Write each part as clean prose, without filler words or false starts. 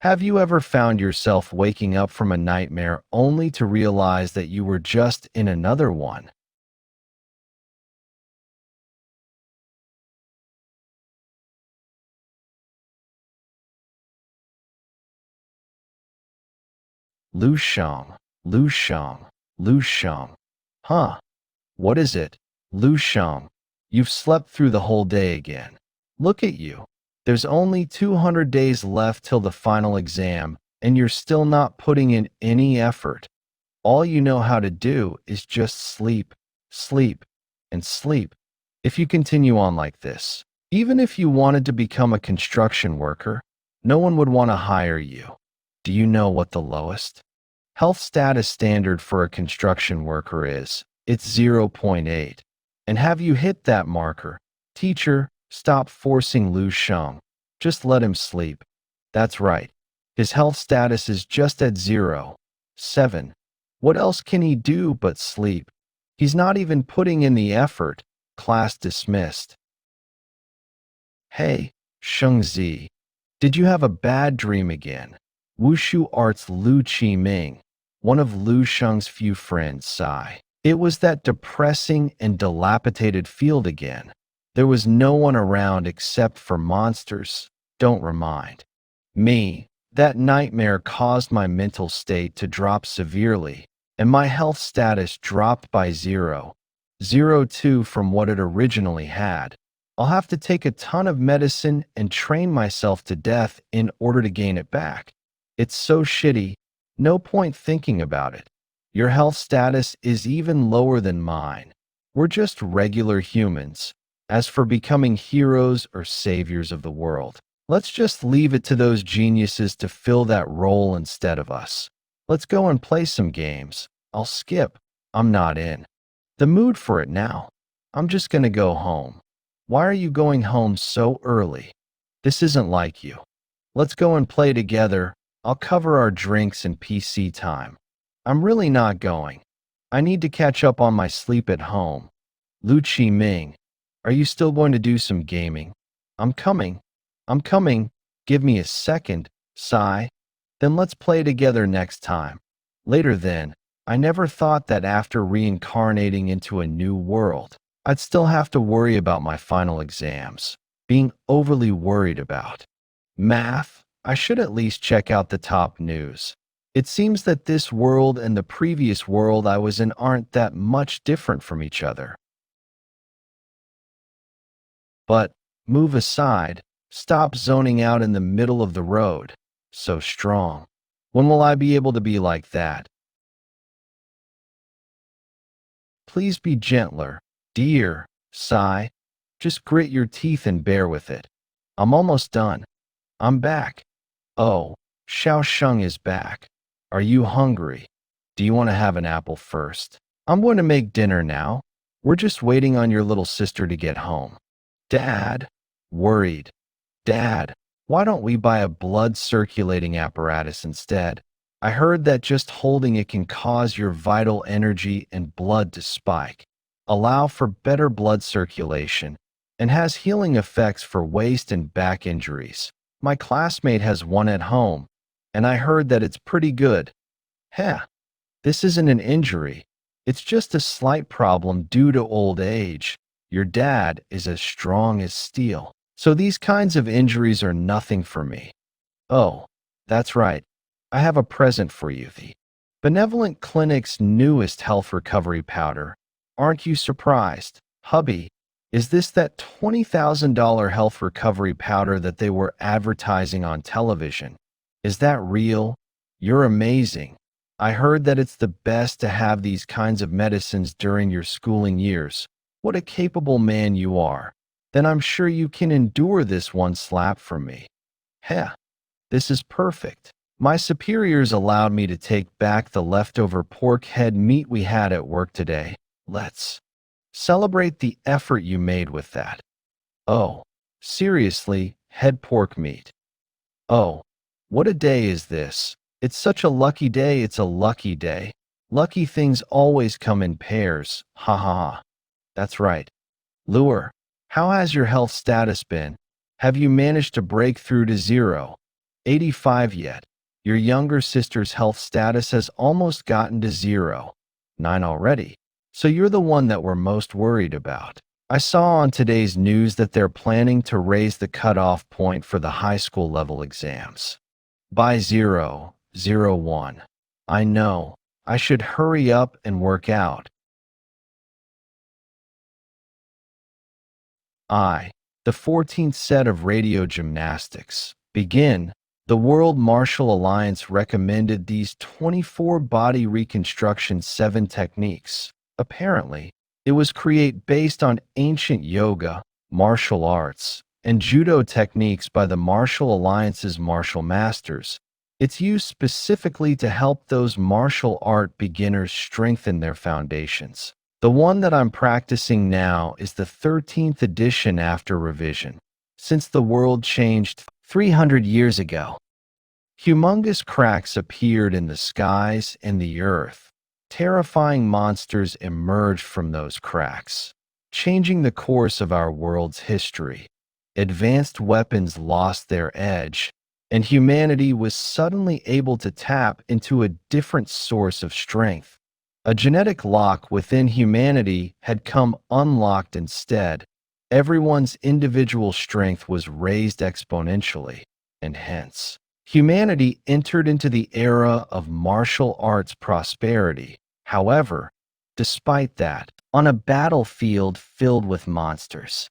Have you ever found yourself waking up from a nightmare only to realize that you were just in another one? Lu Sheng, Lu Sheng, Lu Sheng. Huh, what is it? Lu Sheng, you've slept through the whole day again. Look at you. There's only 200 days left till the final exam, and you're still not putting in any effort. All you know how to do is just sleep, sleep, and sleep. If you continue on like this, even if you wanted to become a construction worker, no one would want to hire you. Do you know what the lowest health status standard for a construction worker is? It's zero point 0.8. And have you hit that marker? Teacher, stop forcing Lu Sheng. Just let him sleep. That's right. His health status is just at 0.7. What else can he do but sleep? He's not even putting in the effort. Class dismissed. Hey, Shengzi, did you have a bad dream again? Wushu Arts Lu Ming, one of Lu Sheng's few friends, sighed. It was that depressing and dilapidated field again. There was no one around except for monsters. Don't remind me. That nightmare caused my mental state to drop severely, and my health status dropped by 0.02 from what it originally had. I'll have to take a ton of medicine and train myself to death in order to gain it back. It's so shitty, no point thinking about it. Your health status is even lower than mine. We're just regular humans. As for becoming heroes or saviors of the world, let's just leave it to those geniuses to fill that role instead of us. Let's go and play some games. I'll skip. I'm not in the mood for it now. I'm just gonna go home. Why are you going home so early? This isn't like you. Let's go and play together. I'll cover our drinks and PC time. I'm really not going. I need to catch up on my sleep at home. Lu Ming, are you still going to do some gaming? I'm coming. I'm coming. Give me a second. Sigh. Then let's play together next time. Later then. I never thought that after reincarnating into a new world, I'd still have to worry about my final exams. Being overly worried about math, I should at least check out the top news. It seems that this world and the previous world I was in aren't that much different from each other. But, move aside, stop zoning out in the middle of the road. So strong. When will I be able to be like that? Please be gentler, dear. Sigh. Just grit your teeth and bear with it. I'm almost done. I'm back. Oh, Xiao Sheng is back. Are you hungry? Do you want to have an apple first? I'm going to make dinner now. We're just waiting on your little sister to get home. Dad? Worried. Dad, why don't we buy a blood circulating apparatus instead? I heard that just holding it can cause your vital energy and blood to spike, allow for better blood circulation, and has healing effects for waist and back injuries. My classmate has one at home, and I heard that it's pretty good. Heh, this isn't an injury. It's just a slight problem due to old age. Your dad is as strong as steel, so these kinds of injuries are nothing for me. Oh, that's right. I have a present for you, the Benevolent Clinic's newest health recovery powder. Aren't you surprised? Hubby, is this that $20,000 health recovery powder that they were advertising on television? Is that real? You're amazing. I heard that it's the best to have these kinds of medicines during your schooling years. What a capable man you are. Then I'm sure you can endure this one slap from me. Heh, this is perfect. My superiors allowed me to take back the leftover pork head meat we had at work today. Let's celebrate the effort you made with that. Oh, seriously, head pork meat. Oh, what a day is this? It's such a lucky day, it's a lucky day. Lucky things always come in pairs. Ha ha ha. That's right. Lure, how has your health status been? Have you managed to break through to 0? 85 yet. Your younger sister's health status has almost gotten to 0. 9 already. So you're the one that we're most worried about. I saw on today's news that they're planning to raise the cutoff point for the high school level exams. By 0.01. I know. I should hurry up and work out. The 14th set of radio gymnastics. Begin. The World Martial Alliance recommended these 24 body reconstruction 7 techniques. Apparently, it was created based on ancient yoga, martial arts, and judo techniques by the Martial Alliance's martial masters. It's used specifically to help those martial art beginners strengthen their foundations. The one that I'm practicing now is the 13th edition after revision. Since the world changed 300 years ago, humongous cracks appeared in the skies and the earth. Terrifying monsters emerged from those cracks, changing the course of our world's history. Advanced weapons lost their edge, and humanity was suddenly able to tap into a different source of strength. A genetic lock within humanity had come unlocked instead. Everyone's individual strength was raised exponentially, and hence, humanity entered into the era of martial arts prosperity. However, despite that, on a battlefield filled with monsters,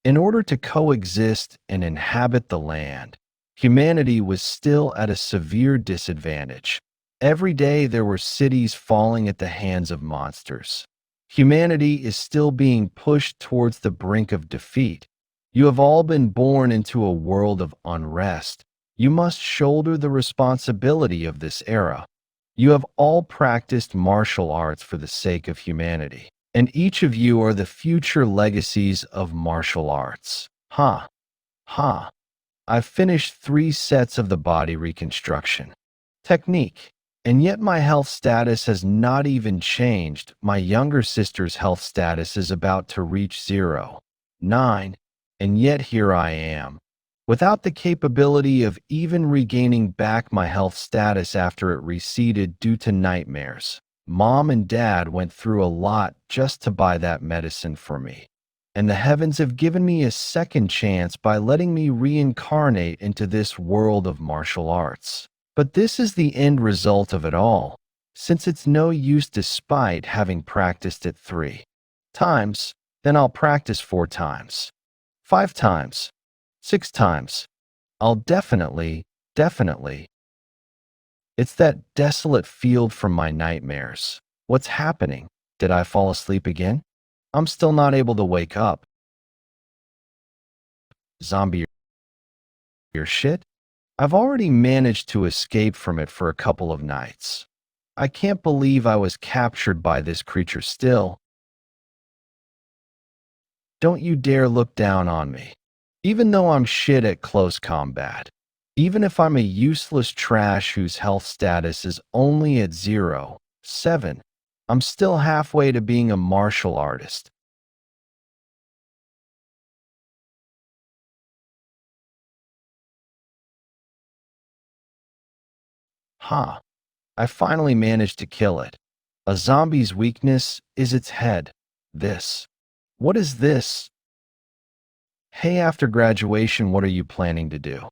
in order to coexist and inhabit the land, humanity was still at a severe disadvantage. Every day there were cities falling at the hands of monsters. Humanity is still being pushed towards the brink of defeat. You have all been born into a world of unrest. You must shoulder the responsibility of this era. You have all practiced martial arts for the sake of humanity, and each of you are the future legacies of martial arts. I've finished 3 sets of the body reconstruction technique. And yet my health status has not even changed. My younger sister's health status is about to reach 0.9, and yet here I am, without the capability of even regaining back my health status after it receded due to nightmares. Mom and Dad went through a lot just to buy that medicine for me. And the heavens have given me a second chance by letting me reincarnate into this world of martial arts. But this is the end result of it all, since it's no use despite having practiced it 3 times, then I'll practice 4 times, 5 times, 6 times. I'll definitely. It's that desolate field from my nightmares. What's happening? Did I fall asleep again? I'm still not able to wake up. Zombie your shit? I've already managed to escape from it for a couple of nights. I can't believe I was captured by this creature still. Don't you dare look down on me. Even though I'm shit at close combat. Even if I'm a useless trash whose health status is only at 0.7, I'm still halfway to being a martial artist. I finally managed to kill it. A zombie's weakness is its head. What is this? Hey, after graduation, what are you planning to do?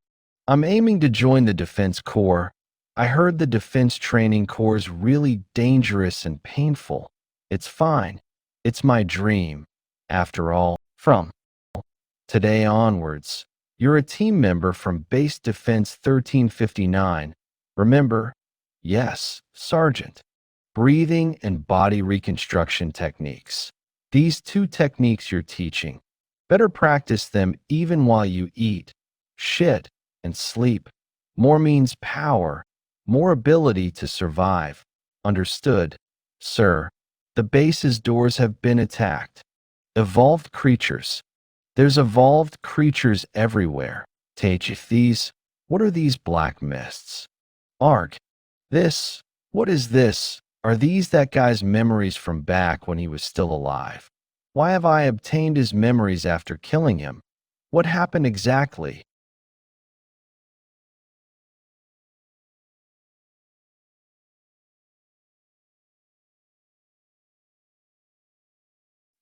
I'm aiming to join the Defense Corps. I heard the Defense Training Corps is really dangerous and painful. It's fine. It's my dream. After all, from today onwards, you're a team member from Base Defense 1359. Remember? Yes, Sergeant. Breathing and body reconstruction techniques. These 2 techniques you're teaching. Better practice them even while you eat, shit, and sleep. More means power, more ability to survive. Understood, sir. The base's doors have been attacked. Evolved creatures. There's evolved creatures everywhere. Take these. What are these black mists? Arg. What is this? Are these that guy's memories from back when he was still alive? Why have I obtained his memories after killing him? What happened exactly?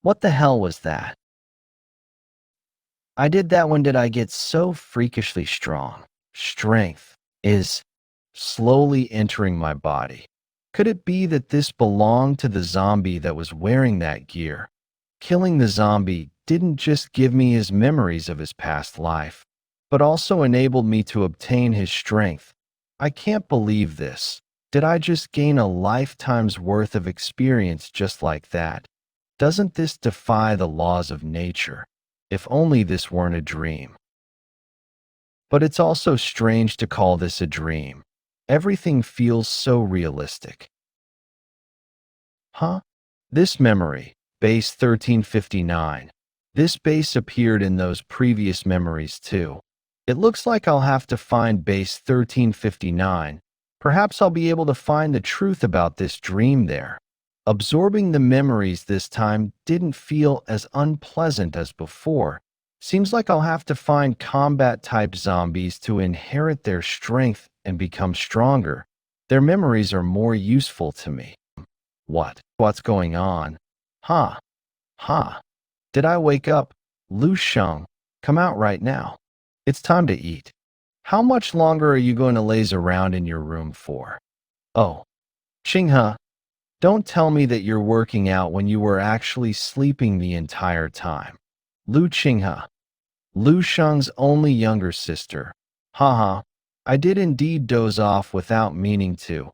What the hell was that? I did that when did I get so freakishly strong? Strength is slowly entering my body. Could it be that this belonged to the zombie that was wearing that gear? Killing the zombie didn't just give me his memories of his past life, but also enabled me to obtain his strength. I can't believe this. Did I just gain a lifetime's worth of experience just like that? Doesn't this defy the laws of nature? If only this weren't a dream. But it's also strange to call this a dream. Everything feels so realistic. Huh? This memory, base 1359. This base appeared in those previous memories too. It looks like I'll have to find base 1359. Perhaps I'll be able to find the truth about this dream there. Absorbing the memories this time didn't feel as unpleasant as before. Seems like I'll have to find combat-type zombies to inherit their strength and become stronger. Their memories are more useful to me. What's going on? Huh? Huh? Did I wake up? Lu Sheng, come out right now. It's time to eat. How much longer are you going to laze around in your room for? Oh, Qinghe, don't tell me that you're working out when you were actually sleeping the entire time. Lu Qinghe, Lu Sheng's only younger sister. Haha, I did indeed doze off without meaning to.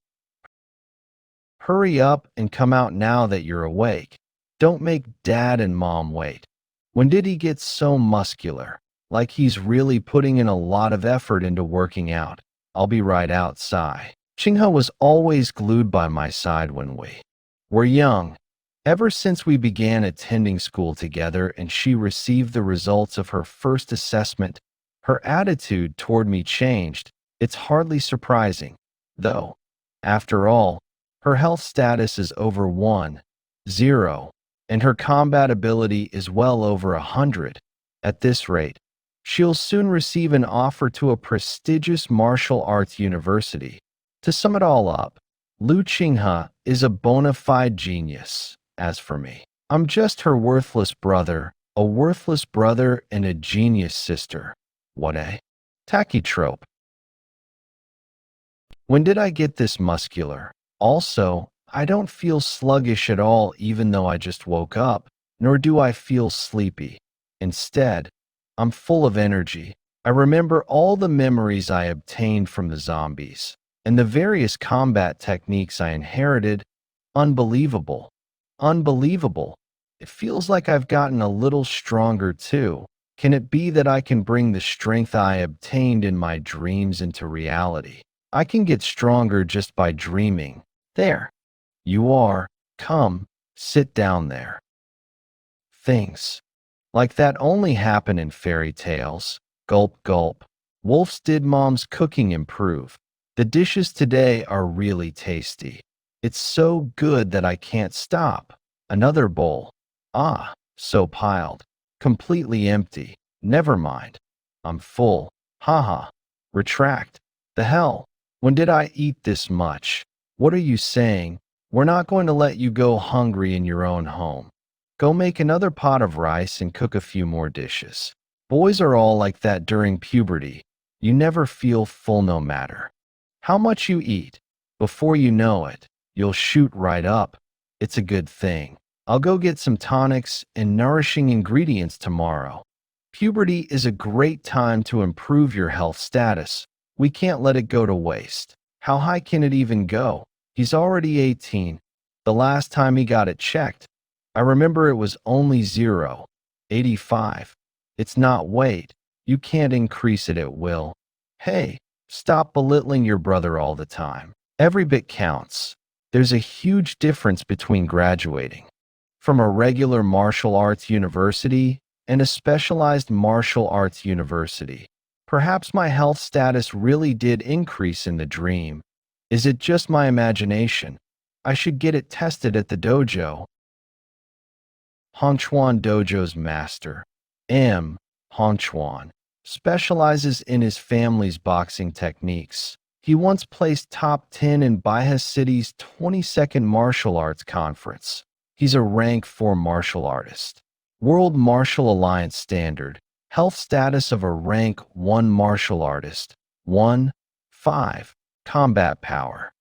Hurry up and come out now that you're awake. Don't make Dad and Mom wait. When did he get so muscular? Like he's really putting in a lot of effort into working out. I'll be right outside. Qinghe was always glued by my side when we were young. Ever since we began attending school together and she received the results of her first assessment, her attitude toward me changed. It's hardly surprising, though. After all, her health status is over 1-0, and her combat ability is well over 100. At this rate, she'll soon receive an offer to a prestigious martial arts university. To sum it all up, Lu Qinghe is a bona fide genius. As for me, I'm just her worthless brother, a worthless brother and a genius sister. What a tacky trope. When did I get this muscular? Also, I don't feel sluggish at all even though I just woke up, nor do I feel sleepy. Instead, I'm full of energy. I remember all the memories I obtained from the zombies, and the various combat techniques I inherited. Unbelievable. Unbelievable. It feels like I've gotten a little stronger too. Can it be that I can bring the strength I obtained in my dreams into reality? I can get stronger just by dreaming. There. You are. Come, sit down there. Things like that only happen in fairy tales. Gulp, gulp. Wolf's did Mom's cooking improve? The dishes today are really tasty. It's so good that I can't stop. Another bowl. Ah, so piled. Completely empty. Never mind. I'm full. Haha. Retract. The hell? When did I eat this much? What are you saying? We're not going to let you go hungry in your own home. Go make another pot of rice and cook a few more dishes. Boys are all like that during puberty. You never feel full no matter how much you eat. Before you know it, you'll shoot right up. It's a good thing. I'll go get some tonics and nourishing ingredients tomorrow. Puberty is a great time to improve your health status. We can't let it go to waste. How high can it even go? He's already 18. The last time he got it checked, I remember it was only 0.85. It's not weight. You can't increase it at will. Hey, stop belittling your brother all the time. Every bit counts. There's a huge difference between graduating from a regular martial arts university and a specialized martial arts university. Perhaps my health status really did increase in the dream. Is it just my imagination? I should get it tested at the dojo. Hongchuan Dojo's master, Hongchuan, specializes in his family's boxing techniques. He once placed top 10 in Baihe City's 22nd martial arts conference. He's a rank 4 martial artist. World Martial Alliance Standard. Health status of a rank 1 martial artist. 1. 5. Combat power.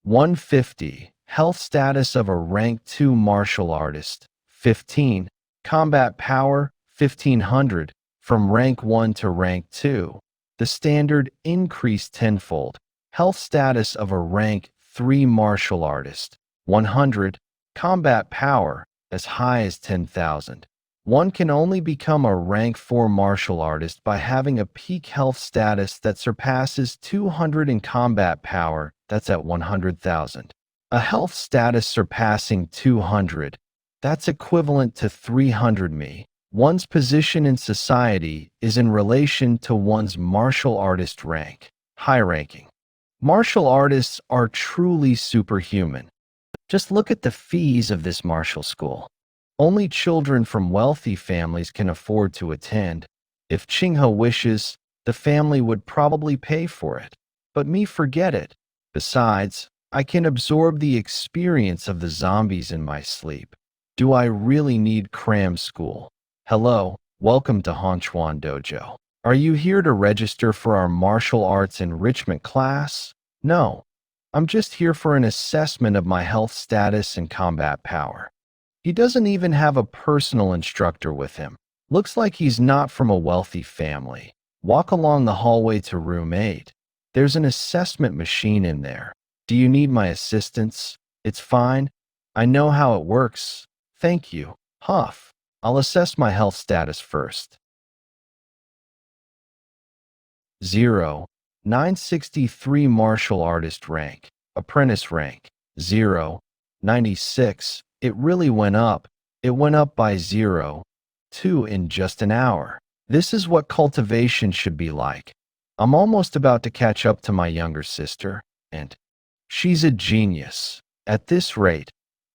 150. Health status of a rank 2 martial artist. 15. Combat power. 1500. From rank 1 to rank 2. The standard increased tenfold. Health status of a rank 3 martial artist. 100. Combat power. As high as 10,000. One can only become a rank 4 martial artist by having a peak health status that surpasses 200 in combat power, that's at 100,000. A health status surpassing 200, that's equivalent to 300 me. One's position in society is in relation to one's martial artist rank. High ranking. Martial artists are truly superhuman. Just look at the fees of this martial school. Only children from wealthy families can afford to attend. If Chinghe wishes, the family would probably pay for it. But me, forget it. Besides, I can absorb the experience of the zombies in my sleep. Do I really need cram school? Hello, welcome to Honchuan Dojo. Are you here to register for our martial arts enrichment class? No, I'm just here for an assessment of my health status and combat power. He doesn't even have a personal instructor with him. Looks like he's not from a wealthy family. Walk along the hallway to room 8. There's an assessment machine in there. Do you need my assistance? It's fine. I know how it works. Thank you. Huff. I'll assess my health status first. 0. 963 martial artist rank. Apprentice rank. 0. 96. It really went up. It went up by 0. 2 in just an hour. This is what cultivation should be like. I'm almost about to catch up to my younger sister, and she's a genius. At this rate,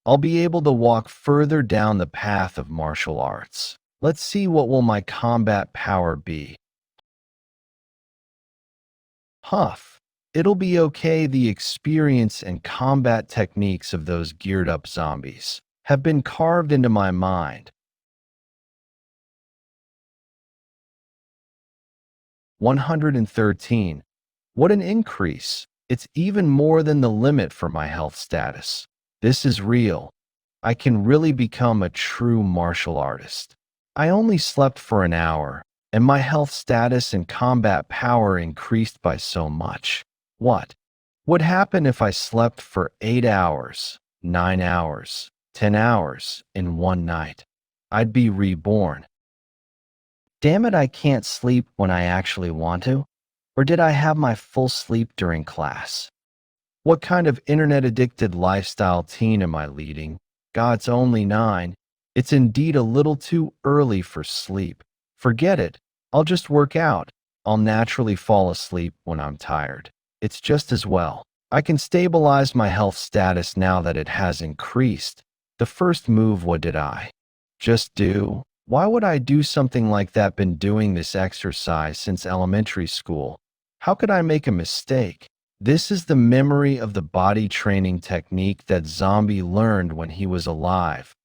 I'll be able to walk further down the path of martial arts. Let's see, what will my combat power be? Huff. It'll be okay. The experience and combat techniques of those geared up zombies have been carved into my mind. 113. What an increase. It's even more than the limit for my health status. This is real. I can really become a true martial artist. I only slept for an hour, and my health status and combat power increased by so much. What would happen if I slept for 8 hours, 9 hours, 10 hours in one night? I'd be reborn. Damn it, I can't sleep when I actually want to. Or did I have my full sleep during class? What kind of internet-addicted lifestyle teen am I leading? God's only 9. It's indeed a little too early for sleep. Forget it. I'll just work out. I'll naturally fall asleep when I'm tired. It's just as well. I can stabilize my health status now that it has increased. The first move, what did I just do? Why would I do something like that? Been doing this exercise since elementary school. How could I make a mistake? This is the memory of the body training technique that Zombie learned when he was alive.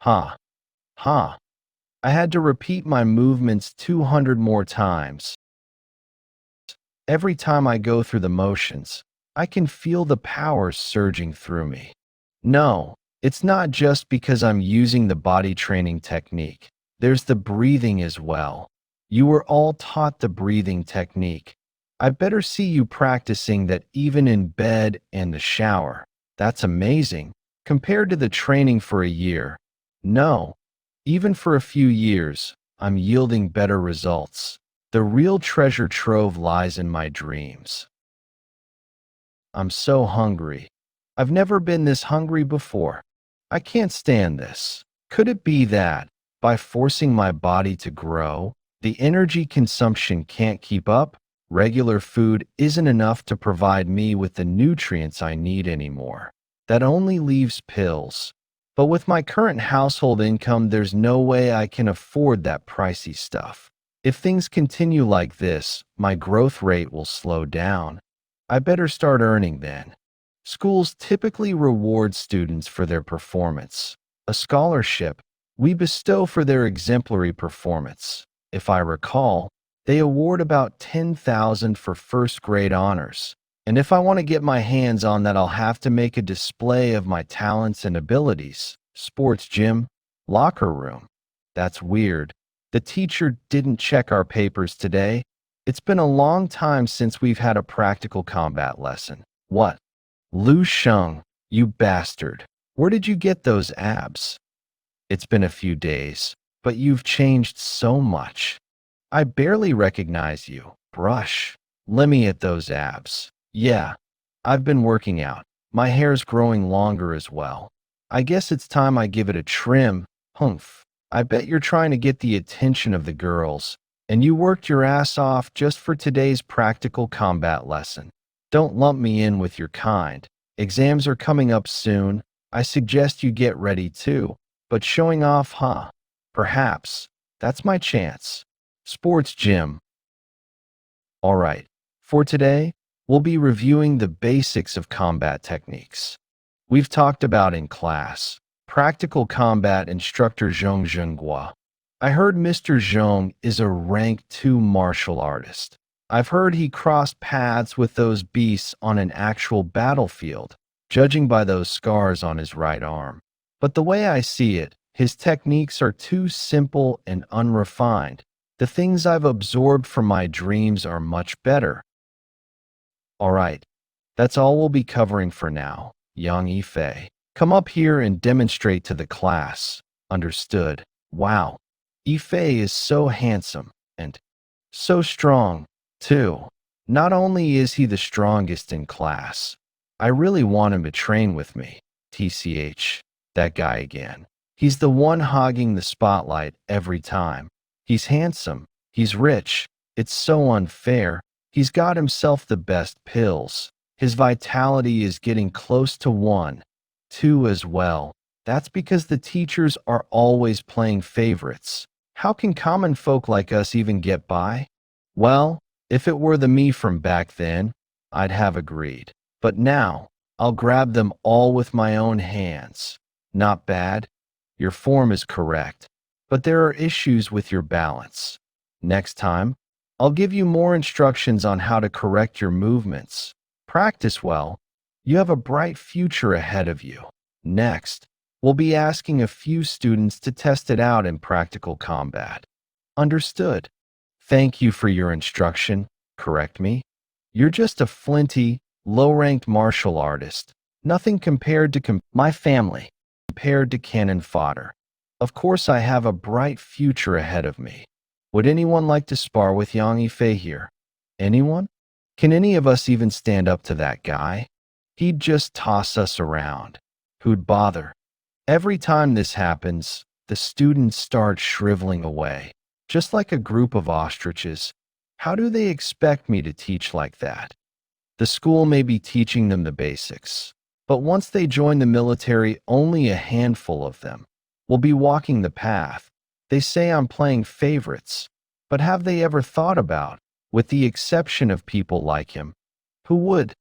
I had to repeat my movements 200 more times. Every time I go through the motions, I can feel the power surging through me. No, it's not just because I'm using the body training technique. There's the breathing as well. You were all taught the breathing technique. I better see you practicing that even in bed and the shower. That's amazing. Compared to the training for a year. No, even for a few years, I'm yielding better results. The real treasure trove lies in my dreams. I'm so hungry. I've never been this hungry before. I can't stand this. Could it be that, by forcing my body to grow, the energy consumption can't keep up? Regular food isn't enough to provide me with the nutrients I need anymore. That only leaves pills. But with my current household income, there's no way I can afford that pricey stuff. If things continue like this, my growth rate will slow down. I better start earning then. Schools typically reward students for their performance. A scholarship we bestow for their exemplary performance. If I recall, they award about 10,000 for first grade honors. And if I want to get my hands on that, I'll have to make a display of my talents and abilities. Sports gym, locker room. That's weird. The teacher didn't check our papers today. It's been a long time since we've had a practical combat lesson. What? Lu Sheng, you bastard. Where did you get those abs? It's been a few days, but you've changed so much. I barely recognize you. Brush. Let me at those abs. Yeah, I've been working out. My hair's growing longer as well. I guess it's time I give it a trim. Humph. I bet you're trying to get the attention of the girls, and you worked your ass off just for today's practical combat lesson. Don't lump me in with your kind. Exams are coming up soon. I suggest you get ready too. But showing off, huh? Perhaps. That's my chance. Sports gym. All right. For today, we'll be reviewing the basics of combat techniques. We've talked about in class. Practical combat instructor Zheng Zhenghua. I heard Mr. Zheng is a rank 2 martial artist. I've heard he crossed paths with those beasts on an actual battlefield, judging by those scars on his right arm. But the way I see it, his techniques are too simple and unrefined. The things I've absorbed from my dreams are much better. All right, that's all we'll be covering for now. Yang Yifei, come up here and demonstrate to the class. Understood. Wow, Yifei is so handsome and so strong, too. Not only is he the strongest in class, I really want him to train with me. TCH, that guy again. He's the one hogging the spotlight every time. He's handsome. He's rich. It's so unfair. He's got himself the best pills. His vitality is getting close to 1, 2 as well. That's because the teachers are always playing favorites. How can common folk like us even get by? Well, if it were the me from back then, I'd have agreed. But now, I'll grab them all with my own hands. Not bad. Your form is correct, but there are issues with your balance. Next time, I'll give you more instructions on how to correct your movements. Practice well. You have a bright future ahead of you. Next, we'll be asking a few students to test it out in practical combat. Understood. Thank you for your instruction. Correct me? You're just a flinty, low-ranked martial artist. Nothing compared to my family, compared to cannon fodder. Of course, I have a bright future ahead of me. Would anyone like to spar with Yang Yifei here? Anyone? Can any of us even stand up to that guy? He'd just toss us around. Who'd bother? Every time this happens, the students start shriveling away, just like a group of ostriches. How do they expect me to teach like that? The school may be teaching them the basics, but once they join the military, only a handful of them will be walking the path. They say I'm playing favorites, but have they ever thought about, with the exception of people like him, who would?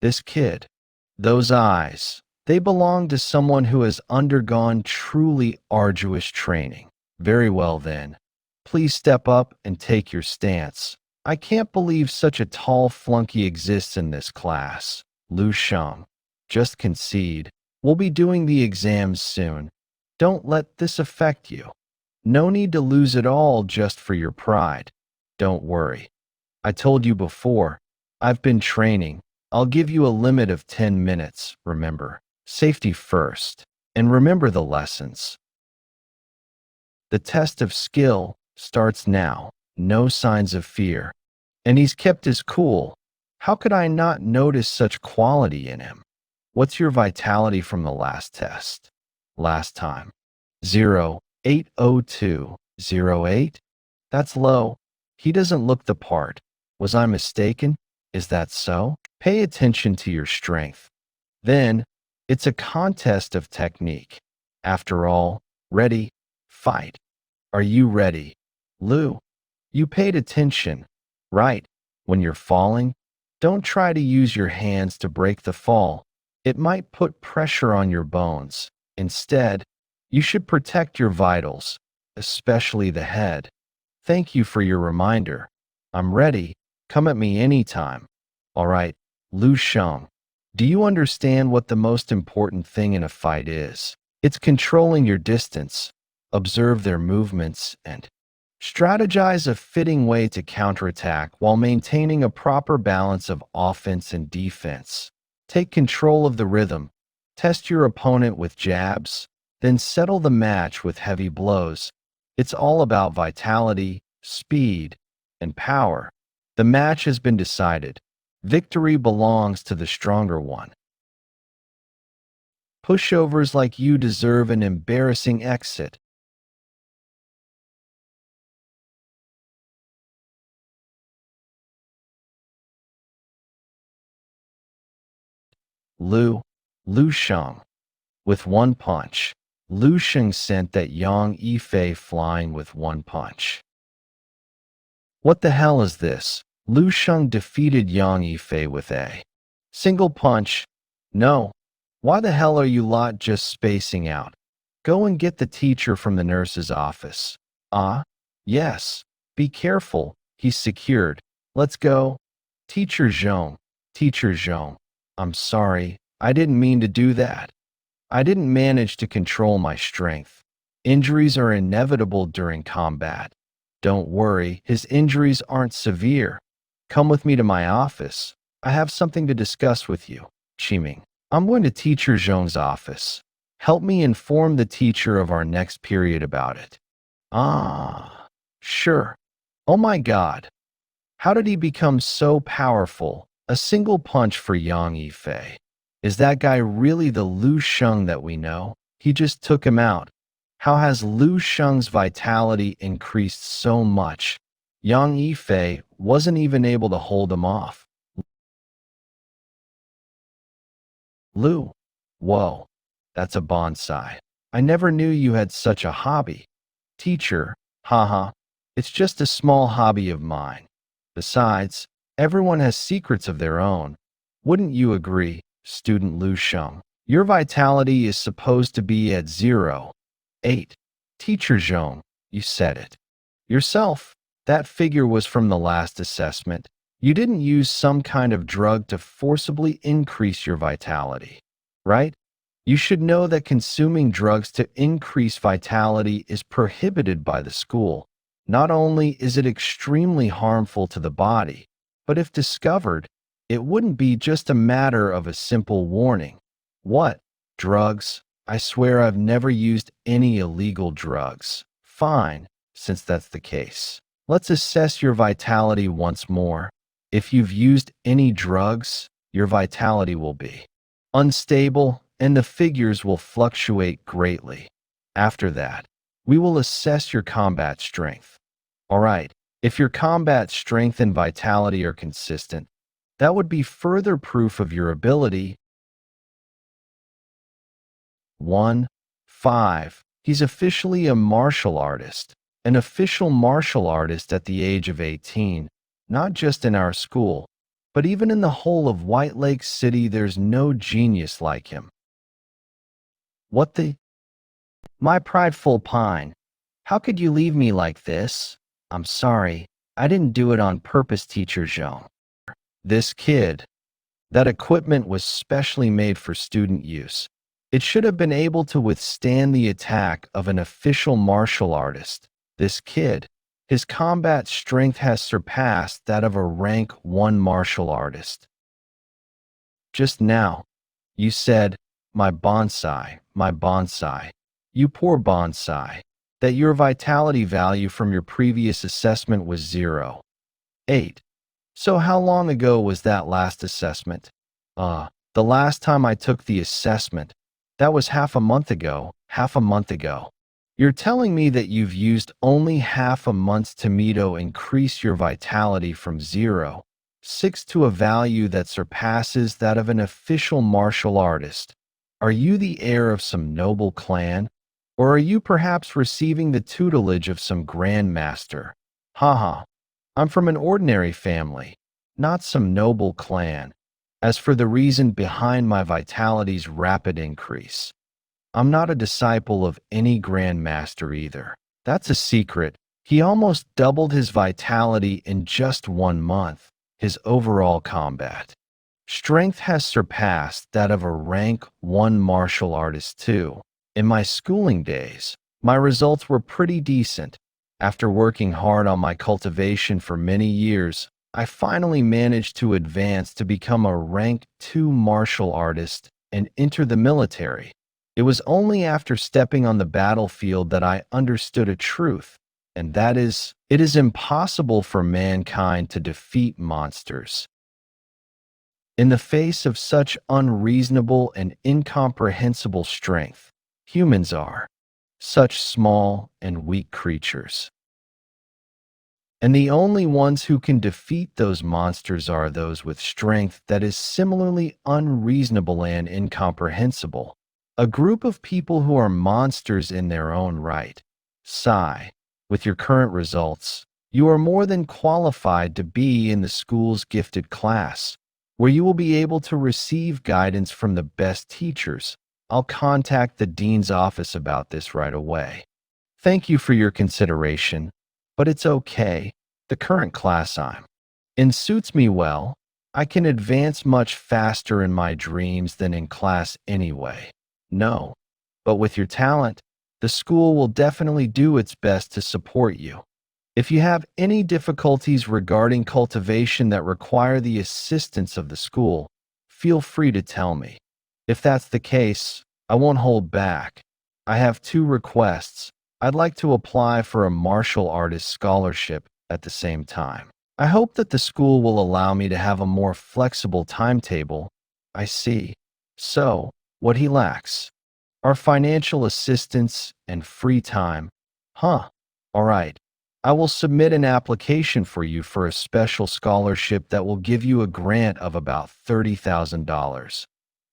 This kid, those eyes, they belong to someone who has undergone truly arduous training. Very well then. Please step up and take your stance. I can't believe such a tall flunky exists in this class. Lu Sheng, just concede. We'll be doing the exams soon. Don't let this affect you. No need to lose it all just for your pride. Don't worry. I told you before, I've been training. I'll give you a limit of 10 minutes, remember. Safety first. And remember the lessons. The test of skill starts now. No signs of fear. And he's kept his cool. How could I not notice such quality in him? What's your vitality from the last test? Last time. 080208? That's low. He doesn't look the part. Was I mistaken? Is that so? Pay attention to your strength. Then, it's a contest of technique. After all, ready, fight. Are you ready? Lu, you paid attention, right? When you're falling, don't try to use your hands to break the fall. It might put pressure on your bones. Instead, you should protect your vitals, especially the head. Thank you for your reminder. I'm ready. Come at me anytime. All right, Lu Sheng. Do you understand what the most important thing in a fight is? It's controlling your distance, observe their movements, and strategize a fitting way to counterattack while maintaining a proper balance of offense and defense. Take control of the rhythm, test your opponent with jabs, then settle the match with heavy blows. It's all about vitality, speed, and power. The match has been decided. Victory belongs to the stronger one. Pushovers like you deserve an embarrassing exit. Lu Sheng. With one punch, Lu Sheng sent that Yang Yifei flying with one punch. What the hell is this? Lu Sheng defeated Yang Yifei with a single punch. No. Why the hell are you lot just spacing out? Go and get the teacher from the nurse's office. Ah? Yes. Be careful. He's secured. Let's go. Teacher Zhong. Teacher Zhong. I'm sorry. I didn't mean to do that. I didn't manage to control my strength. Injuries are inevitable during combat. Don't worry, his injuries aren't severe. Come with me to my office. I have something to discuss with you. Qiming. I'm going to Teacher Zhong's office. Help me inform the teacher of our next period about it. Ah, sure. Oh my God. How did he become so powerful? A single punch for Yang Yifei. Is that guy really the Lu Sheng that we know? He just took him out. How has Lu Sheng's vitality increased so much? Yang Yifei wasn't even able to hold him off. Lu. Whoa, that's a bonsai. I never knew you had such a hobby. Teacher, haha, it's just a small hobby of mine. Besides, everyone has secrets of their own. Wouldn't you agree, student Lu Sheng? Your vitality is supposed to be at 0.8. Teacher Zhong, you said it yourself. That figure was from the last assessment. You didn't use some kind of drug to forcibly increase your vitality, right? You should know that consuming drugs to increase vitality is prohibited by the school. Not only is it extremely harmful to the body, but if discovered, it wouldn't be just a matter of a simple warning. What? Drugs? I swear I've never used any illegal drugs. Fine, since that's the case. Let's assess your vitality once more. If you've used any drugs, your vitality will be unstable and the figures will fluctuate greatly. After that, we will assess your combat strength. Alright, if your combat strength and vitality are consistent, that would be further proof of your ability. 1. 5. He's officially a martial artist. An official martial artist at the age of 18. Not just in our school, but even in the whole of White Lake City there's no genius like him. What the? My prideful pine. How could you leave me like this? I'm sorry. I didn't do it on purpose, Teacher Zhong. This kid. That equipment was specially made for student use. It should have been able to withstand the attack of an official martial artist. This kid. His combat strength has surpassed that of a rank 1 martial artist. Just now, you said, my bonsai, you poor bonsai, that your vitality value from your previous assessment was 0.8. So how long ago was that last assessment? The last time I took the assessment, that was half a month ago. You're telling me that you've used only half a month's tomato increase your vitality from 0.6 to a value that surpasses that of an official martial artist. Are you the heir of some noble clan? Or are you perhaps receiving the tutelage of some grandmaster? Haha, I'm from an ordinary family. not some noble clan. As for the reason behind my vitality's rapid increase, I'm not a disciple of any Grand Master either. That's a secret. He almost doubled his vitality in just 1 month. His overall combat strength has surpassed that of a rank 1 martial artist too. In my schooling days, my results were pretty decent. After working hard on my cultivation for many years, I finally managed to advance to become a rank 2 martial artist and enter the military. It was only after stepping on the battlefield that I understood a truth, and that is, it is impossible for mankind to defeat monsters. In the face of such unreasonable and incomprehensible strength, humans are such small and weak creatures. And the only ones who can defeat those monsters are those with strength that is similarly unreasonable and incomprehensible. A group of people who are monsters in their own right. Sigh. With your current results, you are more than qualified to be in the school's gifted class, where you will be able to receive guidance from the best teachers. I'll contact the dean's office about this right away. Thank you for your consideration, but it's okay. The current class I'm in suits me well. I can advance much faster in my dreams than in class anyway. No, but with your talent, the school will definitely do its best to support you. If you have any difficulties regarding cultivation that require the assistance of the school, feel free to tell me. If that's the case, I won't hold back. I have 2 requests. I'd like to apply for a martial artist scholarship at the same time. I hope that the school will allow me to have a more flexible timetable. I see. So, what he lacks are financial assistance and free time. Huh. All right. I will submit an application for you for a special scholarship that will give you a grant of about $30,000.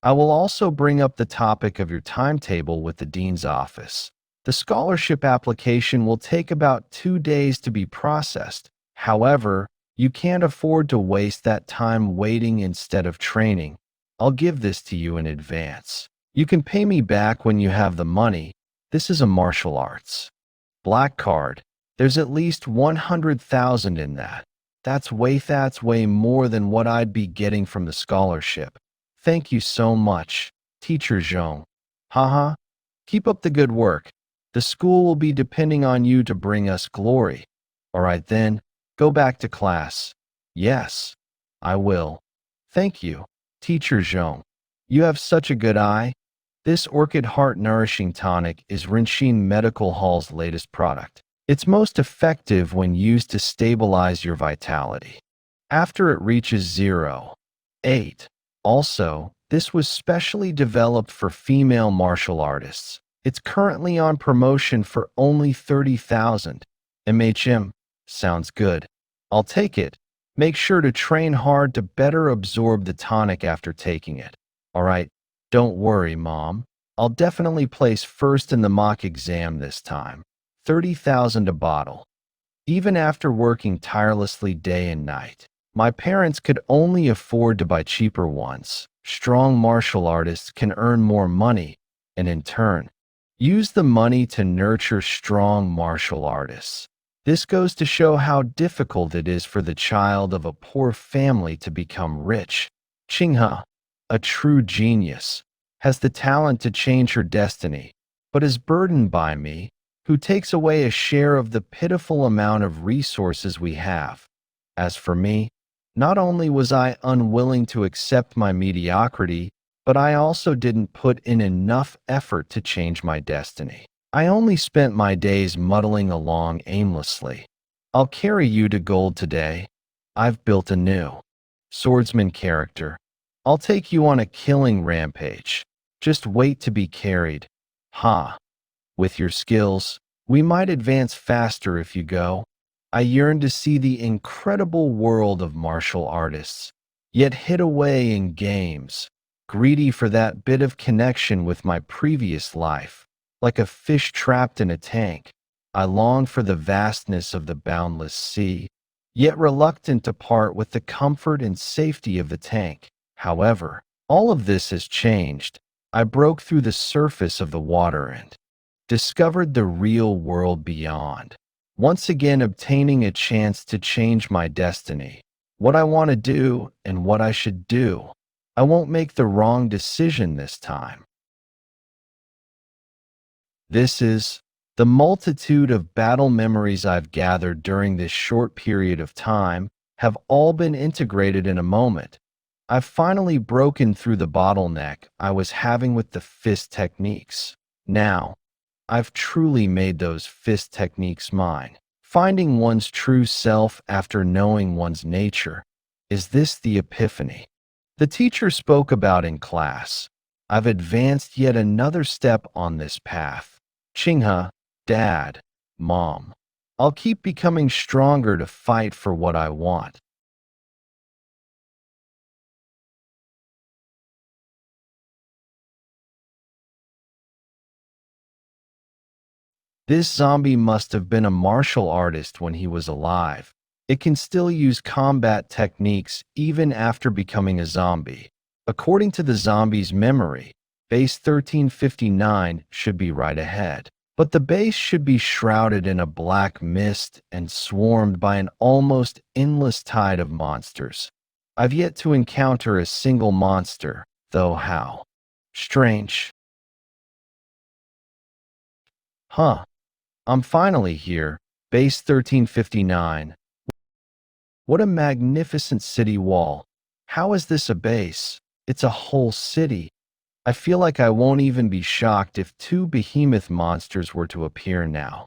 I will also bring up the topic of your timetable with the dean's office. The scholarship application will take about 2 days to be processed. However, you can't afford to waste that time waiting instead of training. I'll give this to you in advance. You can pay me back when you have the money. This is a martial arts black card. There's at least 100,000 in that. That's way more than what I'd be getting from the scholarship. Thank you so much, Teacher Zhong. Haha. Keep up the good work. The school will be depending on you to bring us glory. All right then, go back to class. Yes, I will. Thank you, Teacher Zhong. You have such a good eye. This Orchid Heart Nourishing Tonic is Rinxin Medical Hall's latest product. It's most effective when used to stabilize your vitality after it reaches 0.8. Also, this was specially developed for female martial artists. It's currently on promotion for only 30,000. MHM. Sounds good. I'll take it. Make sure to train hard to better absorb the tonic after taking it. All right. Don't worry, Mom. I'll definitely place first in the mock exam this time. 30,000 a bottle. Even after working tirelessly day and night, my parents could only afford to buy cheaper ones. Strong martial artists can earn more money and, in turn, use the money to nurture strong martial artists. This goes to show how difficult it is for the child of a poor family to become rich. Qinghe, a true genius, has the talent to change her destiny, but is burdened by me, who takes away a share of the pitiful amount of resources we have. As for me, not only was I unwilling to accept my mediocrity, but I also didn't put in enough effort to change my destiny. I only spent my days muddling along aimlessly. I'll carry you to gold today. I've built a new swordsman character. I'll take you on a killing rampage. Just wait to be carried. Ha! With your skills, we might advance faster if you go. I yearn to see the incredible world of martial artists, yet hid away in games, greedy for that bit of connection with my previous life. Like a fish trapped in a tank, I long for the vastness of the boundless sea. yet reluctant to part with the comfort and safety of the tank. However, all of this has changed. I broke through the surface of the water and discovered the real world beyond, once again obtaining a chance to change my destiny, what I want to do and what I should do. I won't make the wrong decision this time. This is the multitude of battle memories I've gathered during this short period of time have all been integrated in a moment. I've finally broken through the bottleneck I was having with the fist techniques. Now, I've truly made those fist techniques mine. Finding one's true self after knowing one's nature. Is this the epiphany the teacher spoke about in class? I've advanced yet another step on this path. Chingha, Dad, Mom. I'll keep becoming stronger to fight for what I want. This zombie must have been a martial artist when he was alive. It can still use combat techniques even after becoming a zombie. According to the zombie's memory, base 1359 should be right ahead. But the base should be shrouded in a black mist and swarmed by an almost endless tide of monsters. I've yet to encounter a single monster, though how? Strange. Huh. I'm finally here. Base 1359. What a magnificent city wall. How is this a base? It's a whole city. I feel like I won't even be shocked if two behemoth monsters were to appear now.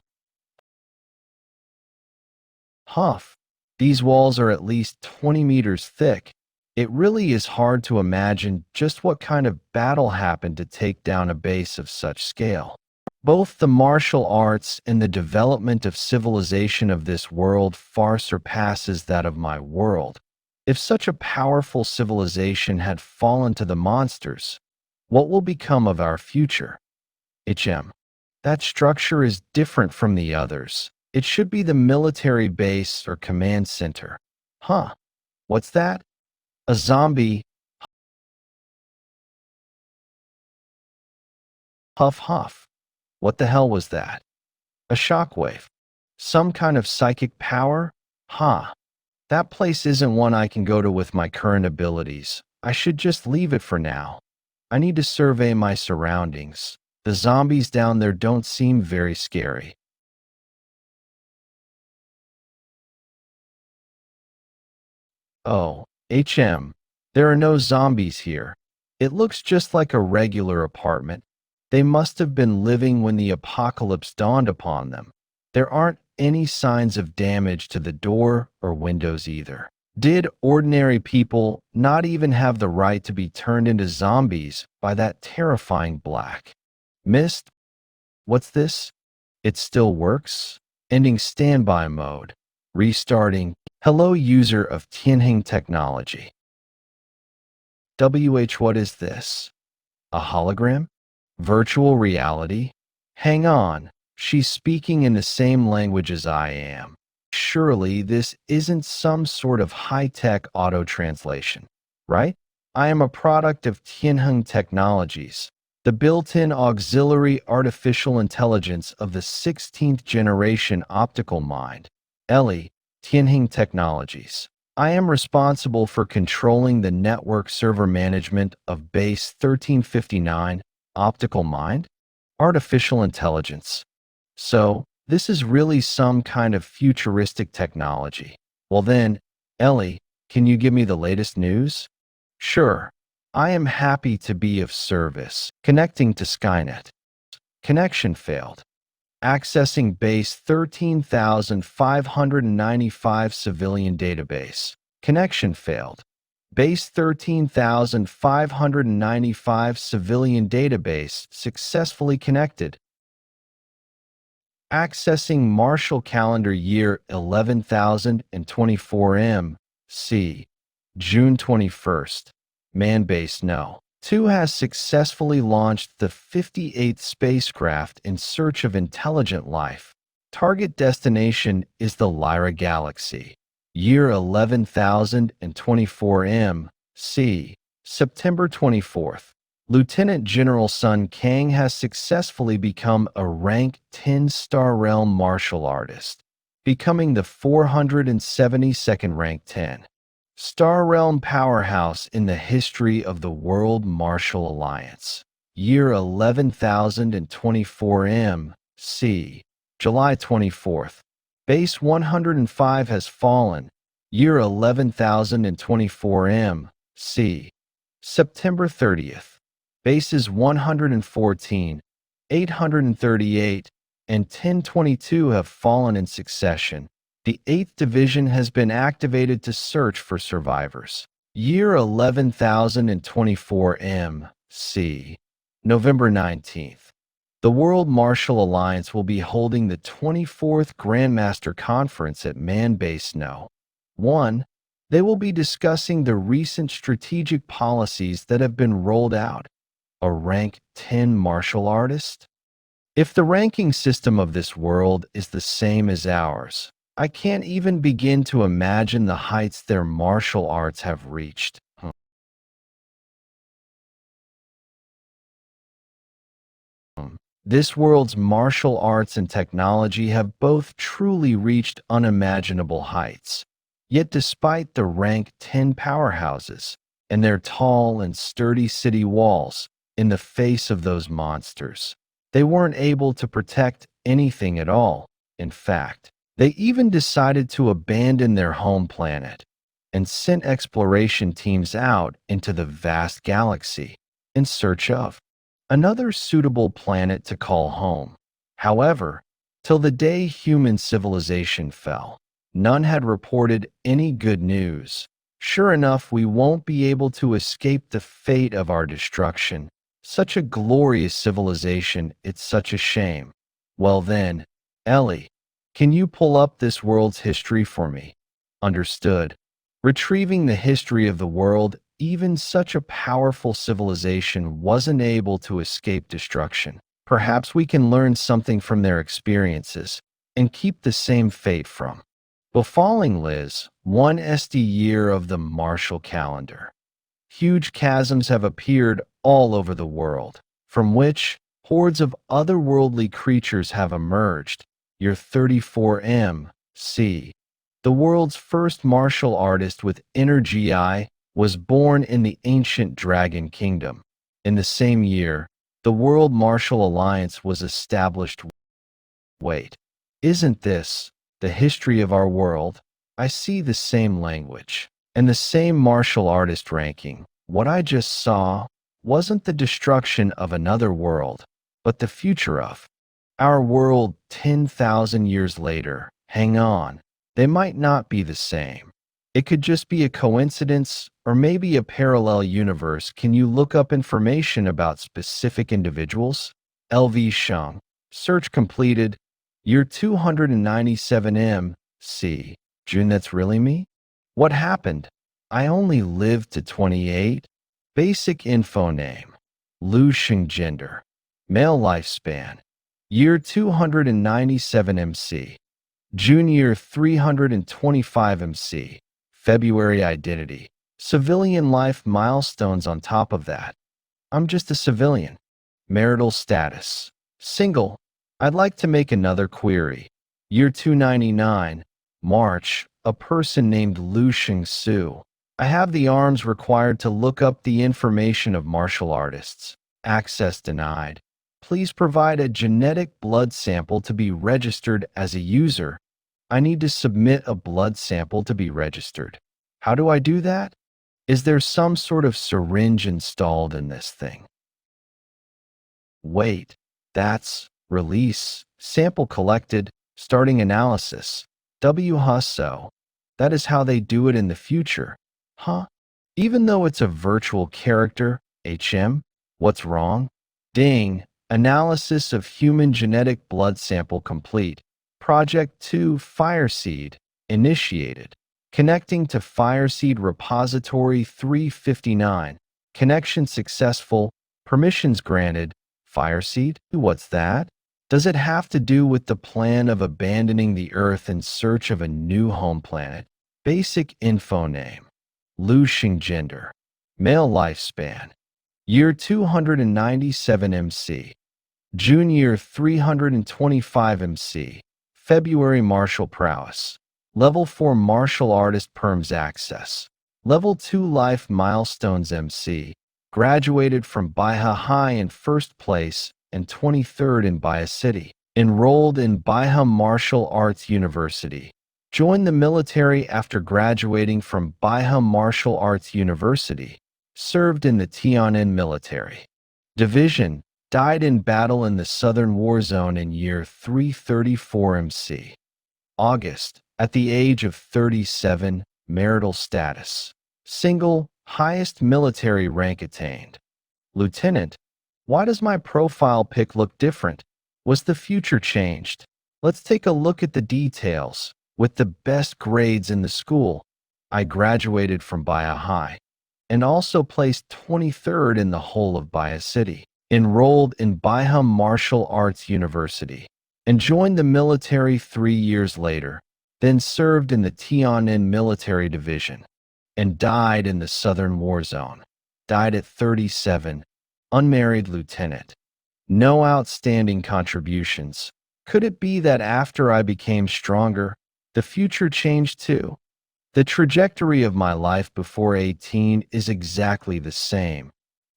Huff. These walls are at least 20 meters thick. It really is hard to imagine just what kind of battle happened to take down a base of such scale. Both the martial arts and the development of civilization of this world far surpasses that of my world. If such a powerful civilization had fallen to the monsters, what will become of our future? That structure is different from the others. It should be the military base or command center. Huh, what's that? A zombie. Huff huff. What the hell was that? A shockwave. Some kind of psychic power? Huh. That place isn't one I can go to with my current abilities. I should just leave it for now. I need to survey my surroundings. The zombies down there don't seem very scary. Oh, there are no zombies here. It looks just like a regular apartment. They must have been living when the apocalypse dawned upon them. There aren't any signs of damage to the door or windows either. Did ordinary people not even have the right to be turned into zombies by that terrifying black mist? What's this? It still works? Ending standby mode. Restarting. Hello, user of Tianheng technology. What is this? A hologram? Virtual reality? Hang on, she's speaking in the same language as I am. Surely this isn't some sort of high-tech auto-translation, right? I am a product of Tianheng Technologies, the built-in auxiliary artificial intelligence of the 16th generation optical mind, Ellie, Tianheng Technologies. I am responsible for controlling the network server management of Base 1359, Optical Mind, Artificial Intelligence. So, this is really some kind of futuristic technology. Well then, Ellie, can you give me the latest news? Sure. I am happy to be of service. Connecting to Skynet. Connection failed. Accessing base 13,595 civilian database. Connection failed. Base 13,595 civilian database successfully connected. Accessing Martial calendar year 11,024 M.C. June 21st. Man base no. 2 has successfully launched the 58th spacecraft in search of intelligent life. Target destination is the Lyra Galaxy. Year 11,024 M.C. September 24th. Lieutenant General Sun Kang has successfully become a rank 10-star realm martial artist, becoming the 472nd rank 10-star realm powerhouse in the history of the World Martial Alliance. Year 11,024 M.C. July 24th. Base 105 has fallen. Year 11,024 M.C. September 30th. Bases 114, 838, and 1022 have fallen in succession. The 8th Division has been activated to search for survivors. Year 11,024 M.C. November 19th. The World Martial Alliance will be holding the 24th Grandmaster Conference at Man Base No. 1. They will be discussing the recent strategic policies that have been rolled out. A rank 10 martial artist? If the ranking system of this world is the same as ours, I can't even begin to imagine the heights their martial arts have reached. This world's martial arts and technology have both truly reached unimaginable heights. Yet despite the rank 10 powerhouses and their tall and sturdy city walls, in the face of those monsters, they weren't able to protect anything at all. In fact, they even decided to abandon their home planet and sent exploration teams out into the vast galaxy in search of another suitable planet to call home. However, till the day human civilization fell, none had reported any good news. Sure enough, we won't be able to escape the fate of our destruction. Such a glorious civilization, it's such a shame. Well then, Ellie, can you pull up this world's history for me? Understood. Retrieving the history of the world, even such a powerful civilization wasn't able to escape destruction. Perhaps we can learn something from their experiences and keep the same fate from befalling Liz. 1 SD year of the Martial calendar. Huge chasms have appeared all over the world, from which hordes of otherworldly creatures have emerged. Year 34 M.C. The world's first martial artist with energy eye was born in the ancient Dragon Kingdom. In the same year, the World Martial Alliance was established. Wait, isn't this the history of our world? I see the same language and the same martial artist ranking. What I just saw wasn't the destruction of another world, but the future of our world 10,000 years later. Hang on, they might not be the same. It could just be a coincidence or maybe a parallel universe. Can you look up information about specific individuals? Lu Sheng. Search completed. Year 297 M.C. June, that's really me? What happened? I only lived to 28. Basic info: name, Lu Sheng. Gender, male. Lifespan, year 297 MC. June, year 325 MC. February. Identity, civilian. Life milestones on top of that. I'm just a civilian. Marital status, single. I'd like to make another query. Year 299, March, a person named Lu Sheng Su. I have the arms required to look up the information of martial artists. Access denied. Please provide a genetic blood sample to be registered as a user. I need to submit a blood sample to be registered. How do I do that? Is there some sort of syringe installed in this thing? Wait, that's release, sample collected, starting analysis. So that is how they do it in the future. Huh? Even though it's a virtual character, what's wrong? Ding, analysis of human genetic blood sample complete. Project 2 Fireseed, initiated. Connecting to Fireseed repository 359. Connection successful. Permissions granted. Fireseed? What's that? Does it have to do with the plan of abandoning the Earth in search of a new home planet? Basic info name. Lu Sheng gender. Male lifespan. Year 297 MC. June year 325 MC. February martial prowess. Level 4 martial artist perms access. Level 2 life milestones MC. Graduated from Baiha High in first place and 23rd in Baiha City. Enrolled in Baiha Martial Arts University. Joined the military after graduating from Baiha Martial Arts University. Served in the Tiananmen military division. Died in battle in the Southern War Zone in year 334 MC. August, at the age of 37, marital status. Single, highest military rank attained. Lieutenant, why does my profile pic look different? Was the future changed? Let's take a look at the details. With the best grades in the school, I graduated from Baiha High and also placed 23rd in the whole of Baiha City. Enrolled in Baiha Martial Arts University and joined the military 3 years later, then served in the Tiananmen military division and died in the Southern War Zone. Died at 37, unmarried lieutenant. No outstanding contributions. Could it be that after I became stronger, the future changed too? The trajectory of my life before 18 is exactly the same.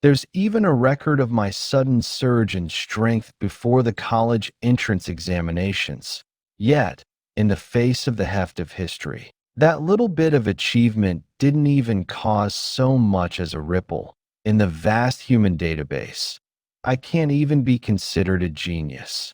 There's even a record of my sudden surge in strength before the college entrance examinations. Yet, in the face of the heft of history, that little bit of achievement didn't even cause so much as a ripple in the vast human database. I can't even be considered a genius.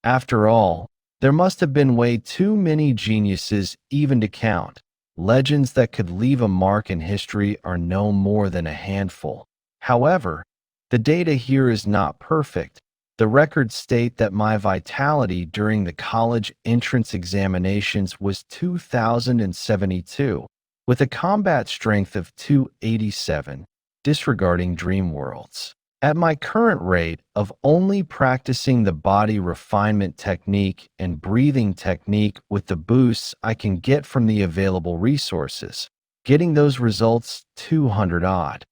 After all, there must have been way too many geniuses even to count. Legends that could leave a mark in history are no more than a handful. However, the data here is not perfect. The records state that my vitality during the college entrance examinations was 2,072, with a combat strength of 287, disregarding dream worlds. At my current rate of only practicing the body refinement technique and breathing technique with the boosts I can get from the available resources, getting those results 200 odd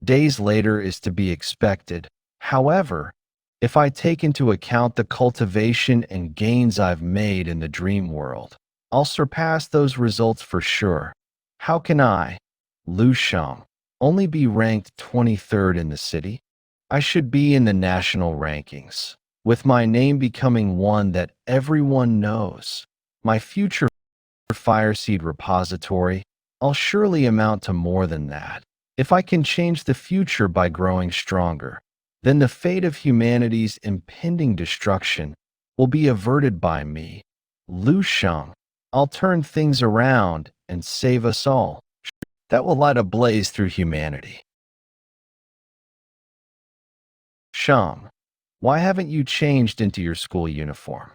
days later is to be expected. However, if I take into account the cultivation and gains I've made in the dream world, I'll surpass those results for sure. How can I, Lu Sheng, only be ranked 23rd in the city? I should be in the national rankings, with my name becoming one that everyone knows. My future fireseed repository, I'll surely amount to more than that. If I can change the future by growing stronger, then the fate of humanity's impending destruction will be averted by me. Lu Sheng, I'll turn things around and save us all. That will light a blaze through humanity. Sheng, why haven't you changed into your school uniform?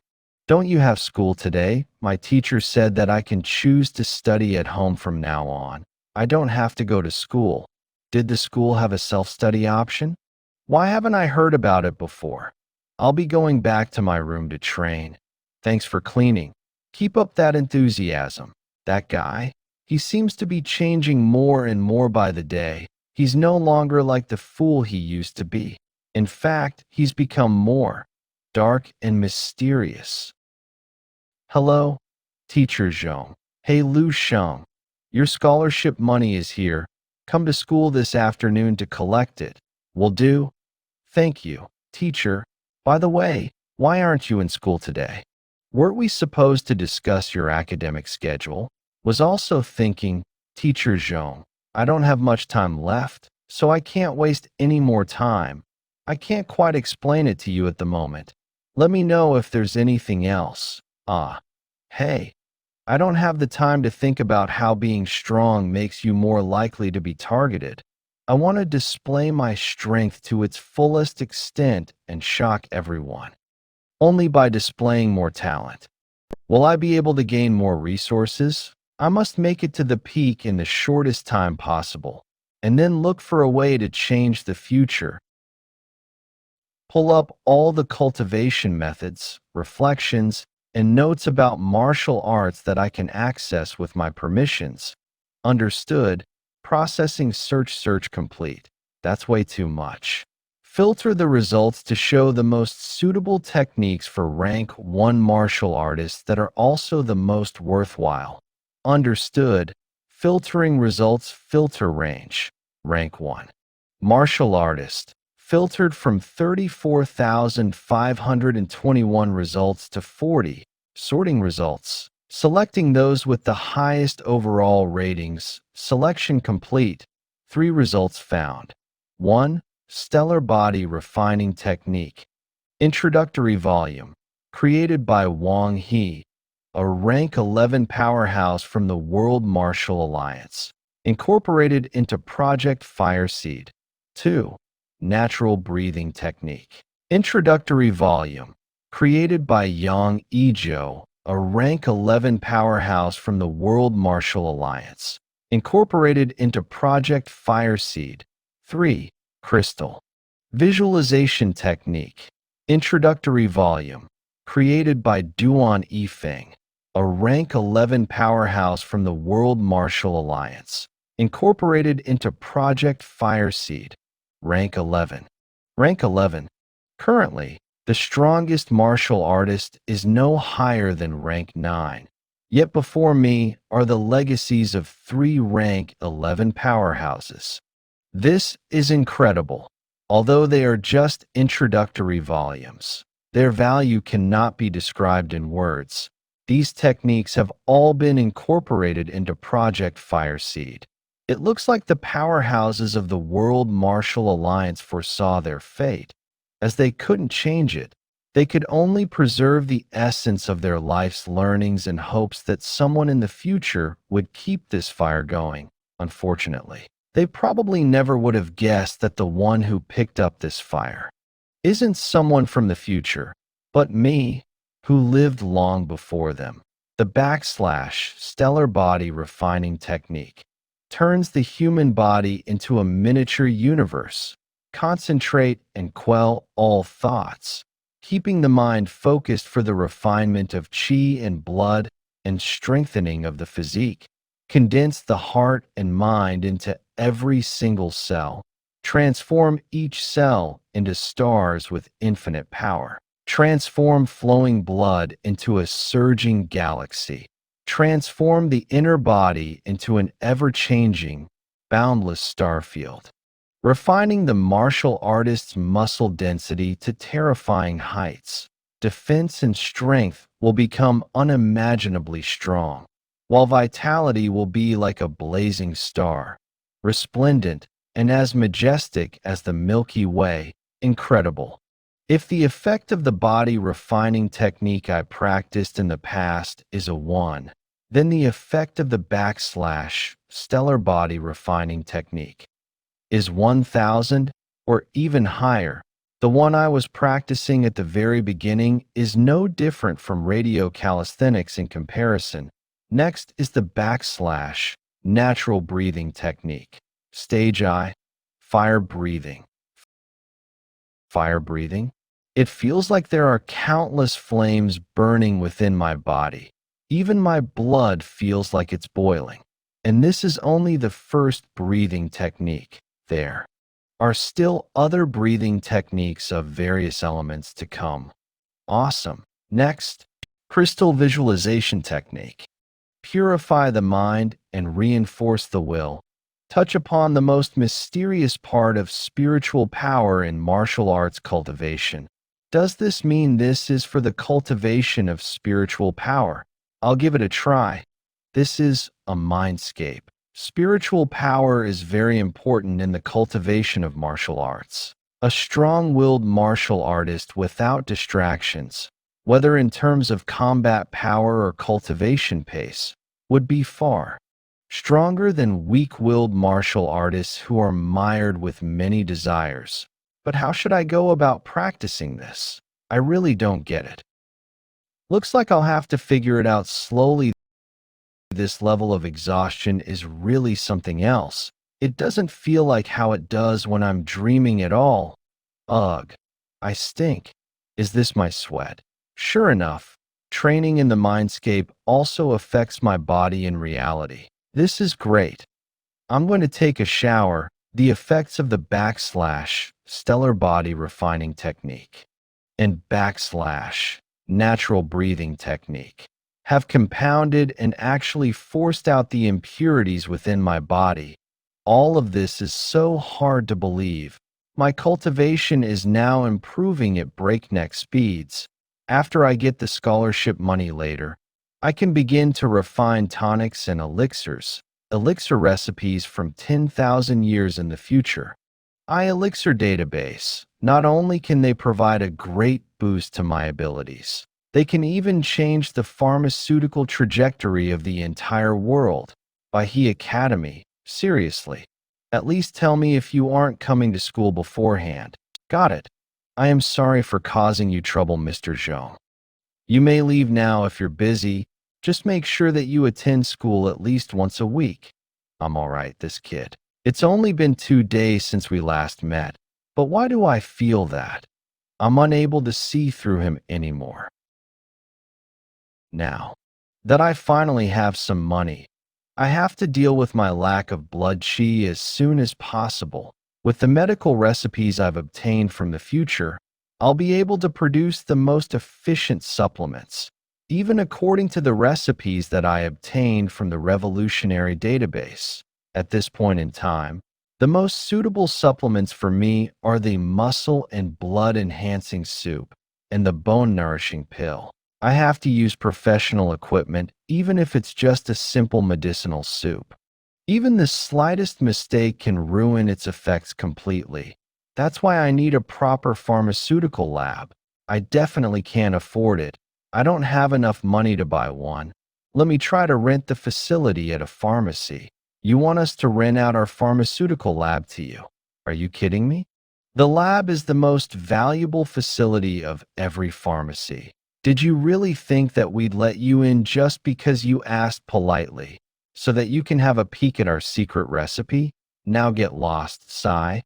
Don't you have school today? My teacher said that I can choose to study at home from now on. I don't have to go to school. Did the school have a self-study option? Why haven't I heard about it before? I'll be going back to my room to train. Thanks for cleaning. Keep up that enthusiasm. That guy, he seems to be changing more and more by the day. He's no longer like the fool he used to be. In fact, he's become more dark and mysterious. Hello, Teacher Zhong. Hey Lu Sheng, your scholarship money is here. Come to school this afternoon to collect it. Will do? Thank you, teacher. By the way, why aren't you in school today? Weren't we supposed to discuss your academic schedule? Was also thinking, Teacher Zhong, I don't have much time left, so I can't waste any more time. I can't quite explain it to you at the moment. Let me know if there's anything else. Hey. I don't have the time to think about how being strong makes you more likely to be targeted. I want to display my strength to its fullest extent and shock everyone. Only by displaying more talent. Will I be able to gain more resources? I must make it to the peak in the shortest time possible, and then look for a way to change the future. Pull up all the cultivation methods, reflections, and notes about martial arts that I can access with my permissions. Understood. Processing search complete. That's way too much. Filter the results to show the most suitable techniques for rank 1 martial artists that are also the most worthwhile. Understood. Filtering results filter range. Rank 1. Martial artist. Filtered from 34,521 results to 40. Sorting results. Selecting those with the highest overall ratings. Selection complete. 3 results found. 1. Stellar Body Refining Technique. Introductory Volume. Created by Wang He, a rank 11 powerhouse from the World Martial Alliance. Incorporated into Project Fireseed. 2. Natural Breathing Technique. Introductory Volume. Created by Yang Ijo, a rank 11 powerhouse from the World Martial Alliance. Incorporated into Project Fireseed. 3. Crystal. Visualization Technique. Introductory Volume. Created by Duan Yifeng, a rank 11 powerhouse from the World Martial Alliance. Incorporated into Project Fireseed. Rank 11. Rank 11. Currently, the strongest martial artist is no higher than rank 9. Yet before me are the legacies of 3 rank 11 powerhouses. This is incredible. Although they are just introductory volumes, their value cannot be described in words. These techniques have all been incorporated into Project Fireseed. It looks like the powerhouses of the World Martial Alliance foresaw their fate. As they couldn't change it, they could only preserve the essence of their life's learnings in hopes that someone in the future would keep this fire going. Unfortunately, they probably never would have guessed that the one who picked up this fire isn't someone from the future, but me, who lived long before them. The stellar body refining technique turns the human body into a miniature universe. Concentrate and quell all thoughts, keeping the mind focused for the refinement of chi and blood and strengthening of the physique. Condense the heart and mind into every single cell. Transform each cell into stars with infinite power. Transform flowing blood into a surging galaxy. Transform the inner body into an ever-changing, boundless starfield. Refining the martial artist's muscle density to terrifying heights. Defense and strength will become unimaginably strong, while vitality will be like a blazing star, resplendent and as majestic as the Milky Way. Incredible. If the effect of the body refining technique I practiced in the past is a 1, then the effect of the stellar body refining technique is 1,000 or even higher. The one I was practicing at the very beginning is no different from radio calisthenics in comparison. Next is the natural breathing technique. Stage I, fire breathing. Fire breathing? It feels like there are countless flames burning within my body. Even my blood feels like it's boiling. And this is only the first breathing technique. There are still other breathing techniques of various elements to come. Awesome. Next, crystal visualization technique. Purify the mind and reinforce the will. Touch upon the most mysterious part of spiritual power in martial arts cultivation. Does this mean this is for the cultivation of spiritual power? I'll give it a try. This is a mindscape. Spiritual power is very important in the cultivation of martial arts. A strong-willed martial artist without distractions, whether in terms of combat power or cultivation pace, would be far stronger than weak-willed martial artists who are mired with many desires. But how should I go about practicing this? I really don't get it. Looks like I'll have to figure it out slowly. This level of exhaustion is really something else. It doesn't feel like how it does when I'm dreaming at all. Ugh, I stink. Is this my sweat? Sure enough, Training in the mindscape also affects my body in reality. This is great. I'm going to take a shower. The effects of the stellar body refining technique and natural breathing technique have compounded and actually forced out the impurities within my body. All of this is so hard to believe. My cultivation is now improving at breakneck speeds. After I get the scholarship money later, I can begin to refine tonics and elixir recipes from 10,000 years in the future. Elixir database. Not only can they provide a great boost to my abilities, they can even change the pharmaceutical trajectory of the entire world. By He Academy, seriously. At least tell me if you aren't coming to school beforehand. Got it. I am sorry for causing you trouble, Mr. Zhong. You may leave now if you're busy. Just make sure that you attend school at least once a week. I'm alright, this kid. It's only been 2 days since we last met, but why do I feel that? I'm unable to see through him anymore. Now that I finally have some money, I have to deal with my lack of blood qi as soon as possible. With the medical recipes I've obtained from the future, I'll be able to produce the most efficient supplements, even according to the recipes that I obtained from the revolutionary database. At this point in time, the most suitable supplements for me are the muscle and blood enhancing soup and the bone nourishing pill. I have to use professional equipment, even if it's just a simple medicinal soup. Even the slightest mistake can ruin its effects completely. That's why I need a proper pharmaceutical lab. I definitely can't afford it. I don't have enough money to buy one. Let me try to rent the facility at a pharmacy. You want us to rent out our pharmaceutical lab to you? Are you kidding me? The lab is the most valuable facility of every pharmacy. Did you really think that we'd let you in just because you asked politely, so that you can have a peek at our secret recipe? Now get lost, sigh.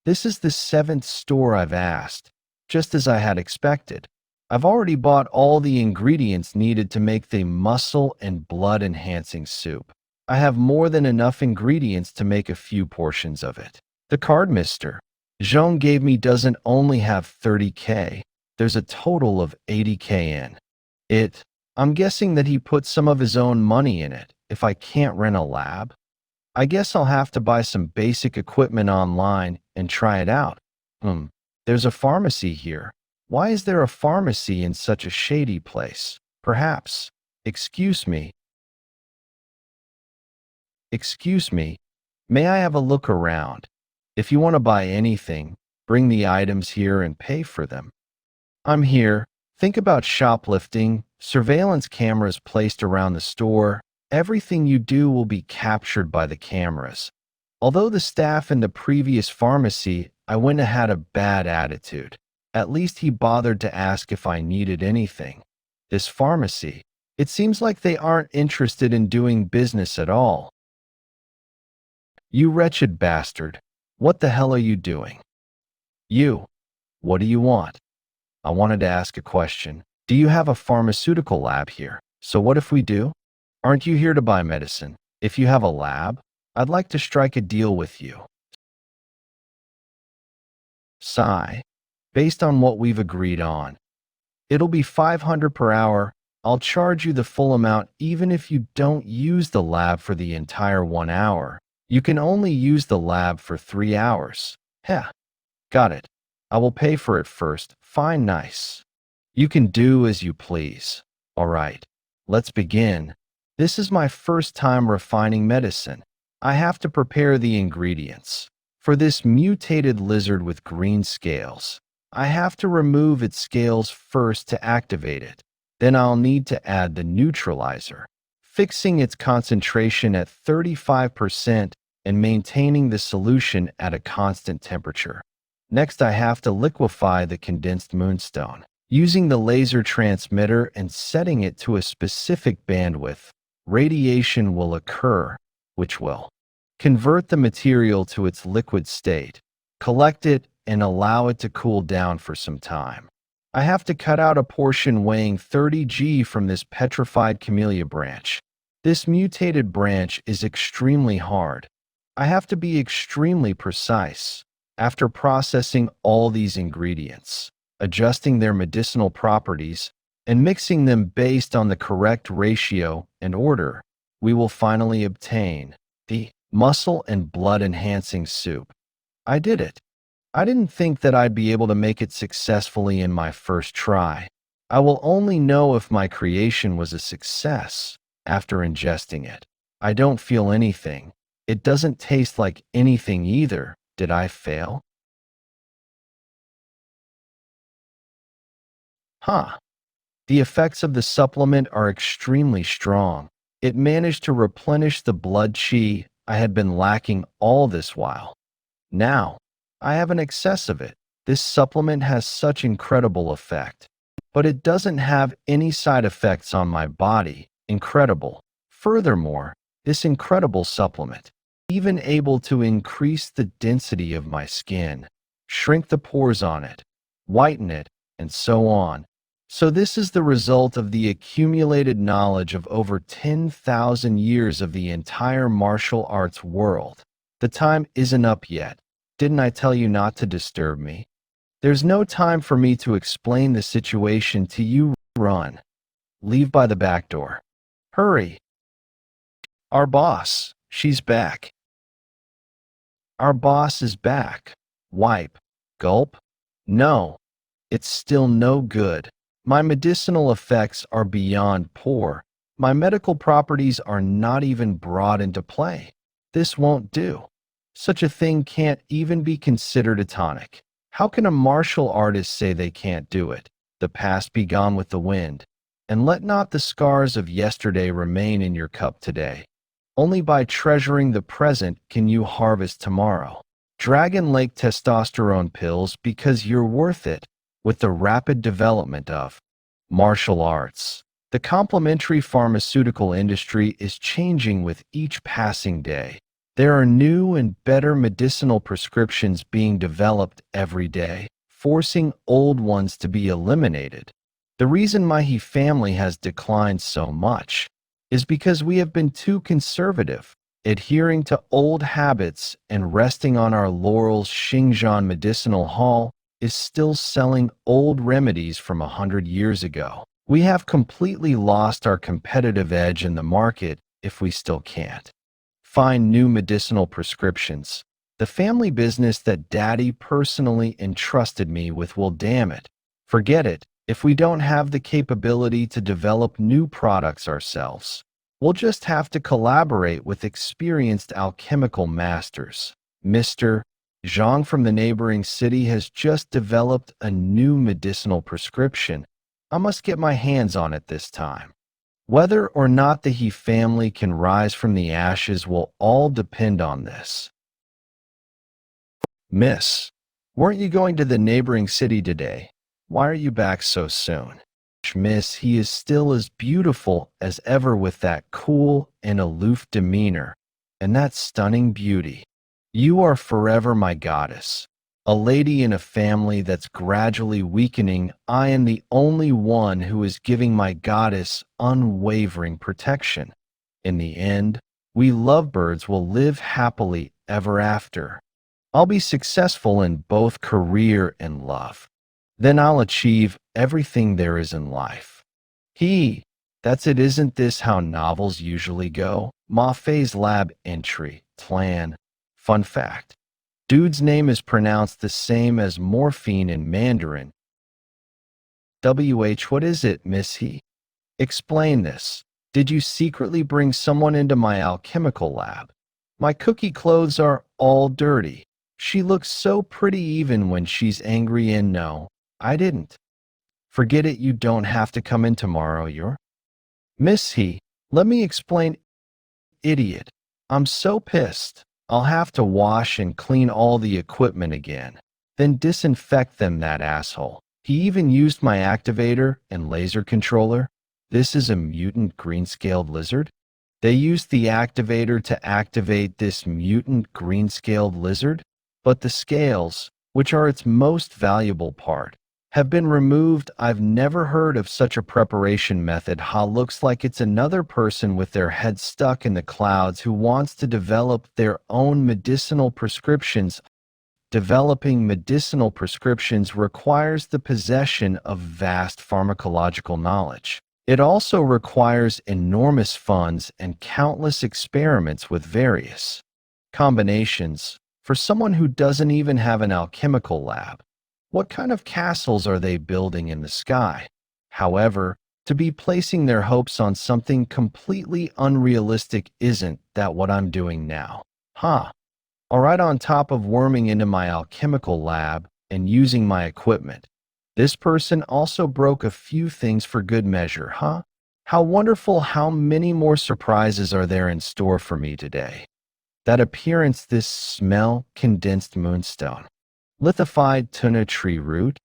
This is the 7th store I've asked, just as I had expected. I've already bought all the ingredients needed to make the muscle and blood enhancing soup. I have more than enough ingredients to make a few portions of it. The card Mr. Zhong gave me doesn't only have 30K, there's a total of 80K in it. I'm guessing that he put some of his own money in it. If I can't rent a lab, I guess I'll have to buy some basic equipment online and try it out. There's a pharmacy here. Why is there a pharmacy in such a shady place? Perhaps. Excuse me, may I have a look around? If you want to buy anything, bring the items here and pay for them. I'm here. Think about shoplifting, surveillance cameras placed around the store. Everything you do will be captured by the cameras. Although the staff in the previous pharmacy, I wouldn't have had a bad attitude. At least he bothered to ask if I needed anything. This pharmacy, it seems like they aren't interested in doing business at all. You wretched bastard. What the hell are you doing? You. What do you want? I wanted to ask a question. Do you have a pharmaceutical lab here? So what if we do? Aren't you here to buy medicine? If you have a lab, I'd like to strike a deal with you. Sigh. Based on what we've agreed on, it'll be 500 per hour. I'll charge you the full amount even if you don't use the lab for the entire 1 hour. You can only use the lab for 3 hours. Heh. Got it. I will pay for it first. Fine, nice. You can do as you please. All right. Let's begin. This is my first time refining medicine. I have to prepare the ingredients. For this mutated lizard with green scales, I have to remove its scales first to activate it. Then I'll need to add the neutralizer, fixing its concentration at 35% and maintaining the solution at a constant temperature. Next, I have to liquefy the condensed moonstone, using the laser transmitter and setting it to a specific bandwidth. Radiation will occur, which will convert the material to its liquid state, collect it, and allow it to cool down for some time. I have to cut out a portion weighing 30 g from this petrified camellia branch. This mutated branch is extremely hard. I have to be extremely precise. After processing all these ingredients, adjusting their medicinal properties, and mixing them based on the correct ratio and order, we will finally obtain the muscle and blood enhancing soup. I did it. I didn't think that I'd be able to make it successfully in my first try. I will only know if my creation was a success after ingesting it. I don't feel anything. It doesn't taste like anything either. Did I fail? Huh. The effects of the supplement are extremely strong. It managed to replenish the blood chi I had been lacking all this while. Now, I have an excess of it. This supplement has such incredible effect. But it doesn't have any side effects on my body. Incredible. Furthermore, this incredible supplement, even able to increase the density of my skin, shrink the pores on it, whiten it, and so on. So this is the result of the accumulated knowledge of over 10,000 years of the entire martial arts world. The time isn't up yet. Didn't I tell you not to disturb me? There's no time for me to explain the situation to you. Run. Leave by the back door. Hurry. Our boss, she's back. Our boss is back. Wipe. Gulp. No. It's still no good. My medicinal effects are beyond poor. My medical properties are not even brought into play. This won't do. Such a thing can't even be considered a tonic. How can a martial artist say they can't do it? The past be gone with the wind, and let not the scars of yesterday remain in your cup today. Only by treasuring the present can you harvest tomorrow. Dragon Lake testosterone pills because you're worth it. With the rapid development of martial arts, the complementary pharmaceutical industry is changing with each passing day. There are new and better medicinal prescriptions being developed every day, forcing old ones to be eliminated. The reason my family has declined so much is because we have been too conservative, adhering to old habits and resting on our laurels. Xinjiang Medicinal Hall is still selling old remedies from 100 years ago. We have completely lost our competitive edge in the market if we still can't find new medicinal prescriptions. The family business that Daddy personally entrusted me with will, damn it, forget it. If we don't have the capability to develop new products ourselves, we'll just have to collaborate with experienced alchemical masters. Mr. Zhang from the neighboring city has just developed a new medicinal prescription. I must get my hands on it this time. Whether or not the He family can rise from the ashes will all depend on this. Miss, weren't you going to the neighboring city today? Why are you back so soon? Miss, he is still as beautiful as ever with that cool and aloof demeanor and that stunning beauty. You are forever my goddess, a lady in a family that's gradually weakening. I am the only one who is giving my goddess unwavering protection. In the end, we lovebirds will live happily ever after. I'll be successful in both career and love. Then I'll achieve everything there is in life. That's it. Isn't this how novels usually go? Ma Fei's lab entry, plan. Fun fact. Dude's name is pronounced the same as morphine in Mandarin. What is it, Miss He? Explain this. Did you secretly bring someone into my alchemical lab? My cookie clothes are all dirty. She looks so pretty even when she's angry, and no, I didn't. Forget it, you don't have to come in tomorrow. You're Miss He, let me explain. Idiot. I'm so pissed. I'll have to wash and clean all the equipment again, then disinfect them, that asshole. He even used my activator and laser controller. This is a mutant green-scaled lizard? They used the activator to activate this mutant green-scaled lizard? But the scales, which are its most valuable part, have been removed. I've never heard of such a preparation method. Looks like it's another person with their head stuck in the clouds who wants to develop their own medicinal prescriptions. Developing medicinal prescriptions requires the possession of vast pharmacological knowledge. It also requires enormous funds and countless experiments with various combinations. For someone who doesn't even have an alchemical lab, what kind of castles are they building in the sky? However, to be placing their hopes on something completely unrealistic, isn't that what I'm doing now? Huh. Alright, on top of worming into my alchemical lab and using my equipment, this person also broke a few things for good measure, huh? How wonderful, how many more surprises are there in store for me today? That appearance, this smell, condensed moonstone. Lithified tuna tree root?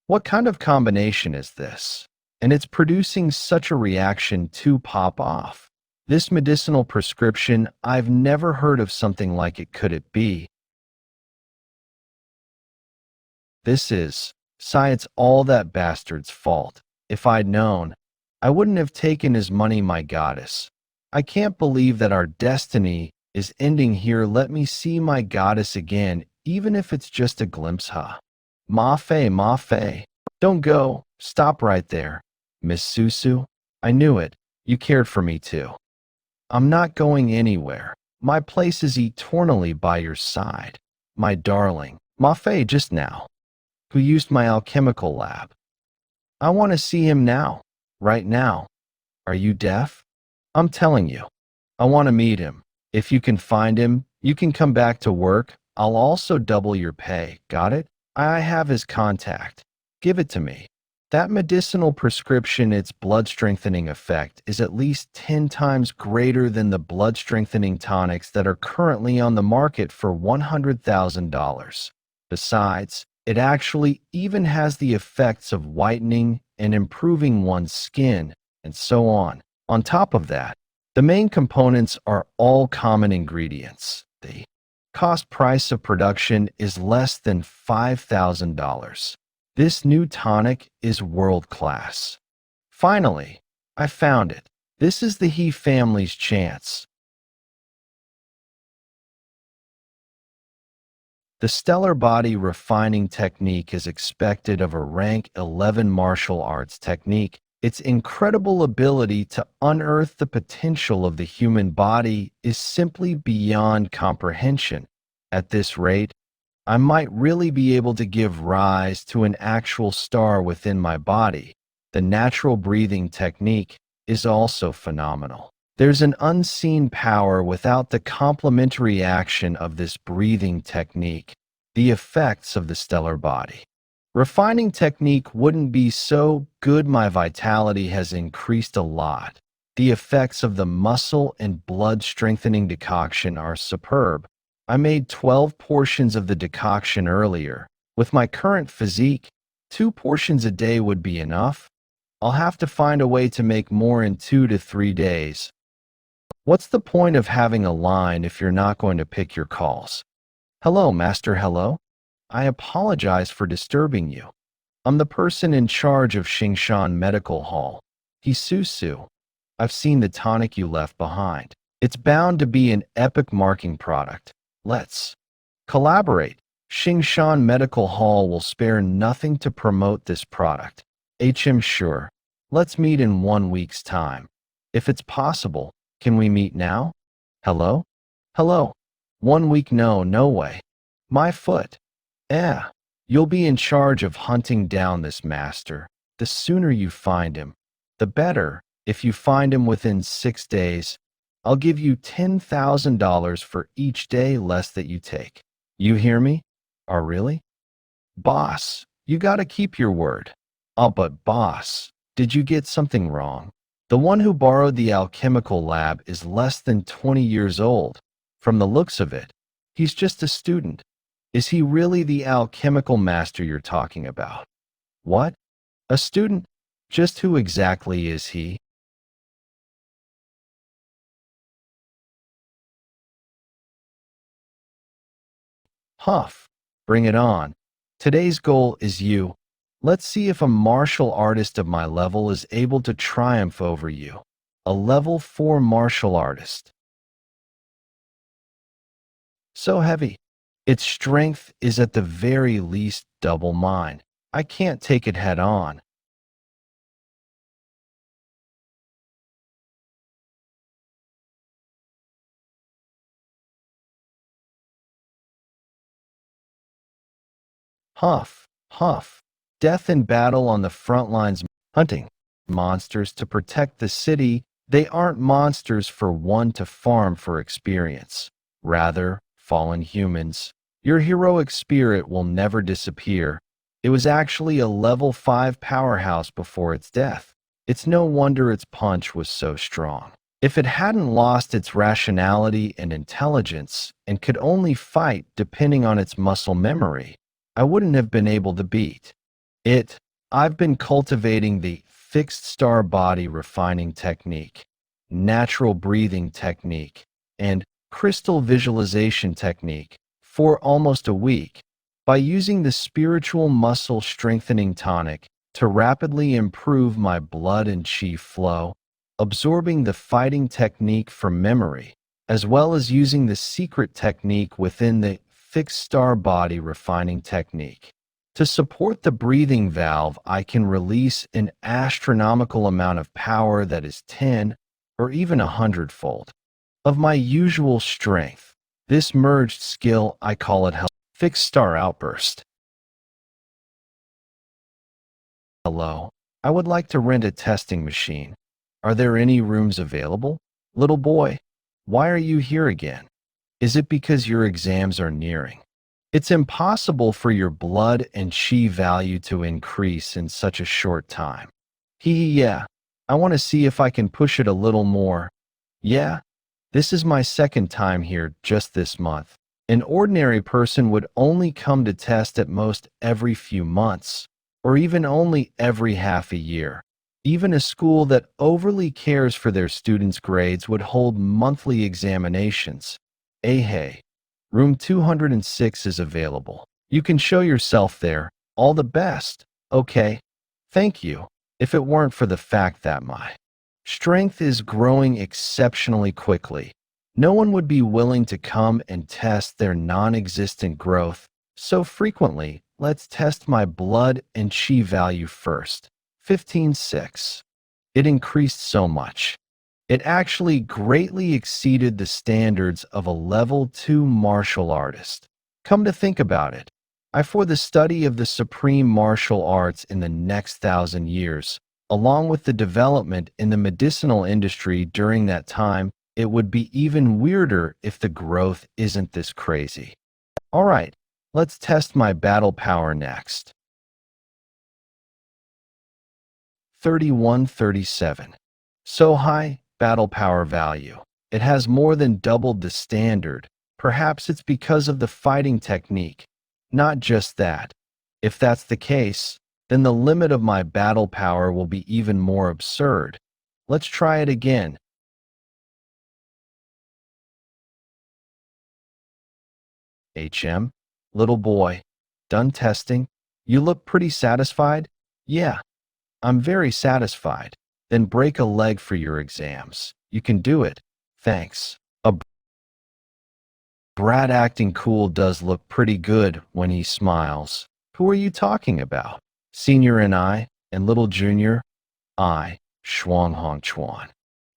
What kind of combination is this? And it's producing such a reaction to pop off. This medicinal prescription, I've never heard of something like it. Could it be? This is, it's all that bastard's fault. If I'd known, I wouldn't have taken his money, my goddess. I can't believe that our destiny is ending here. Let me see my goddess again, even if it's just a glimpse, huh? Ma Fei, don't go. Stop right there. Miss Susu, I knew it. You cared for me too. I'm not going anywhere. My place is eternally by your side. My darling, Ma Fei just now, who used my alchemical lab. I want to see him now, right now. Are you deaf? I'm telling you, I want to meet him. If you can find him, you can come back to work. I'll also double your pay. Got it? I have his contact. Give it to me. That medicinal prescription, its blood strengthening effect is at least 10 times greater than the blood strengthening tonics that are currently on the market for $100,000. Besides, it actually even has the effects of whitening and improving one's skin, and so on. On top of that, the main components are all common ingredients. The cost price of production is less than $5,000. This new tonic is world class. Finally, I found it. This is the He family's chance. The stellar body refining technique is expected of a rank 11 martial arts technique. Its incredible ability to unearth the potential of the human body is simply beyond comprehension. At this rate, I might really be able to give rise to an actual star within my body. The natural breathing technique is also phenomenal. There's an unseen power without the complementary action of this breathing technique, the effects of the stellar body. Refining technique wouldn't be so good. My vitality has increased a lot. The effects of the muscle and blood strengthening decoction are superb. I made 12 portions of the decoction earlier. With my current physique, 2 portions a day would be enough. I'll have to find a way to make more in 2 to 3 days. What's the point of having a line if you're not going to pick your calls? Hello, Master, hello? I apologize for disturbing you. I'm the person in charge of Xingshan Medical Hall. Hisusu. I've seen the tonic you left behind. It's bound to be an epic marking product. Let's collaborate. Xingshan Medical Hall will spare nothing to promote this product. Sure. Let's meet in 1 week's time. If it's possible, can we meet now? Hello? Hello? 1 week? No, no way. My foot. You'll be in charge of hunting down this master. The sooner you find him, the better. If you find him within 6 days, I'll give you $10,000 for each day less that you take. You hear me? Oh, really? Boss, you gotta keep your word. Oh, but boss, did you get something wrong? The one who borrowed the alchemical lab is less than 20 years old. From the looks of it, he's just a student. Is he really the alchemical master you're talking about? What? A student? Just who exactly is he? Huff, bring it on. Today's goal is you. Let's see if a martial artist of my level is able to triumph over you. A level 4 martial artist. So heavy. Its strength is at the very least double mine. I can't take it head on. Huff, huff. Death in battle on the front lines, hunting monsters to protect the city. They aren't monsters for one to farm for experience. Rather, fallen humans. Your heroic spirit will never disappear. It was actually a level 5 powerhouse before its death. It's no wonder its punch was so strong. If it hadn't lost its rationality and intelligence and could only fight depending on its muscle memory, I wouldn't have been able to beat it. I've been cultivating the fixed star body refining technique, natural breathing technique, and crystal visualization technique for almost a week. By using the spiritual muscle strengthening tonic to rapidly improve my blood and chi flow, absorbing the fighting technique from memory, as well as using the secret technique within the fixed star body refining technique. To support the breathing valve, I can release an astronomical amount of power that is 10 or even 100-fold of my usual strength. This merged skill, I call it fixed star outburst. Hello, I would like to rent a testing machine. Are there any rooms available? Little boy, why are you here again? Is it because your exams are nearing? It's impossible for your blood and chi value to increase in such a short time. Yeah, I want to see if I can push it a little more. Yeah, this is my second time here just this month. An ordinary person would only come to test at most every few months, or even only every half a year. Even a school that overly cares for their students' grades would hold monthly examinations. Hey, room 206 is available. You can show yourself there. All the best. Okay. Thank you. If it weren't for the fact that my strength is growing exceptionally quickly, no one would be willing to come and test their non-existent growth so frequently. Let's test my blood and chi value first. 15.6. It increased so much. It actually greatly exceeded the standards of a level 2 martial artist. Come to think about it, for the study of the supreme martial arts in the next 1,000 years, along with the development in the medicinal industry during that time, it would be even weirder if the growth isn't this crazy. All right, let's test my battle power next. 3137. So high battle power value. It has more than doubled the standard. Perhaps it's because of the fighting technique. Not just that. If that's the case, then the limit of my battle power will be even more absurd. Let's try it again. Little boy, done testing? You look pretty satisfied? Yeah, I'm very satisfied. Then break a leg for your exams. You can do it. Thanks. A brat acting cool does look pretty good when he smiles. Who are you talking about? Senior and I, and little junior? I, Shuang Hong Chuan.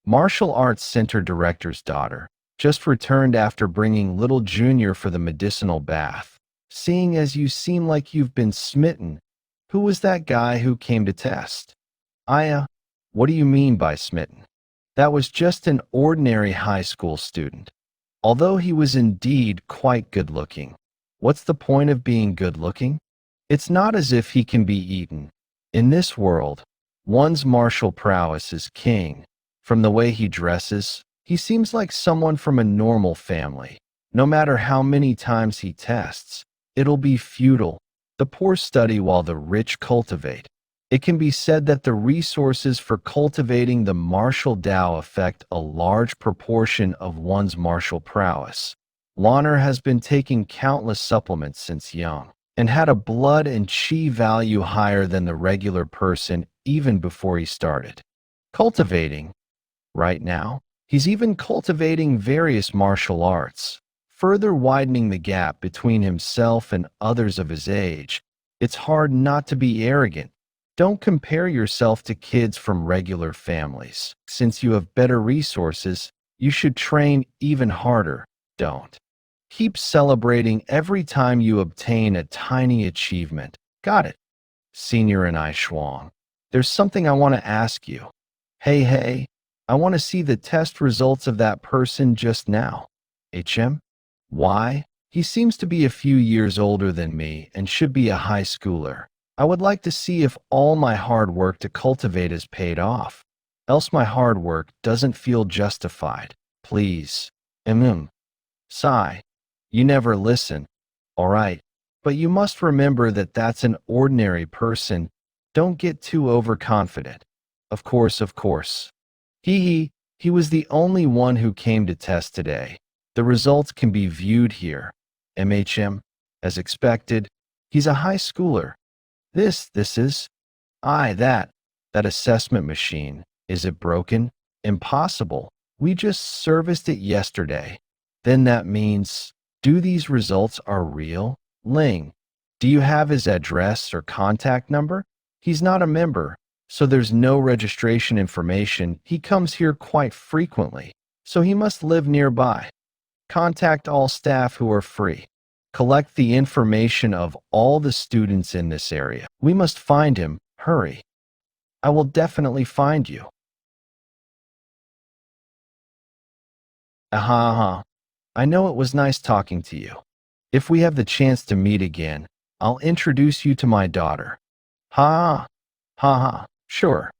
Martial Arts Center Director's daughter, just returned after bringing little junior for the medicinal bath. Seeing as you seem like you've been smitten, who was that guy who came to test? What do you mean by smitten? That was just an ordinary high school student. Although he was indeed quite good-looking. What's the point of being good-looking? It's not as if he can be eaten. In this world, one's martial prowess is king. From the way he dresses, he seems like someone from a normal family. No matter how many times he tests, it'll be futile. The poor study while the rich cultivate. It can be said that the resources for cultivating the martial Tao affect a large proportion of one's martial prowess. Lawner has been taking countless supplements since young. and had a blood and chi value higher than the regular person even before he started cultivating. Right now, he's even cultivating various martial arts, further widening the gap between himself and others of his age. It's hard not to be arrogant. Don't compare yourself to kids from regular families. Since you have better resources, you should train even harder. Don't. Keep celebrating every time you obtain a tiny achievement. Got it. Senior and I Shuang. There's something I want to ask you. Hey, I want to see the test results of that person just now. HM? Why? He seems to be a few years older than me and should be a high schooler. I would like to see if all my hard work to cultivate has paid off. Else my hard work doesn't feel justified. Please. Sigh. You never listen. All right. But you must remember that that's an ordinary person. Don't get too overconfident. Of course. He was the only one who came to test today. The results can be viewed here. MHM, as expected, he's a high schooler. This is, that assessment machine. Is it broken? Impossible. We just serviced it yesterday. Then that means, do these results are real? Ling, do you have his address or contact number? He's not a member, so there's no registration information. He comes here quite frequently, so he must live nearby. Contact all staff who are free. Collect the information of all the students in this area. We must find him. Hurry. I will definitely find you. Aha. I know it was nice talking to you. If we have the chance to meet again, I'll introduce you to my daughter. Ha. Sure.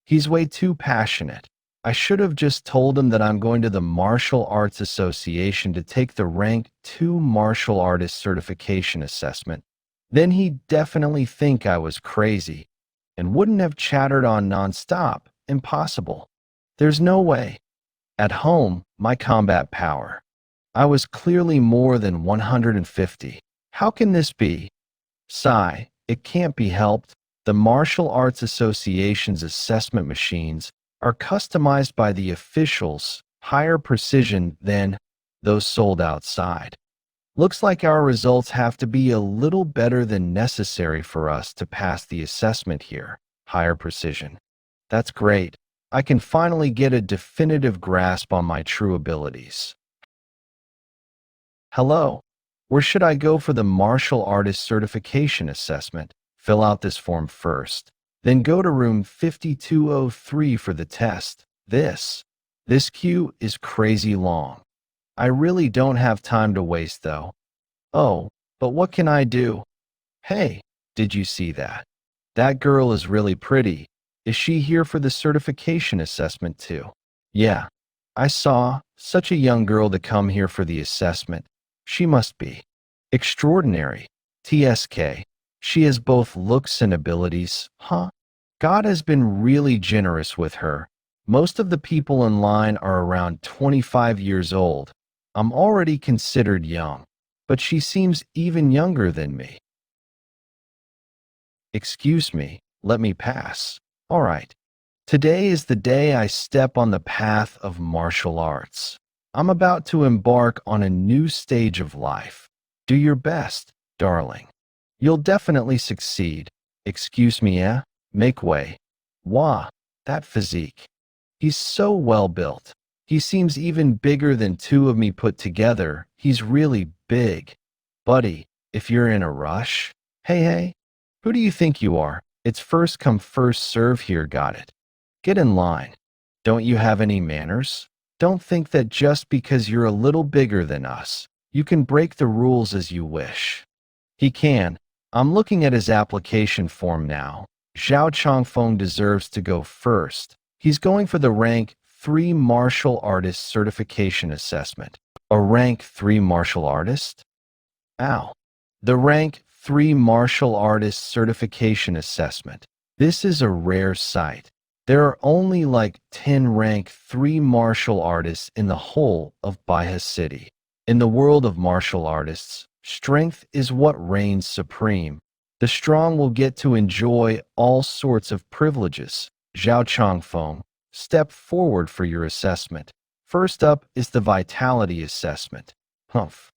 He's way too passionate. I should have just told him that I'm going to the Martial Arts Association to take the Rank 2 Martial Artist Certification Assessment. Then he'd definitely think I was crazy and wouldn't have chattered on nonstop. Impossible. There's no way. At home, my combat power. I was clearly more than 150. How can this be? Sigh, it can't be helped. The Martial Arts Association's assessment machines are customized by the officials, higher precision than those sold outside. Looks like our results have to be a little better than necessary for us to pass the assessment here. Higher precision. That's great. I can finally get a definitive grasp on my true abilities. Hello. Where should I go for the Martial Artist Certification Assessment? Fill out this form first. Then go to room 5203 for the test. This queue is crazy long. I really don't have time to waste though. Oh, but what can I do? Hey, did you see that? That girl is really pretty. Is she here for the certification assessment too? Yeah, I saw such a young girl to come here for the assessment. She must be extraordinary. TSK. She has both looks and abilities, huh? God has been really generous with her. Most of the people in line are around 25 years old. I'm already considered young, but she seems even younger than me. Excuse me, let me pass. All right. Today is the day I step on the path of martial arts. I'm about to embark on a new stage of life. Do your best, darling. You'll definitely succeed. Excuse me, eh? Make way. Wah, that physique. He's so well built. He seems even bigger than two of me put together. He's really big. Buddy, if you're in a rush. Hey, who do you think you are? It's first come first serve here, got it. Get in line. Don't you have any manners? Don't think that just because you're a little bigger than us, you can break the rules as you wish. He can. I'm looking at his application form now. Zhao Chongfeng deserves to go first. He's going for the Rank 3 Martial Artist Certification Assessment. A Rank 3 Martial Artist? Ow. The Rank 3 Martial Artist Certification Assessment. This is a rare sight. There are only like 10 Rank 3 martial artists in the whole of Baiha City. In the world of martial artists, Strength is what reigns supreme. The strong will get to enjoy all sorts of privileges. Zhao Changfeng, step forward for your assessment. First up is the Vitality Assessment. Humph.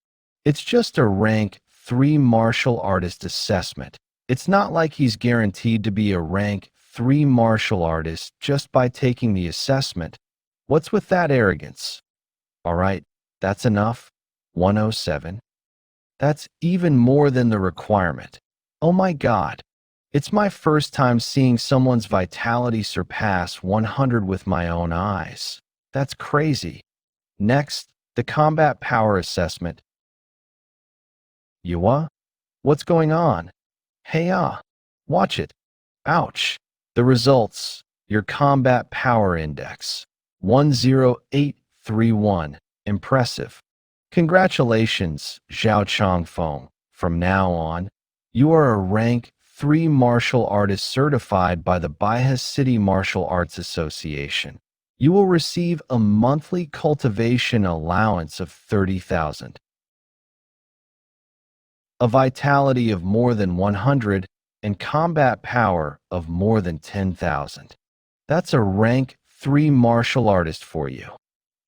It's just a rank 3 martial artist assessment. It's not like he's guaranteed to be a rank 3 martial artist just by taking the assessment. What's with that arrogance? All right, that's enough. 107. That's even more than the requirement. Oh my God. It's my first time seeing someone's vitality surpass 100 with my own eyes. That's crazy. Next, the Combat Power Assessment. Yua? What's going on? Hey watch it. Ouch. The results. Your Combat Power Index. 10831. Impressive. Congratulations, Zhao Changfeng. From now on, you are a rank 3 martial artist certified by the Baihai City Martial Arts Association. You will receive a monthly cultivation allowance of 30,000, a vitality of more than 100, and combat power of more than 10,000. That's a rank 3 martial artist for you.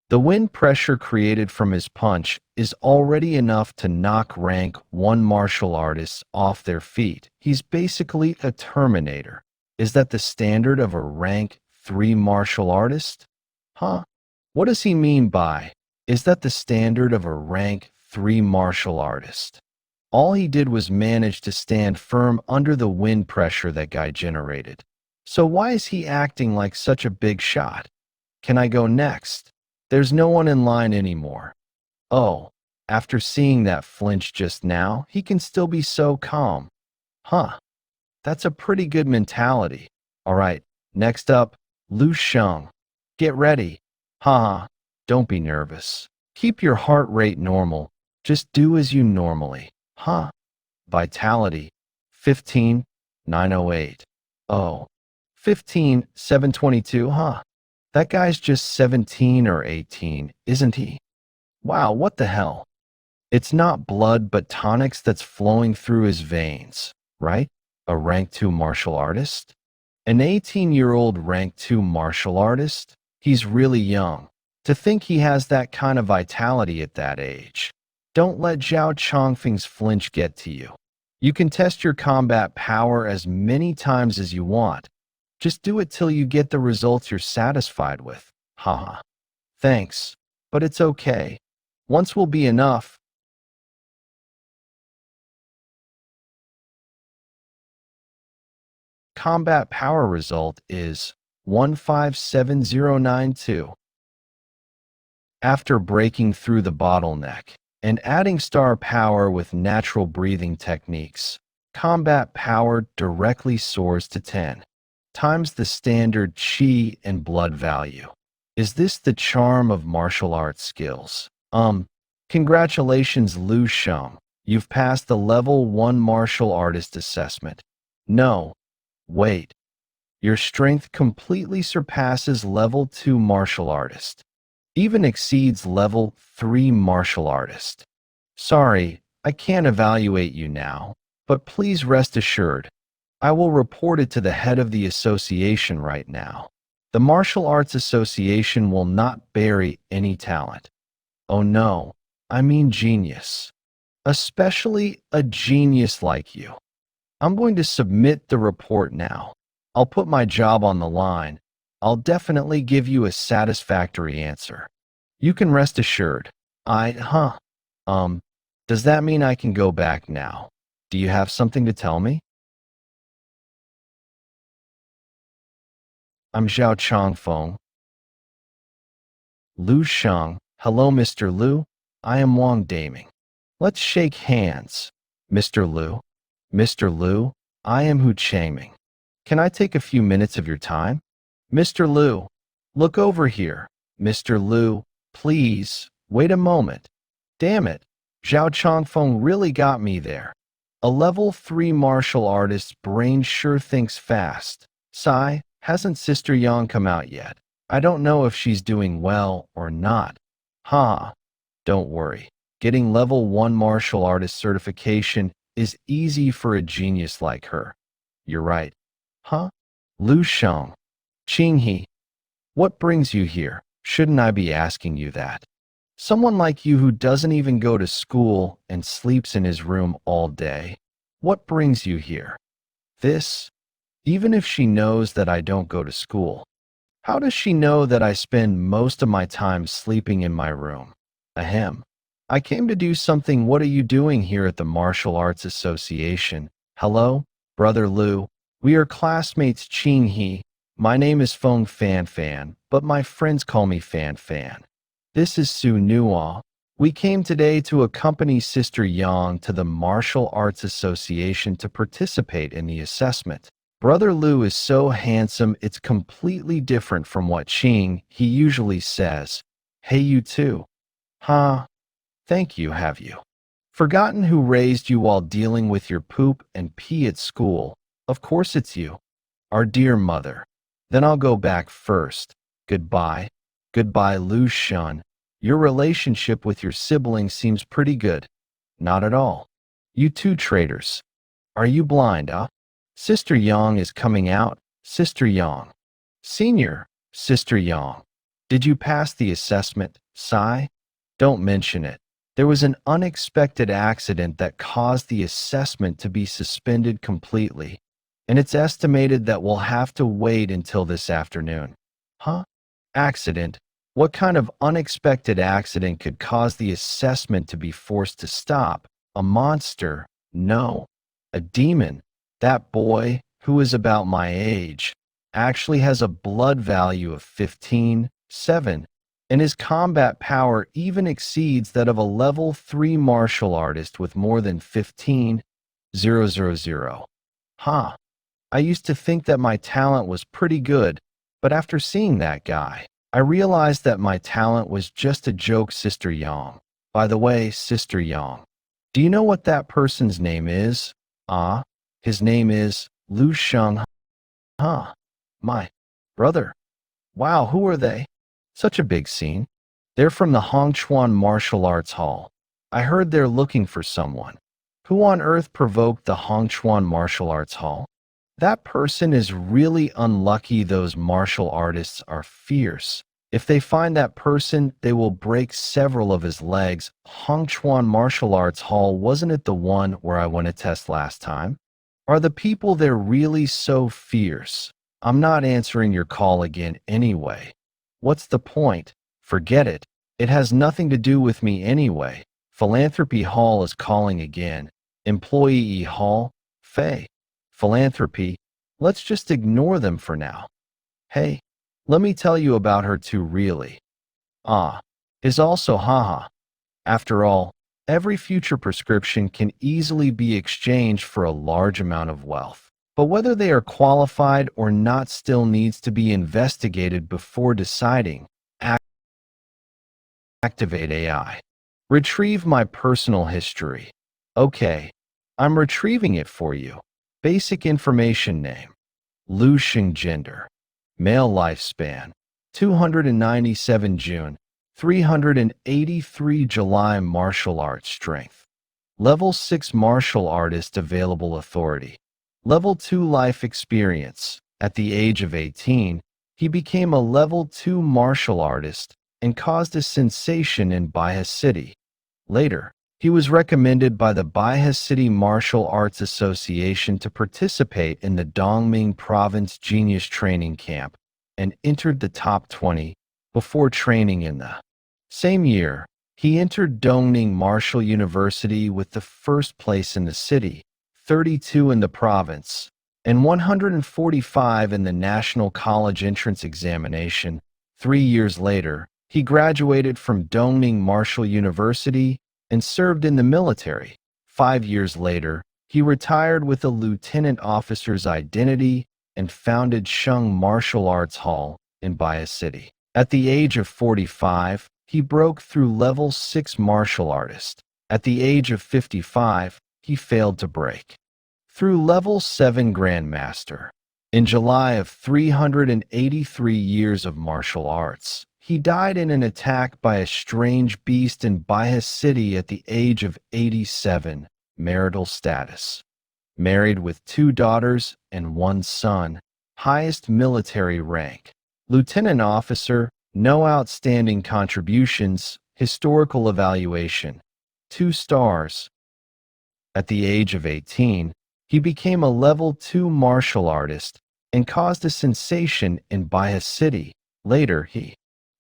The wind pressure created from his punch is already enough to knock rank 1 martial artists off their feet. He's basically a Terminator. Is that the standard of a rank 3 martial artist? Huh? What does he mean by, is that the standard of a rank 3 martial artist? All he did was manage to stand firm under the wind pressure that guy generated. So why is he acting like such a big shot? Can I go next? There's no one in line anymore. Oh, after seeing that flinch just now, he can still be so calm. Huh. That's a pretty good mentality. All right, next up, Lu Sheng. Get ready. Haha, don't be nervous. Keep your heart rate normal. Just do as you normally. Huh. Vitality. 15,908. Oh. 15,722, huh? That guy's just 17 or 18, isn't he? Wow, what the hell? It's not blood but tonics that's flowing through his veins, right? A rank 2 martial artist? An 18-year-old rank 2 martial artist? He's really young. To think he has that kind of vitality at that age. Don't let Zhao Changfeng's flinch get to you. You can test your combat power as many times as you want. Just do it till you get the results you're satisfied with. Haha. Thanks, but it's okay. Once will be enough. Combat power result is 157092. After breaking through the bottleneck and adding star power with natural breathing techniques, combat power directly soars to 10 times the standard chi and blood value. Is this the charm of martial arts skills? Congratulations, Lu Sheng. You've passed the level 1 martial artist assessment. No, wait. Your strength completely surpasses level 2 martial artist. Even exceeds level 3 martial artist. Sorry, I can't evaluate you now, but please rest assured, I will report it to the head of the association right now. The Martial Arts Association will not bury any talent. Oh no, I mean genius. Especially a genius like you. I'm going to submit the report now. I'll put my job on the line. I'll definitely give you a satisfactory answer. You can rest assured. Does that mean I can go back now? Do you have something to tell me? I'm Zhao Changfeng. Lu Sheng. Hello, Mr. Lu. I am Wang Daming. Let's shake hands. Mr. Lu. Mr. Lu, I am Hu Changming. Can I take a few minutes of your time? Mr. Lu, look over here. Mr. Lu, please, wait a moment. Damn it, Zhao Changfeng really got me there. A level 3 martial artist's brain sure thinks fast. Sigh, hasn't Sister Yang come out yet? I don't know if she's doing well or not. Ha, don't worry. Getting level 1 martial artist certification is easy for a genius like her. You're right. Huh? Lu Sheng. Qinghe. What brings you here? Shouldn't I be asking you that? Someone like you who doesn't even go to school and sleeps in his room all day. What brings you here? This? Even if she knows that I don't go to school. How does she know that I spend most of my time sleeping in my room? Ahem. I came to do something. What are you doing here at the Martial Arts Association? Hello, Brother Lu. We are classmates Qinghe. My name is Feng Fan Fan, but my friends call me Fan Fan. This is Su Nuo. We came today to accompany Sister Yang to the Martial Arts Association to participate in the assessment. Brother Lu is so handsome, it's completely different from what Qing he usually says. Hey, you too. Huh? Thank you, have you? Forgotten who raised you while dealing with your poop and pee at school? Of course it's you. Our dear mother. Then I'll go back first. Goodbye. Goodbye, Lu Sheng. Your relationship with your sibling seems pretty good. Not at all. You two traitors. Are you blind, huh? Sister Yang is coming out. Sister Yang. Senior. Sister Yang. Did you pass the assessment? Sigh? Don't mention it. There was an unexpected accident that caused the assessment to be suspended completely, and it's estimated that we'll have to wait until this afternoon. Huh? Accident? What kind of unexpected accident could cause the assessment to be forced to stop? A monster? No. A demon? That boy, who is about my age, actually has a blood value of 15.7, and his combat power even exceeds that of a level 3 martial artist with more than 15.000. Huh. I used to think that my talent was pretty good, but after seeing that guy, I realized that my talent was just a joke. Sister Yang. By the way, Sister Yang, do you know what that person's name is? His name is Lu Sheng. Huh. My brother. Wow, who are they? Such a big scene. They're from the Hongchuan Martial Arts Hall. I heard they're looking for someone. Who on earth provoked the Hongchuan Martial Arts Hall? That person is really unlucky. Those martial artists are fierce. If they find that person, they will break several of his legs. Hongchuan Martial Arts Hall, wasn't it the one where I won a test last time? Are the people there really so fierce? I'm not answering your call again anyway. What's the point? Forget it. It has nothing to do with me anyway. Philanthropy Hall is calling again. Employee Hall? Faye. Philanthropy? Let's just ignore them for now. Hey, let me tell you about her too, really. Is also haha. After all, every future prescription can easily be exchanged for a large amount of wealth. But whether they are qualified or not still needs to be investigated before deciding. Activate AI. Retrieve my personal history. Okay, I'm retrieving it for you. Basic information: name, Lu Sheng; gender, male; lifespan, 297 June, 383 July; martial arts strength, level 6 martial artist; available authority, level 2 life experience. At the age of 18, he became a level 2 martial artist and caused a sensation in Baihe City. Later, he was recommended by the Baihe City Martial Arts Association to participate in the Dongming Province Genius Training Camp and entered the top 20 before training in the same year. He entered Dongning Martial University with the first place in the city, 32 in the province, and 145 in the National College Entrance Examination. 3 years later, he graduated from Dongning Martial University and served in the military. 5 years later, he retired with a lieutenant officer's identity and founded Sheng Martial Arts Hall in Baihe City. At the age of 45, he broke through level 6 martial artist. At the age of 55, he failed to break through level 7 grandmaster. In July of 383 years of martial arts, He died in an attack by a strange beast in Baiha City at the age of 87. Marital status: married with 2 daughters and 1 son. Highest military rank: lieutenant officer. No outstanding contributions. Historical evaluation: 2 stars. At the age of 18, he became a level 2 martial artist and caused a sensation in Baiha City. Later, he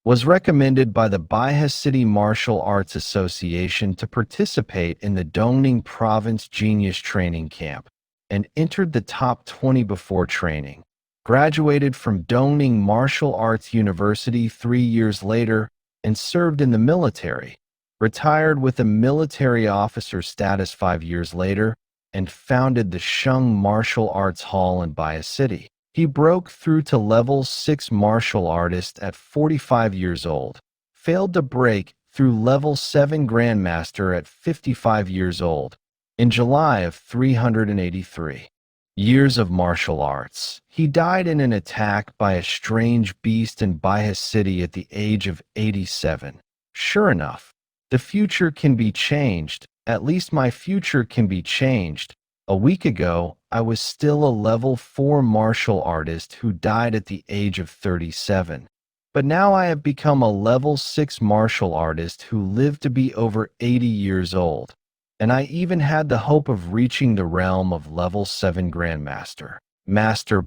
was recommended by the Baiha City Martial Arts Association to participate in the Dongning Province Genius Training Camp and entered the top 20 before training. Graduated from Dongning Martial Arts University 3 years later and served in the military. Retired with a military officer status 5 years later and founded the Sheng Martial Arts Hall in Baiha City. He broke through to level 6 martial artist at 45 years old, failed to break through level 7 grandmaster at 55 years old. In July of 383 years of martial arts, he died in an attack by a strange beast in Baiha City at the age of 87. Sure enough, the future can be changed. At least my future can be changed. A week ago, I was still a level 4 martial artist who died at the age of 37. But now I have become a level 6 martial artist who lived to be over 80 years old. And I even had the hope of reaching the realm of level 7 grandmaster.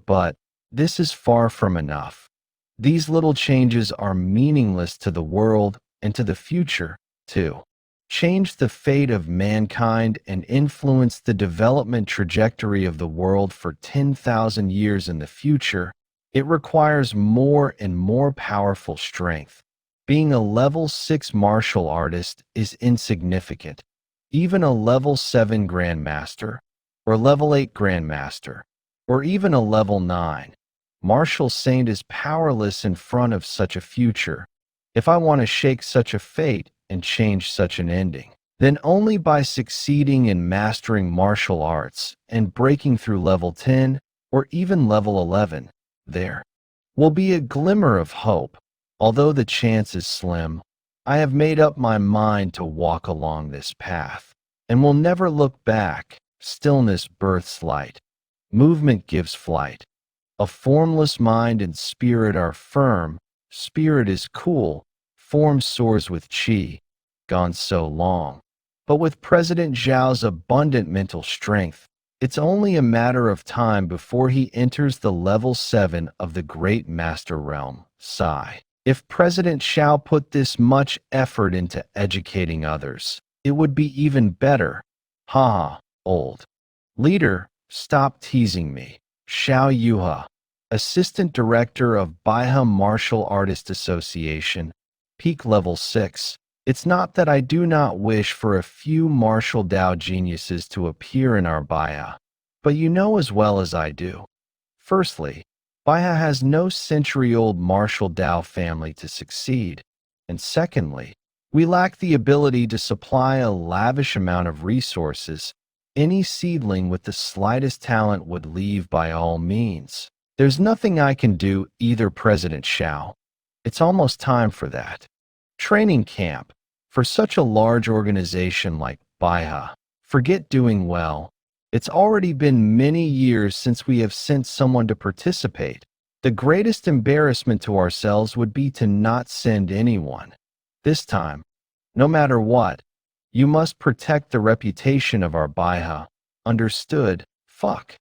But this is far from enough. These little changes are meaningless to the world and to the future, too. Change the fate of mankind and influence the development trajectory of the world for 10,000 years in the future, it requires more and more powerful strength. Being a level 6 martial artist is insignificant. Even a level 7 grandmaster, or level 8 grandmaster, or even a level 9 martial saint is powerless in front of such a future. If I want to shake such a fate and change such an ending, then only by succeeding in mastering martial arts and breaking through level 10 or even level 11. There will be a glimmer of hope. Although the chance is slim, I have made up my mind to walk along this path and will never look back. Stillness births light. Movement gives flight. A formless mind and spirit are firm. Spirit is cool. Form soars with chi. Gone so long. But with President Zhao's abundant mental strength, it's only a matter of time before he enters the level 7 of the Great Master Realm. Sigh. If President Xiao put this much effort into educating others, it would be even better. Haha, old leader, stop teasing me. Xiao Yuha, Assistant Director of Baiha Martial Artist Association, peak level 6. It's not that I do not wish for a few martial Dao geniuses to appear in our Baiha, but you know as well as I do. Firstly, Baiha has no century-old martial Dao family to succeed, and secondly, we lack the ability to supply a lavish amount of resources. Any seedling with the slightest talent would leave by all means. There's nothing I can do either, President Xiao. It's almost time for that training camp. For such a large organization like Baiha, forget doing well. It's already been many years since we have sent someone to participate. The greatest embarrassment to ourselves would be to not send anyone. This time, no matter what, you must protect the reputation of our Baiha. Understood? Fuck.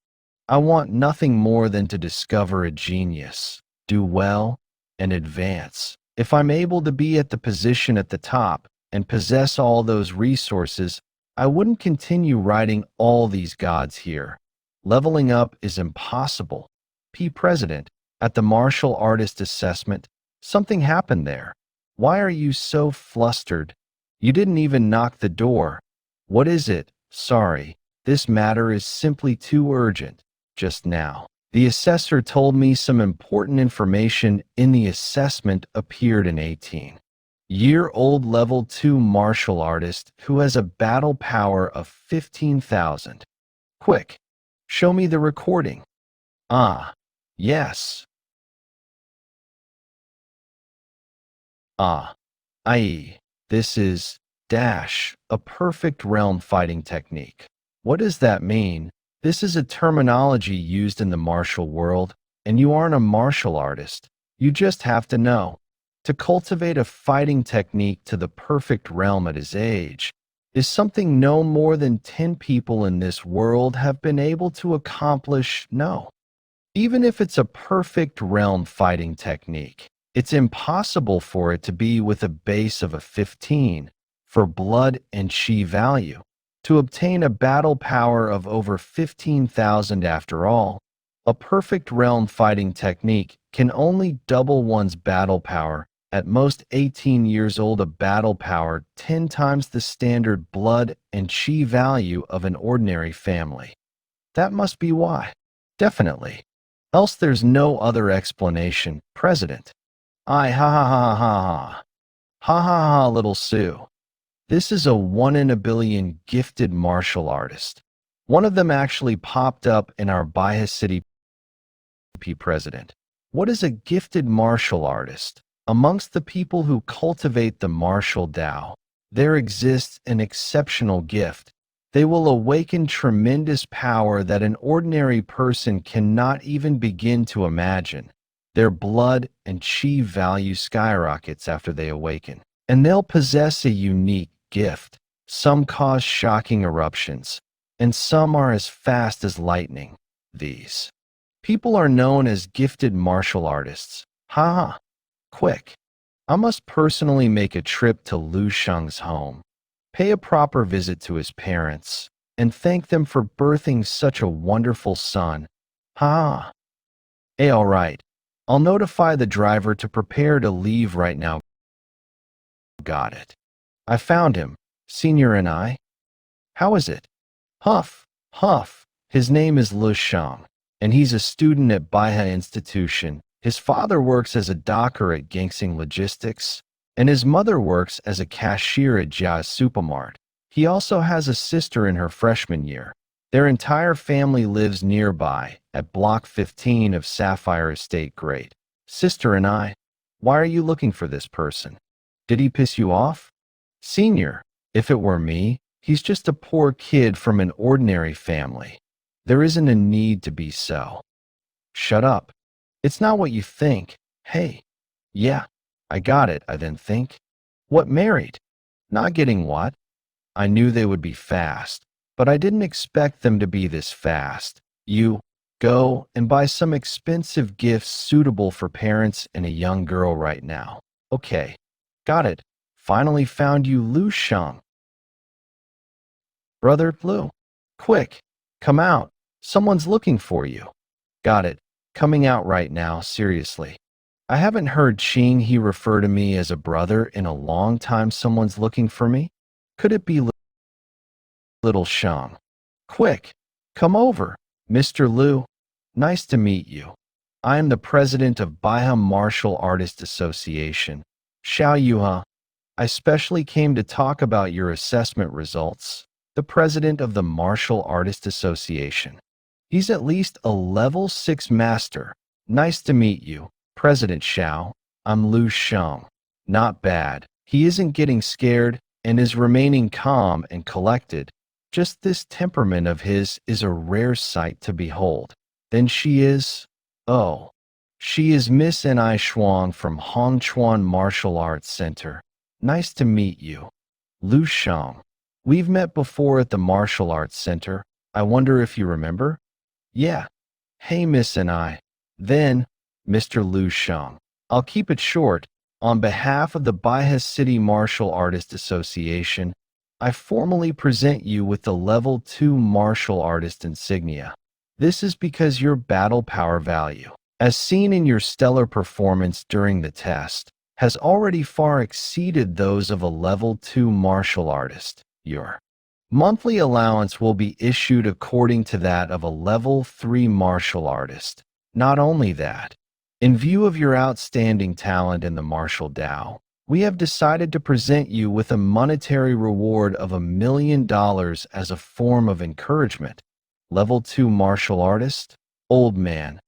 I want nothing more than to discover a genius, do well, and advance. If I'm able to be at the position at the top and possess all those resources, I wouldn't continue writing all these gods here. Leveling up is impossible. President, at the martial artist assessment, something happened there. Why are you so flustered? You didn't even knock the door. What is it? Sorry, this matter is simply too urgent. Just now, the assessor told me some important information in the assessment appeared an 18-year-old level 2 martial artist who has a battle power of 15,000. Quick, show me the recording. Ah, yes. Ah, i.e., this is dash, a perfect realm fighting technique. What does that mean? This is a terminology used in the martial world, and you aren't a martial artist. You just have to know. To cultivate a fighting technique to the perfect realm at his age is something no more than 10 people in this world have been able to accomplish. No. Even if it's a perfect realm fighting technique, it's impossible for it to be with a base of a 15 for blood and chi value. To obtain a battle power of over 15,000 after all, a perfect realm fighting technique can only double one's battle power. At most 18 years old, a battle power 10 times the standard blood and chi value of an ordinary family. That must be why. Definitely. Else there's no other explanation. President. I ha ha ha ha ha. Ha ha ha, little Sue. This is a 1 in a billion gifted martial artist. One of them actually popped up in our Baja City president. What is a gifted martial artist? Amongst the people who cultivate the martial Tao, there exists an exceptional gift. They will awaken tremendous power that an ordinary person cannot even begin to imagine. Their blood and chi value skyrockets after they awaken, and they'll possess a unique gift. Some cause shocking eruptions, and some are as fast as lightning. These people are known as gifted martial artists. Ha ha. Quick. I must personally make a trip to Lu Sheng's home, pay a proper visit to his parents, and thank them for birthing such a wonderful son. Ha. Hey, all right. I'll notify the driver to prepare to leave right now. Got it. I found him, Senior and I. How is it? Huff, huff. His name is Lu Sheng, and he's a student at Baja Institution. His father works as a docker at Gangsing Logistics, and his mother works as a cashier at Jia's Supermart. He also has a sister in her freshman year. Their entire family lives nearby, at Block 15 of Sapphire Estate. Great. Sister and I. Why are you looking for this person? Did he piss you off? Senior, if it were me, he's just a poor kid from an ordinary family. There isn't a need to be so. Shut up. It's not what you think. Hey. Yeah, I got it, I then think. What, married? Not getting what? I knew they would be fast, but I didn't expect them to be this fast. You go and buy some expensive gifts suitable for parents and a young girl right now. Okay. Got it. Finally found you, Lu Sheng. Brother Lu. Quick. Come out. Someone's looking for you. Got it. Coming out right now, seriously. I haven't heard Qing he refer to me as a brother in a long time. Someone's looking for me? Could it be little Sheng? Quick. Come over. Mr. Lu. Nice to meet you. I am the president of Baja Martial Artist Association. Xiao Yuha. I specially came to talk about your assessment results. The president of the Martial Artist Association. He's at least a level 6 master. Nice to meet you, President Xiao. I'm Lu Sheng. Not bad. He isn't getting scared and is remaining calm and collected. Just this temperament of his is a rare sight to behold. Then she is... oh. She is Miss Ni Shuang from Hongchuan Martial Arts Center. Nice to meet you. Lu Sheng. We've met before at the Martial Arts Center. I wonder if you remember? Yeah. Hey, Miss Ni. Then, Mr. Lu Sheng. I'll keep it short. On behalf of the Baja City Martial Artist Association, I formally present you with the Level 2 Martial Artist insignia. This is because your battle power value, as seen in your stellar performance during the test, has already far exceeded those of a Level 2 martial artist. Your monthly allowance will be issued according to that of a Level 3 martial artist. Not only that, in view of your outstanding talent in the martial Tao, we have decided to present you with a monetary reward of $1 million as a form of encouragement. Level 2 martial artist? Old man.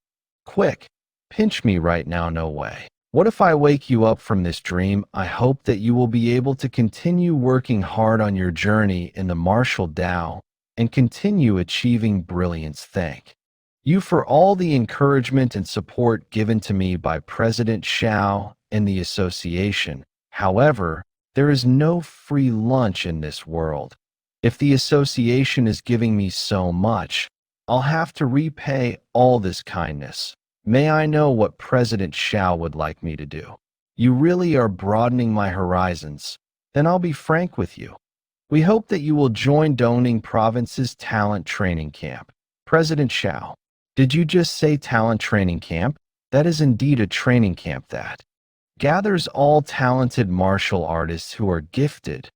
Quick, pinch me right now, no way. What if I wake you up from this dream? I hope that you will be able to continue working hard on your journey in the martial Tao and continue achieving brilliance. Thank you for all the encouragement and support given to me by President Xiao and the association. However, there is no free lunch in this world. If the association is giving me so much, I'll have to repay all this kindness. May I know what President Xiao would like me to do? You really are broadening my horizons. Then I'll be frank with you. We hope that you will join Dongning Province's talent training camp. President Xiao, did you just say talent training camp? That is indeed a training camp that gathers all talented martial artists who are gifted,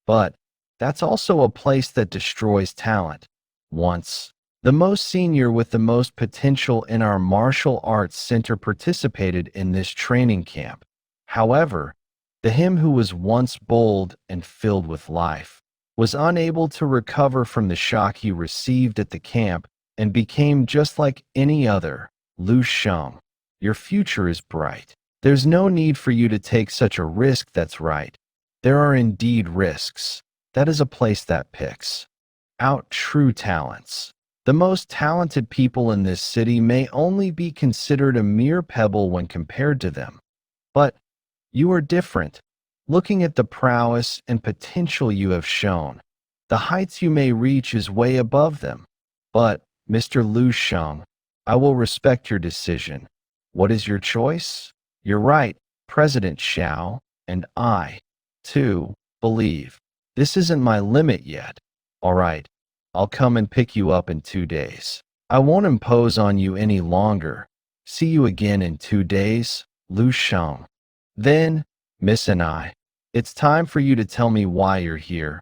but that's also a place that destroys talent. Once, the most senior with the most potential in our martial arts center participated in this training camp. However, the him who was once bold and filled with life was unable to recover from the shock he received at the camp and became just like any other. Lu Sheng, your future is bright. There's no need for you to take such a risk. That's right. There are indeed risks. That is a place that picks out true talents. The most talented people in this city may only be considered a mere pebble when compared to them. But you are different. Looking at the prowess and potential you have shown, the heights you may reach is way above them. But, Mr. Lu Sheng, I will respect your decision. What is your choice? You're right, President Xiao, and I, too, believe. This isn't my limit yet. All right. I'll come and pick you up in 2 days. I won't impose on you any longer. See you again in 2 days, Lu Sheng. Then, Miss and I, it's time for you to tell me why you're here.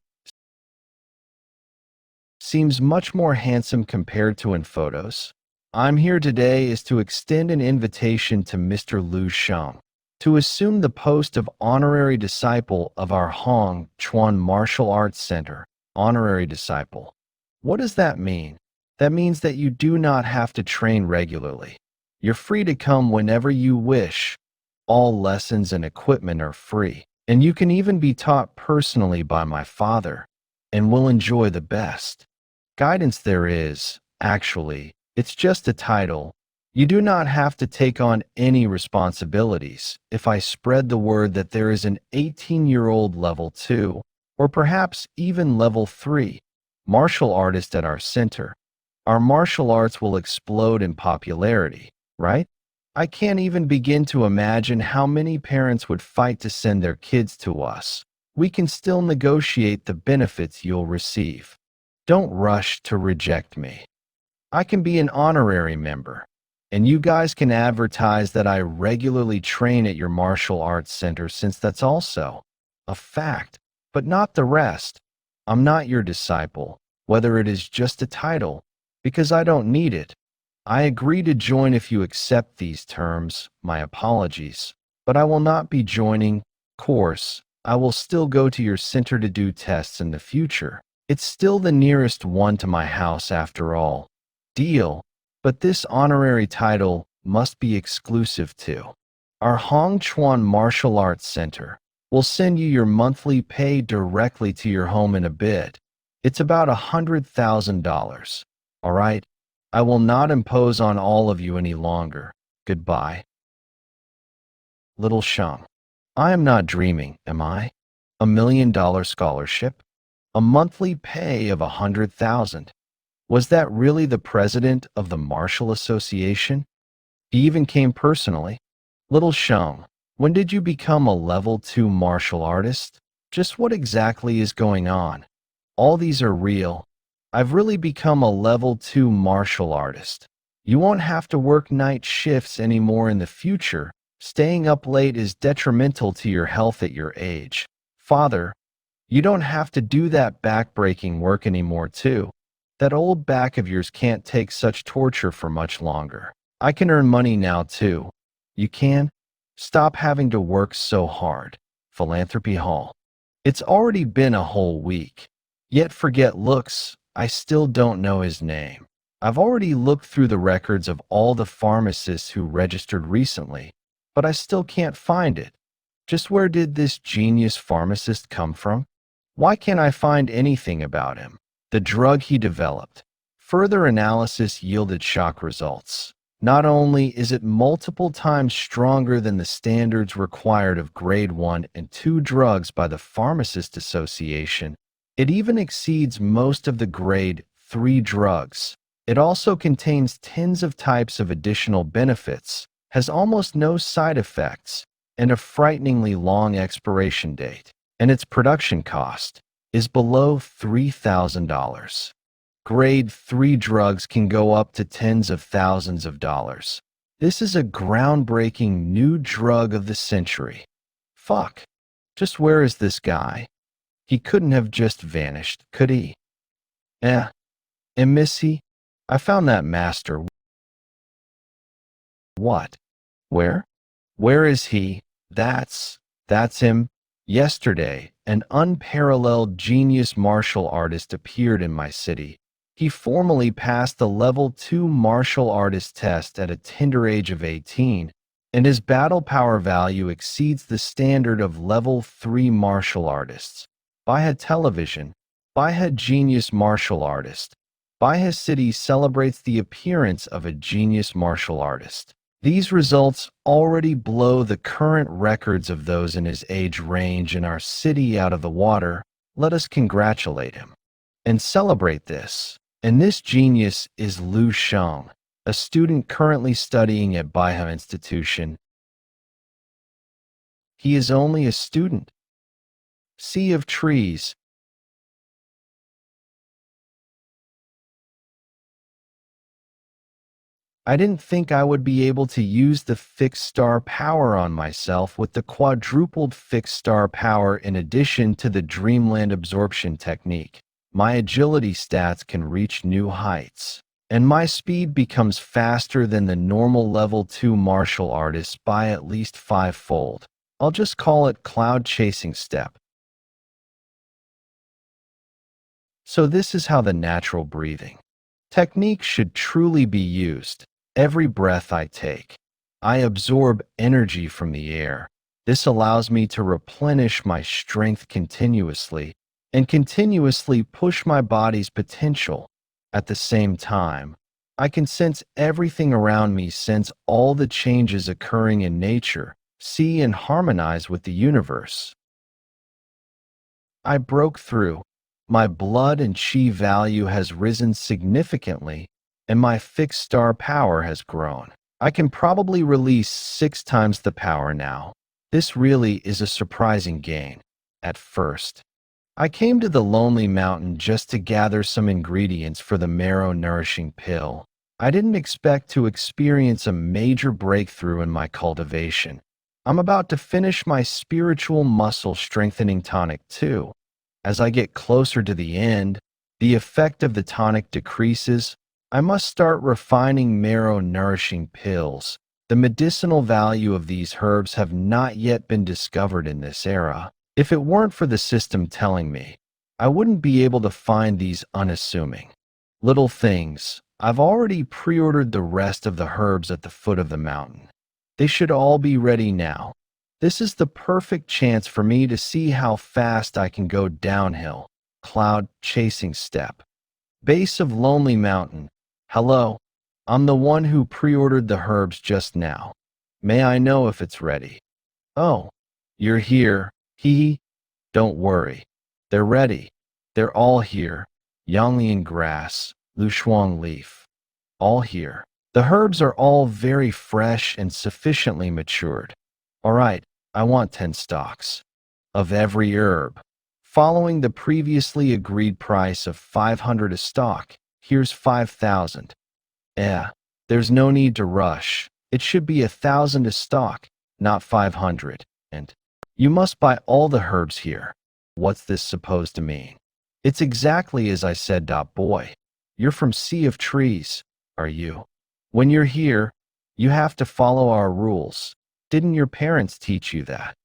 Seems much more handsome compared to in photos. I'm here today is to extend an invitation to Mr. Lu Sheng to assume the post of honorary disciple of our Hong Chuan Martial Arts Center. Honorary disciple. What does that mean? That means that you do not have to train regularly. You're free to come whenever you wish. All lessons and equipment are free, and you can even be taught personally by my father, and will enjoy the best guidance there is. Actually, it's just a title. You do not have to take on any responsibilities. If I spread the word that there is an 18-year-old level 2, or perhaps even level 3, martial artist at our center, our martial arts will explode in popularity, right? I can't even begin to imagine how many parents would fight to send their kids to us. We can still negotiate the benefits you'll receive. Don't rush to reject me. I can be an honorary member, and you guys can advertise that I regularly train at your martial arts center, since that's also a fact, but not the rest. I'm not your disciple, whether it is just a title, because I don't need it. I agree to join if you accept these terms. My apologies, but I will not be joining. Course, I will still go to your center to do tests in the future. It's still the nearest one to my house after all. Deal, but this honorary title must be exclusive to our Hong Chuan Martial Arts Center. We'll send you your monthly pay directly to your home in a bit. It's about $100,000. All right? I will not impose on all of you any longer. Goodbye. Little Sheng. I am not dreaming, am I? $1 million scholarship? A monthly pay of $100,000. Was that really the president of the Martial Association? He even came personally. Little Sheng, when did you become a level 2 martial artist? Just what exactly is going on? All these are real. I've really become a level 2 martial artist. You won't have to work night shifts anymore in the future. Staying up late is detrimental to your health at your age. Father, you don't have to do that back-breaking work anymore too. That old back of yours can't take such torture for much longer. I can earn money now too. You can? Stop having to work so hard. Philanthropy Hall. It's already been a whole week. Yet forget looks, I still don't know his name. I've already looked through the records of all the pharmacists who registered recently, but I still can't find it. Just where did this genius pharmacist come from? Why can't I find anything about him? The drug he developed. Further analysis yielded shock results. Not only is it multiple times stronger than the standards required of grade 1 and 2 drugs by the Pharmacist Association, it even exceeds most of the grade 3 drugs. It also contains tens of types of additional benefits, has almost no side effects, and a frighteningly long expiration date. And its production cost is below $3,000. Grade 3 drugs can go up to tens of thousands of dollars. This is a groundbreaking new drug of the century. Fuck. Just where is this guy? He couldn't have just vanished, could he? Missy? I found that master. What? Where? Where is he? That's him. Yesterday, an unparalleled genius martial artist appeared in my city. He formally passed the level 2 martial artist test at a tender age of 18, and his battle power value exceeds the standard of level 3 martial artists. Baiha Television, Baiha Genius Martial Artist. Baiha City celebrates the appearance of a genius martial artist. These results already blow the current records of those in his age range in our city out of the water. Let us congratulate him and celebrate this. And this genius is Lu Sheng, a student currently studying at Baiha Institution. He is only a student. Sea of trees. I didn't think I would be able to use the fixed star power on myself with the quadrupled fixed star power in addition to the dreamland absorption technique. My agility stats can reach new heights, and my speed becomes faster than the normal level 2 martial artists by at least 5-fold. I'll just call it cloud chasing step. So this is how the natural breathing technique should truly be used. Every breath I take, I absorb energy from the air. This allows me to replenish my strength continuously and continuously push my body's potential. At the same time, I can sense everything around me, sense all the changes occurring in nature, see and harmonize with the universe. I broke through. My blood and chi value has risen significantly, and my fixed star power has grown. I can probably release 6 times the power now. This really is a surprising gain. At first, I came to the Lonely Mountain just to gather some ingredients for the marrow-nourishing pill. I didn't expect to experience a major breakthrough in my cultivation. I'm about to finish my spiritual muscle-strengthening tonic too. As I get closer to the end, the effect of the tonic decreases. I must start refining marrow-nourishing pills. The medicinal value of these herbs have not yet been discovered in this era. If it weren't for the system telling me, I wouldn't be able to find these unassuming little things. I've already pre-ordered the rest of the herbs at the foot of the mountain. They should all be ready now. This is the perfect chance for me to see how fast I can go downhill. Cloud chasing step. Base of Lonely Mountain. Hello, I'm the one who pre-ordered the herbs just now. May I know if it's ready? Oh, you're here. Don't worry. They're ready. They're all here. Yanglian grass, Lu Sheng leaf. All here. The herbs are all very fresh and sufficiently matured. All right, I want 10 stalks of every herb. Following the previously agreed price of 500 a stalk, here's 5,000. There's no need to rush. It should be 1,000 a stalk, not 500. And you must buy all the herbs here. What's this supposed to mean? It's exactly as I said, boy. You're from Sea of Trees, are you? When you're here, you have to follow our rules. Didn't your parents teach you that?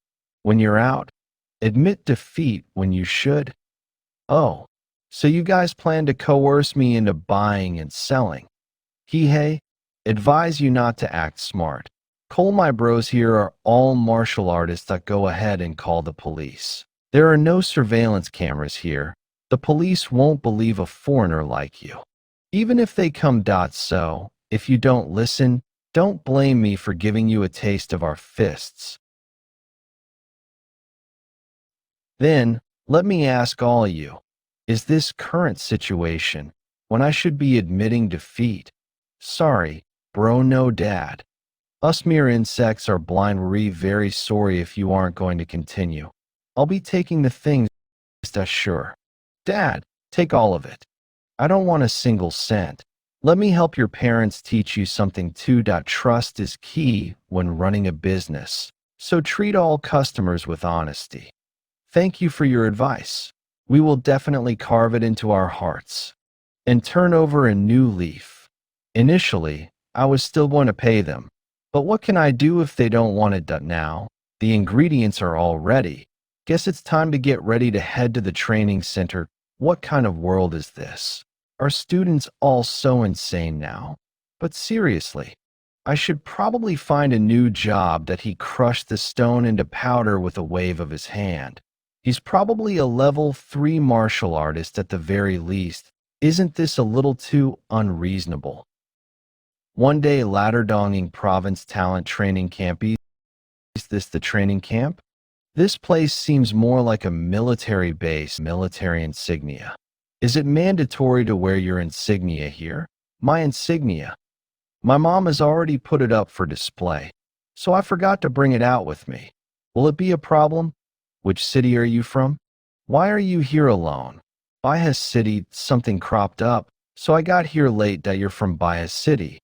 When you're out, admit defeat when you should. Oh, so you guys plan to coerce me into buying and selling. Advise you not to act smart. Cole, my bros here are all martial artists that go ahead and call the police. There are no surveillance cameras here. The police won't believe a foreigner like you. Even if they come. So, if you don't listen, don't blame me for giving you a taste of our fists. Then, let me ask all you, is this current situation when I should be admitting defeat? Sorry, bro, no dad. Us mere insects are blind. We're very sorry if you aren't going to continue. I'll be taking the things, that's sure. Dad, take all of it. I don't want a single cent. Let me help your parents teach you something too. Trust is key when running a business, so treat all customers with honesty. Thank you for your advice. We will definitely carve it into our hearts and turn over a new leaf. Initially, I was still going to pay them, but what can I do if they don't want it done now? The ingredients are all ready. Guess it's time to get ready to head to the training center. What kind of world is this? Are students all so insane now? But seriously, I should probably find a new job. That he crushed the stone into powder with a wave of his hand. He's probably a level 3 martial artist at the very least. Isn't this a little too unreasonable? One day, Latterdonging Province Talent Training Camp. Is this the training camp? This place seems more like a military base. Military insignia. Is it mandatory to wear your insignia here? My insignia. My mom has already put it up for display, so I forgot to bring it out with me. Will it be a problem? Which city are you from? Why are you here alone? Bias City. Something cropped up, so I got here late. You're from Bias City.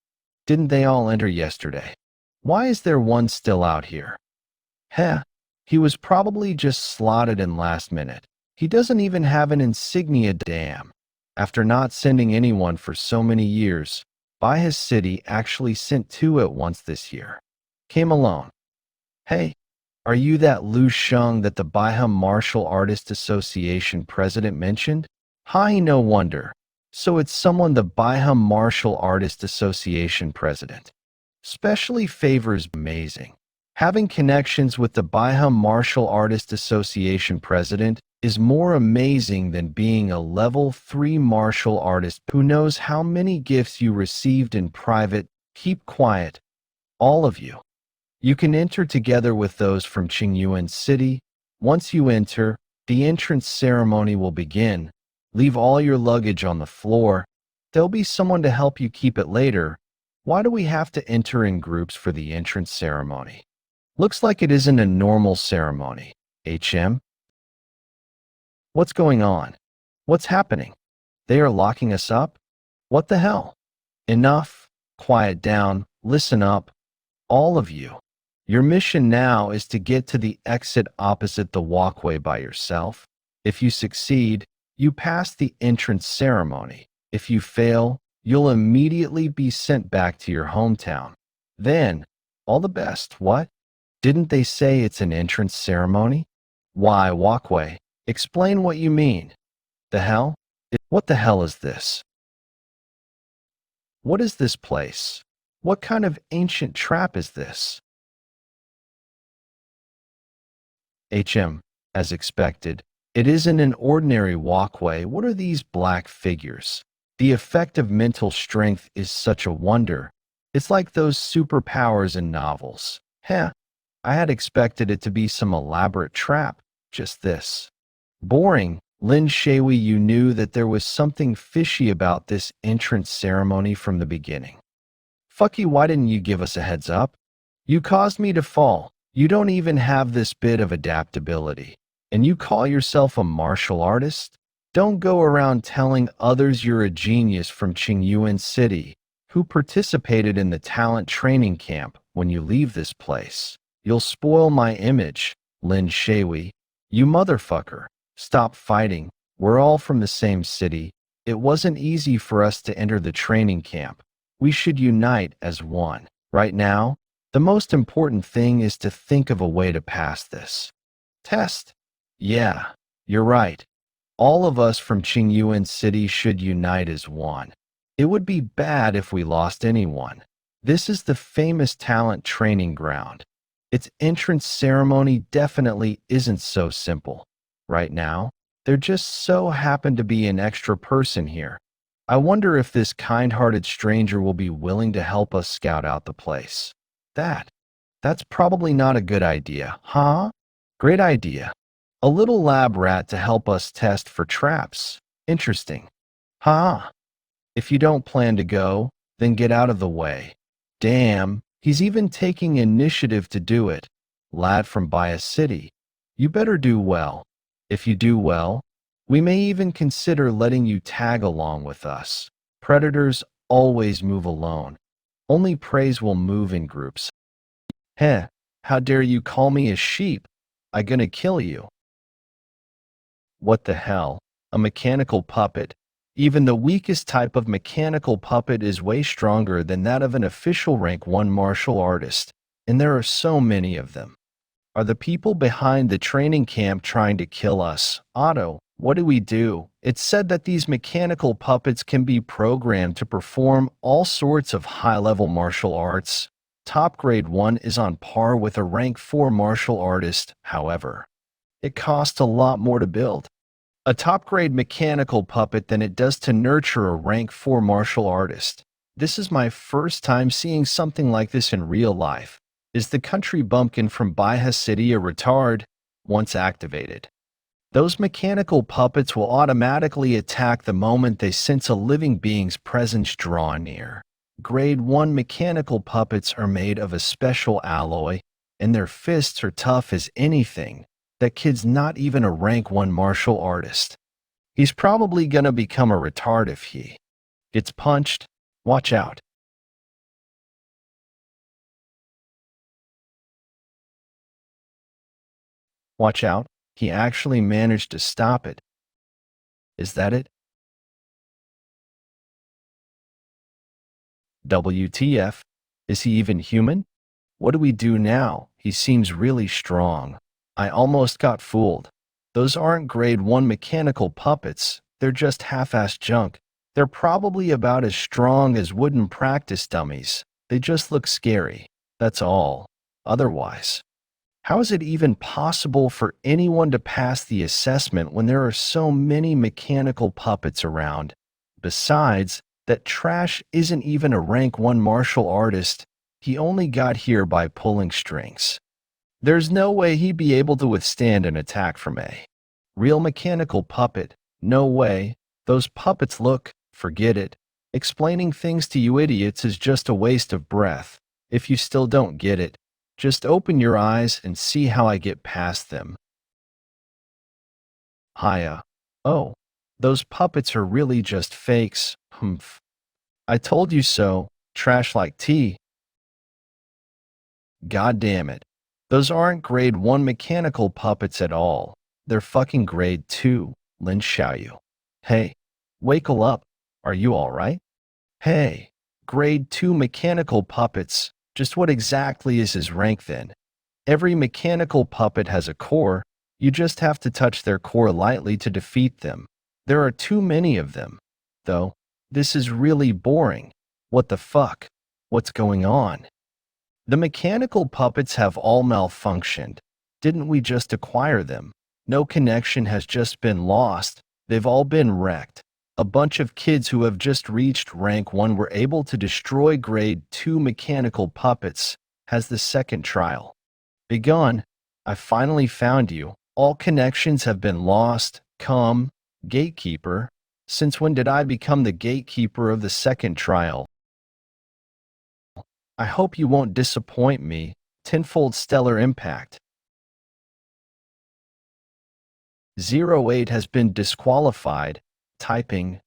Didn't they all enter yesterday? Why is there one still out here? Heh, he was probably just slotted in last minute. He doesn't even have an insignia. Damn. After not sending anyone for so many years, Bias City actually sent 2 at once this year. Came alone. Hey, are you that Lu Sheng that the Baiham Martial Artist Association president mentioned? Hi, no wonder. So it's someone the Baiham Martial Artist Association president specially favors. Amazing. Having connections with the Baiham Martial Artist Association president is more amazing than being a level 3 martial artist. Who knows how many gifts you received in private? Keep quiet, all of you. You can enter together with those from Qingyuan City. Once you enter, the entrance ceremony will begin. Leave all your luggage on the floor. There'll be someone to help you keep it later. Why do we have to enter in groups for the entrance ceremony? Looks like it isn't a normal ceremony. What's going on? What's happening? They are locking us up? What the hell? Enough. Quiet down. Listen up. All of you. Your mission now is to get to the exit opposite the walkway by yourself. If you succeed, you pass the entrance ceremony. If you fail, you'll immediately be sent back to your hometown. Then, all the best. What? Didn't they say it's an entrance ceremony? Why walkway? Explain what you mean. The hell? What the hell is this? What is this place? What kind of ancient trap is this? As expected, it isn't an ordinary walkway. What are these black figures? The effect of mental strength is such a wonder. It's like those superpowers in novels. Heh, I had expected it to be some elaborate trap. Just this. Boring. Lin Shawi, you knew that there was something fishy about this entrance ceremony from the beginning. Fuck you, why didn't you give us a heads up? You caused me to fall. You don't even have this bit of adaptability. And you call yourself a martial artist? Don't go around telling others you're a genius from Qingyuan City who participated in the talent training camp when you leave this place. You'll spoil my image, Lin Shawi. You motherfucker. Stop fighting. We're all from the same city. It wasn't easy for us to enter the training camp. We should unite as one. Right now, the most important thing is to think of a way to pass this test. Yeah, you're right. All of us from Qingyuan City should unite as one. It would be bad if we lost anyone. This is the famous talent training ground. Its entrance ceremony definitely isn't so simple. Right now, there just so happened to be an extra person here. I wonder if this kind-hearted stranger will be willing to help us scout out the place. That, that's probably not a good idea, huh? Great idea. A little lab rat to help us test for traps. Interesting. Huh? If you don't plan to go, then get out of the way. Damn, he's even taking initiative to do it. Lad from Bias City. You better do well. If you do well, we may even consider letting you tag along with us. Predators always move alone. Only preys will move in groups. Heh, how dare you call me a sheep? I gonna kill you. What the hell? A mechanical puppet? Even the weakest type of mechanical puppet is way stronger than that of an official rank 1 martial artist, and there are so many of them. Are the people behind the training camp trying to kill us? Otto, what do we do? It's said that these mechanical puppets can be programmed to perform all sorts of high-level martial arts. Top grade 1 is on par with a rank 4 martial artist, however. It costs a lot more to build a top-grade mechanical puppet than it does to nurture a rank 4 martial artist. This is my first time seeing something like this in real life. Is the country bumpkin from Biha City a retard? Once activated, those mechanical puppets will automatically attack the moment they sense a living being's presence draw near. Grade 1 mechanical puppets are made of a special alloy, and their fists are tough as anything. That kid's not even a rank 1 martial artist. He's probably gonna become a retard if he gets punched. Watch out. Watch out. He actually managed to stop it. Is that it? WTF? Is he even human? What do we do now? He seems really strong. I almost got fooled. Those aren't grade 1 mechanical puppets, they're just half-assed junk. They're probably about as strong as wooden practice dummies. They just look scary, that's all. Otherwise, how is it even possible for anyone to pass the assessment when there are so many mechanical puppets around? Besides, that trash isn't even a rank 1 martial artist. He only got here by pulling strings. There's no way he'd be able to withstand an attack from a real mechanical puppet. No way. Those puppets look, forget it. Explaining things to you idiots is just a waste of breath. If you still don't get it, just open your eyes and see how I get past them. Hiya. Oh, those puppets are really just fakes. Humph. I told you so. Trash like tea. God damn it. Those aren't grade 1 mechanical puppets at all. They're fucking grade 2, Lin Xiaoyu. Hey, wakele up. Are you alright? Hey, grade 2 mechanical puppets. Just what exactly is his rank then? Every mechanical puppet has a core. You just have to touch their core lightly to defeat them. There are too many of them. Though, this is really boring. What the fuck? What's going on? The mechanical puppets have all malfunctioned. Didn't we just acquire them? No connection has just been lost. They've all been wrecked. A bunch of kids who have just reached rank 1 were able to destroy grade 2 mechanical puppets. Has the second trial begun? I finally found you. All connections have been lost. Come, gatekeeper. Since when did I become the gatekeeper of the second trial? I hope you won't disappoint me. Tenfold stellar impact. 08 has been disqualified. Typing,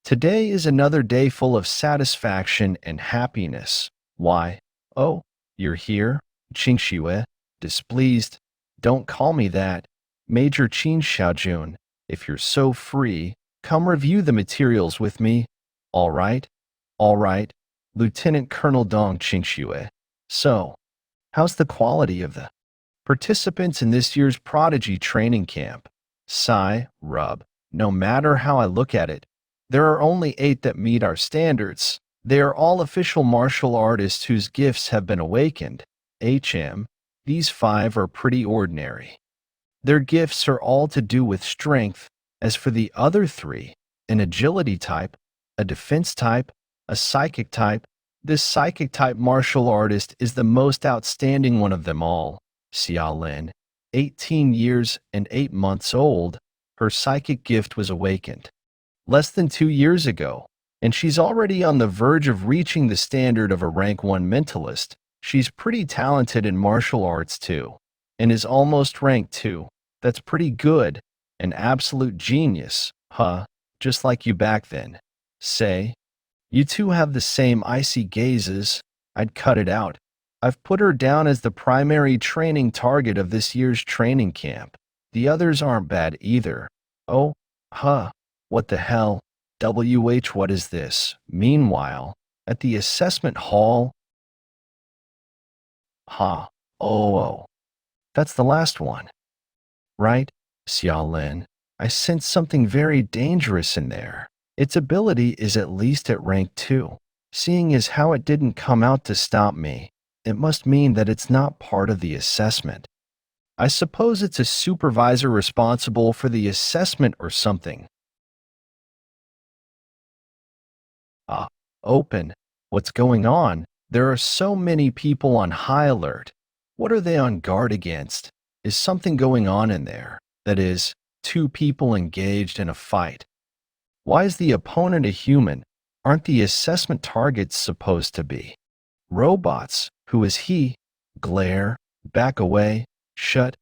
Today is another day full of satisfaction and happiness. Why? Oh, you're here? Qingxue, displeased. Don't call me that. Major Qin Xiaojun, if you're so free, come review the materials with me. All right? All right. Lieutenant Colonel Dong Qingxue. So, how's the quality of the participants in this year's Prodigy training camp? Sigh, rub. No matter how I look at it, there are only 8 that meet our standards. They are all official martial artists whose gifts have been awakened. These 5 are pretty ordinary. Their gifts are all to do with strength. As for the other 3, an agility type, a defense type, a psychic type, this psychic type martial artist is the most outstanding one of them all. Xia Lin, 18 years and 8 months old, her psychic gift was awakened less than 2 years ago, and she's already on the verge of reaching the standard of a rank 1 mentalist. She's pretty talented in martial arts too, and is almost rank 2. That's pretty good. An absolute genius, huh? Just like you back then. Say, you two have the same icy gazes. I'd cut it out. I've put her down as the primary training target of this year's training camp. The others aren't bad either. Oh, huh. What the hell? What is this? Meanwhile, at the assessment hall. Huh. Oh. That's the last one. Right? Xia Lin, I sense something very dangerous in there. Its ability is at least at rank 2. Seeing as how it didn't come out to stop me, it must mean that it's not part of the assessment. I suppose it's a supervisor responsible for the assessment or something. Open. What's going on? There are so many people on high alert. What are they on guard against? Is something going on in there? That is, 2 people engaged in a fight. Why is the opponent a human? Aren't the assessment targets supposed to be robots? Who is he? Glare. Back away. Shut.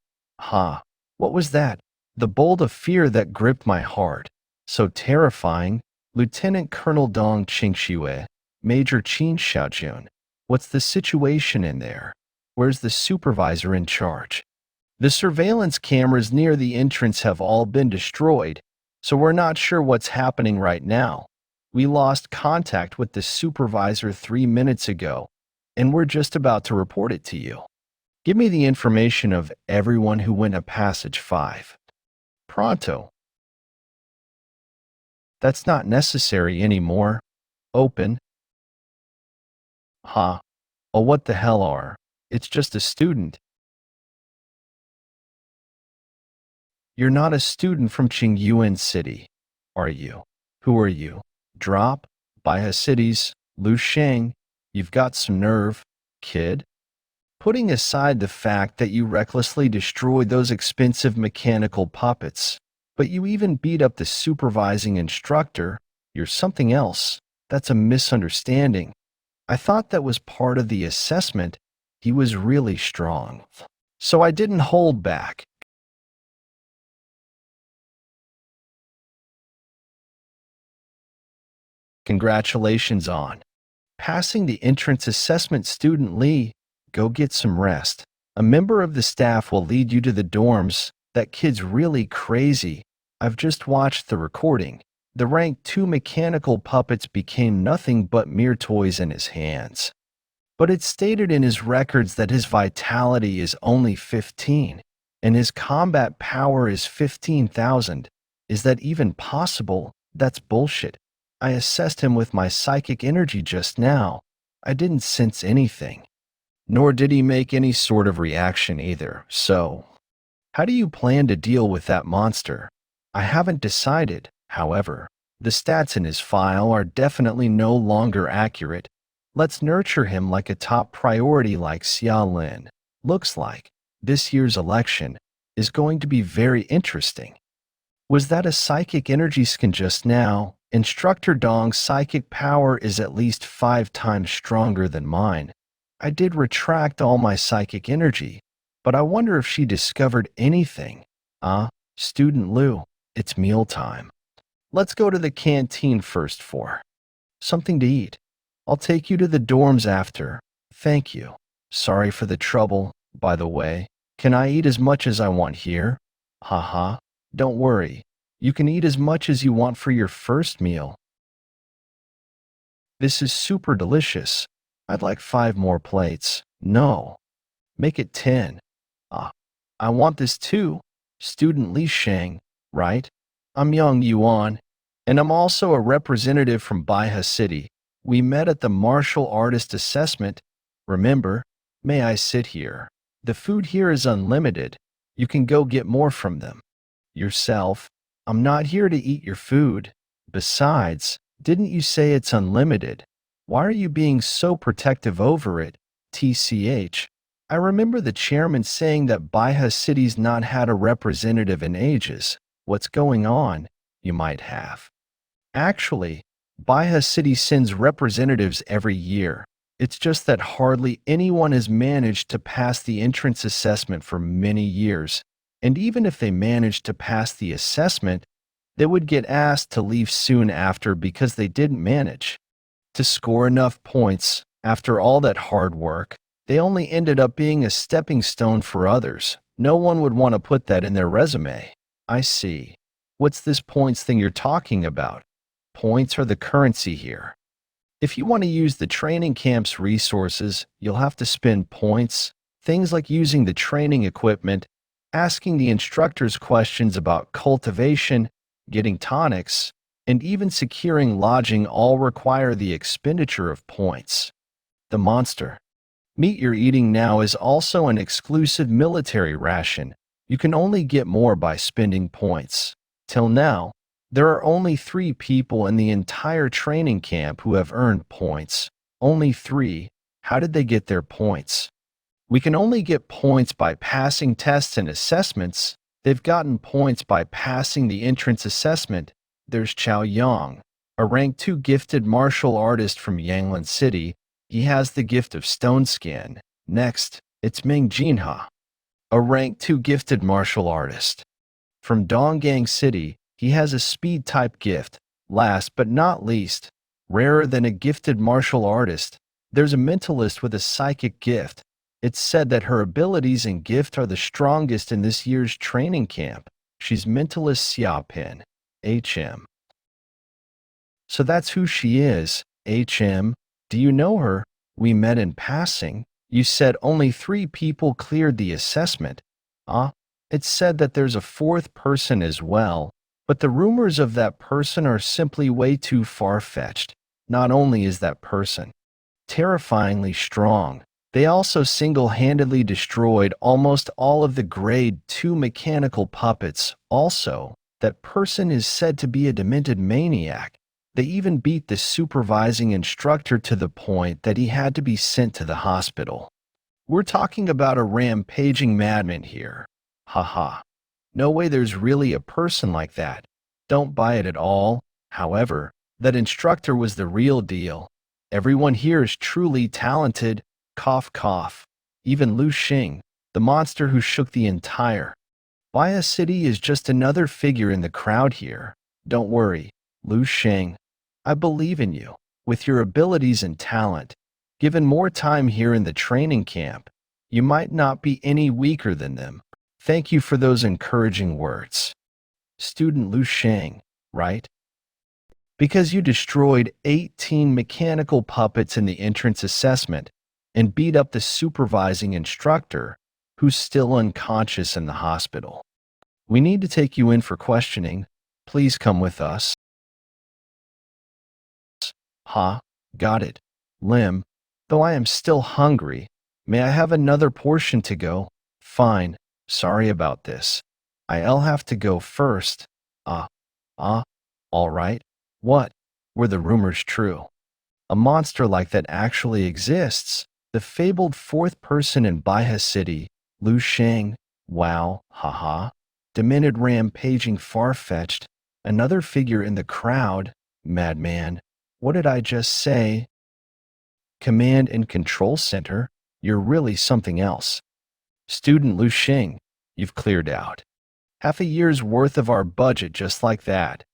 What was that? The bolt of fear that gripped my heart. So terrifying. Lieutenant Colonel Dong Qingxue, Major Qin Xiaojun. What's the situation in there? Where's the supervisor in charge? The surveillance cameras near the entrance have all been destroyed, so we're not sure what's happening right now. We lost contact with the supervisor 3 minutes ago, and we're just about to report it to you. Give me the information of everyone who went a passage 5. Pronto. That's not necessary anymore. Open. Oh, what the hell are? It's just a student. You're not a student from Qingyuan City, are you? Who are you? Drop? Baihe City's Lu Sheng. You've got some nerve, kid. Putting aside the fact that you recklessly destroyed those expensive mechanical puppets, but you even beat up the supervising instructor, you're something else. That's a misunderstanding. I thought that was part of the assessment. He was really strong. So I didn't hold back. Congratulations on passing the entrance assessment, Student Lee. Go get some rest. A member of the staff will lead you to the dorms. That kid's really crazy. I've just watched the recording. The rank 2 mechanical puppets became nothing but mere toys in his hands. But it's stated in his records that his vitality is only 15, and his combat power is 15,000. Is that even possible? That's bullshit. I assessed him with my psychic energy just now. I didn't sense anything. Nor did he make any sort of reaction either. So, how do you plan to deal with that monster? I haven't decided. However, the stats in his file are definitely no longer accurate. Let's nurture him like a top priority like Xia Lin. Looks like this year's election is going to be very interesting. Was that a psychic energy skin just now? Instructor Dong's psychic power is at least 5 times stronger than mine. I did retract all my psychic energy, but I wonder if she discovered anything. Student Lu, it's mealtime. Let's go to the canteen first for something to eat. I'll take you to the dorms after. Thank you. Sorry for the trouble, by the way. Can I eat as much as I want here? Don't worry. You can eat as much as you want for your first meal. This is super delicious. I'd like 5 more plates. No. Make it 10. I want this too. Student Lu Sheng, right? I'm Young Yuan, and I'm also a representative from Baihe City. We met at the martial artist assessment. Remember, may I sit here? The food here is unlimited. You can go get more from them. Yourself, I'm not here to eat your food. Besides, didn't you say it's unlimited? Why are you being so protective over it? TCH. I remember the chairman saying that Baiha City's not had a representative in ages. What's going on? You might have. Actually, Baiha City sends representatives every year. It's just that hardly anyone has managed to pass the entrance assessment for many years. And even if they managed to pass the assessment, they would get asked to leave soon after because they didn't manage to score enough points. After all that hard work, they only ended up being a stepping stone for others. No one would want to put that in their resume. I see. What's this points thing you're talking about? Points are the currency here. If you want to use the training camp's resources, you'll have to spend points. Things like using the training equipment, asking the instructors questions about cultivation, getting tonics, and even securing lodging all require the expenditure of points. The monster. Meat you're eating now is also an exclusive military ration. You can only get more by spending points. Till now, there are only 3 people in the entire training camp who have earned points. Only 3. How did they get their points? We can only get points by passing tests and assessments. They've gotten points by passing the entrance assessment. There's Chao Yang, a rank 2 gifted martial artist from Yanglan City. He has the gift of stone skin. Next, it's Ming Jinha, a rank 2 gifted martial artist. From Donggang City, he has a speed-type gift. Last but not least, rarer than a gifted martial artist, there's a mentalist with a psychic gift. It's said that her abilities and gift are the strongest in this year's training camp. She's mentalist Xiaopin, HM. So that's who she is, HM. Do you know her? We met in passing. You said only 3 people cleared the assessment. It's said that there's a 4th person as well. But the rumors of that person are simply way too far-fetched. Not only is that person terrifyingly strong, they also single-handedly destroyed almost all of the grade 2 mechanical puppets. Also, that person is said to be a demented maniac. They even beat the supervising instructor to the point that he had to be sent to the hospital. We're talking about a rampaging madman here. Haha. No way there's really a person like that. Don't buy it at all. However, that instructor was the real deal. Everyone here is truly talented. Cough, cough. Even Lu Sheng, the monster who shook the entire Baiha City, is just another figure in the crowd here. Don't worry, Lu Sheng. I believe in you. With your abilities and talent, given more time here in the training camp, you might not be any weaker than them. Thank you for those encouraging words. Student Lu Sheng, right? Because you destroyed 18 mechanical puppets in the entrance assessment and beat up the supervising instructor, who's still unconscious in the hospital. We need to take you in for questioning. Please come with us. Got it. Lim, though I am still hungry, may I have another portion to go? Fine. Sorry about this. I'll have to go first. All right. What? Were the rumors true? A monster like that actually exists. The fabled 4th person in Baiha City, Lu Sheng. Wow, haha. Demented, rampaging, far-fetched. Another figure in the crowd. Madman. What did I just say? Command and Control Center. You're really something else. Student Lu Sheng, you've cleared out half a year's worth of our budget just like that.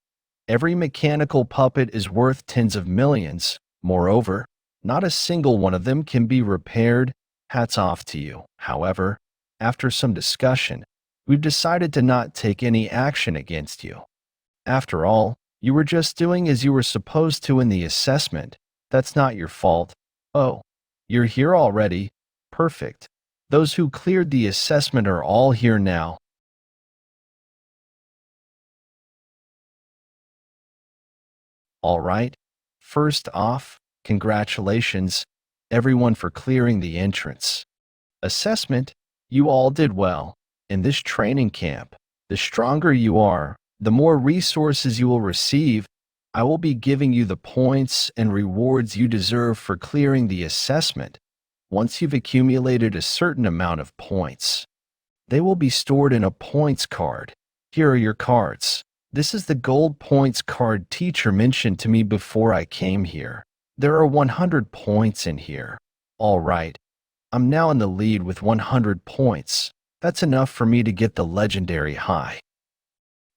Every mechanical puppet is worth tens of millions. Moreover, not a single one of them can be repaired. Hats off to you. However, after some discussion, we've decided to not take any action against you. After all, you were just doing as you were supposed to in the assessment. That's not your fault. Oh, you're here already. Perfect. Those who cleared the assessment are all here now. All right. First off, Congratulations, everyone, for clearing the entrance. Assessment, you all did well. In this training camp, the stronger you are, the more resources you will receive. I will be giving you the points and rewards you deserve for clearing the assessment. Once you've accumulated a certain amount of points, they will be stored in a points card. Here are your cards. This is the gold points card teacher mentioned to me before I came here. There are 100 points in here. All right. I'm now in the lead with 100 points. That's enough for me to get the legendary high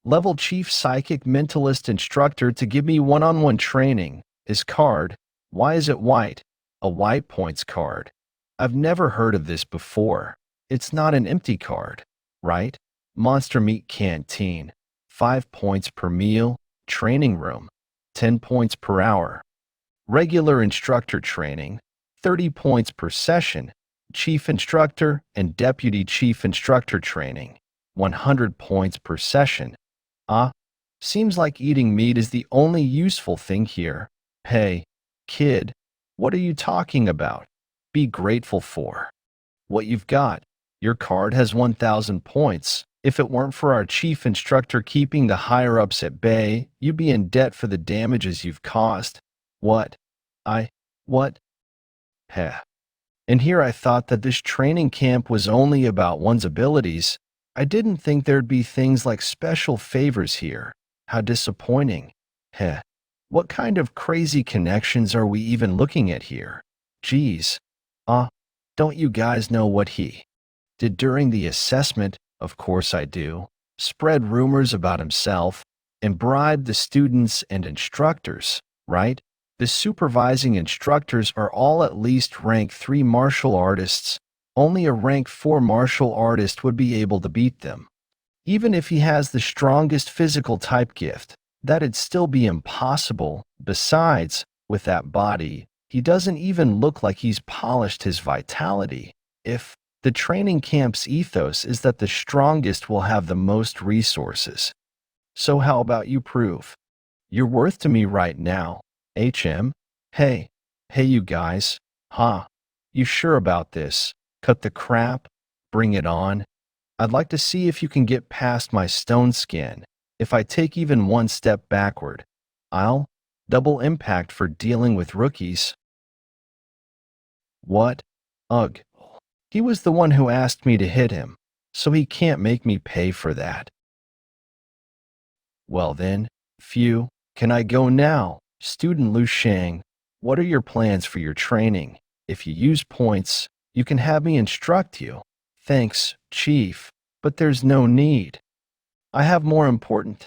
level chief psychic mentalist instructor to give me one-on-one training. His card. Why is it white? A white points card. I've never heard of this before. It's not an empty card, right? Monster Meat Canteen. 5 points per meal. Training room. 10 points per hour. Regular instructor training. 30 points per session. Chief instructor and deputy chief instructor training. 100 points per session. Seems like eating meat is the only useful thing here. Hey, kid, what are you talking about? Be grateful for what you've got. Your card has 1,000 points. If it weren't for our chief instructor keeping the higher-ups at bay, you'd be in debt for the damages you've caused. What? What? Heh. And here I thought that this training camp was only about one's abilities. I didn't think there'd be things like special favors here. How disappointing. Heh. What kind of crazy connections are we even looking at here? Geez. Don't you guys know what he did during the assessment? Of course I do. Spread rumors about himself and bribed the students and instructors, right? The supervising instructors are all at least rank 3 martial artists. Only a rank 4 martial artist would be able to beat them. Even if he has the strongest physical type gift, that'd still be impossible. Besides, with that body, he doesn't even look like he's polished his vitality. If the training camp's ethos is that the strongest will have the most resources. So how about you prove your worth to me right now? HM? Hey you guys. You sure about this? Cut the crap? Bring it on. I'd like to see if you can get past my stone skin. If I take even one step backward, I'll double impact for dealing with rookies. What? Ugh. He was the one who asked me to hit him, so he can't make me pay for that. Well then, phew, can I go now? Student Lu Sheng, what are your plans for your training? If you use points, you can have me instruct you. Thanks, Chief, but there's no need. I have more important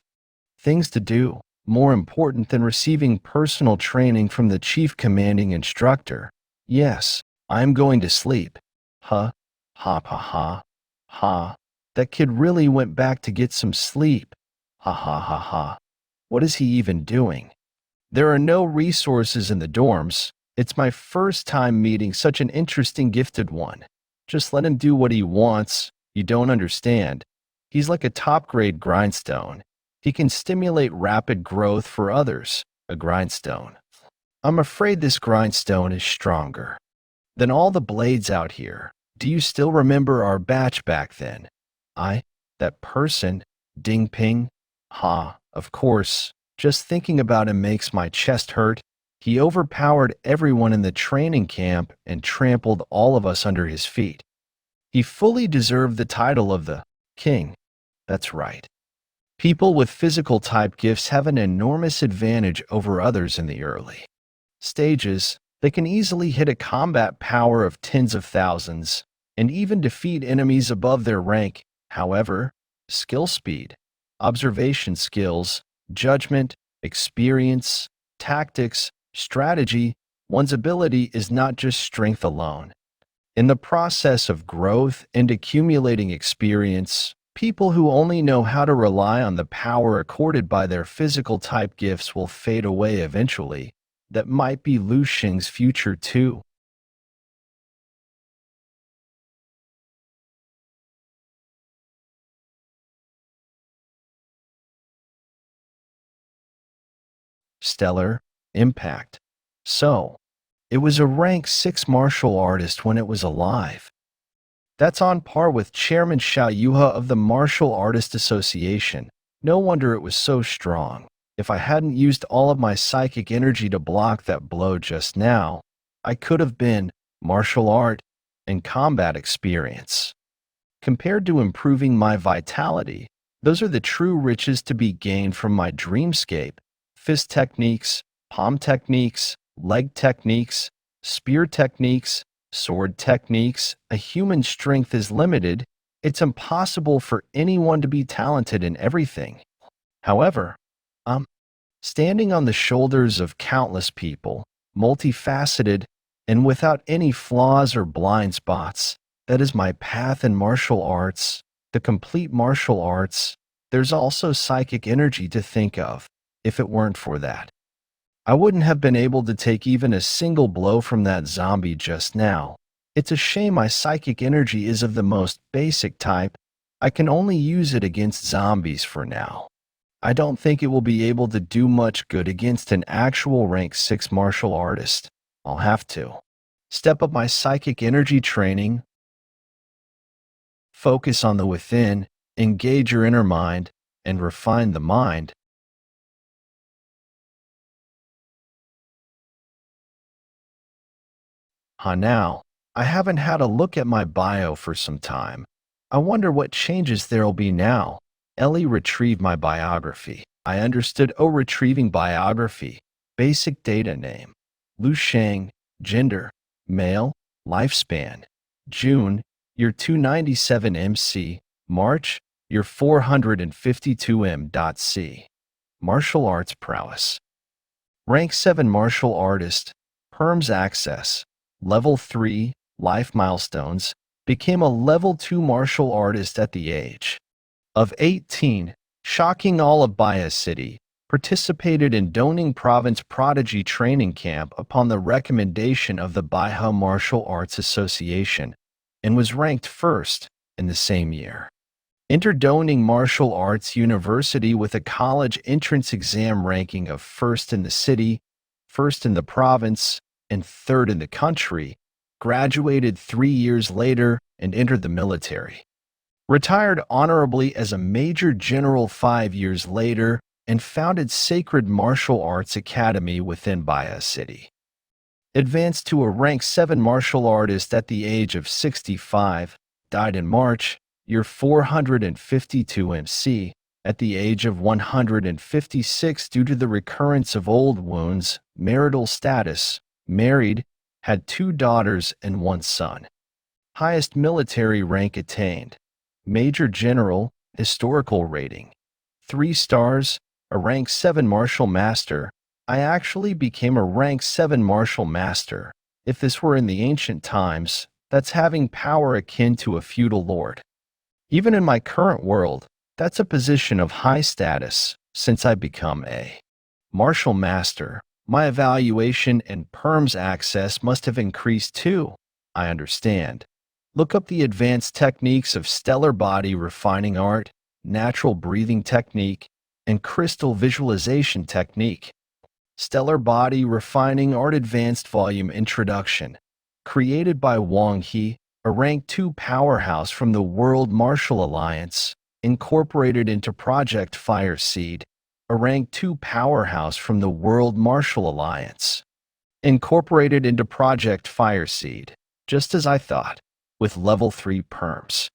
things to do, more important than receiving personal training from the Chief Commanding Instructor. Yes, I'm going to sleep. Ha ha. That kid really went back to get some sleep. Ha. What is he even doing? There are no resources in the dorms. It's my first time meeting such an interesting gifted one. Just let him do what he wants. You don't understand. He's like a top-grade grindstone. He can stimulate rapid growth for others. A grindstone. I'm afraid this grindstone is stronger than all the blades out here. Do you still remember our batch back then? That person, Ding Ping? Of course. Just thinking about him makes my chest hurt. He overpowered everyone in the training camp and trampled all of us under his feet. He fully deserved the title of the king. That's right. People with physical type gifts have an enormous advantage over others in the early stages. They can easily hit a combat power of tens of thousands and even defeat enemies above their rank. However, skill speed, observation skills, judgment, experience, tactics, strategy, one's ability is not just strength alone. In the process of growth and accumulating experience, people who only know how to rely on the power accorded by their physical type gifts will fade away eventually. That might be Lu Sheng's future too. Stellar impact. So, It was a rank 6 martial artist when it was alive. That's on par with Chairman Xiao Yuha of the Martial Artist Association. No wonder it was so strong. If I hadn't used all of my psychic energy to block that blow just now, I could have been martial art and combat experience. Compared to improving my vitality, those are the true riches to be gained from my dreamscape. Fist techniques, palm techniques, leg techniques, spear techniques, sword techniques. A human strength is limited. It's impossible for anyone to be talented in everything. However, I'm standing on the shoulders of countless people, multifaceted and without any flaws or blind spots. That is my path in martial arts, the complete martial arts. There's also psychic energy to think of. If it weren't for that, I wouldn't have been able to take even a single blow from that zombie just now. It's a shame my psychic energy is of the most basic type. I can only use it against zombies for now. I don't think it will be able to do much good against an actual rank 6 martial artist. I'll have to step up my psychic energy training, focus on the within, engage your inner mind, and refine the mind. Now, I haven't had a look at my bio for some time. I wonder what changes there'll be now. Ellie retrieved my biography. I understood. Retrieving biography. Basic data name. Lu Sheng. Gender. Male. Lifespan. June. Year 297 MC. March. Year 452 M.C. Martial arts prowess. Rank 7 martial artist. Perms access. Level 3, life milestones, became a level 2 martial artist at the age of 18, shocking all of Baya City, participated in Doning Province Prodigy Training Camp upon the recommendation of the Baiha Martial Arts Association, and was ranked first in the same year. Entered Doning Martial Arts University with a college entrance exam ranking of first in the city, first in the province, and third in the country, graduated 3 years later and entered the military. Retired honorably as a Major General 5 years later and founded Sacred Martial Arts Academy within Baya City. Advanced to a rank 7 martial artist at the age of 65, died in March, year 452 MC, at the age of 156 due to the recurrence of old wounds, marital status, married, had 2 daughters and 1 son. Highest military rank attained. Major General, historical rating. 3 stars, a rank 7 martial master. I actually became a rank 7 martial master. If this were in the ancient times, that's having power akin to a feudal lord. Even in my current world, that's a position of high status since I become a martial master. My evaluation and perms access must have increased too. I understand. Look up the advanced techniques of stellar body refining art, natural breathing technique, and crystal visualization technique. Stellar body refining art advanced volume introduction. Created by Wang He, a rank 2 powerhouse from the World Martial Alliance, incorporated into Project Fireseed, a rank 2 powerhouse from the World Martial Alliance. Incorporated into Project Fireseed, just as I thought, with level 3 perms.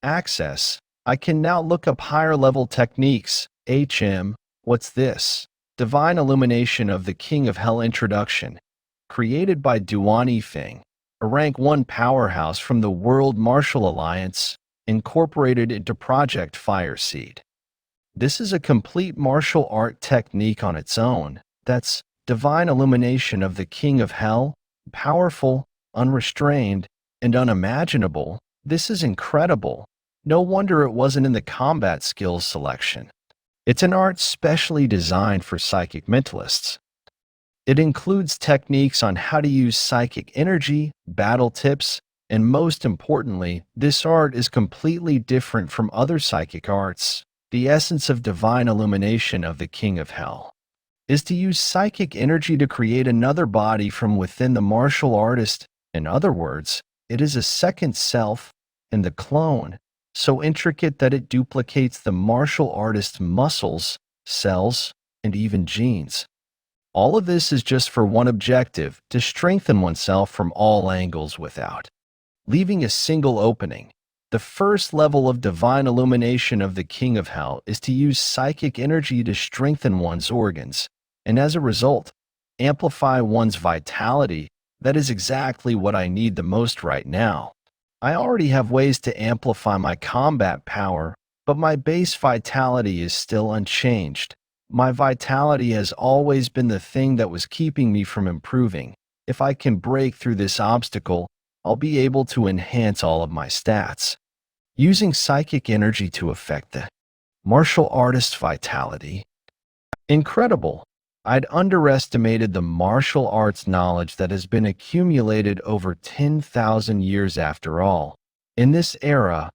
Access. I can now look up higher level techniques. What's this? Divine Illumination of the King of Hell introduction. Created by Duan Yifeng, a rank 1 powerhouse from the World Martial Alliance, incorporated into Project Fireseed. This is a complete martial art technique on its own. That's Divine Illumination of the King of Hell, powerful, unrestrained, and unimaginable. This is incredible. No wonder it wasn't in the combat skills selection. It's an art specially designed for psychic mentalists. It includes techniques on how to use psychic energy, battle tips, and most importantly, this art is completely different from other psychic arts. The essence of divine illumination of the King of Hell. is to use psychic energy to create another body from within the martial artist. In other words, it is a second self, and the clone, so intricate that it duplicates the martial artist's muscles, cells, and even genes. All of this is just for one objective, to strengthen oneself from all angles without leaving a single opening. The first level of divine illumination of the King of Hell is to use psychic energy to strengthen one's organs, and as a result, amplify one's vitality. That is exactly what I need the most right now. I already have ways to amplify my combat power, but my base vitality is still unchanged. My vitality has always been the thing that was keeping me from improving. If I can break through this obstacle, I'll be able to enhance all of my stats. Using psychic energy to affect the martial artist's vitality. Incredible! I'd underestimated the martial arts knowledge that has been accumulated over 10,000 years after all. In this era,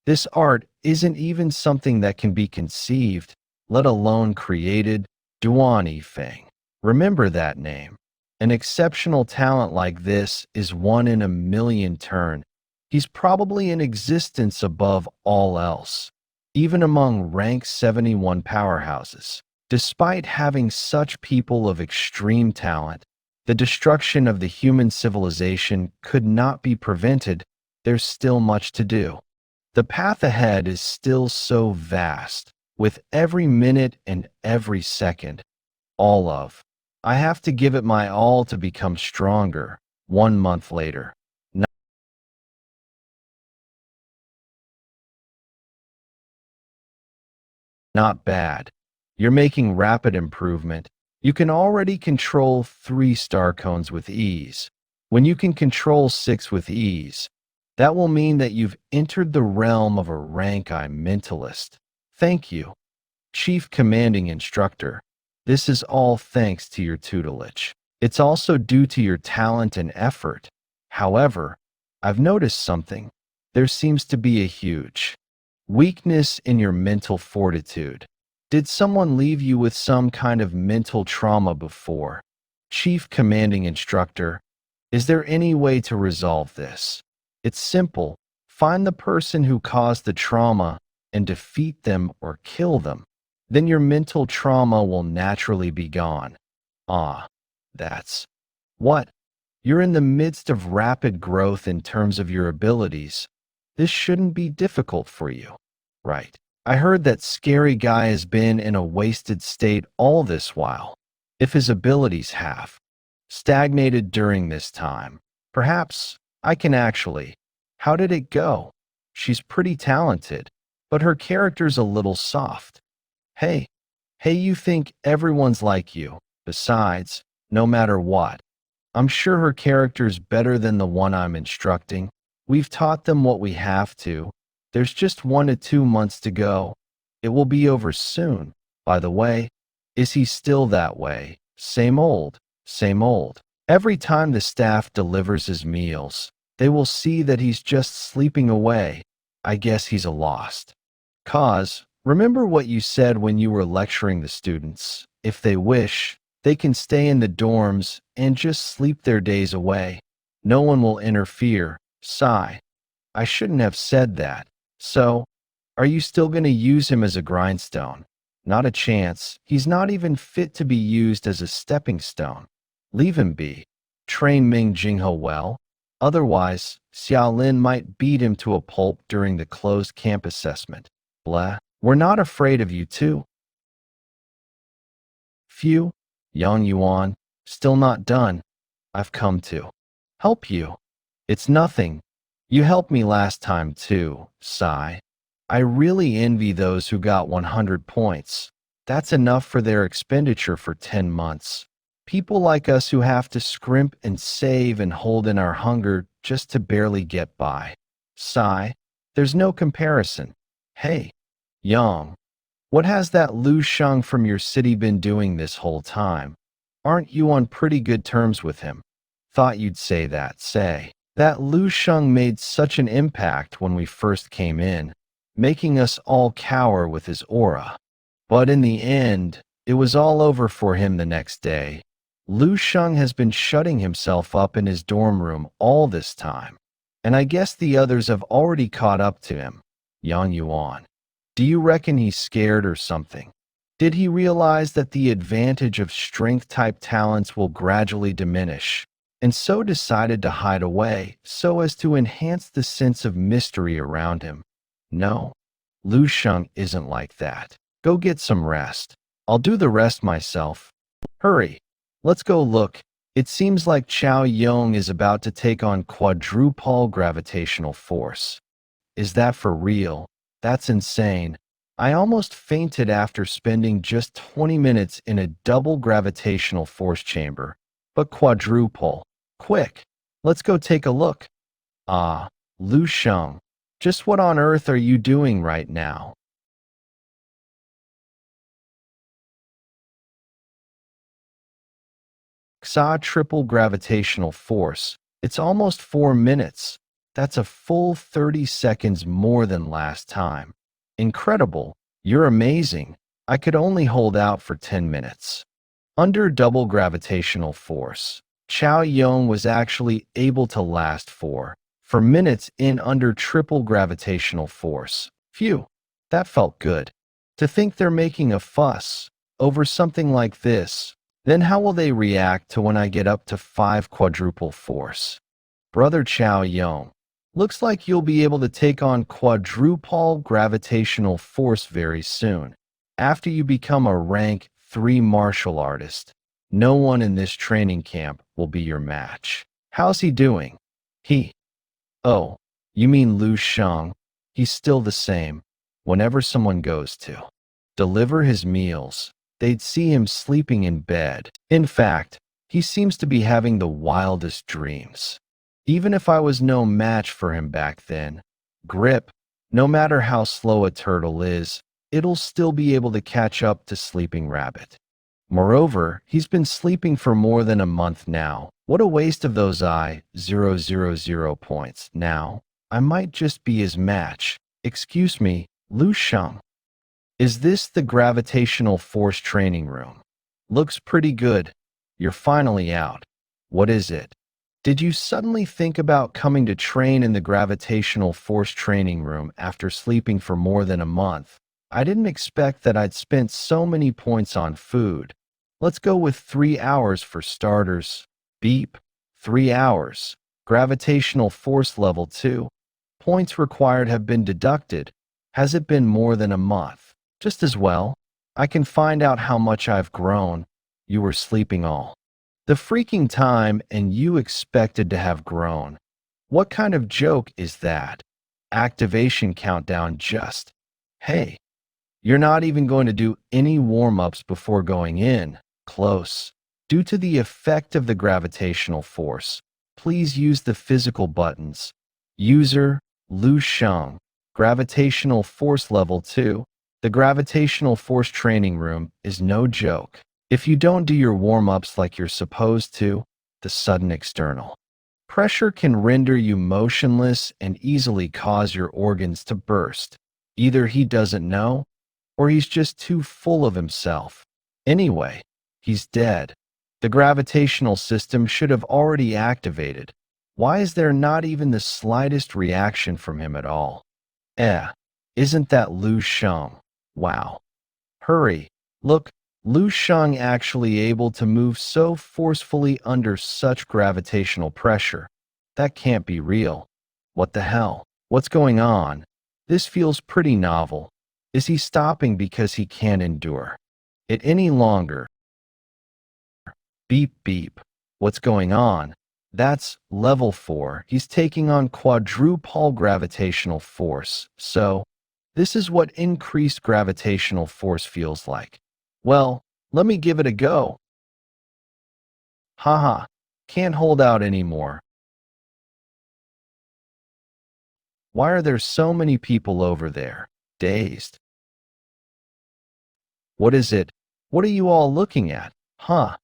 this art isn't even something that can be conceived, let alone created. Duan Feng. Remember that name. An exceptional talent like this is one in a million turn. He's probably in existence above all else, even among rank 71 powerhouses. Despite having such people of extreme talent, the destruction of the human civilization could not be prevented. There's still much to do. The path ahead is still so vast, with every minute and every second. I have to give it my all to become stronger. 1 month later. Not bad. You're making rapid improvement. You can already control 3 star cones with ease. When you can control 6 with ease, that will mean that you've entered the realm of a rank I mentalist. Thank you, Chief Commanding Instructor. This is all thanks to your tutelage. It's also due to your talent and effort. However, I've noticed something. There seems to be a huge weakness in your mental fortitude. Did someone leave you with some kind of mental trauma before? Chief Commanding Instructor, is there any way to resolve this? It's simple. Find the person who caused the trauma and defeat them or kill them. Then your mental trauma will naturally be gone. Ah, that's what? You're in the midst of rapid growth in terms of your abilities. This shouldn't be difficult for you, right? I heard that scary guy has been in a wasted state all this while. If his abilities have stagnated during this time, perhaps I can actually. How did it go? She's pretty talented, but her character's a little soft. Hey, you think everyone's like you. Besides, no matter what, I'm sure her character's better than the one I'm instructing. We've taught them what we have to. There's just 1 to 2 months to go. It will be over soon. By the way, is he still that way? Same old, same old. Every time the staff delivers his meals, they will see that he's just sleeping away. I guess he's a lost cause. Remember what you said when you were lecturing the students. If they wish, they can stay in the dorms and just sleep their days away. No one will interfere. Sigh. I shouldn't have said that. So, are you still going to use him as a grindstone? Not a chance. He's not even fit to be used as a stepping stone. Leave him be. Train Ming Jinghe well. Otherwise, Xiaolin might beat him to a pulp during the closed camp assessment. Blah. We're not afraid of you too. Phew. Yang Yuan. Still not done. I've come to help you. It's nothing. You helped me last time too, sigh. I really envy those who got 100 points. That's enough for their expenditure for 10 months. People like us who have to scrimp and save and hold in our hunger just to barely get by. Sigh. There's no comparison. Hey, Yang, what has that Lu Sheng from your city been doing this whole time? Aren't you on pretty good terms with him? Thought you'd say that, say. That Lu Sheng made such an impact when we first came in, making us all cower with his aura. But in the end, It was all over for him the next day. Lu Sheng has been shutting himself up in his dorm room all this time. And I guess the others have already caught up to him. Yang Yuan. Do you reckon he's scared or something? Did he realize that the advantage of strength-type talents will gradually diminish, and so decided to hide away so as to enhance the sense of mystery around him? No, Lu Sheng isn't like that. Go get some rest. I'll do the rest myself. Hurry. Let's go look. It seems like Chao Yong is about to take on quadruple gravitational force. Is that for real? That's insane. I almost fainted after spending just 20 minutes in a double gravitational force chamber. But quadruple. Quick, let's go take a look. Ah, Lu Sheng. Just what on earth are you doing right now? Xa triple gravitational force. It's almost 4 minutes. That's a full 30 seconds more than last time. Incredible. You're amazing. I could only hold out for 10 minutes. Under double gravitational force, Chao Yong was actually able to last for minutes in under triple gravitational force. Phew, that felt good. To think they're making a fuss over something like this, then how will they react to when I get up to 5 quadruple force? Brother Chao Yong, looks like you'll be able to take on quadruple gravitational force very soon. After you become a rank 3 martial artist, no one in this training camp will be your match. How's he doing? Oh, you mean Lu Sheng? He's still the same. Whenever someone goes to deliver his meals, they'd see him sleeping in bed. In fact, he seems to be having the wildest dreams. Even if I was no match for him back then, Grip, no matter how slow a turtle is, it'll still be able to catch up to Sleeping Rabbit. Moreover, he's been sleeping for more than a month now. What a waste of those 000 points. Now, I might just be his match. Excuse me, Lu Sheng. Is this the gravitational force training room? Looks pretty good. You're finally out. What is it? Did you suddenly think about coming to train in the gravitational force training room after sleeping for more than a month? I didn't expect that I'd spent so many points on food. Let's go with 3 hours for starters. Beep. 3 hours. Gravitational force level 2. Points required have been deducted. Has it been more than a month? Just as well. I can find out how much I've grown. You were sleeping all the freaking time and you expected to have grown. What kind of joke is that? Activation countdown just. Hey, you're not even going to do any warm-ups before going in. Close. Due to the effect of the gravitational force, please use the physical buttons. User, Lu Sheng. Gravitational force level 2. The gravitational force training room is no joke. If you don't do your warm-ups like you're supposed to, the sudden external pressure can render you motionless and easily cause your organs to burst. Either he doesn't know, or he's just too full of himself. Anyway, he's dead. The gravitational system should have already activated. Why is there not even the slightest reaction from him at all? Isn't that Lu Sheng? Wow. Hurry. Look, Lu Sheng actually able to move so forcefully under such gravitational pressure. That can't be real. What the hell? What's going on? This feels pretty novel. Is he stopping because he can't endure it any longer? Beep beep. What's going on? That's level 4. He's taking on quadruple gravitational force. So, this is what increased gravitational force feels like. Well, let me give it a go. Haha, can't hold out anymore. Why are there so many people over there? Dazed. What is it? What are you all looking at? Ha,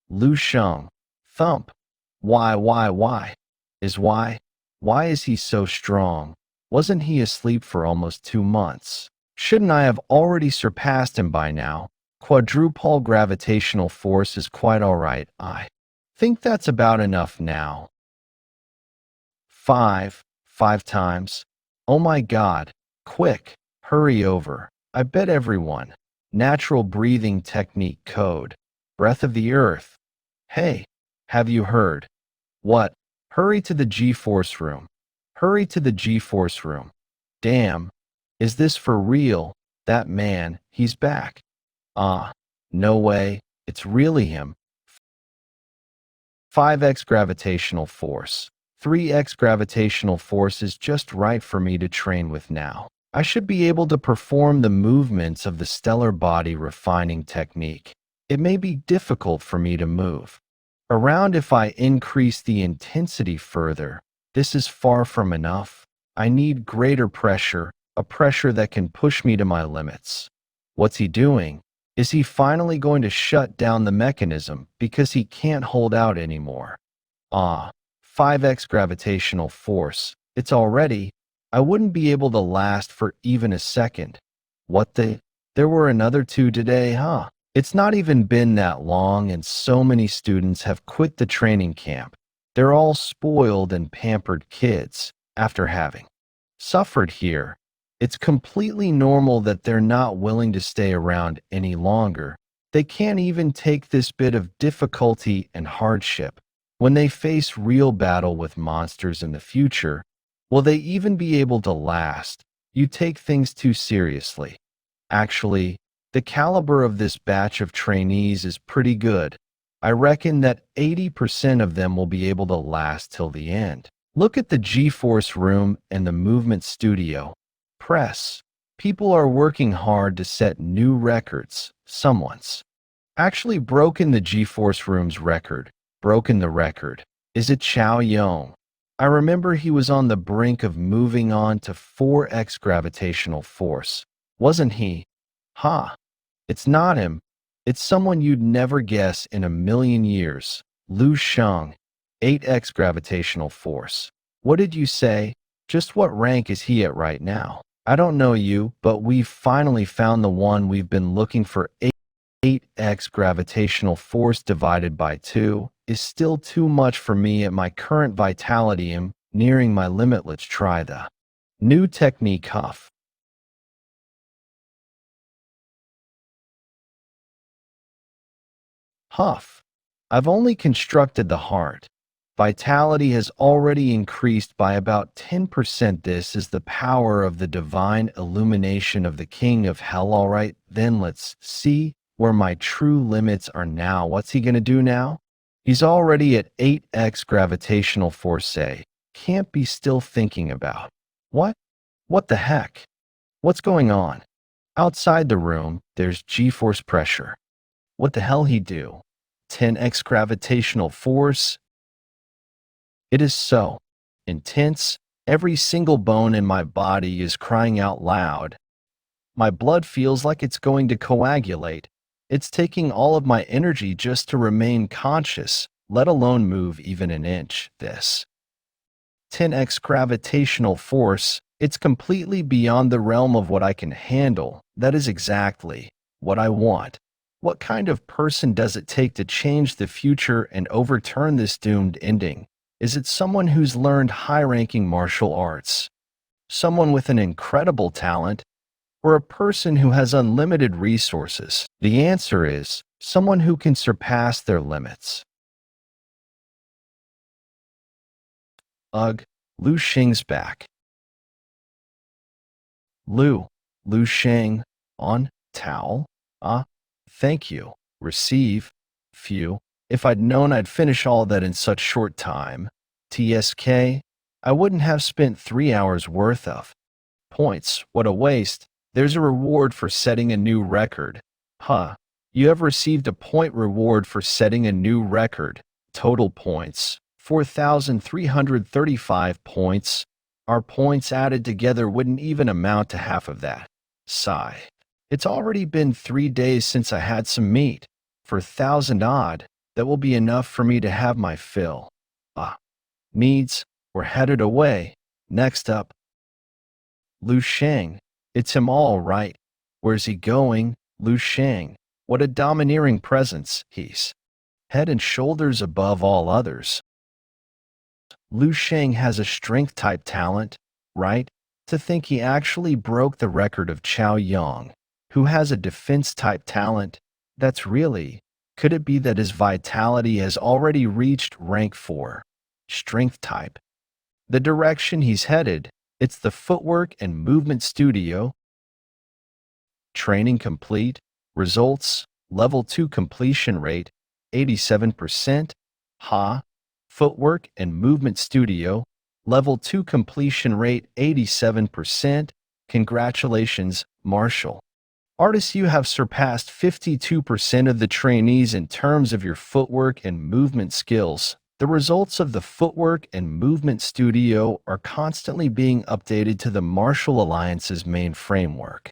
Lu Sheng. Thump. Why? Why is he so strong? Wasn't he asleep for almost 2 months? Shouldn't I have already surpassed him by now? Quadrupole gravitational force is quite alright. I think that's about enough now. 5 times. Oh my god. Quick, hurry over. I bet everyone. Natural breathing technique code. Breath of the earth. Hey, have you heard? What? Hurry to the G-force room. Hurry to the G-force room. Damn. Is this for real? That man, he's back. Ah, no way. It's really him. 5x gravitational force. 3x gravitational force is just right for me to train with now. I should be able to perform the movements of the stellar body refining technique. It may be difficult for me to move around if I increase the intensity further. This is far from enough. I need greater pressure, a pressure that can push me to my limits. What's he doing? Is he finally going to shut down the mechanism because he can't hold out anymore? Ah, 5x gravitational force. It's already. I wouldn't be able to last for even a second. What the? There were another 2 today, huh? It's not even been that long and so many students have quit the training camp. They're all spoiled and pampered kids after having suffered here. It's completely normal that they're not willing to stay around any longer. They can't even take this bit of difficulty and hardship. When they face real battle with monsters in the future, will they even be able to last? You take things too seriously. Actually, the caliber of this batch of trainees is pretty good. I reckon that 80% of them will be able to last till the end. Look at the G-Force room and the movement studio. Press. People are working hard to set new records. Someone's actually broken the G-Force room's record. Broken the record. Is it Chow Yong? I remember he was on the brink of moving on to 4x gravitational force. Wasn't he? Ha! It's not him. It's someone you'd never guess in a million years. Lu Sheng. 8x gravitational force. What did you say? Just what rank is he at right now? I don't know you, but we've finally found the one we've been looking for. 8x gravitational force divided by 2 is still too much for me at my current vitality. I'm nearing my limit. Let's try the new technique. Huff. Huff. I've only constructed the heart. Vitality has already increased by about 10%. This is the power of the divine illumination of the King of Hell. Alright, then let's see where my true limits are now. What's he gonna do now? He's already at 8x gravitational force. Say, can't be still thinking about. What? What the heck? What's going on? Outside the room, there's G-force pressure. What the hell he do? 10x gravitational force? It is so intense, every single bone in my body is crying out loud. My blood feels like it's going to coagulate. It's taking all of my energy just to remain conscious, let alone move even an inch. This 10x gravitational force, it's completely beyond the realm of what I can handle. That is exactly what I want. What kind of person does it take to change the future and overturn this doomed ending? Is it someone who's learned high-ranking martial arts? Someone with an incredible talent? Or a person who has unlimited resources? The answer is someone who can surpass their limits. Ugh, Lu Sheng's back. Lu Sheng, on, towel? Ah, thank you. Receive. Phew. If I'd known I'd finish all that in such short time. TSK, I wouldn't have spent 3 hours worth of points. What a waste. There's a reward for setting a new record. Huh. You have received a point reward for setting a new record. Total points, 4,335 points. Our points added together wouldn't even amount to half of that. Sigh. It's already been 3 days since I had some meat. For 1,000 odd, that will be enough for me to have my fill. Ah. Needs, we're headed away. Next up, Lu Sheng. It's him all right. Where's he going? Lu Sheng. What a domineering presence. He's head and shoulders above all others. Lu Sheng has a strength-type talent, right? To think he actually broke the record of Chao Yang, who has a defense-type talent. That's really, could it be that his vitality has already reached rank 4? Strength-type. The direction he's headed, it's the footwork and movement studio. Training complete. Results, level 2 completion rate, 87%. Ha. Footwork and movement studio, level 2 completion rate, 87%. Congratulations, Marshall. Artists, you have surpassed 52% of the trainees in terms of your footwork and movement skills. The results of the Footwork and Movement Studio are constantly being updated to the Martial Alliance's main framework.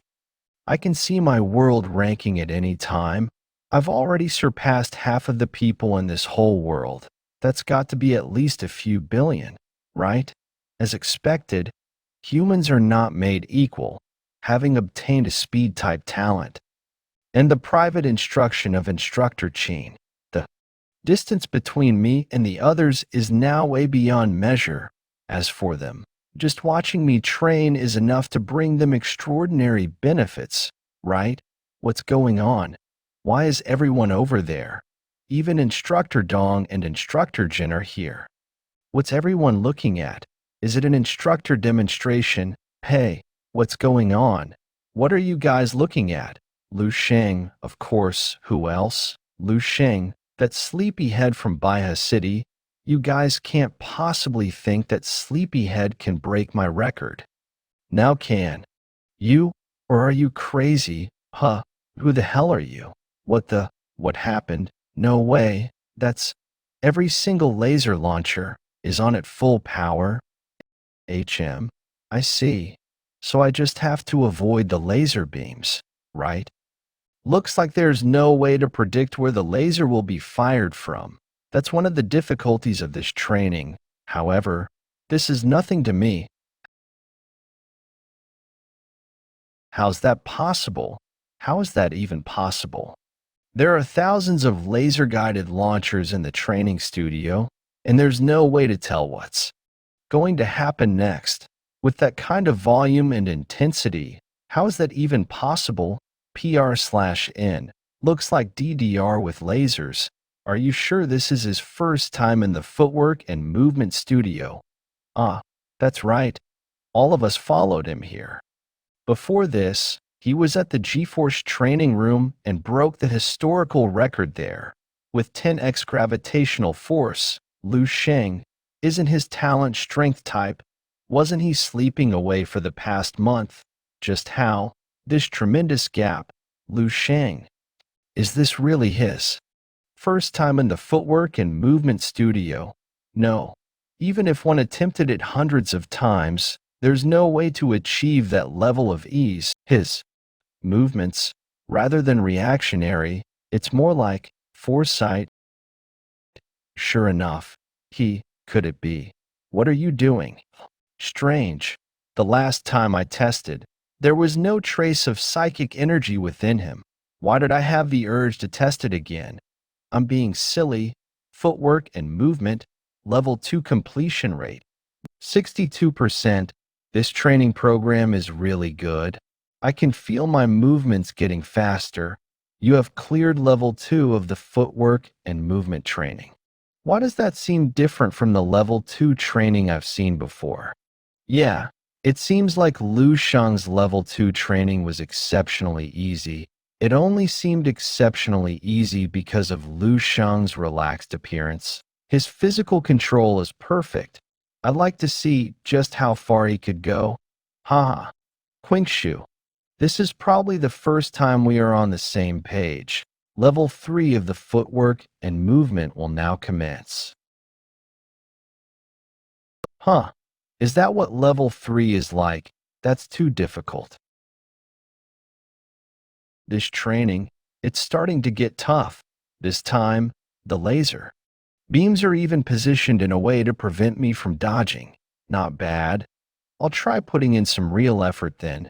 I can see my world ranking at any time. I've already surpassed half of the people in this whole world. That's got to be at least a few billion, right? As expected, humans are not made equal, having obtained a speed-type talent. And the private instruction of Instructor Chin. The distance between me and the others is now way beyond measure. As for them, just watching me train is enough to bring them extraordinary benefits, right? What's going on? Why is everyone over there? Even Instructor Dong and Instructor Jin are here. What's everyone looking at? Is it an instructor demonstration? Hey, what's going on? What are you guys looking at? Lu Sheng, of course. Who else? Lu Sheng, that sleepyhead from Baiha City. You guys can't possibly think that sleepyhead can break my record. Now can you? Or are you crazy? Huh? Who the hell are you? What happened? No way. That's every single laser launcher is on at full power. I see. So I just have to avoid the laser beams, right? Looks like there's no way to predict where the laser will be fired from. That's one of the difficulties of this training. However, this is nothing to me. How's that possible? How is that even possible? There are thousands of laser-guided launchers in the training studio, and there's no way to tell what's going to happen next. With that kind of volume and intensity, how is that even possible? PR/N. Looks like DDR with lasers. Are you sure this is his first time in the Footwork and Movement Studio? Ah, that's right. All of us followed him here. Before this, he was at the G-Force training room and broke the historical record there. With 10x gravitational force, Lu Sheng, isn't his talent strength type? Wasn't he sleeping away for the past month? Just how? This tremendous gap. Lu Sheng. Is this really his first time in the Footwork and Movement Studio? No. Even if one attempted it hundreds of times, there's no way to achieve that level of ease. His movements, rather than reactionary, it's more like foresight. Sure enough, could it be? What are you doing? Strange. The last time I tested, there was no trace of psychic energy within him. Why did I have the urge to test it again? I'm being silly. Footwork and movement, level 2 completion rate, 62%. This training program is really good. I can feel my movements getting faster. You have cleared level 2 of the footwork and movement training. Why does that seem different from the level 2 training I've seen before? Yeah, it seems like Lu Sheng's level 2 training was exceptionally easy. It only seemed exceptionally easy because of Lu Sheng's relaxed appearance. His physical control is perfect. I'd like to see just how far he could go. Haha. Qingshu. This is probably the first time we are on the same page. Level 3 of the footwork and movement will now commence. Huh. Is that what level 3 is like? That's too difficult. This training, it's starting to get tough. This time, the laser beams are even positioned in a way to prevent me from dodging. Not bad. I'll try putting in some real effort then.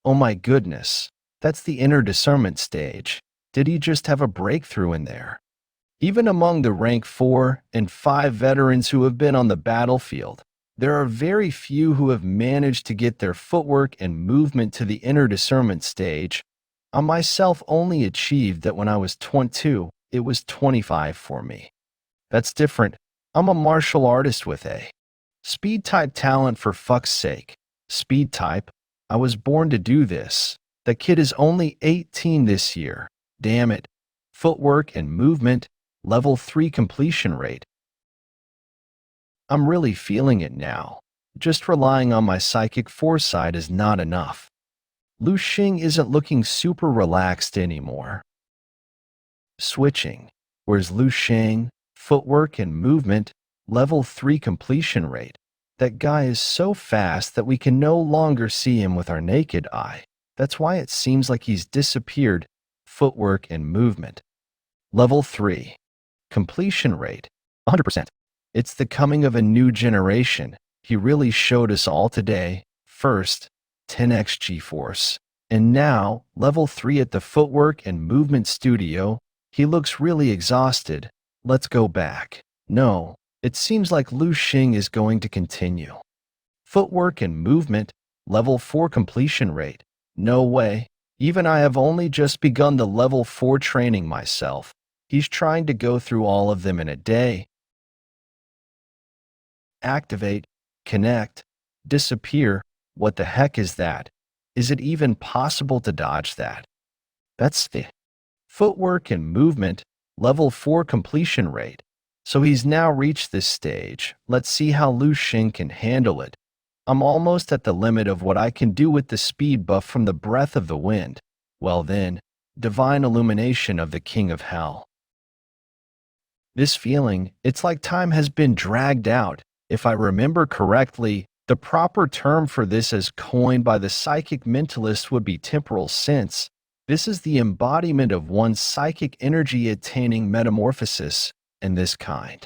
Oh my goodness. That's the inner discernment stage. Did he just have a breakthrough in there? Even among the rank 4 and 5 veterans who have been on the battlefield, there are very few who have managed to get their footwork and movement to the inner discernment stage. I myself only achieved that when I was 22, it was 25 for me. That's different. I'm a martial artist with a speed type talent for fuck's sake. Speed type? I was born to do this. The kid is only 18 this year. Damn it. Footwork and movement, level 3 completion rate. I'm really feeling it now. Just relying on my psychic foresight is not enough. Lu Sheng isn't looking super relaxed anymore. Switching. Where's Lu Sheng? Footwork and movement, level 3 completion rate. That guy is so fast that we can no longer see him with our naked eye. That's why it seems like he's disappeared. Footwork and movement. Level 3. Completion rate. 100%. It's the coming of a new generation. He really showed us all today. First, 10x G-Force. And now, level 3 at the Footwork and Movement Studio. He looks really exhausted. Let's go back. No, it seems like Lu Sheng is going to continue. Footwork and Movement, level 4 completion rate. No way. Even I have only just begun the level 4 training myself. He's trying to go through all of them in a day. Activate, connect, disappear. What the heck is that? Is it even possible to dodge that? That's the Footwork and Movement, level 4 completion rate. So he's now reached this stage. Let's see how Lu Sheng can handle it. I'm almost at the limit of what I can do with the speed buff from the breath of the wind. Well then, divine illumination of the King of Hell. This feeling, it's like time has been dragged out. If I remember correctly, the proper term for this as coined by the psychic mentalist would be temporal sense. This is the embodiment of one's psychic energy attaining metamorphosis, and this kind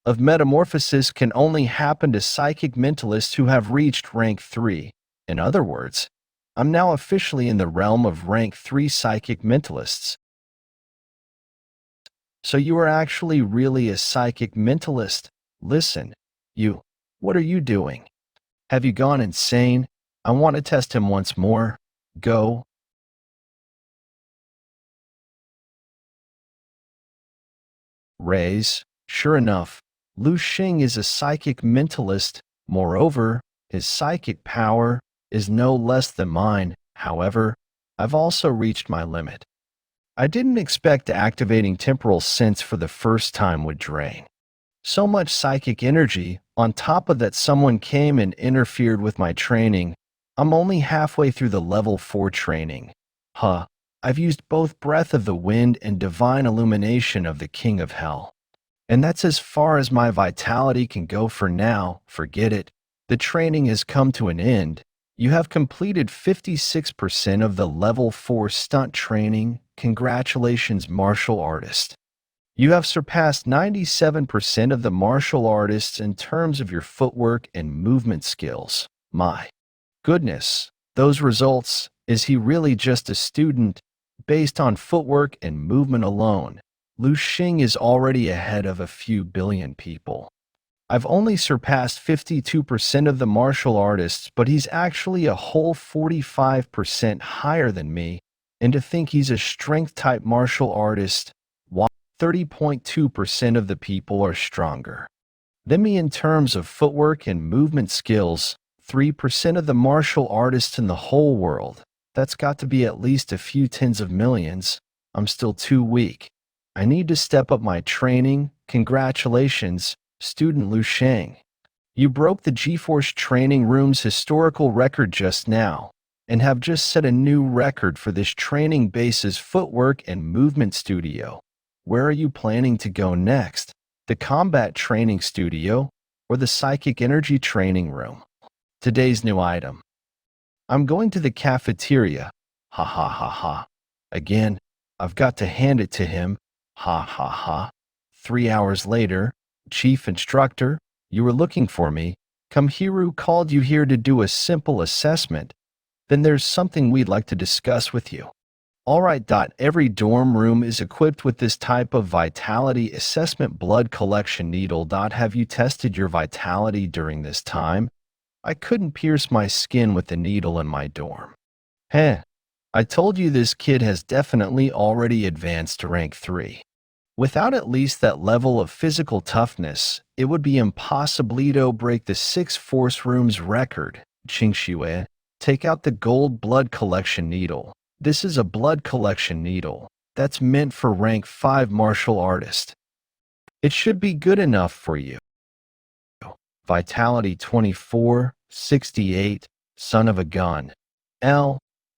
of metamorphosis can only happen to psychic mentalists who have reached rank 3. In other words, I'm now officially in the realm of rank 3 psychic mentalists. So you are actually really a psychic mentalist. Listen, what are you doing? Have you gone insane? I want to test him once more. Go. Raise. Sure enough, Lu Sheng is a psychic mentalist. Moreover, his psychic power is no less than mine. However, I've also reached my limit. I didn't expect activating temporal sense for the first time would drain so much psychic energy. On top of that, someone came and interfered with my training. I'm only halfway through the level 4 training. I've used both Breath of the Wind and Divine Illumination of the King of Hell. And that's as far as my vitality can go for now. Forget it. The training has come to an end. You have completed 56% of the level 4 stunt training. Congratulations, martial artist. You have surpassed 97% of the martial artists in terms of your footwork and movement skills. My goodness, those results, is he really just a student? Based on footwork and movement alone, Lu Sheng is already ahead of a few billion people. I've only surpassed 52% of the martial artists, but he's actually a whole 45% higher than me. And to think he's a strength-type martial artist, while 30.2% of the people are stronger than me in terms of footwork and movement skills. 3% of the martial artists in the whole world. That's got to be at least a few tens of millions. I'm still too weak. I need to step up my training. Congratulations, student Lu Sheng. You broke the G-Force training room's historical record just now, and have just set a new record for this training base's footwork and movement studio. Where are you planning to go next? The combat training studio or the psychic energy training room? Today's new item. I'm going to the cafeteria. Ha ha ha ha. Again, I've got to hand it to him. Ha ha ha. 3 hours later, Chief Instructor, you were looking for me. Kamhiru called you here to do a simple assessment. Then there's something we'd like to discuss with you. Alright. Every dorm room is equipped with this type of vitality assessment blood collection needle. Have you tested your vitality during this time? I couldn't pierce my skin with the needle in my dorm. Heh. I told you this kid has definitely already advanced to rank 3. Without at least that level of physical toughness, it would be impossible to break the 6 force rooms record. Qingxue, take out the gold blood collection needle. This is a blood collection needle that's meant for rank 5 martial artist. It should be good enough for you. Vitality 24, 68, son of a gun.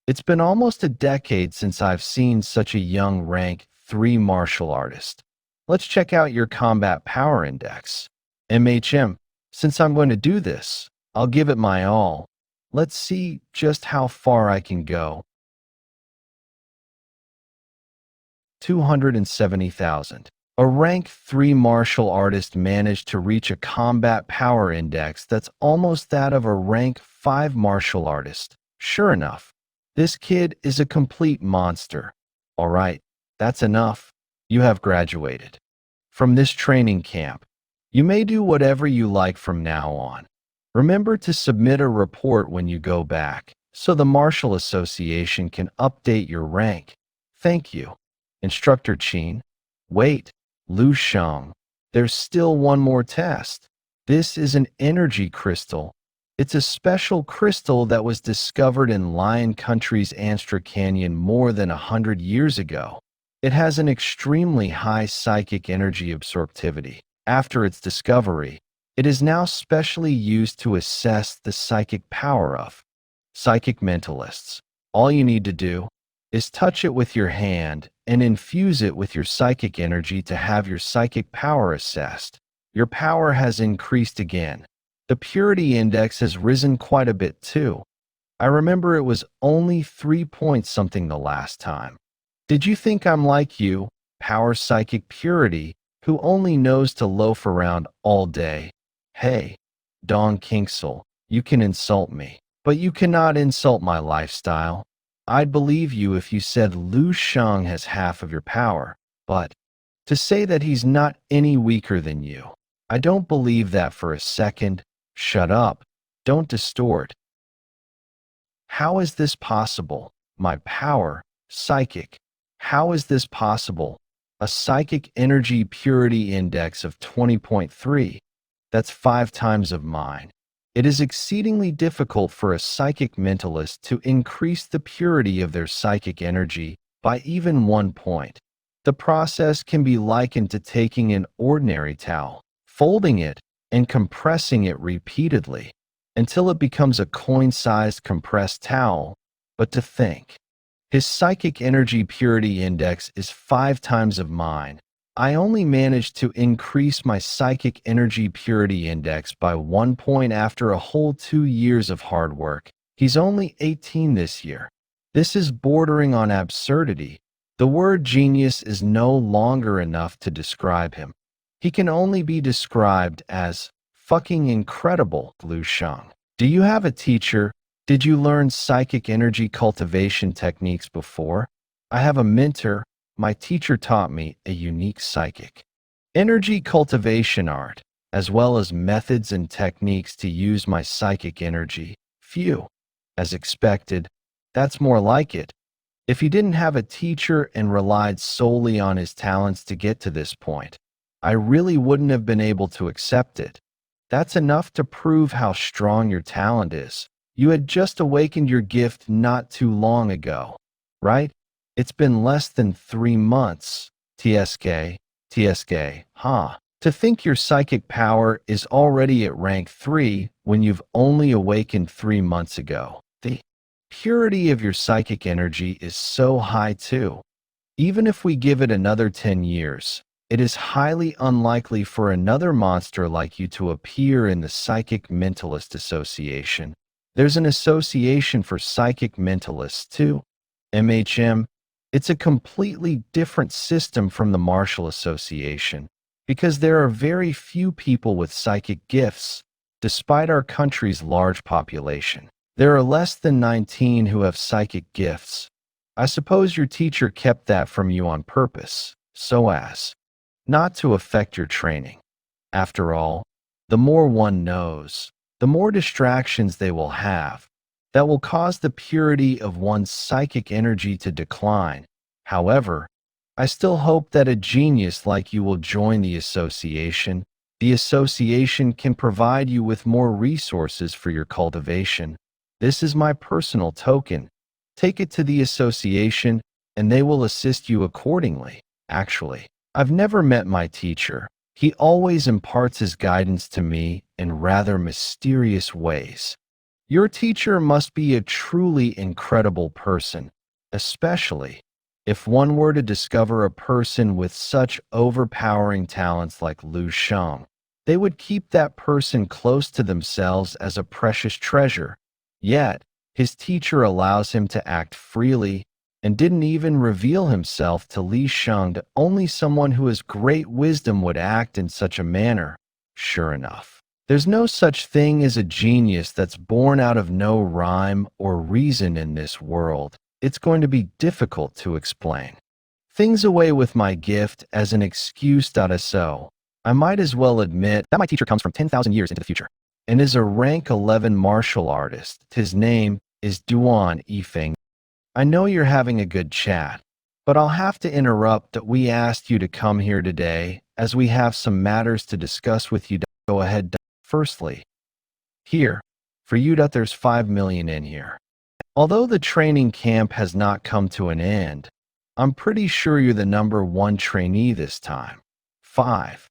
It's been almost a decade since I've seen such a young rank 3 martial artist. Let's check out your combat power index. Since I'm going to do this, I'll give it my all. Let's see just how far I can go. 270,000. A rank 3 martial artist managed to reach a combat power index that's almost that of a rank 5 martial artist. Sure enough, this kid is a complete monster. Alright, that's enough. You have graduated from this training camp. You may do whatever you like from now on. Remember to submit a report when you go back, so the Martial Association can update your rank. Thank you. Instructor Qin. Wait, Lu Sheng. There's still one more test. This is an energy crystal. It's a special crystal that was discovered in Lion Country's Anstra Canyon more than 100 years ago. It has an extremely high psychic energy absorptivity. After its discovery, it is now specially used to assess the psychic power of psychic mentalists. All you need to do is touch it with your hand and infuse it with your psychic energy to have your psychic power assessed. Your power has increased again. The purity index has risen quite a bit too. I remember it was only 3 point something the last time. Did you think I'm like you, power psychic purity, who only knows to loaf around all day? Hey, Dong Kingsel, you can insult me, but you cannot insult my lifestyle. I'd believe you if you said Lu Sheng has half of your power, but to say that he's not any weaker than you, I don't believe that for a second. Shut up. Don't distort. How is this possible? My power, psychic. How is this possible? A psychic energy purity index of 20.3. That's 5 times of mine. It is exceedingly difficult for a psychic mentalist to increase the purity of their psychic energy by even 1 point. The process can be likened to taking an ordinary towel, folding it, and compressing it repeatedly until it becomes a coin-sized compressed towel. But to think, his psychic energy purity index is 5 times of mine. I only managed to increase my psychic energy purity index by 1 point after a whole 2 years of hard work. He's only 18 this year. This is bordering on absurdity. The word genius is no longer enough to describe him. He can only be described as fucking incredible. Lu Sheng. Do you have a teacher? Did you learn psychic energy cultivation techniques before? I have a mentor. My teacher taught me a unique psychic energy cultivation art, as well as methods and techniques to use my psychic energy. Phew. As expected, that's more like it. If he didn't have a teacher and relied solely on his talents to get to this point, I really wouldn't have been able to accept it. That's enough to prove how strong your talent is. You had just awakened your gift not too long ago, right? It's been less than 3 months. TSK, huh? To think your psychic power is already at rank 3 when you've only awakened 3 months ago. The purity of your psychic energy is so high too. Even if we give it another 10 years, it is highly unlikely for another monster like you to appear in the Psychic Mentalist Association. There's an association for psychic mentalists too. It's a completely different system from the Martial Association, because there are very few people with psychic gifts, despite our country's large population. There are less than 19 who have psychic gifts. I suppose your teacher kept that from you on purpose, so as not to affect your training. After all, the more one knows, the more distractions they will have. That will cause the purity of one's psychic energy to decline. However, I still hope that a genius like you will join the association. The association can provide you with more resources for your cultivation. This is my personal token. Take it to the association, and they will assist you accordingly. Actually, I've never met my teacher. He always imparts his guidance to me in rather mysterious ways. Your teacher must be a truly incredible person, especially if one were to discover a person with such overpowering talents like Lu Sheng. They would keep that person close to themselves as a precious treasure. Yet, his teacher allows him to act freely and didn't even reveal himself to Lu Sheng. Only someone who has great wisdom would act in such a manner. Sure enough, there's no such thing as a genius that's born out of no rhyme or reason in this world. It's going to be difficult to explain. Things away with my gift as an excuse. So, I might as well admit that my teacher comes from 10,000 years into the future and is a rank 11 martial artist. His name is Duan Yifeng. I know you're having a good chat, but I'll have to interrupt that we asked you to come here today as we have some matters to discuss with you. Go ahead. Firstly, here, for you, there's 5 million in here. Although the training camp has not come to an end, I'm pretty sure you're the #1 trainee this time. 5.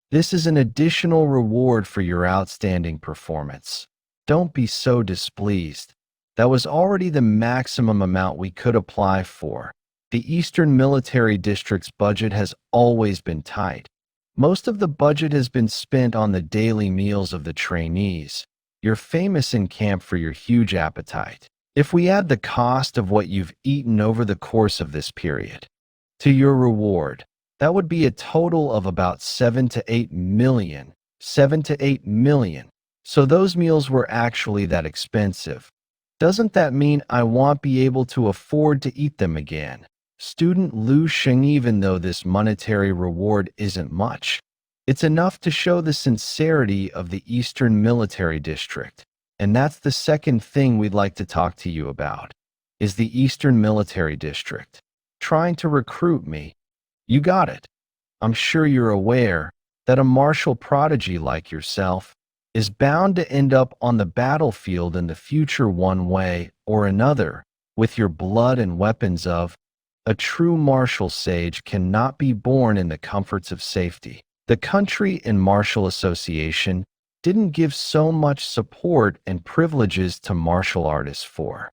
This is an additional reward for your outstanding performance. Don't be so displeased. That was already the maximum amount we could apply for. The Eastern Military District's budget has always been tight. Most of the budget has been spent on the daily meals of the trainees. You're famous in camp for your huge appetite. If we add the cost of what you've eaten over the course of this period to your reward, that would be a total of about 7 to 8 million. 7 to 8 million. So those meals were actually that expensive. Doesn't that mean I won't be able to afford to eat them again? Student Lu Sheng, even though this monetary reward isn't much, it's enough to show the sincerity of the Eastern Military District. And that's the second thing we'd like to talk to you about, is the Eastern Military District trying to recruit me. You got it. I'm sure you're aware that a martial prodigy like yourself is bound to end up on the battlefield in the future one way or another with your blood and weapons of. A true martial sage cannot be born in the comforts of safety. The country and martial association didn't give so much support and privileges to martial artists for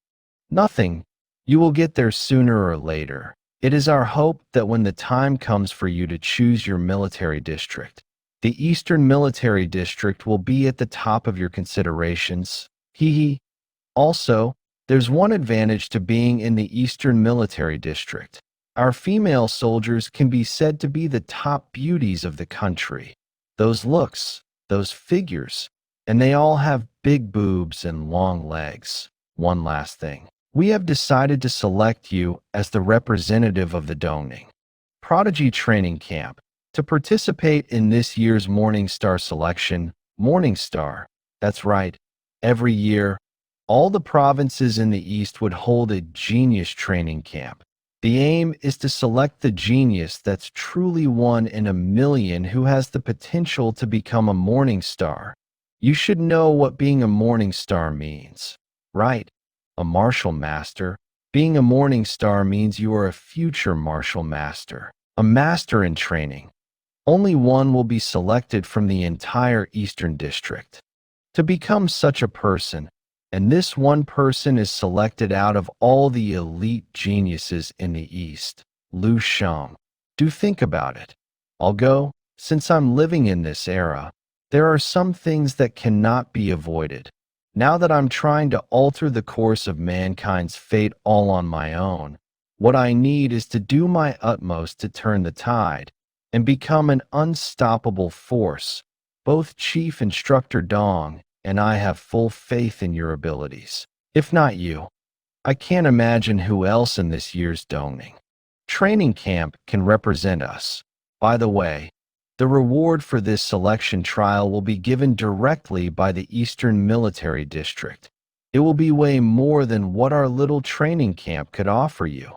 nothing. You will get there sooner or later. It is our hope that when the time comes for you to choose your military district, the Eastern Military District will be at the top of your considerations. Also, there's one advantage to being in the Eastern Military District. Our female soldiers can be said to be the top beauties of the country. Those looks, those figures, and they all have big boobs and long legs. One last thing. We have decided to select you as the representative of the Dongning Prodigy Training Camp to participate in this year's Morning Star selection. Morning Star, that's right. Every year, all the provinces in the East would hold a genius training camp. The aim is to select the genius that's truly one in a million who has the potential to become a Morning Star. You should know what being a Morning Star means, right? A martial master. Being a Morning Star means you are a future martial master, a master in training. Only one will be selected from the entire Eastern District to become such a person, and this one person is selected out of all the elite geniuses in the East. Lu Sheng. Do think about it. I'll go, since I'm living in this era, there are some things that cannot be avoided. Now that I'm trying to alter the course of mankind's fate all on my own, what I need is to do my utmost to turn the tide and become an unstoppable force. Both Chief Instructor Dong and I have full faith in your abilities. If not you, I can't imagine who else in this year's Dongning training camp can represent us. By the way, the reward for this selection trial will be given directly by the Eastern Military District. It will be way more than what our little training camp could offer you.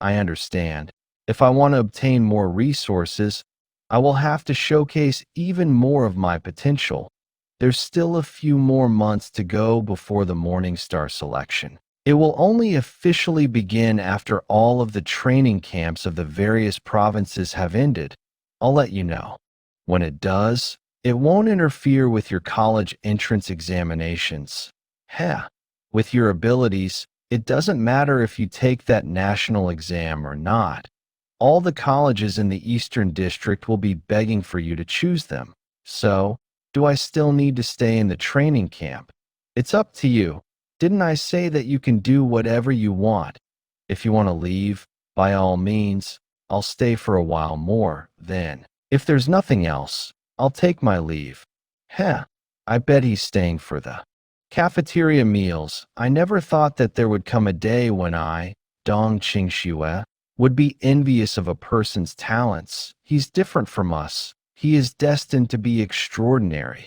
I understand. If I want to obtain more resources, I will have to showcase even more of my potential. There's still a few more months to go before the Morning Star selection. It will only officially begin after all of the training camps of the various provinces have ended. I'll let you know. When it does, it won't interfere with your college entrance examinations. Heh, with your abilities, it doesn't matter if you take that national exam or not. All the colleges in the Eastern District will be begging for you to choose them. So, do I still need to stay in the training camp? It's up to you. Didn't I say that you can do whatever you want? If you want to leave, by all means, I'll stay for a while more, then. If there's nothing else, I'll take my leave. Heh, I bet he's staying for the cafeteria meals. I never thought that there would come a day when I, Dong Qingxue, would be envious of a person's talents. He's different from us. He is destined to be extraordinary.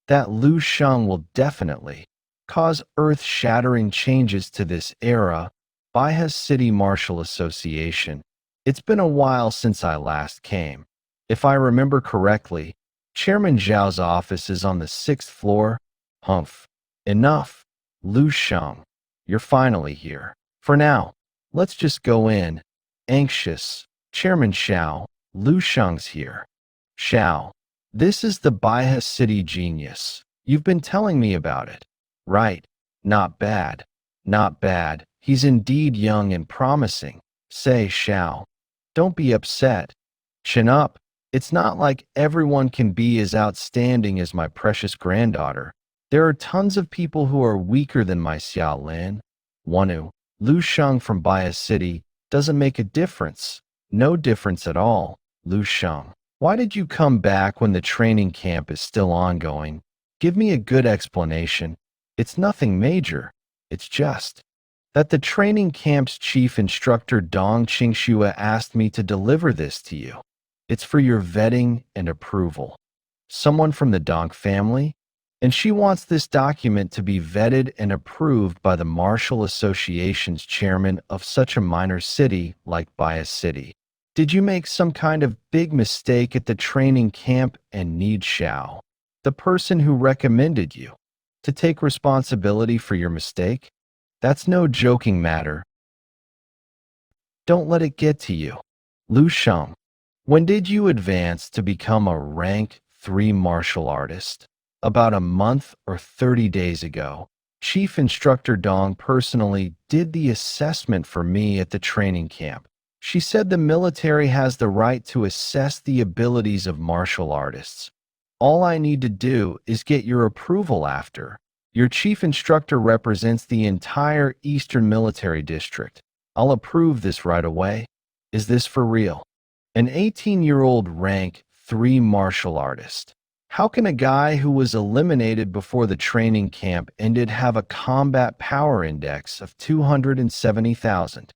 That Lu Sheng will definitely cause earth-shattering changes to this era. Baiha City Martial Association. It's been a while since I last came. If I remember correctly, Chairman Zhao's office is on the 6th floor. Humph. Enough. Lu Sheng, you're finally here. For now, let's just go in. Anxious. Chairman Xiao, Lu Sheng's here. Xiao, this is the Baiha City genius. You've been telling me about it. Right. Not bad. Not bad. He's indeed young and promising. Say, Xiao. Don't be upset. Chin up. It's not like everyone can be as outstanding as my precious granddaughter. There are tons of people who are weaker than my Xiao Lin. Wanu, Lu Sheng from Baiha City, doesn't make a difference. No difference at all. Lu Sheng, why did you come back when the training camp is still ongoing? Give me a good explanation. It's nothing major. It's just that the training camp's chief instructor Dong Qingxue asked me to deliver this to you. It's for your vetting and approval. Someone from the Dong family? And she wants this document to be vetted and approved by the Martial Association's chairman of such a minor city like Baiha City. Did you make some kind of big mistake at the training camp and need Xiao, the person who recommended you, to take responsibility for your mistake? That's no joking matter. Don't let it get to you. Lu Sheng, when did you advance to become a rank 3 martial artist? About a month or 30 days ago. Chief Instructor Dong personally did the assessment for me at the training camp. She said the military has the right to assess the abilities of martial artists. All I need to do is get your approval after. Your chief instructor represents the entire Eastern Military District. I'll approve this right away. Is this for real? An 18-year-old rank 3 martial artist. How can a guy who was eliminated before the training camp ended have a combat power index of 270,000?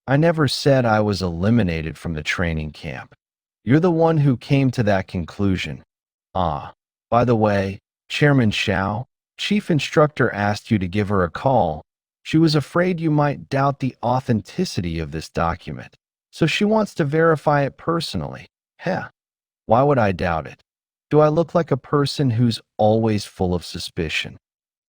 I never said I was eliminated from the training camp. You're the one who came to that conclusion. Ah, by the way, Chairman Xiao, chief instructor asked you to give her a call. She was afraid you might doubt the authenticity of this document, so she wants to verify it personally. Heh, why would I doubt it? Do I look like a person who's always full of suspicion?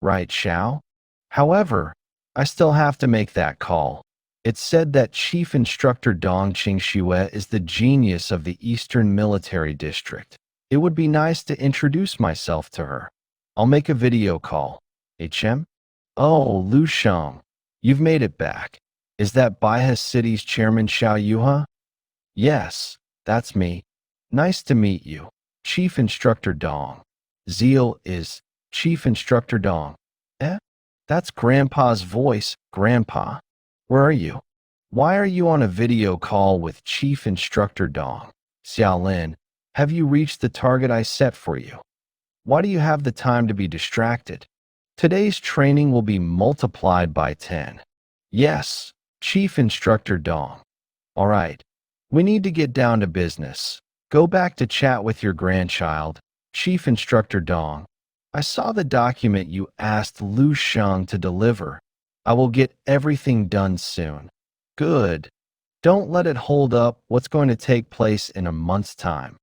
Right, Xiao? However, I still have to make that call. It's said that Chief Instructor Dong Qingxue is the genius of the Eastern Military District. It would be nice to introduce myself to her. I'll make a video call. HM? Oh, Lu Sheng, you've made it back. Is that Baiha City's Chairman Xiao Yuha? Yes, that's me. Nice to meet you. Chief Instructor Dong. Zeal is Chief Instructor Dong. Eh? That's Grandpa's voice, Grandpa. Where are you? Why are you on a video call with Chief Instructor Dong? Xiaolin, have you reached the target I set for you? Why do you have the time to be distracted? Today's training will be multiplied by 10. Yes, Chief Instructor Dong. All right, we need to get down to business. Go back to chat with your grandchild, Chief Instructor Dong. I saw the document you asked Lu Sheng to deliver. I will get everything done soon. Good. Don't let it hold up what's going to take place in a month's time.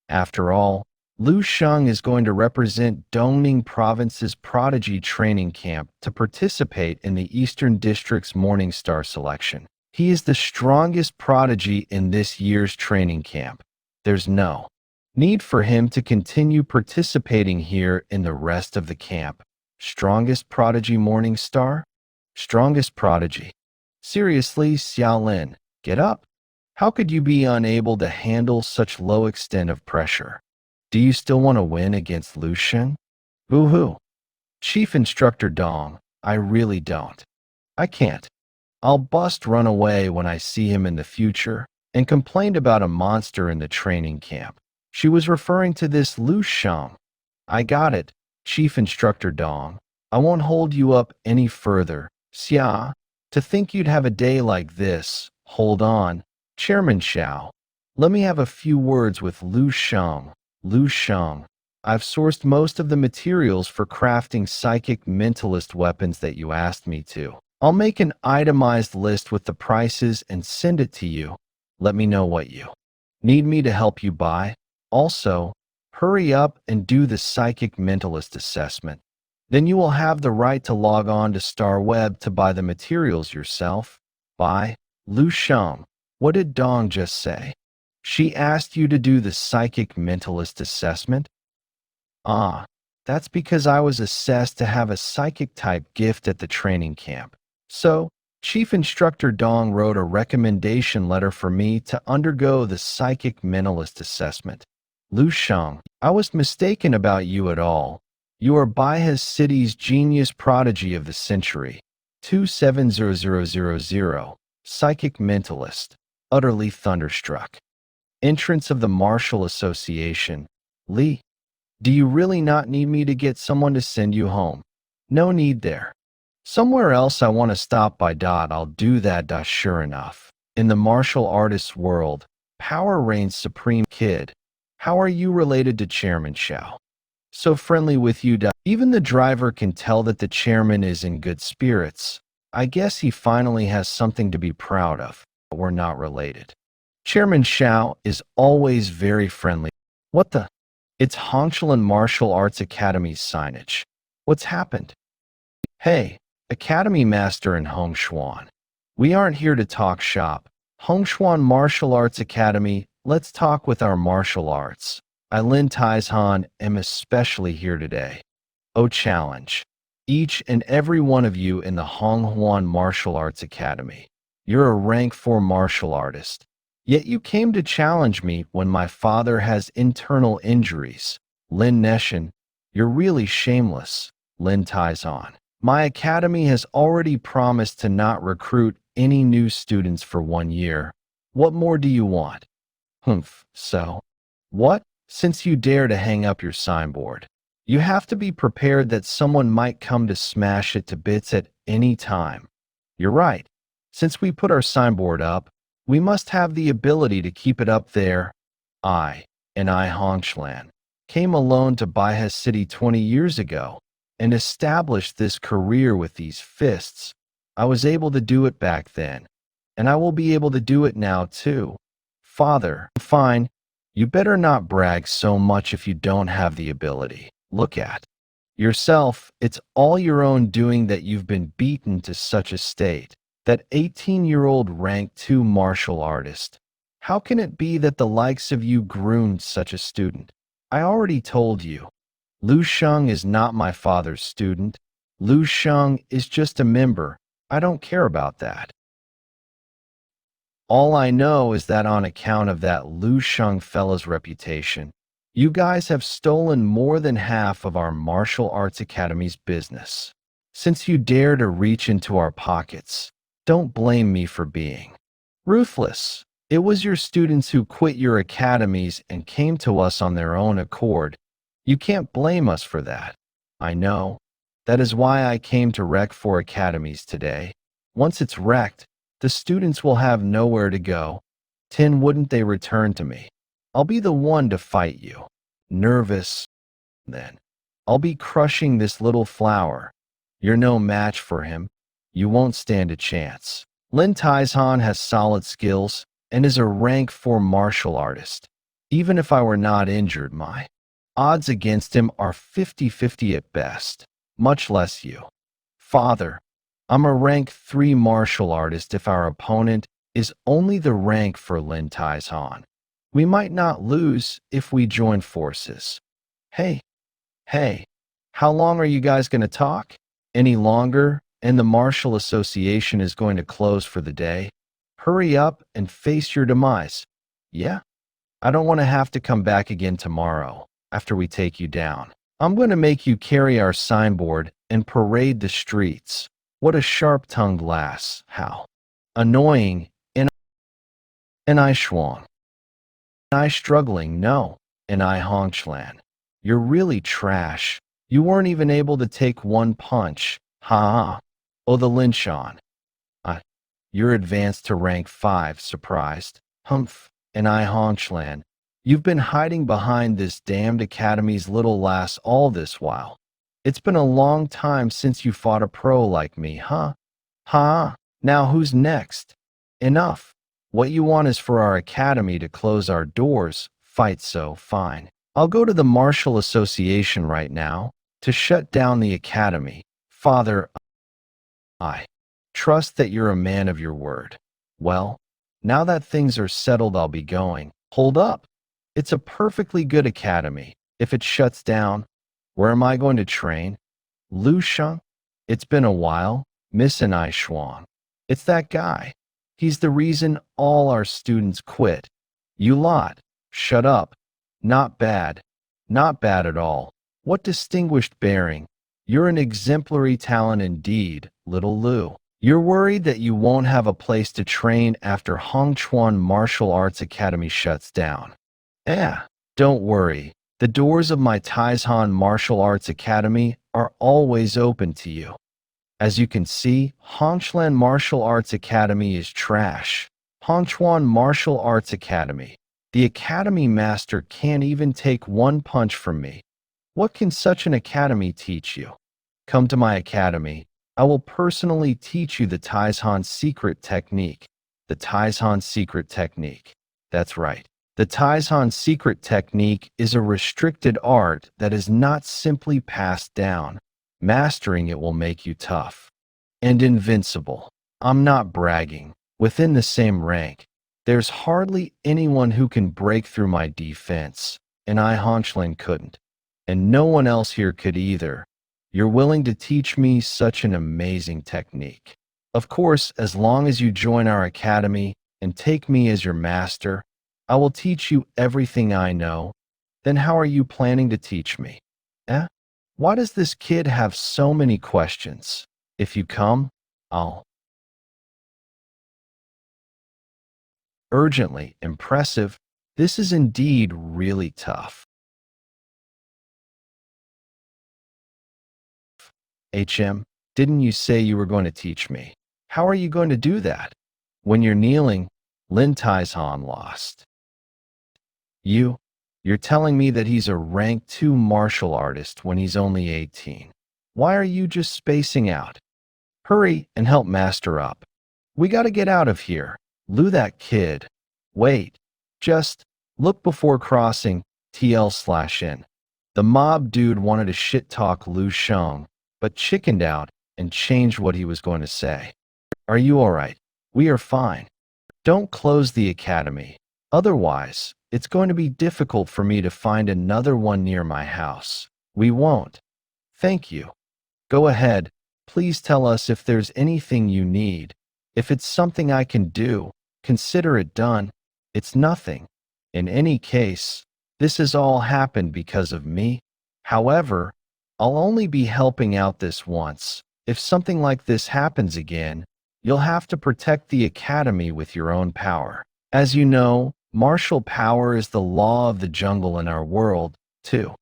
After all, Lu Sheng is going to represent Dongning Province's Prodigy Training Camp to participate in the Eastern District's Morning Star selection. He is the strongest prodigy in this year's training camp. There's no need for him to continue participating here in the rest of the camp. Strongest prodigy Morning Star? Strongest prodigy. Seriously, Xiaolin, get up. How could you be unable to handle such low extent of pressure? Do you still want to win against Lu Sheng? Boo-hoo. Chief Instructor Dong, I really don't. I can't. I'll bust run away when I see him in the future and complained about a monster in the training camp. She was referring to this Lu Sheng. I got it, Chief Instructor Dong. I won't hold you up any further. Xia, to think you'd have a day like this. Hold on, Chairman Xiao. Let me have a few words with Lu Sheng. Lu Sheng, I've sourced most of the materials for crafting psychic mentalist weapons that you asked me to. I'll make an itemized list with the prices and send it to you. Let me know what you need me to help you buy. Also, hurry up and do the psychic mentalist assessment. Then you will have the right to log on to StarWeb to buy the materials yourself. Bye. Lu Sheng, what did Dong just say? She asked you to do the psychic mentalist assessment? Ah, that's because I was assessed to have a psychic type gift at the training camp. So, Chief Instructor Dong wrote a recommendation letter for me to undergo the psychic mentalist assessment. Lu Sheng, I was mistaken about you at all. You are Baihe City's genius prodigy of the century. 270000, psychic mentalist, utterly thunderstruck. Entrance of the Martial Association. Li, do you really not need me to get someone to send you home? No need there. Somewhere else I want to stop by. I'll do that. Sure enough. In the martial artists world, power reigns supreme. Kid, how are you related to Chairman Xiao? So friendly with you. Even the driver can tell that the chairman is in good spirits. I guess he finally has something to be proud of. But we're not related. Chairman Xiao is always very friendly. What the? It's Hongshan Martial Arts Academy's signage. What's happened? Hey, Academy Master in Hongshan. We aren't here to talk shop. Hongshan Martial Arts Academy, let's talk with our martial arts. I Lin Taizhan am especially here today. Oh, challenge. Each and every one of you in the Hongshan Martial Arts Academy. You're a rank 4 martial artist. Yet you came to challenge me when my father has internal injuries. Lin Neshan, you're really shameless. Lin Taizhan. My academy has already promised to not recruit any new students for 1 year. What more do you want? Humph, so? What? Since you dare to hang up your signboard, you have to be prepared that someone might come to smash it to bits at any time. You're right. Since we put our signboard up, we must have the ability to keep it up there. I Hongshan, came alone to Baihe City 20 years ago and established this career with these fists. I was able to do it back then, and I will be able to do it now too. Father, fine. You better not brag so much if you don't have the ability. Look at yourself. It's all your own doing that you've been beaten to such a state. That 18-year-old rank 2 martial artist. How can it be that the likes of you groomed such a student? I already told you. Lu Sheng is not my father's student. Lu Sheng is just a member. I don't care about that. All I know is that on account of that Lu Sheng fella's reputation, you guys have stolen more than half of our martial arts academy's business. Since you dare to reach into our pockets, don't blame me for being ruthless. It was your students who quit your academies and came to us on their own accord. You can't blame us for that. I know. That is why I came to wreck 4 academies today. Once it's wrecked, the students will have nowhere to go. 10 wouldn't they return to me? I'll be the one to fight you. Nervous, then. I'll be crushing this little flower. You're no match for him. You won't stand a chance. Lin Taizhan has solid skills and is a rank 4 martial artist. Even if I were not injured, my odds against him are 50-50 at best, much less you. Father, I'm a rank 3 martial artist if our opponent is only the rank for Lin Taizhan. We might not lose if we join forces. Hey, how long are you guys going to talk? Any longer, and the Martial Association is going to close for the day? Hurry up and face your demise. Yeah? I don't want to have to come back again tomorrow after we take you down. I'm going to make you carry our signboard and parade the streets. What a sharp-tongued lass. How annoying. And I Shuang. I struggling, no. And I Hongchlan. You're really trash. You weren't even able to take one punch. Ha. Oh, the Linshan. You're advanced to rank 5, surprised. Humph. And I Hongchlan. You've been hiding behind this damned academy's little lass all this while. It's been a long time since you fought a pro like me, huh? Ha. Now who's next? Enough. What you want is for our academy to close our doors. Fight so, fine. I'll go to the Martial Association right now to shut down the academy. Father, I trust that you're a man of your word. Well, now that things are settled, I'll be going. Hold up. It's a perfectly good academy. If it shuts down, where am I going to train? Lu Sheng? It's been a while. Miss and I Shuang. It's that guy. He's the reason all our students quit. You lot. Shut up. Not bad. Not bad at all. What distinguished bearing. You're an exemplary talent indeed, little Lu. You're worried that you won't have a place to train after Hongchuan Martial Arts Academy shuts down. Don't worry. The doors of my Taizhan Martial Arts Academy are always open to you. As you can see, Hongchuan Martial Arts Academy is trash. Hongchuan Martial Arts Academy. The academy master can't even take one punch from me. What can such an academy teach you? Come to my academy. I will personally teach you the Taizhan secret technique. The Taizhan secret technique. That's right. The Taizhan secret technique is a restricted art that is not simply passed down. Mastering it will make you tough and invincible. I'm not bragging. Within the same rank, there's hardly anyone who can break through my defense, and I Honchling couldn't. And no one else here could either. You're willing to teach me such an amazing technique. Of course, as long as you join our academy and take me as your master, I will teach you everything I know. Then how are you planning to teach me? Why does this kid have so many questions? If you come, I'll. Urgently impressive. This is indeed really tough. Didn't you say you were going to teach me? How are you going to do that? When you're kneeling, Lin Taizhan lost. You're telling me that he's a rank 2 martial artist when he's only 18. Why are you just spacing out? Hurry and help master up. We gotta get out of here. Lu, that kid. Wait. Just look before crossing. TL/N. The mob dude wanted to shit-talk Lu Sheng, but chickened out and changed what he was going to say. Are you alright? We are fine. Don't close the academy. Otherwise, it's going to be difficult for me to find another one near my house. We won't. Thank you. Go ahead. Please tell us if there's anything you need. If it's something I can do, consider it done. It's nothing. In any case, this has all happened because of me. However, I'll only be helping out this once. If something like this happens again, you'll have to protect the academy with your own power. As you know, martial power is the law of the jungle in our world, too.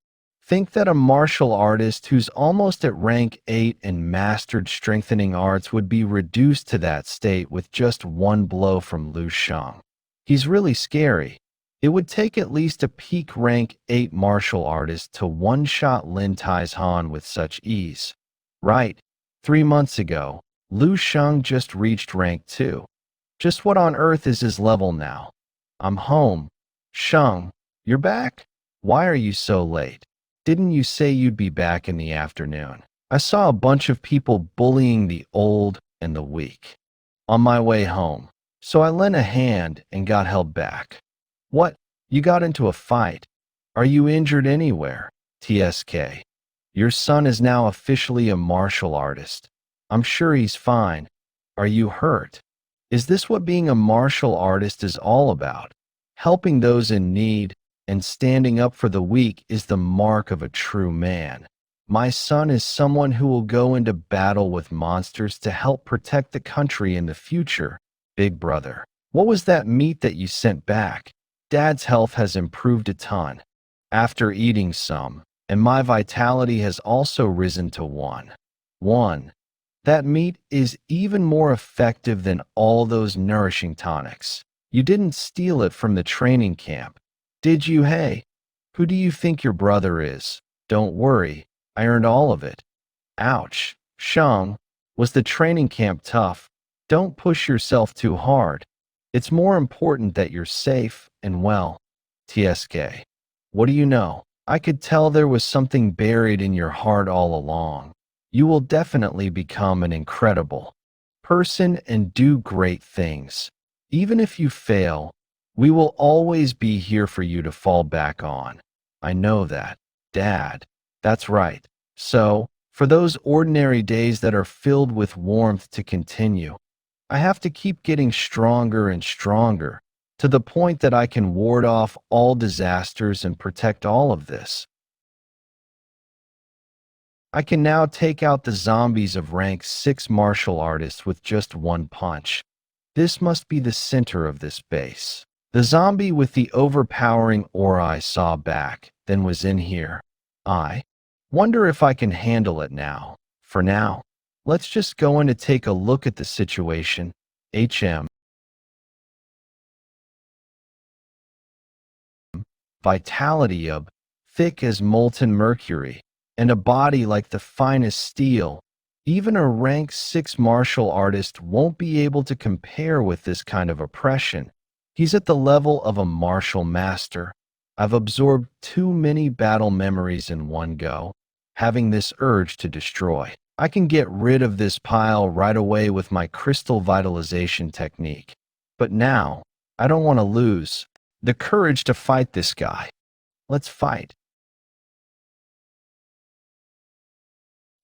Think that a martial artist who's almost at rank 8 and mastered strengthening arts would be reduced to that state with just one blow from Lu Sheng. He's really scary. It would take at least a peak rank 8 martial artist to one-shot Lin Tai's Han with such ease. Right, 3 months ago, Lu Sheng just reached rank 2. Just what on earth is his level now? I'm home. Sheng, you're back? Why are you so late? Didn't you say you'd be back in the afternoon? I saw a bunch of people bullying the old and the weak on my way home, so I lent a hand and got held back. What? You got into a fight? Are you injured anywhere? TSK. Your son is now officially a martial artist. I'm sure he's fine. Are you hurt? Is this what being a martial artist is all about? Helping those in need and standing up for the weak is the mark of a true man. My son is someone who will go into battle with monsters to help protect the country in the future. Big brother, what was that meat that you sent back? Dad's health has improved a ton after eating some, and my vitality has also risen to 1. That meat is even more effective than all those nourishing tonics. You didn't steal it from the training camp, did you? Hey, who do you think your brother is? Don't worry, I earned all of it. Ouch. Sheng, was the training camp tough? Don't push yourself too hard. It's more important that you're safe and well. TSK. What do you know? I could tell there was something buried in your heart all along. You will definitely become an incredible person and do great things. Even if you fail, we will always be here for you to fall back on. I know that, Dad. That's right. So, for those ordinary days that are filled with warmth to continue, I have to keep getting stronger and stronger, to the point that I can ward off all disasters and protect all of this. I can now take out the zombies of rank 6 martial artists with just one punch. This must be the center of this base. The zombie with the overpowering aura I saw back then was in here. I wonder if I can handle it now. For now, let's just go in to take a look at the situation. HM. Vitality of thick as molten mercury, and a body like the finest steel. Even a rank 6 martial artist won't be able to compare with this kind of oppression. He's at the level of a martial master. I've absorbed too many battle memories in one go, having this urge to destroy. I can get rid of this pile right away with my crystal vitalization technique. But now, I don't want to lose the courage to fight this guy. Let's fight.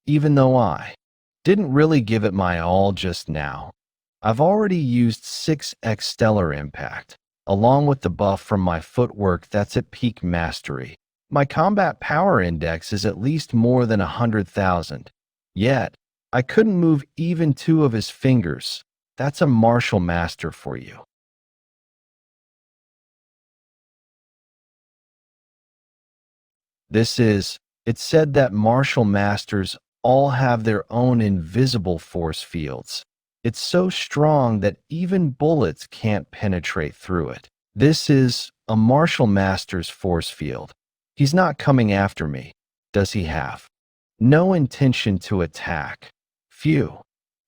Even though I didn't really give it my all just now, I've already used 6x stellar impact, along with the buff from my footwork that's at peak mastery. My combat power index is at least more than 100,000. Yet, I couldn't move even 2 of his fingers. That's a martial master for you. It's said that martial masters all have their own invisible force fields. It's so strong that even bullets can't penetrate through it. This is a martial master's force field. He's not coming after me, does he have? No intention to attack. Phew,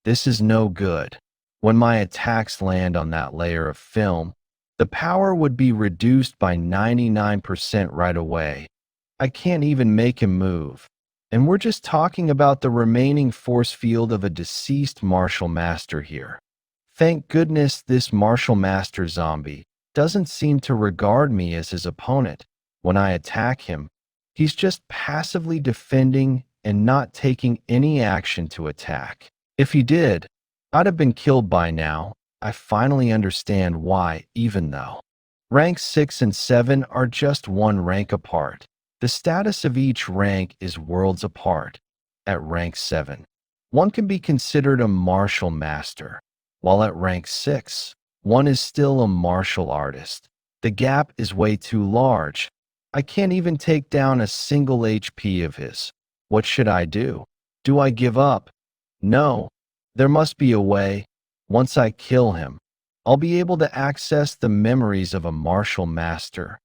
this is no good. When my attacks land on that layer of film, the power would be reduced by 99% right away. I can't even make him move. And we're just talking about the remaining force field of a deceased martial master here. Thank goodness this martial master zombie doesn't seem to regard me as his opponent. When I attack him, he's just passively defending and not taking any action to attack. If he did, I'd have been killed by now. I finally understand why, even though ranks 6 and 7 are just one rank apart. The status of each rank is worlds apart. At rank 7, one can be considered a martial master, while at rank 6, one is still a martial artist. The gap is way too large. I can't even take down a single HP of his. What should I do? Do I give up? No. There must be a way. Once I kill him, I'll be able to access the memories of a martial master.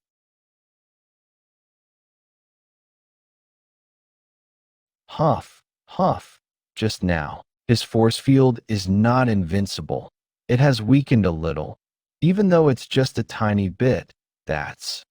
Huff, huff. Just now, his force field is not invincible. It has weakened a little, even though it's just a tiny bit. That's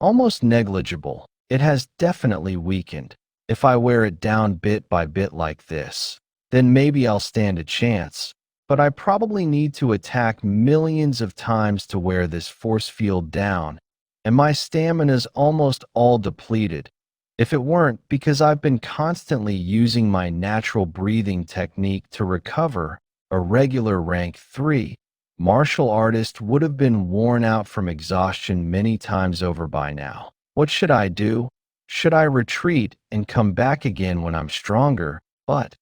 almost negligible. It has definitely weakened. If I wear it down bit by bit like this, then maybe I'll stand a chance. But I probably need to attack millions of times to wear this force field down, and my stamina's almost all depleted. If it weren't because I've been constantly using my natural breathing technique to recover, a regular rank 3 martial artist would have been worn out from exhaustion many times over by now. What should I do? Should I retreat and come back again when I'm stronger? But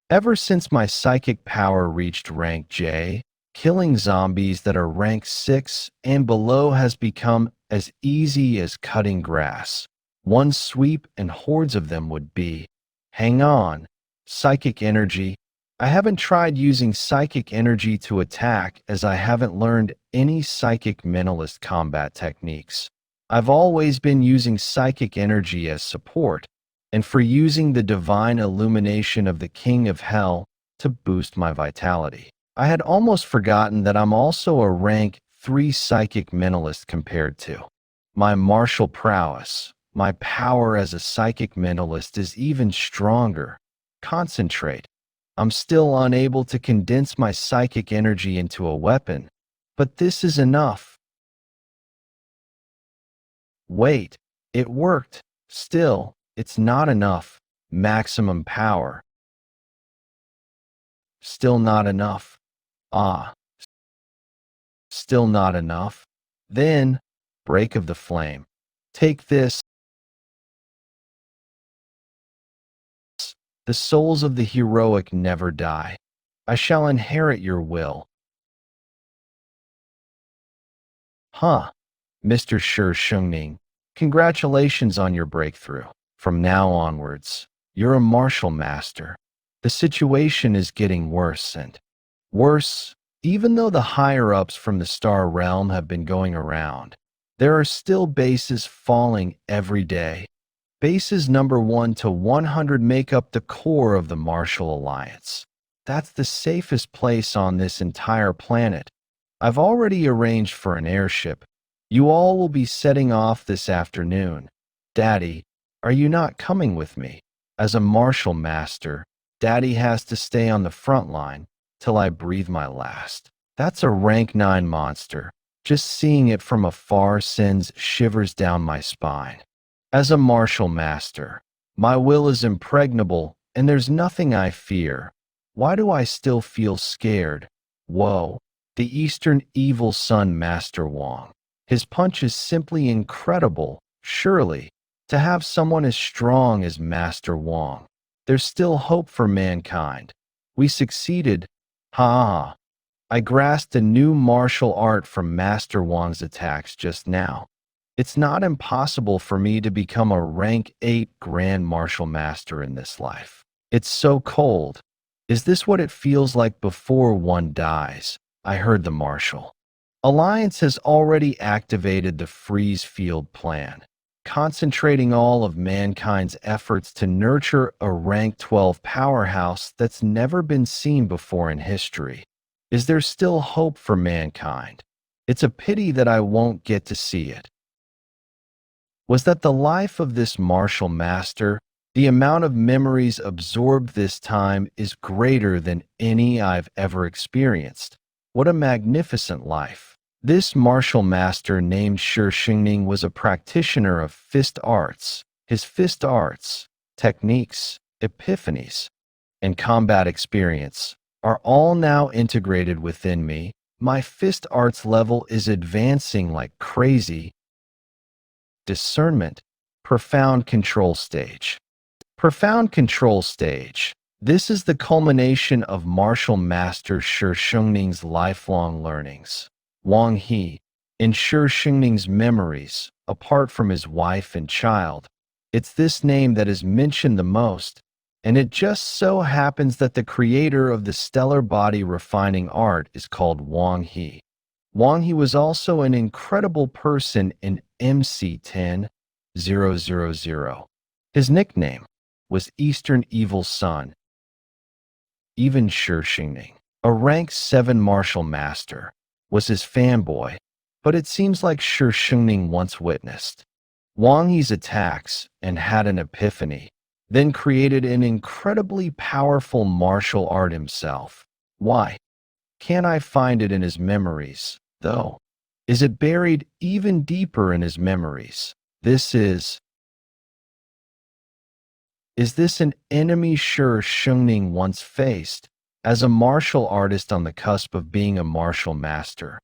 ever since my psychic power reached rank J, killing zombies that are rank 6 and below has become as easy as cutting grass. One sweep and hordes of them would be. Hang on. Psychic energy. I haven't tried using psychic energy to attack as I haven't learned any psychic mentalist combat techniques. I've always been using psychic energy as support, and for using the divine illumination of the King of Hell to boost my vitality. I had almost forgotten that I'm also a rank 3 psychic mentalist compared to my martial prowess. My power as a psychic mentalist is even stronger. Concentrate. I'm still unable to condense my psychic energy into a weapon, but this is enough. Wait, it worked. Still, it's not enough. Maximum power. Still not enough. Ah, still not enough. Then, break of the flame. Take this. The souls of the heroic never die. I shall inherit your will. Huh. Mr. Lu Sheng, congratulations on your breakthrough. From now onwards, you're a martial master. The situation is getting worse and worse. Even though the higher-ups from the Star Realm have been going around, there are still bases falling every day. Bases number 1 to 100 make up the core of the Martial Alliance. That's the safest place on this entire planet. I've already arranged for an airship. You all will be setting off this afternoon. Daddy, are you not coming with me? As a martial master, Daddy has to stay on the front line till I breathe my last. That's a rank 9 monster. Just seeing it from afar sends shivers down my spine. As a martial master, my will is impregnable and there's nothing I fear. Why do I still feel scared? Whoa, the Eastern Evil Sun Master Wong. His punch is simply incredible. Surely, to have someone as strong as Master Wong, there's still hope for mankind. We succeeded. Ha! I grasped a new martial art from Master Wong's attacks just now. It's not impossible for me to become a rank 8 Grand Martial Master in this life. It's so cold. Is this what it feels like before one dies? I heard the Martial Alliance has already activated the freeze field plan, concentrating all of mankind's efforts to nurture a rank 12 powerhouse that's never been seen before in history. Is there still hope for mankind? It's a pity that I won't get to see it. Was that the life of this martial master? The amount of memories absorbed this time is greater than any I've ever experienced. What a magnificent life. This martial master named Lu Sheng was a practitioner of fist arts. His fist arts, techniques, epiphanies, and combat experience are all now integrated within me. My fist arts level is advancing like crazy. Discernment, profound control stage. Profound control stage. This is the culmination of martial master Lu Sheng's lifelong learnings. Wang He, In Sheng's memories, apart from his wife and child, it's this name that is mentioned the most, and it just so happens that the creator of the stellar body refining art is called Wang He. Wang He was also an incredible person in MC-10-000. His nickname was Eastern Evil Sun. Even Sheng, a rank 7 martial master, was his fanboy, but it seems like Sheng once witnessed Wang He's attacks and had an epiphany, then created an incredibly powerful martial art himself. Why? Can't I find it in his memories, though? Is it buried even deeper in his memories? Is this an enemy Sheng once faced as a martial artist on the cusp of being a martial master?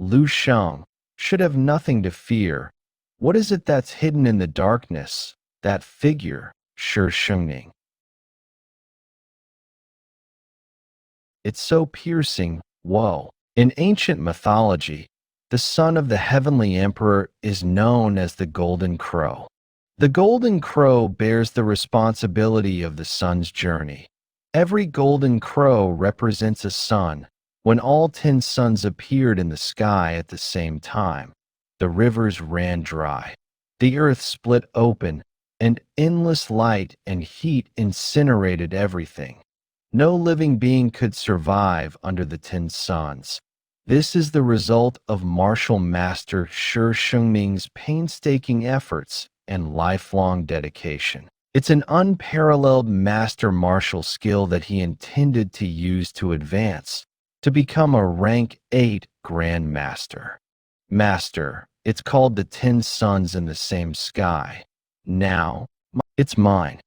Lu Sheng, should have nothing to fear. What is it that's hidden in the darkness? That figure, Sheng. It's so piercing. Whoa. In ancient mythology, the son of the heavenly emperor is known as the Golden Crow. The Golden Crow bears the responsibility of the sun's journey. Every Golden Crow represents a sun. When all 10 suns appeared in the sky at the same time, the rivers ran dry. The earth split open, and endless light and heat incinerated everything. No living being could survive under the 10 suns. This is the result of martial master Sheng's painstaking efforts and lifelong dedication. It's an unparalleled master martial skill that he intended to use to advance, to become a rank 8 Grand Master. It's called the 10 suns in the same sky. Now, it's mine.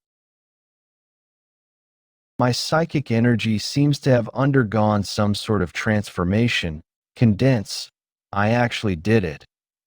My psychic energy seems to have undergone some sort of transformation, condense. I actually did it.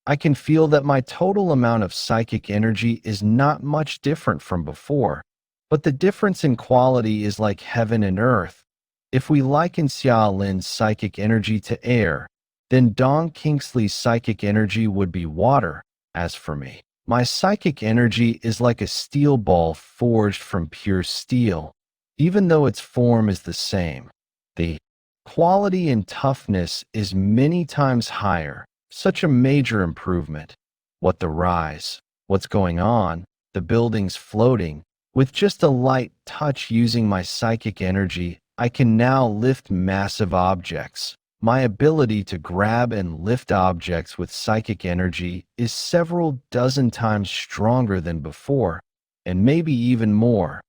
I can feel that my total amount of psychic energy is not much different from before, but the difference in quality is like heaven and earth. If we liken Xia Lin's psychic energy to air, then Dong Kingsley's psychic energy would be water. As for me, my psychic energy is like a steel ball forged from pure steel, even though its form is the same. The quality and toughness is many times higher. Such a major improvement. What the rise? What's going on? The building's floating. With just a light touch using my psychic energy, I can now lift massive objects. My ability to grab and lift objects with psychic energy is several dozen times stronger than before, and maybe even more.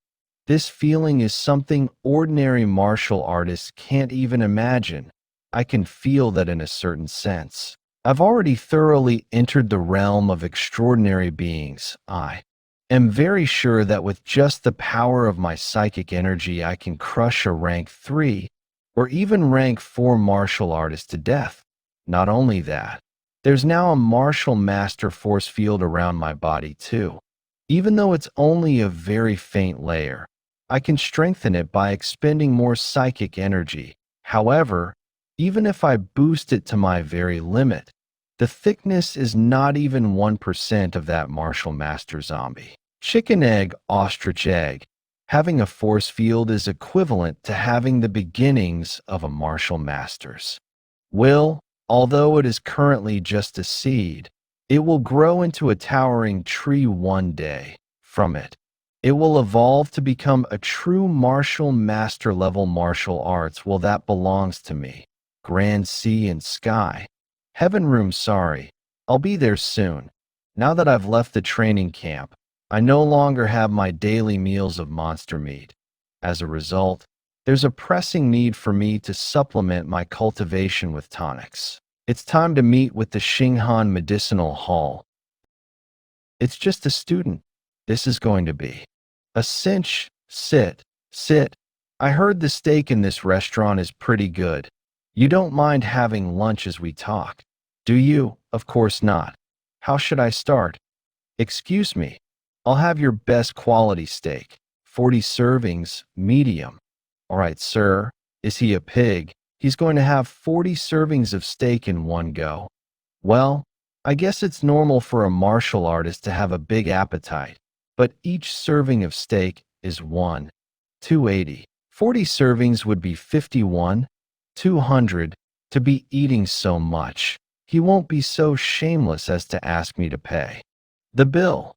This feeling is something ordinary martial artists can't even imagine. I can feel that in a certain sense. I've already thoroughly entered the realm of extraordinary beings. I am very sure that with just the power of my psychic energy, I can crush a rank 3 or even rank 4 martial artist to death. Not only that, there's now a martial master force field around my body too. Even though it's only a very faint layer, I can strengthen it by expending more psychic energy. However, even if I boost it to my very limit, the thickness is not even 1% of that martial master zombie. Chicken egg, ostrich egg. Having a force field is equivalent to having the beginnings of a martial master's will. Although it is currently just a seed, it will grow into a towering tree one day. From it, it will evolve to become a true martial master level martial arts. Well, that belongs to me. Grand sea and sky. Heaven room, sorry. I'll be there soon. Now that I've left the training camp, I no longer have my daily meals of monster meat. As a result, there's a pressing need for me to supplement my cultivation with tonics. It's time to meet with the Xinghan Medicinal Hall. It's just a student. This is going to be a cinch. Sit. I heard the steak in this restaurant is pretty good. You don't mind having lunch as we talk, do you? Of course not. How should I start? Excuse me. I'll have your best quality steak. 40 servings, medium. All right, sir. Is he a pig? He's going to have 40 servings of steak in one go. Well, I guess it's normal for a martial artist to have a big appetite, but each serving of steak is 280. 40 servings would be 51, 200, to be eating so much. He won't be so shameless as to ask me to pay the bill.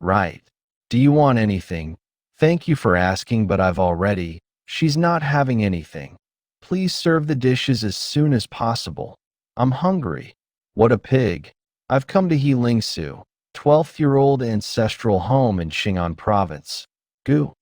Right. Do you want anything? Thank you for asking, but I've already. She's not having anything. Please serve the dishes as soon as possible. I'm hungry. What a pig. I've come to Heilingsu, 12th-year-old ancestral home in Xing'an province. Gu.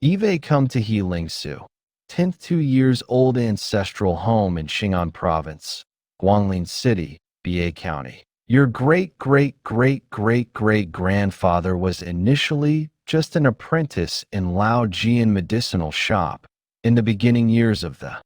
Eve come to Heilingsu, 10th 2 years old ancestral home in Xing'an province, Guanglin City, Ba County. Your great-great-great-great-great-grandfather was initially just an apprentice in Lao Jian medicinal shop. In the beginning years of the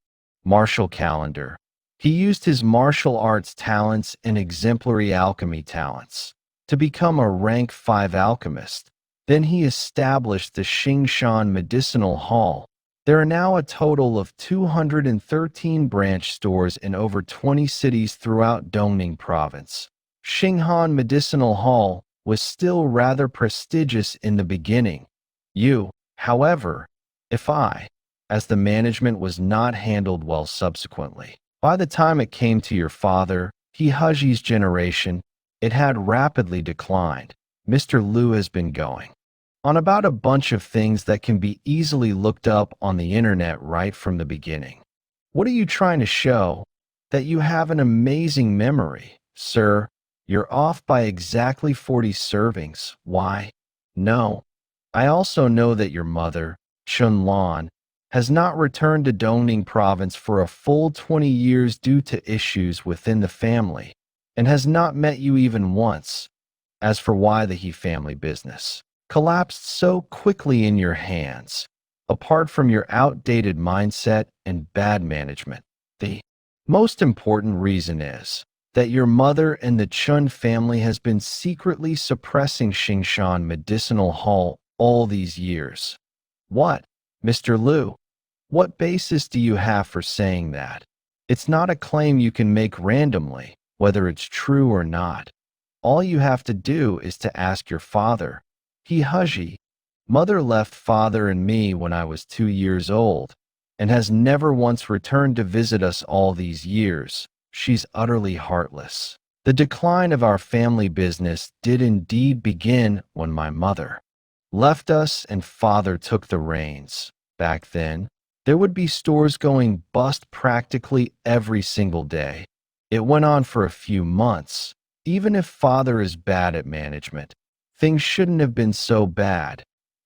martial calendar, he used his martial arts talents and exemplary alchemy talents to become a rank 5 alchemist. Then he established the Xingshan Medicinal Hall. There are now a total of 213 branch stores in over 20 cities throughout Dongning Province. Xinghan Medicinal Hall was still rather prestigious in the beginning. However, as the management was not handled well subsequently. By the time it came to your father, Hehaji's generation, it had rapidly declined. Mr. Lu has been going on about a bunch of things that can be easily looked up on the internet right from the beginning. What are you trying to show? That you have an amazing memory, sir. You're off by exactly 40 servings. Why? No. I also know that your mother, Chun Lan, has not returned to Dongning Province for a full 20 years due to issues within the family, and has not met you even once. As for why the He family business collapsed so quickly in your hands, apart from your outdated mindset and bad management, the most important reason is that your mother and the Chun family has been secretly suppressing Xingshan Medicinal Hall all these years. What, Mr. Lu? What basis do you have for saying that? It's not a claim you can make randomly, whether it's true or not. All you have to do is to ask your father. Hehaji, mother left father and me when I was 2 years old, and has never once returned to visit us all these years. She's utterly heartless. The decline of our family business did indeed begin when my mother left us and father took the reins. Back then, there would be stores going bust practically every single day. It went on for a few months. Even if father is bad at management, things shouldn't have been so bad.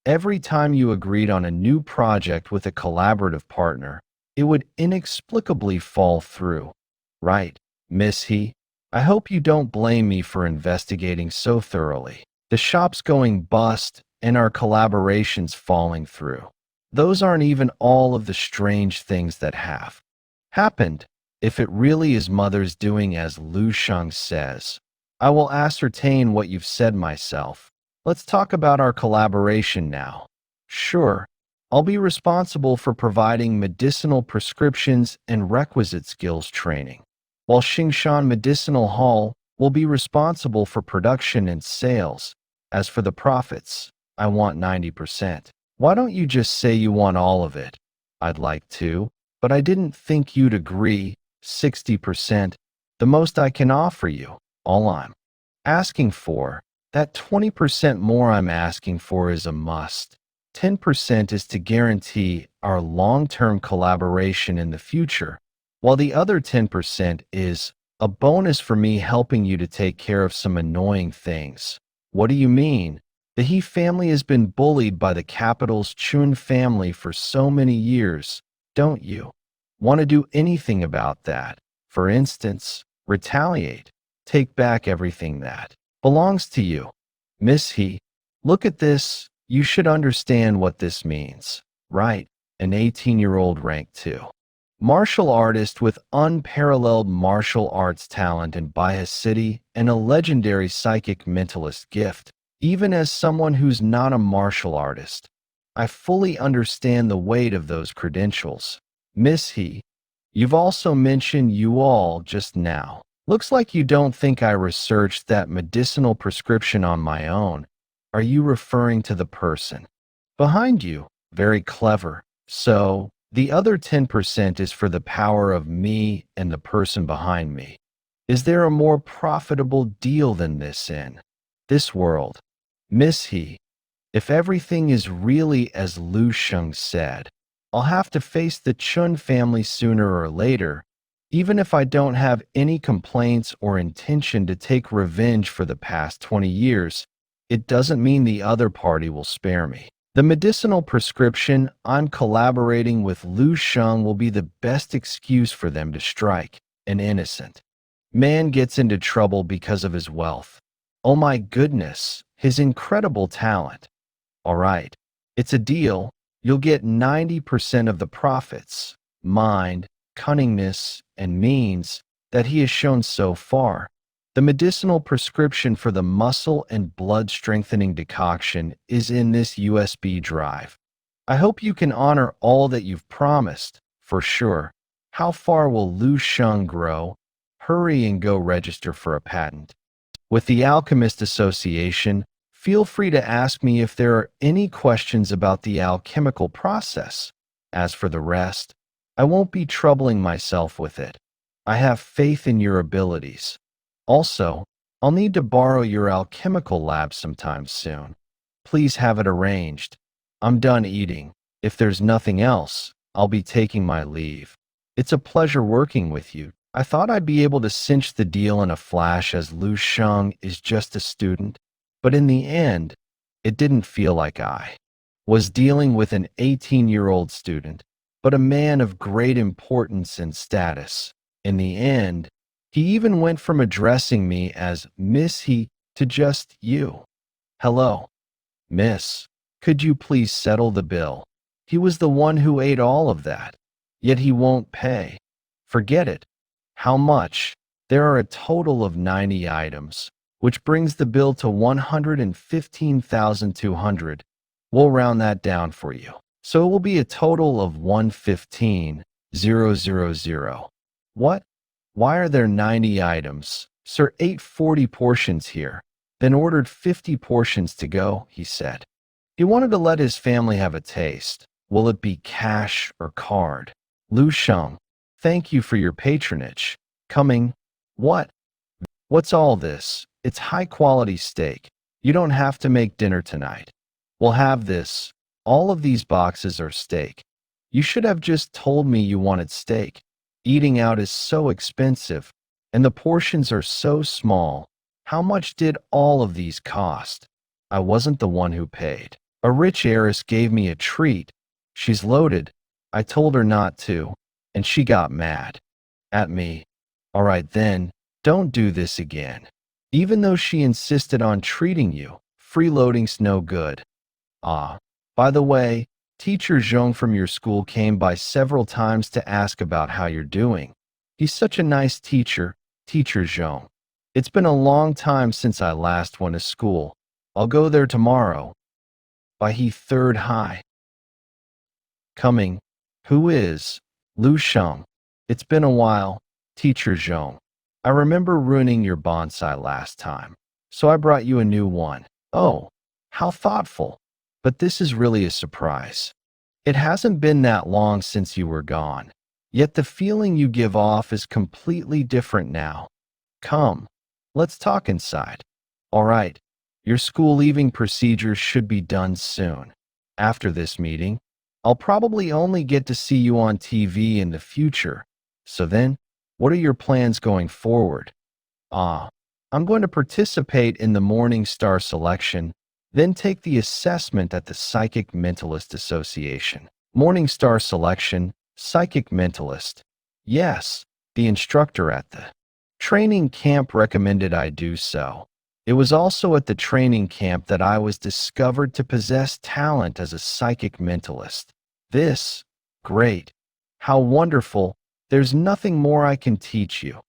Every time you agreed on a new project with a collaborative partner, it would inexplicably fall through. Right, Miss He? I hope you don't blame me for investigating so thoroughly. The shop's going bust and our collaborations falling through. Those aren't even all of the strange things that have happened. If it really is mother's doing as Lu Sheng says, I will ascertain what you've said myself. Let's talk about our collaboration now. Sure, I'll be responsible for providing medicinal prescriptions and requisite skills training, while Xingshan Medicinal Hall will be responsible for production and sales. As for the profits, I want 90%. Why don't you just say you want all of it? I'd like to, but I didn't think you'd agree. 60%, the most I can offer you. All I'm asking for, that 20% more I'm asking for is a must. 10% is to guarantee our long-term collaboration in the future, while the other 10% is a bonus for me helping you to take care of some annoying things. What do you mean? The He family has been bullied by the capital's Chun family for so many years. Don't you want to do anything about that? For instance, retaliate. Take back everything that belongs to you. Miss He, look at this. You should understand what this means. Right, an 18-year-old rank 2 martial artist with unparalleled martial arts talent in Baya City and a legendary psychic mentalist gift. Even as someone who's not a martial artist, I fully understand the weight of those credentials. Miss He, you've also mentioned you all just now. Looks like you don't think I researched that medicinal prescription on my own. Are you referring to the person behind you? Very clever. So, the other 10% is for the power of me and the person behind me. Is there a more profitable deal than this in this world? Miss He, if everything is really as Lu Sheng said, I'll have to face the Chun family sooner or later, even if I don't have any complaints or intention to take revenge for the past 20 years. It doesn't mean the other party will spare me. The medicinal prescription I'm collaborating with Lu Sheng will be the best excuse for them to strike an innocent man gets into trouble because of his wealth. Oh my goodness, his incredible talent. All right, it's a deal. You'll get 90% of the profits, mind, cunningness, and means that he has shown so far. The medicinal prescription for the muscle and blood strengthening decoction is in this USB drive. I hope you can honor all that you've promised, for sure. How far will Lu Sheng grow? Hurry and go register for a patent. With the Alchemist Association, feel free to ask me if there are any questions about the alchemical process. As for the rest, I won't be troubling myself with it. I have faith in your abilities. Also, I'll need to borrow your alchemical lab sometime soon. Please have it arranged. I'm done eating. If there's nothing else, I'll be taking my leave. It's a pleasure working with you. I thought I'd be able to cinch the deal in a flash as Lu Sheng is just a student, but in the end, it didn't feel like I was dealing with an 18-year-old student, but a man of great importance and status. In the end, he even went from addressing me as Miss He to just you. Hello, Miss. Could you please settle the bill? He was the one who ate all of that, yet he won't pay. Forget it. How much? There are a total of 90 items, which brings the bill to 115,200. We'll round that down for you. So it will be a total of 115,000. What? Why are there 90 items? Sir ate 40 portions here, then ordered 50 portions to go, he said. He wanted to let his family have a taste. Will it be cash or card? Lu Sheng, thank you for your patronage. Coming. What? What's all this? It's high-quality steak. You don't have to make dinner tonight. We'll have this. All of these boxes are steak. You should have just told me you wanted steak. Eating out is so expensive, and the portions are so small. How much did all of these cost? I wasn't the one who paid. A rich heiress gave me a treat. She's loaded. I told her not to, and she got mad at me. All right then, don't do this again. Even though she insisted on treating you, freeloading's no good. Ah, by the way, Teacher Zhong from your school came by several times to ask about how you're doing. He's such a nice teacher, Teacher Zhong. It's been a long time since I last went to school. I'll go there tomorrow. By he third high. Coming. Who is? Lu Sheng. It's been a while, Teacher Zhong. I remember ruining your bonsai last time, so I brought you a new one. Oh, how thoughtful. But this is really a surprise. It hasn't been that long since you were gone, yet the feeling you give off is completely different now. Come, let's talk inside. All right, your school leaving procedures should be done soon. After this meeting, I'll probably only get to see you on TV in the future. So then, what are your plans going forward? I'm going to participate in the Morning Star selection, then take the assessment at the Psychic Mentalist Association. Morning Star selection, Psychic Mentalist. Yes, the instructor at the training camp recommended I do so. It was also at the training camp that I was discovered to possess talent as a psychic mentalist. This, great. How wonderful. There's nothing more I can teach you.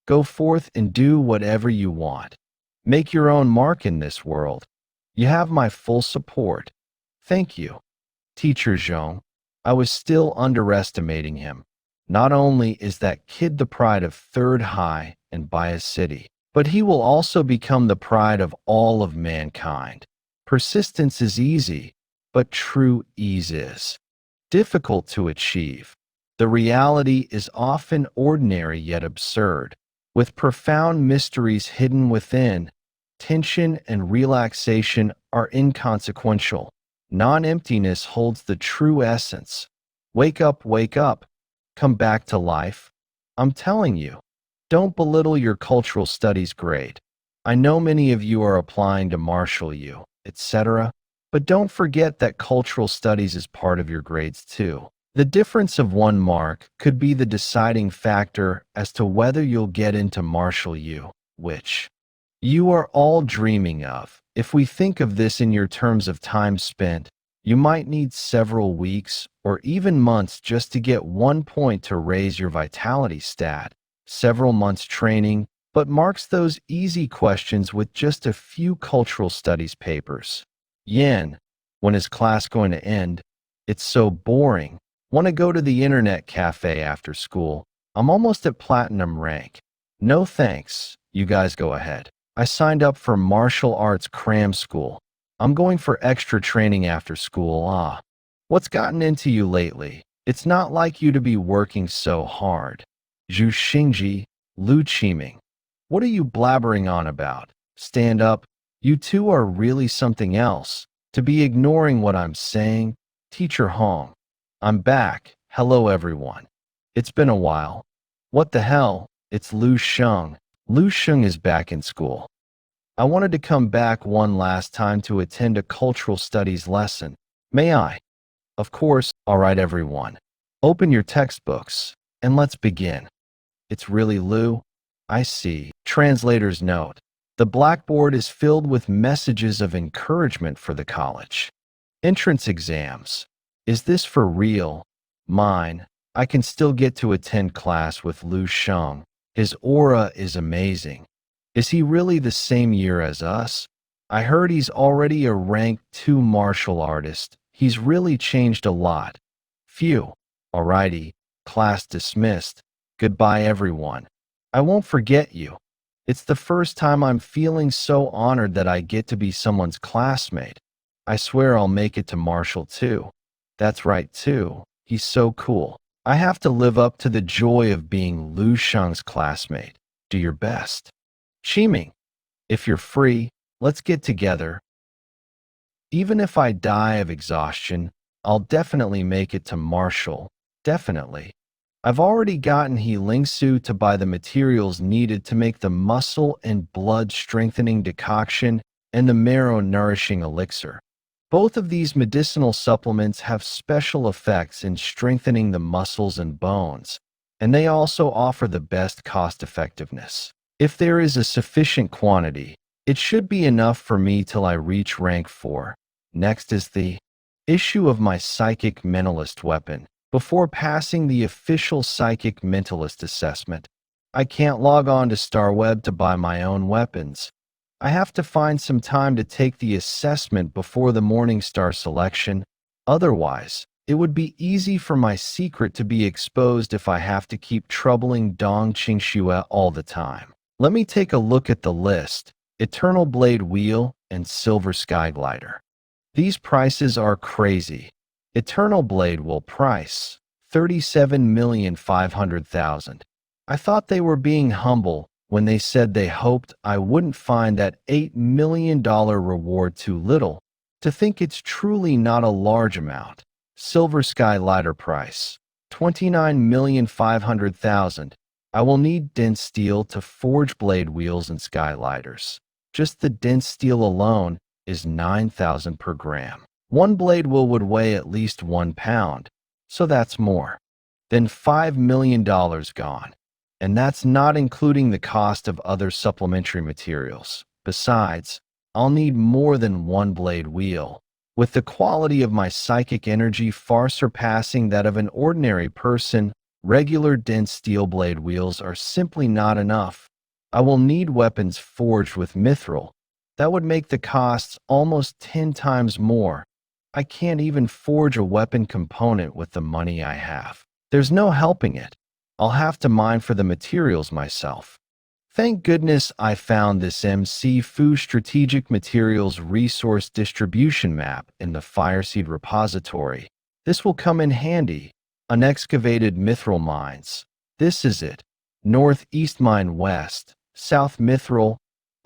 Go forth and do whatever you want. Make your own mark in this world. You have my full support. Thank you. Teacher Zhong, I was still underestimating him. Not only is that kid the pride of third high and buy a city. But he will also become the pride of all of mankind. Persistence is easy, but true ease is difficult to achieve. The reality is often ordinary yet absurd, with profound mysteries hidden within. Tension and relaxation are inconsequential. Non-emptiness holds the true essence. Wake up, come back to life. I'm telling you, don't belittle your cultural studies grade. I know many of you are applying to marshal you, etc., but don't forget that cultural studies is part of your grades too. The difference of 1 mark could be the deciding factor as to whether you'll get into marshal U, which you are all dreaming of. If we think of this in your terms of time spent, you might need several weeks or even months just to get 1 point to raise your vitality stat. Several months training, but marks those easy questions with just a few cultural studies papers. Yen, when is class going to end? It's so boring. Want to go to the internet cafe after school? I'm almost at platinum rank. No thanks, you guys go ahead. I signed up for martial arts cram school. I'm going for extra training after school. What's gotten into you lately? It's not like you to be working so hard. Zhu Xingji, Lu Sheng. What are you blabbering on about? Stand up. You two are really something else. To be ignoring what I'm saying. Teacher Hong. I'm back. Hello everyone. It's been a while. What the hell? It's Lu Sheng. Lu Sheng is back in school. I wanted to come back one last time to attend a cultural studies lesson. May I? Of course. All right everyone. Open your textbooks, and let's begin. It's really Lu? I see. Translator's note. The blackboard is filled with messages of encouragement for the college. Entrance exams. Is this for real? Mine. I can still get to attend class with Lu Sheng. His aura is amazing. Is he really the same year as us? I heard he's already a rank 2 martial artist. He's really changed a lot. Phew. Alrighty. Class dismissed. Goodbye everyone. I won't forget you. It's the first time I'm feeling so honored that I get to be someone's classmate. I swear I'll make it to martial too. That's right too. He's so cool. I have to live up to the joy of being Lu Sheng's classmate. Do your best. Chiming. If you're free, let's get together. Even if I die of exhaustion, I'll definitely make it to martial. Definitely. I've already gotten He Lingsu to buy the materials needed to make the muscle and blood strengthening decoction and the marrow nourishing elixir. Both of these medicinal supplements have special effects in strengthening the muscles and bones, and they also offer the best cost effectiveness. If there is a sufficient quantity, it should be enough for me till I reach rank 4. Next is the issue of my psychic mentalist weapon. Before passing the official psychic mentalist assessment, I can't log on to StarWeb to buy my own weapons. I have to find some time to take the assessment before the Morningstar selection. Otherwise, it would be easy for my secret to be exposed if I have to keep troubling Dong Qingxue all the time. Let me take a look at the list. Eternal Blade Wheel and Silver Sky Glider. These prices are crazy. Eternal Blade will price $37,500,000. I thought they were being humble when they said they hoped I wouldn't find that $8 million reward too little. To think it's truly not a large amount. Silver Sky Glider price $29,500,000. I will need dense steel to forge blade wheels and skylighters. Just the dense steel alone is $9,000 per gram. One blade wheel would weigh at least 1 pound, so that's more than $5 million gone. And that's not including the cost of other supplementary materials. Besides, I'll need more than one blade wheel, with the quality of my psychic energy far surpassing that of an ordinary person. Regular dense steel blade wheels are simply not enough. I will need weapons forged with mithril. That would make the costs almost 10 times more. I can't even forge a weapon component with the money I have. There's no helping it. I'll have to mine for the materials myself. Thank goodness I found this MC-Fu Strategic Materials Resource Distribution Map in the Fireseed repository. This will come in handy. Unexcavated mithril mines. This is it. Northeast mine west, South Mithril,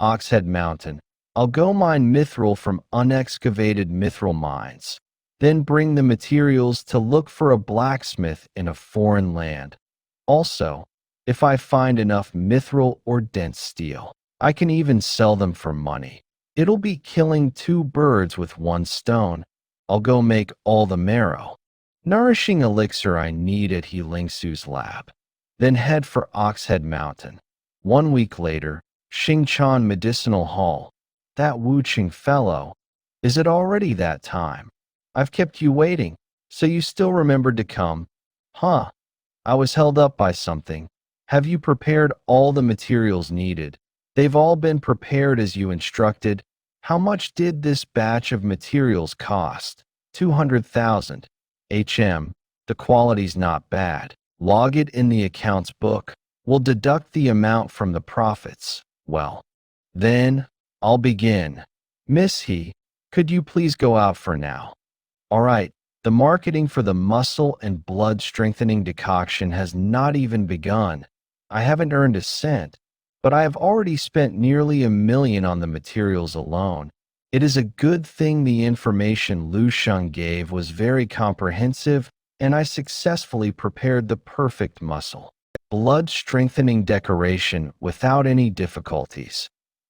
Oxhead Mountain. I'll go mine mithril from unexcavated mithril mines. Then bring the materials to look for a blacksmith in a foreign land. Also, if I find enough mithril or dense steel, I can even sell them for money. It'll be killing two birds with one stone. I'll go make all the marrow. Nourishing elixir I need at Heelingsu's lab. Then head for Oxhead Mountain. 1 week later, Xingchan Medicinal Hall. That Wu Qing fellow. Is it already that time? I've kept you waiting, so you still remembered to come. Huh. I was held up by something. Have you prepared all the materials needed? They've all been prepared as you instructed. How much did this batch of materials cost? 200,000. HM. The quality's not bad. Log it in the accounts book. We'll deduct the amount from the profits. Well, then, I'll begin. Miss He, could you please go out for now? All right, the marketing for the muscle and blood strengthening decoction has not even begun. I haven't earned a cent, but I have already spent nearly $1 million on the materials alone. It is a good thing the information Lu Sheng gave was very comprehensive, and I successfully prepared the perfect muscle. Blood strengthening decoration without any difficulties.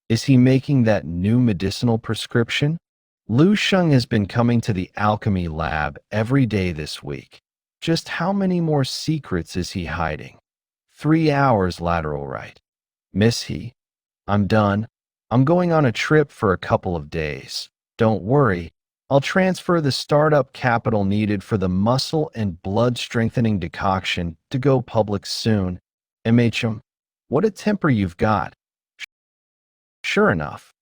Is he making that new medicinal prescription? Lu Sheng has been coming to the alchemy lab every day this week. Just how many more secrets is he hiding? 3 hours lateral right. Miss He, I'm done. I'm going on a trip for a couple of days. Don't worry, I'll transfer the startup capital needed for the muscle and blood strengthening decoction to go public soon. MHM, what a temper you've got. Sure enough,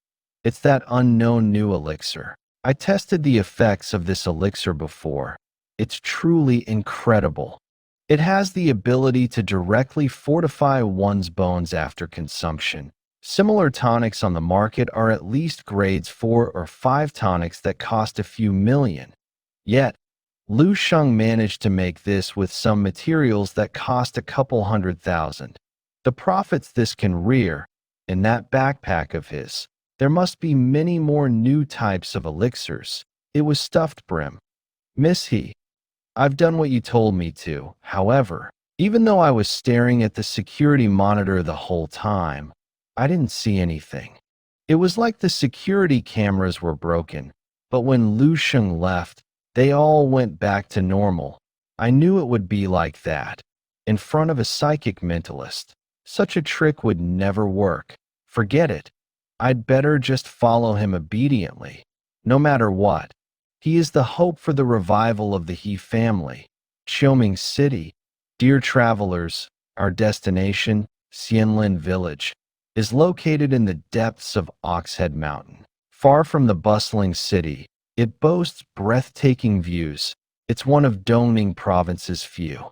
it's that unknown new elixir. I tested the effects of this elixir before. It's truly incredible. It has the ability to directly fortify one's bones after consumption. Similar tonics on the market are at least grades 4 or 5 tonics that cost a few million. Yet, Lu Sheng managed to make this with some materials that cost a couple $100,000. The profits this can rear, in that backpack of his, there must be many more new types of elixirs. It was stuffed brim. Miss He, I've done what you told me to. However, even though I was staring at the security monitor the whole time, I didn't see anything. It was like the security cameras were broken, but when Lu Sheng left, they all went back to normal. I knew it would be like that. In front of a psychic mentalist, such a trick would never work. Forget it. I'd better just follow him obediently, no matter what. He is the hope for the revival of the He family. Xiaoming City, dear travelers, our destination, Xianlin Village, is located in the depths of Oxhead Mountain. Far from the bustling city, it boasts breathtaking views. It's one of Dongning Province's few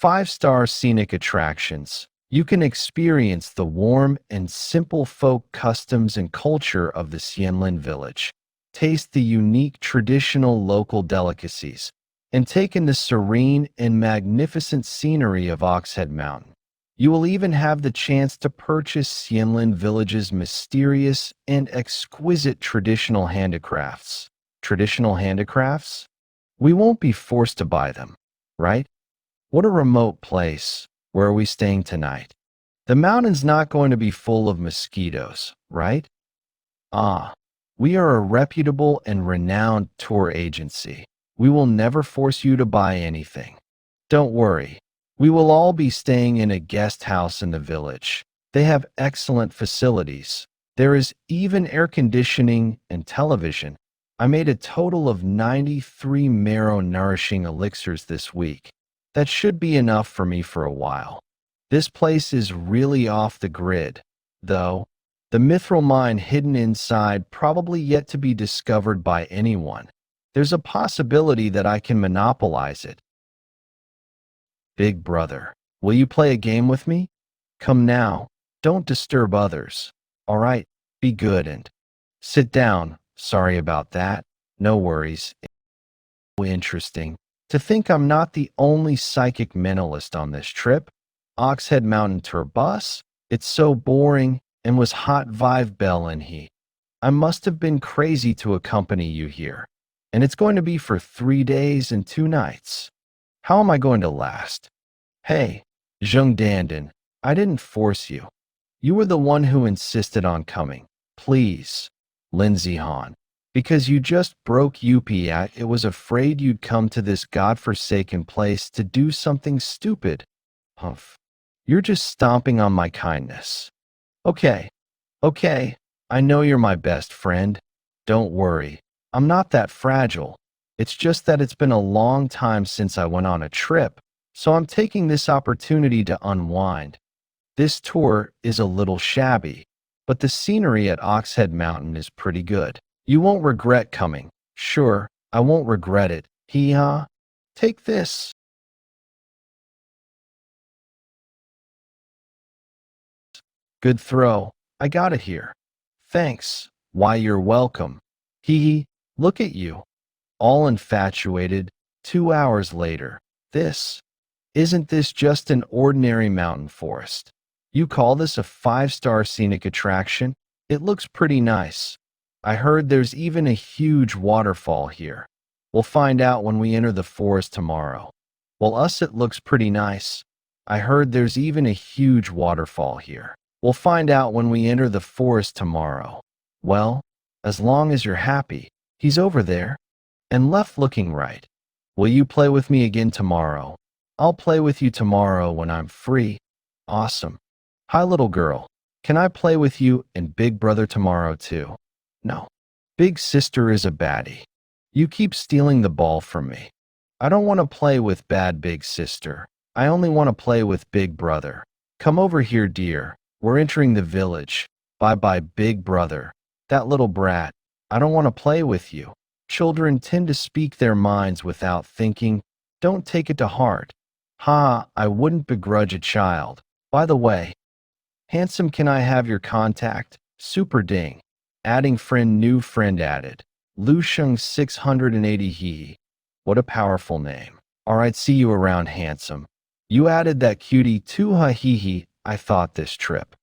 5-star scenic attractions. You can experience the warm and simple folk customs and culture of the Xianlin village, taste the unique traditional local delicacies, and take in the serene and magnificent scenery of Oxhead Mountain. You will even have the chance to purchase Xianlin Village's mysterious and exquisite traditional handicrafts. Traditional handicrafts? We won't be forced to buy them, right? What a remote place. Where are we staying tonight? The mountain's not going to be full of mosquitoes, right? Ah, we are a reputable and renowned tour agency. We will never force you to buy anything. Don't worry. We will all be staying in a guest house in the village. They have excellent facilities. There is even air conditioning and television. I made a total of 93 marrow-nourishing elixirs this week. That should be enough for me for a while. This place is really off the grid, though. The mithril mine hidden inside probably yet to be discovered by anyone. There's a possibility that I can monopolize it. Big brother, will you play a game with me? Come now. Don't disturb others. All right, be good and sit down. Sorry about that. No worries. Interesting. To think I'm not the only psychic mentalist on this trip. Oxhead Mountain Tour bus? It's so boring and was hot vibe bell and he. I must have been crazy to accompany you here. And it's going to be for 3 days and 2 nights. How am I going to last? Hey, Zheng Dandan, I didn't force you. You were the one who insisted on coming. Please, Lindsay Han. Because you just broke Yupi, it was afraid you'd come to this godforsaken place to do something stupid. Humph. You're just stomping on my kindness. Okay, okay, I know you're my best friend. Don't worry, I'm not that fragile. It's just that it's been a long time since I went on a trip, so I'm taking this opportunity to unwind. This tour is a little shabby, but the scenery at Oxhead Mountain is pretty good. You won't regret coming. Sure, I won't regret it. Hee-haw. Take this. Good throw. I got it here. Thanks. Why, you're welcome. Hee. Look at you. All infatuated. 2 hours later. This. Isn't this just an ordinary mountain forest? You call this a 5-star scenic attraction? It looks pretty nice. I heard there's even a huge waterfall here. We'll find out when we enter the forest tomorrow. Well, it looks pretty nice. I heard there's even a huge waterfall here. We'll find out when we enter the forest tomorrow. Well, as long as you're happy. He's over there. And left looking right. Will you play with me again tomorrow? I'll play with you tomorrow when I'm free. Awesome. Hi, little girl. Can I play with you and Big Brother tomorrow too? No. Big sister is a baddie. You keep stealing the ball from me. I don't want to play with bad big sister. I only want to play with Big Brother. Come over here, dear. We're entering the village. Bye-bye, Big Brother. That little brat. I don't want to play with you. Children tend to speak their minds without thinking. Don't take it to heart. Ha, I wouldn't begrudge a child. By the way, handsome, can I have your contact? Super ding. Adding friend, new friend added. Lu Sheng 680 he. What a powerful name. Alright, see you around, handsome. You added that cutie too, ha hee hee. I thought this trip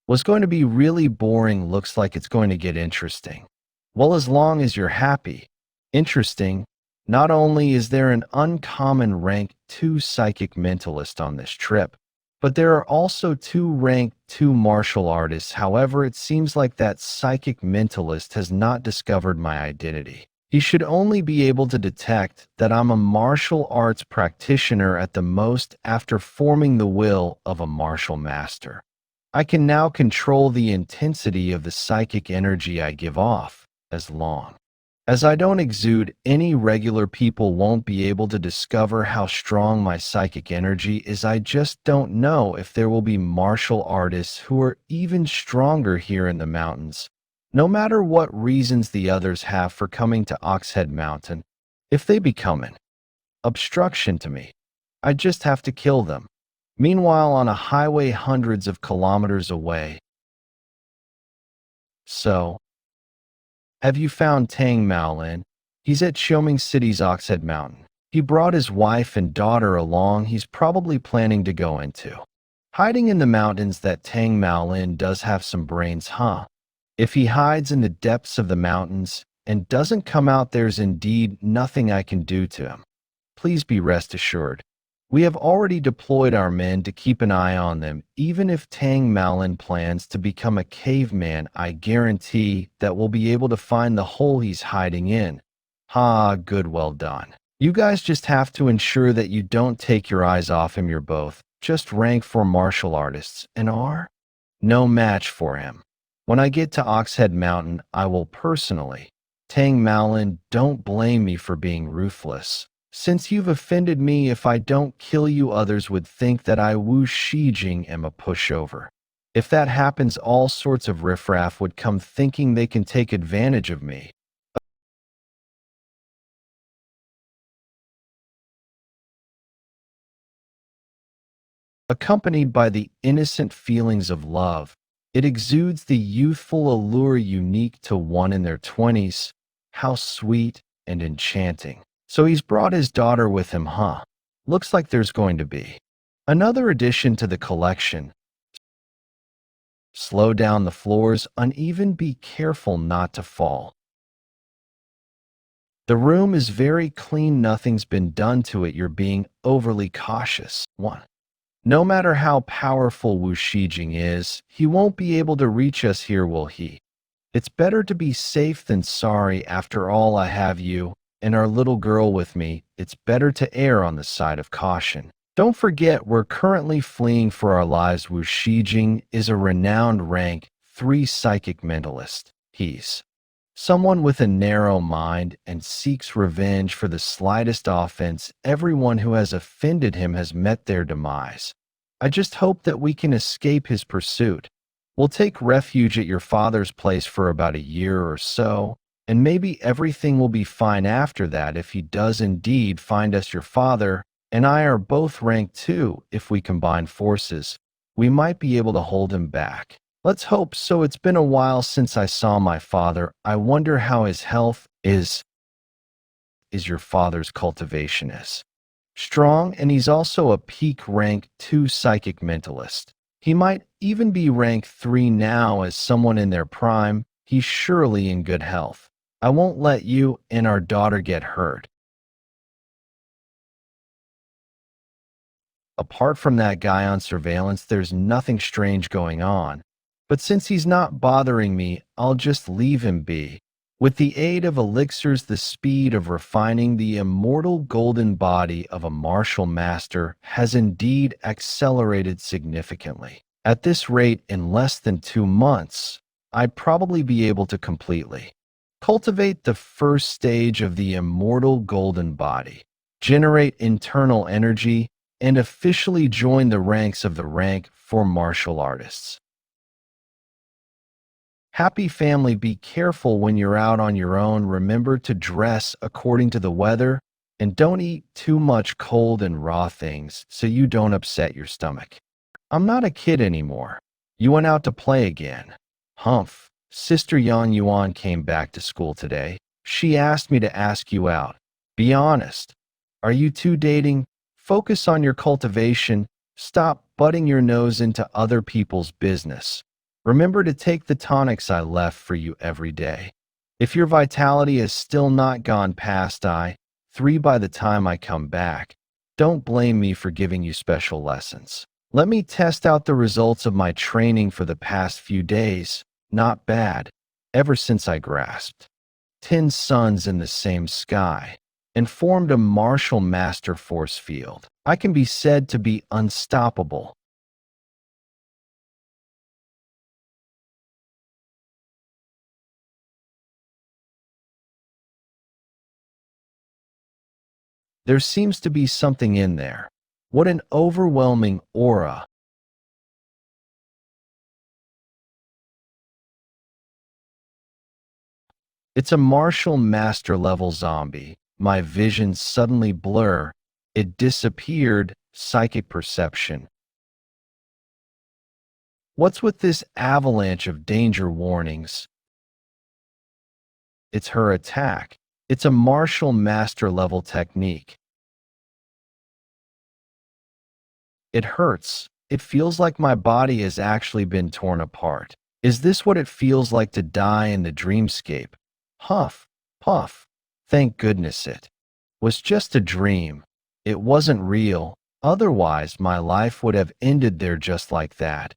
was going to be really boring. Looks like it's going to get interesting. Well, as long as you're happy. Interesting. Not only is there an uncommon rank 2 psychic mentalist on this trip, but there are also 2 rank 2 martial artists. However, it seems like that psychic mentalist has not discovered my identity. He should only be able to detect that I'm a martial arts practitioner at the most after forming the will of a martial master. I can now control the intensity of the psychic energy I give off, as long as I don't exude. Any regular people won't be able to discover how strong my psychic energy is. I just don't know if there will be martial artists who are even stronger here in the mountains. No matter what reasons the others have for coming to Oxhead Mountain, if they become an obstruction to me, I just have to kill them. Meanwhile, on a highway hundreds of kilometers away. So, have you found Tang Maolin? He's at Xiaoming City's Oxhead Mountain. He brought his wife and daughter along. He's probably planning to go into hiding in the mountains. That Tang Maolin does have some brains, huh? If he hides in the depths of the mountains and doesn't come out, there's indeed nothing I can do to him. Please be rest assured. We have already deployed our men to keep an eye on them. Even if Tang Maolin plans to become a caveman, I guarantee that we'll be able to find the hole he's hiding in. Ha, good, well done. You guys just have to ensure that you don't take your eyes off him. You're both just rank 4 martial artists and are no match for him. When I get to Oxhead Mountain, I will personally. Tang Maolin, don't blame me for being ruthless. Since you've offended me, if I don't kill you, others would think that I Wu Shijing am a pushover. If that happens, all sorts of riffraff would come thinking they can take advantage of me. accompanied by the innocent feelings of love. It exudes the youthful allure unique to one in their 20s. How sweet and enchanting. So he's brought his daughter with him, huh? Looks like there's going to be another addition to the collection. Slow down, the floors uneven, be careful not to fall. The room is very clean, nothing's been done to it, you're being overly cautious. 1. No matter how powerful Wu Shijing is, he won't be able to reach us here, will he? It's better to be safe than sorry. After all, I have you and our little girl with me. It's better to err on the side of caution. Don't forget, we're currently fleeing for our lives. Wu Shijing is a renowned rank 3 psychic mentalist. He's someone with a narrow mind and seeks revenge for the slightest offense. Everyone who has offended him has met their demise. I just hope that we can escape his pursuit. We'll take refuge at your father's place for about a year or so, and maybe everything will be fine after that. If he does indeed find us, your father and I are both rank 2. If we combine forces, we might be able to hold him back. Let's hope so. It's been a while since I saw my father. I wonder how his health is. Your father's cultivation is strong, and he's also a peak rank 2 psychic mentalist. He might even be rank 3 now. As someone in their prime, he's surely in good health. I won't let you and our daughter get hurt. Apart from that guy on surveillance, there's nothing strange going on. But since he's not bothering me, I'll just leave him be. With the aid of elixirs, the speed of refining the immortal golden body of a martial master has indeed accelerated significantly. At this rate, in less than 2 months, I'd probably be able to completely cultivate the first stage of the immortal golden body, generate internal energy, and officially join the ranks of the rank 4 martial artists. Happy family, be careful when you're out on your own. Remember to dress according to the weather and don't eat too much cold and raw things so you don't upset your stomach. I'm not a kid anymore. You went out to play again. Humph. Sister Yang Yuan came back to school today. She asked me to ask you out. Be honest. Are you two dating? Focus on your cultivation. Stop butting your nose into other people's business. Remember to take the tonics I left for you every day. If your vitality has still not gone past I3 by the time I come back, don't blame me for giving you special lessons. Let me test out the results of my training for the past few days. Not bad. Ever since I grasped 10 suns in the same sky and formed a martial master force field, I can be said to be unstoppable. There seems to be something in there. What an overwhelming aura. It's a martial master level zombie. My vision suddenly blur. It disappeared. Psychic perception. What's with this avalanche of danger warnings? It's her attack. It's a martial master level technique. It hurts. It feels like my body has actually been torn apart. Is this what it feels like to die in the dreamscape? Huff, puff. Thank goodness it was just a dream. It wasn't real. Otherwise, my life would have ended there just like that.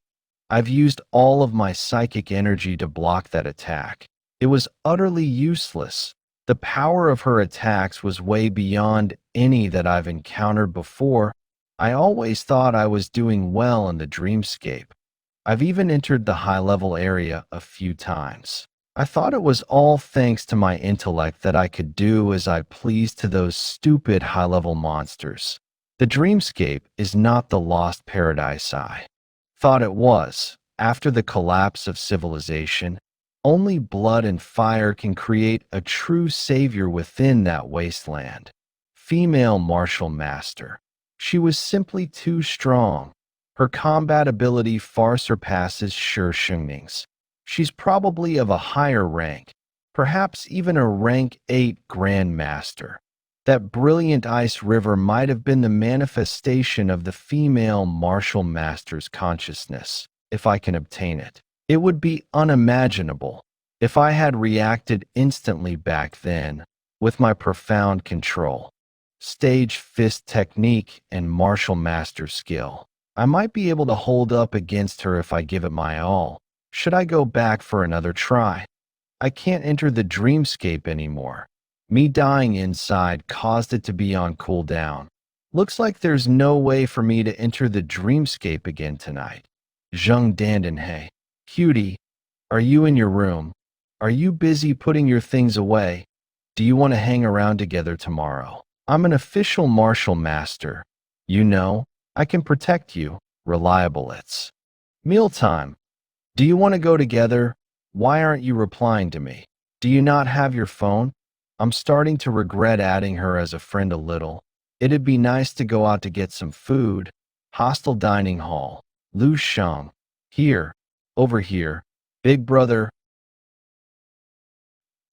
I've used all of my psychic energy to block that attack. It was utterly useless. The power of her attacks was way beyond any that I've encountered before. I always thought I was doing well in the dreamscape. I've even entered the high-level area a few times. I thought it was all thanks to my intellect that I could do as I pleased to those stupid high-level monsters. The dreamscape is not the lost paradise I thought it was. After the collapse of civilization, only blood and fire can create a true savior within that wasteland. Female martial master. She was simply too strong. Her combat ability far surpasses Lu Sheng's. She's probably of a higher rank, perhaps even a rank 8 Grandmaster. That brilliant ice river might have been the manifestation of the female martial master's consciousness, if I can obtain it. It would be unimaginable if I had reacted instantly back then with my profound control, stage fist technique, and martial master skill. I might be able to hold up against her if I give it my all. Should I go back for another try? I can't enter the dreamscape anymore. Me dying inside caused it to be on cooldown. Looks like there's no way for me to enter the dreamscape again tonight. Zheng Dandenhei. Cutie, are you in your room? Are you busy putting your things away? Do you want to hang around together tomorrow? I'm an official martial master. You know, I can protect you. Reliable it's. Mealtime. Do you want to go together? Why aren't you replying to me? Do you not have your phone? I'm starting to regret adding her as a friend a little. It'd be nice to go out to get some food. Hostel dining hall. Lu Sheng. Here. Over here. Big brother.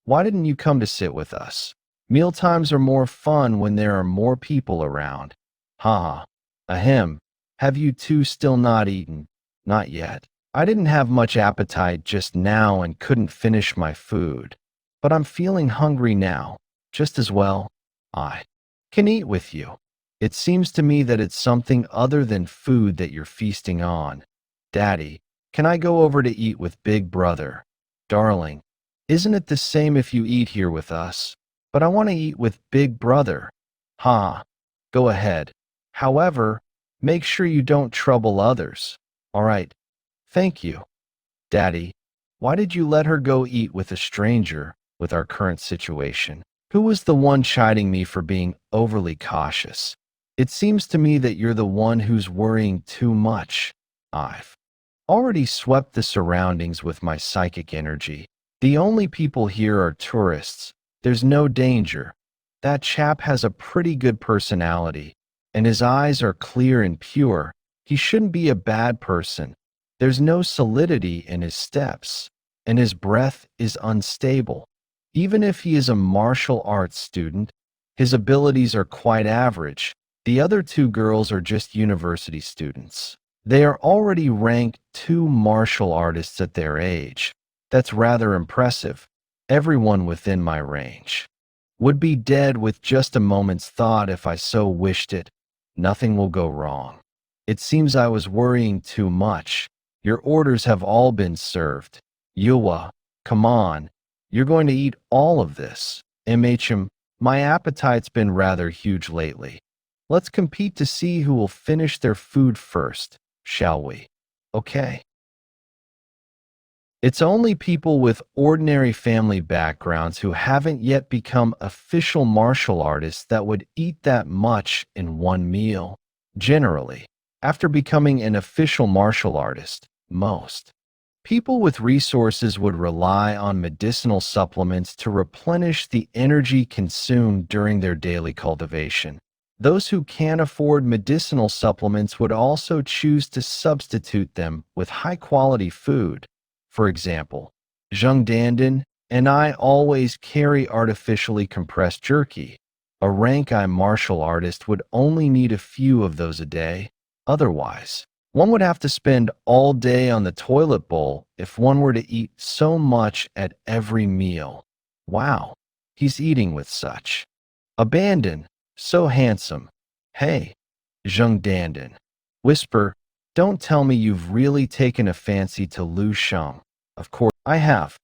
Why didn't you come to sit with us? Mealtimes are more fun when there are more people around. Haha. Ahem. Have you two still not eaten? Not yet. I didn't have much appetite just now and couldn't finish my food. But I'm feeling hungry now, just as well. I can eat with you. It seems to me that it's something other than food that you're feasting on. Daddy, can I go over to eat with Big Brother? Darling, isn't it the same if you eat here with us? But I want to eat with Big Brother. Ha, go ahead. However, make sure you don't trouble others. All right. Thank you. Daddy, why did you let her go eat with a stranger with our current situation? Who was the one chiding me for being overly cautious? It seems to me that you're the one who's worrying too much. I've already swept the surroundings with my psychic energy. The only people here are tourists. There's no danger. That chap has a pretty good personality, and his eyes are clear and pure. He shouldn't be a bad person. There's no solidity in his steps, and his breath is unstable. Even if he is a martial arts student, his abilities are quite average. The other two girls are just university students. They are already ranked 2 martial artists at their age. That's rather impressive. Everyone within my range would be dead with just a moment's thought if I so wished it. Nothing will go wrong. It seems I was worrying too much. Your orders have all been served. Yuwa, come on. You're going to eat all of this. My appetite's been rather huge lately. Let's compete to see who will finish their food first, shall we? Okay. It's only people with ordinary family backgrounds who haven't yet become official martial artists that would eat that much in one meal. Generally, after becoming an official martial artist, most people with resources would rely on medicinal supplements to replenish the energy consumed during their daily cultivation. Those who can't afford medicinal supplements would also choose to substitute them with high-quality food. For example, Zheng Dandan and I always carry artificially compressed jerky. A rank I martial artist would only need a few of those a day. Otherwise, one would have to spend all day on the toilet bowl if one were to eat so much at every meal. Wow, he's eating with such abandon, so handsome. Hey, Zheng Dandan. Whisper, don't tell me you've really taken a fancy to Lu Sheng. Of course, I have.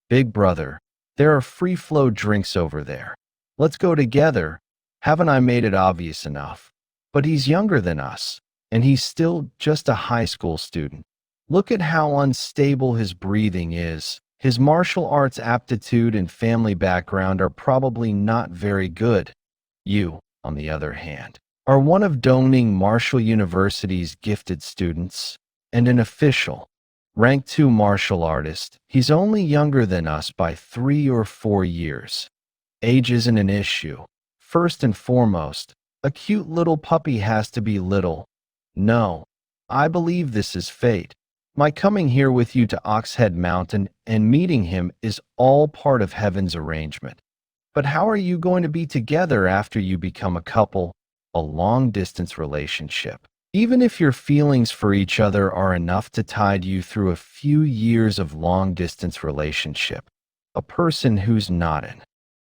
Big brother, there are free-flow drinks over there. Let's go together. Haven't I made it obvious enough? But he's younger than us, and he's still just a high school student. Look at how unstable his breathing is. His martial arts aptitude and family background are probably not very good. You, on the other hand, are one of Dongning Martial University's gifted students, and an official. Rank 2 martial artist, he's only younger than us by 3 or 4 years. Age isn't an issue. First and foremost, a cute little puppy has to be little. No, I believe this is fate. My coming here with you to Oxhead Mountain and meeting him is all part of heaven's arrangement. But how are you going to be together after you become a couple, a long-distance relationship? Even if your feelings for each other are enough to tide you through a few years of long-distance relationship, a person who's not an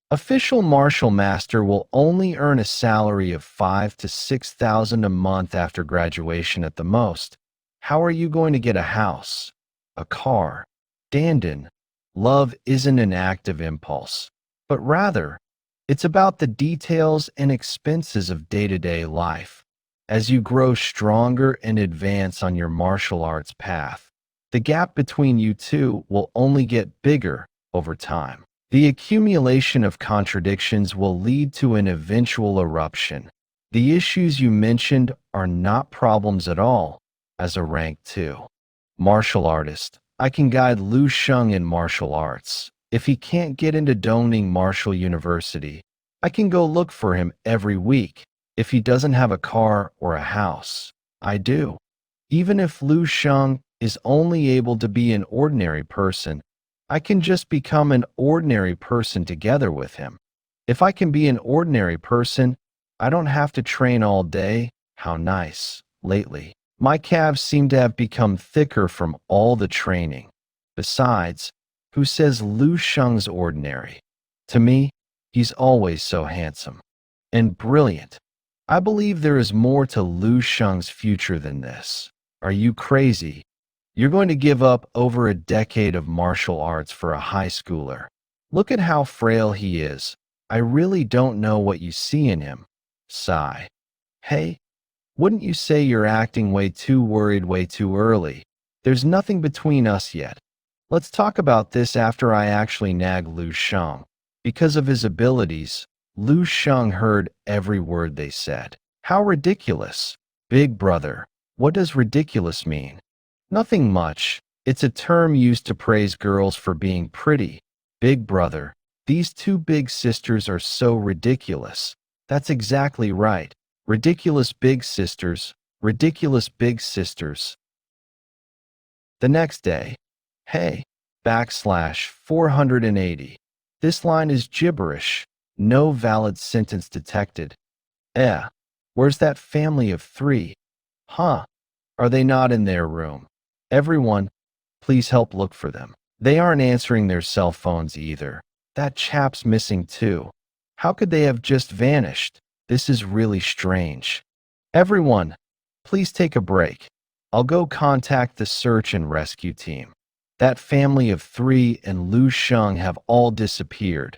official martial master will only earn a salary of 5 to 6,000 a month after graduation at the most. How are you going to get a house, a car? Dandan, love isn't an act of impulse, but rather, it's about the details and expenses of day-to-day life. As you grow stronger and advance on your martial arts path, the gap between you two will only get bigger over time. The accumulation of contradictions will lead to an eventual eruption. The issues you mentioned are not problems at all. As a rank 2 martial artist, I can guide Lu Sheng in martial arts. If he can't get into Dongning Martial University, I can go look for him every week. If he doesn't have a car or a house, I do. Even if Lu Sheng is only able to be an ordinary person, I can just become an ordinary person together with him. If I can be an ordinary person, I don't have to train all day. How nice. Lately, my calves seem to have become thicker from all the training. Besides, who says Lu Sheng's ordinary? To me, he's always so handsome and brilliant. I believe there is more to Lu Sheng's future than this. Are you crazy? You're going to give up over a decade of martial arts for a high schooler. Look at how frail he is. I really don't know what you see in him. Sigh. Hey, wouldn't you say you're acting way too worried way too early? There's nothing between us yet. Let's talk about this after I actually nag Lu Sheng. Because of his abilities, Lu Sheng heard every word they said. How ridiculous. Big brother, what does ridiculous mean? Nothing much. It's a term used to praise girls for being pretty. Big brother, these two big sisters are so ridiculous. That's exactly right. Ridiculous big sisters. Ridiculous big sisters. The next day. Hey. /480. This line is gibberish. No valid sentence detected. Where's that family of 3? Huh? Are they not in their room? Everyone, please help look for them. They aren't answering their cell phones either. That chap's missing too. How could they have just vanished? This is really strange. Everyone, please take a break. I'll go contact the search and rescue team. That family of 3 and Lu Sheng have all disappeared.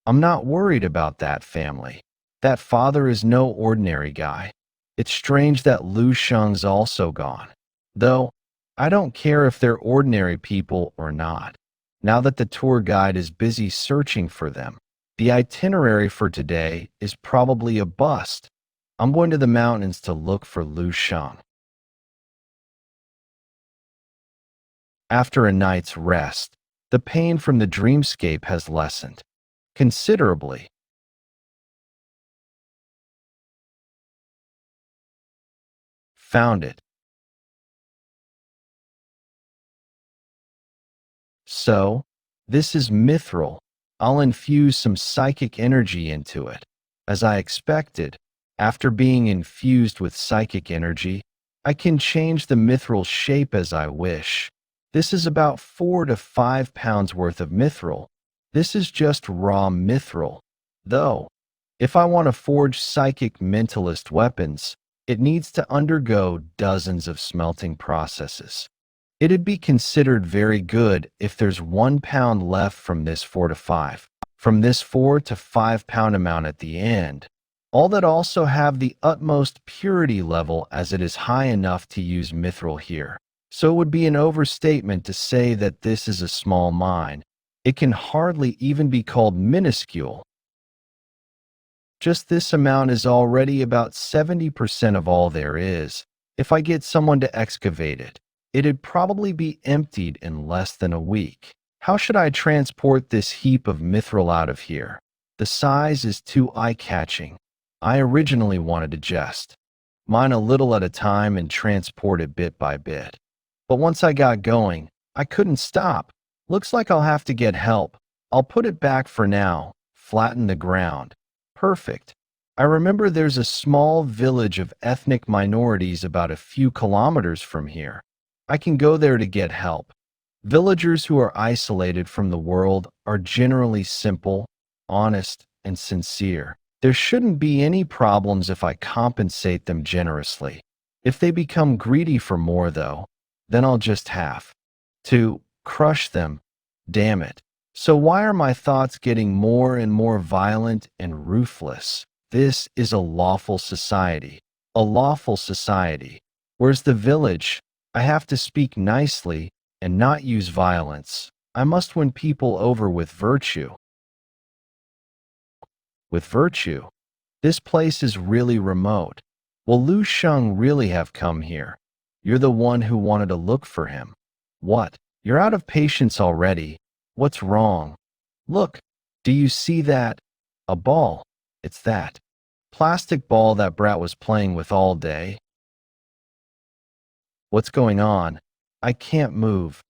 I'm not worried about that family. That father is no ordinary guy. It's strange that Lu Sheng's also gone. Though, I don't care if they're ordinary people or not. Now that the tour guide is busy searching for them, the itinerary for today is probably a bust. I'm going to the mountains to look for Lu Sheng. After a night's rest, the pain from the dreamscape has lessened considerably. Found it. So, this is mithril. I'll infuse some psychic energy into it. As I expected, after being infused with psychic energy, I can change the mithril shape as I wish. This is about 4 to 5 pounds worth of mithril. This is just raw mithril. Though, if I want to forge psychic mentalist weapons, it needs to undergo dozens of smelting processes. It'd be considered very good if there's 1 pound left from this 4 to 5 pound amount at the end. All that also have the utmost purity level as it is high enough to use mithril here. So it would be an overstatement to say that this is a small mine. It can hardly even be called minuscule. Just this amount is already about 70% of all there is. If I get someone to excavate it, it'd probably be emptied in less than a week. How should I transport this heap of mithril out of here? The size is too eye-catching. I originally wanted to just mine a little at a time and transport it bit by bit. But once I got going, I couldn't stop. Looks like I'll have to get help. I'll put it back for now. Flatten the ground. Perfect. I remember there's a small village of ethnic minorities about a few kilometers from here. I can go there to get help. Villagers who are isolated from the world are generally simple, honest, and sincere. There shouldn't be any problems if I compensate them generously. If they become greedy for more, though, then I'll just have to crush them. Damn it. So why are my thoughts getting more and more violent and ruthless? This is a lawful society. A lawful society. Where's the village? I have to speak nicely and not use violence. I must win people over with virtue. With virtue. This place is really remote. Will Lu Sheng really have come here? You're the one who wanted to look for him. What? You're out of patience already. What's wrong? Look, do you see that? A ball. It's that plastic ball that brat was playing with all day. What's going on? I can't move.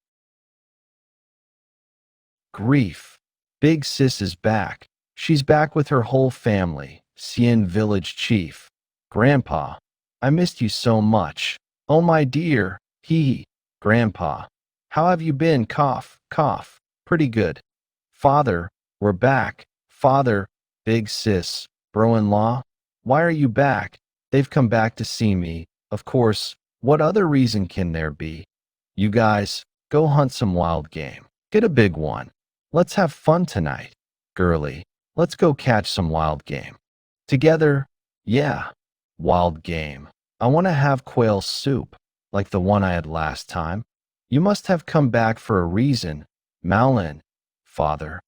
Grief. Big Sis is back. She's back with her whole family. Xian village chief. Grandpa. I missed you so much. Oh my dear. Hee. Grandpa. How have you been? Cough, cough. Pretty good. Father. We're back. Father. Big Sis. Bro-in-law. Why are you back? They've come back to see me. Of course. What other reason can there be? You guys, go hunt some wild game. Get a big one. Let's have fun tonight. Girly, let's go catch some wild game. Together? Yeah. Wild game. I want to have quail soup, like the one I had last time. You must have come back for a reason. Malin. Father.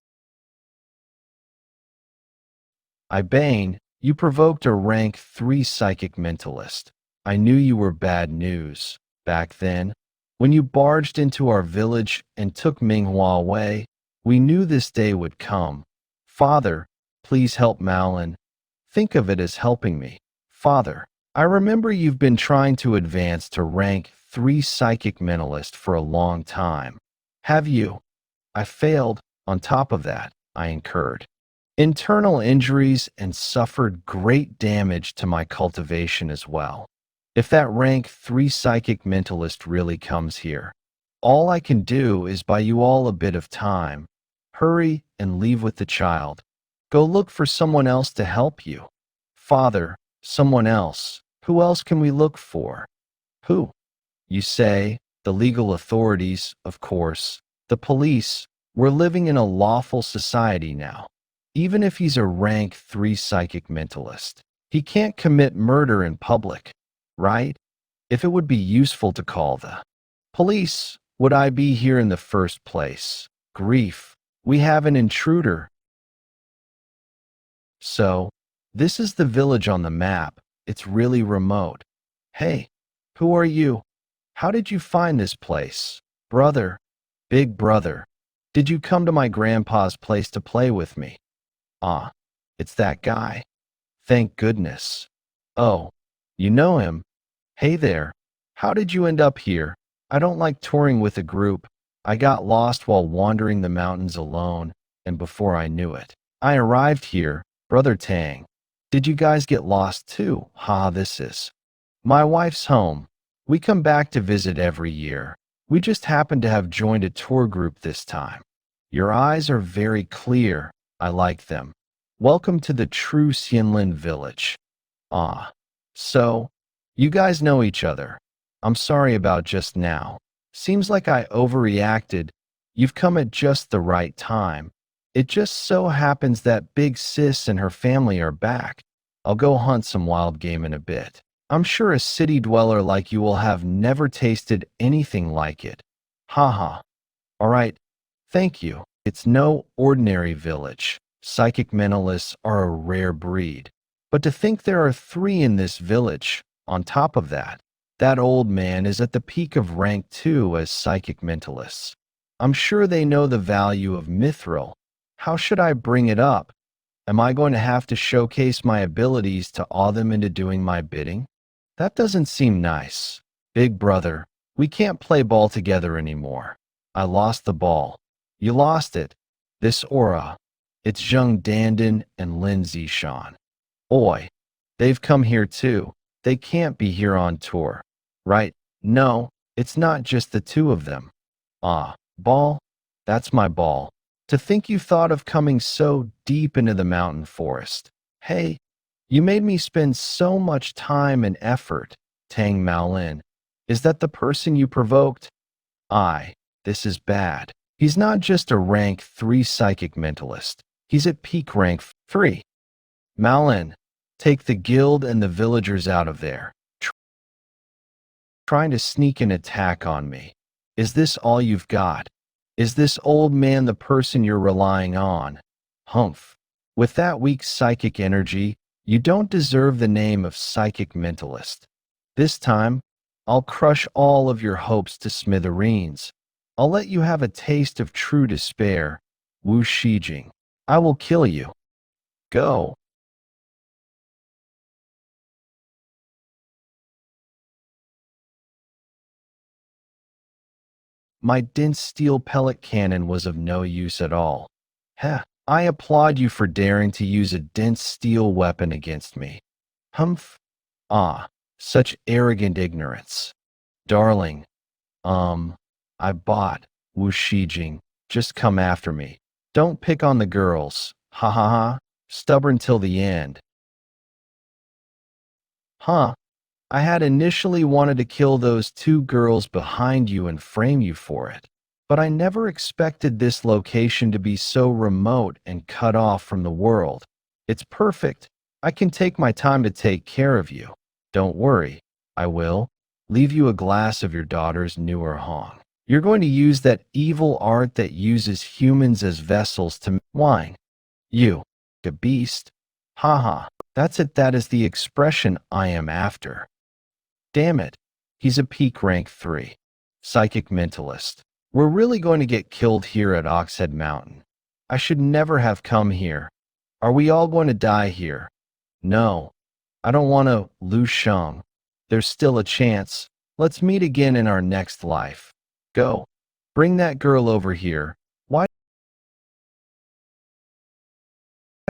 I bane, you provoked a rank 3 psychic mentalist. I knew you were bad news. Back then, when you barged into our village and took Manhua away, we knew this day would come. Father, please help Malin. Think of it as helping me. Father, I remember you've been trying to advance to rank 3 psychic mentalist for a long time. Have you? I failed. On top of that, I incurred internal injuries and suffered great damage to my cultivation as well. If that rank 3 psychic mentalist really comes here, all I can do is buy you all a bit of time. Hurry and leave with the child. Go look for someone else to help you. Father, someone else. Who else can we look for? Who? You say, the legal authorities, of course. The police. We're living in a lawful society now. Even if he's a rank 3 psychic mentalist, he can't commit murder in public, right? If it would be useful to call the police, would I be here in the first place? Grief. We have an intruder. So, this is the village on the map. It's really remote. Hey, who are you? How did you find this place? Brother. Big brother. Did you come to my grandpa's place to play with me? Ah, it's that guy. Thank goodness. Oh, you know him. Hey there. How did you end up here? I don't like touring with a group. I got lost while wandering the mountains alone, and before I knew it, I arrived here. Brother Tang. Did you guys get lost too? This is my wife's home. We come back to visit every year. We just happened to have joined a tour group this time. Your eyes are very clear. I like them. Welcome to the true Xianlin village. So, you guys know each other. I'm sorry about just now. Seems like I overreacted. You've come at just the right time. It just so happens that Big Sis and her family are back. I'll go hunt some wild game in a bit. I'm sure a city dweller like you will have never tasted anything like it. Haha. All right. Thank you. It's no ordinary village. Psychic mentalists are a rare breed. But to think there are 3 in this village, on top of that, that old man is at the peak of rank 2 as psychic mentalists. I'm sure they know the value of mithril. How should I bring it up? Am I going to have to showcase my abilities to awe them into doing my bidding? That doesn't seem nice. Big brother, we can't play ball together anymore. I lost the ball. You lost it. This aura. It's Zheng Dandan and Lin Zishan. Oi, they've come here too. They can't be here on tour. Right? No, it's not just the two of them. Ah, ball? That's my ball. To think you thought of coming so deep into the mountain forest. Hey, you made me spend so much time and effort. Tang Maolin. Is that the person you provoked? This is bad. He's not just a rank 3 psychic mentalist. He's at peak rank 3. Maolin, take the guild and the villagers out of there. Trying to sneak an attack on me. Is this all you've got? Is this old man the person you're relying on? Humph. With that weak psychic energy, you don't deserve the name of psychic mentalist. This time, I'll crush all of your hopes to smithereens. I'll let you have a taste of true despair. Wu Shijing. I will kill you. Go. My dense steel pellet cannon was of no use at all. Heh, I applaud you for daring to use a dense steel weapon against me. Humph. Ah, such arrogant ignorance. Darling, I bought Wu Shijing. Just come after me. Don't pick on the girls. Ha ha ha. Stubborn till the end. Huh. I had initially wanted to kill those two girls behind you and frame you for it. But I never expected this location to be so remote and cut off from the world. It's perfect. I can take my time to take care of you. Don't worry. I will. Leave you a glass of your daughter's newer Hong. You're going to use that evil art that uses humans as vessels to wine. You, a beast. Haha. That's it. That is the expression I am after. Damn it. He's a peak rank 3. Psychic mentalist. We're really going to get killed here at Oxhead Mountain. I should never have come here. Are we all going to die here? No. I don't want to. Lu Sheng. There's still a chance. Let's meet again in our next life. Go. Bring that girl over here. Why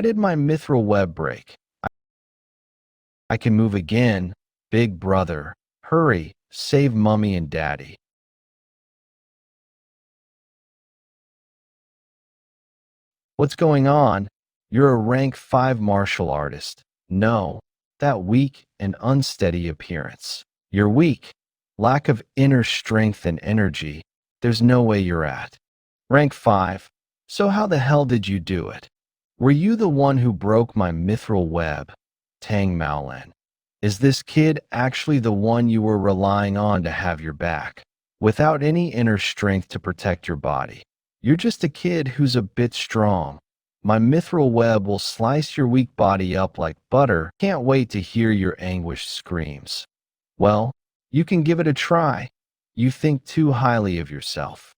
did my mithril web break? I can move again. Big brother. Hurry. Save Mummy and Daddy. What's going on? You're a rank 5 martial artist. No. That weak and unsteady appearance. You're weak. Lack of inner strength and energy. There's no way you're at rank 5. So how the hell did you do it? Were you the one who broke my mithril web? Tang Maolin. Is this kid actually the one you were relying on to have your back? Without any inner strength to protect your body. You're just a kid who's a bit strong. My mithril web will slice your weak body up like butter. Can't wait to hear your anguished screams. Well, you can give it a try. You think too highly of yourself.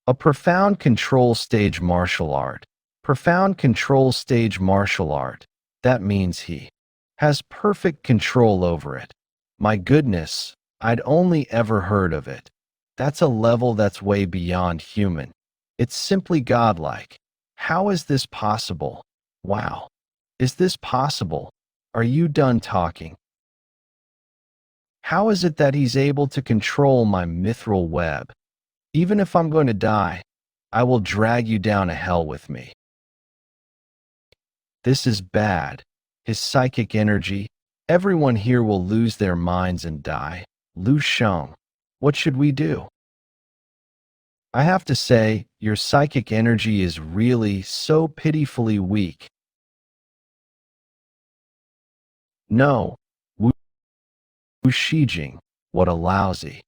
A profound control stage martial art. Profound control stage martial art. That means he has perfect control over it. My goodness, I'd only ever heard of it. That's a level that's way beyond human. It's simply godlike. How is this possible? Wow. Is this possible? Are you done talking? How is it that he's able to control my mithril web? Even if I'm going to die, I will drag you down to hell with me. This is bad. His psychic energy. Everyone here will lose their minds and die. Lu Sheng. What should we do? I have to say, your psychic energy is really so pitifully weak. No. Wu Shijing. What a lousy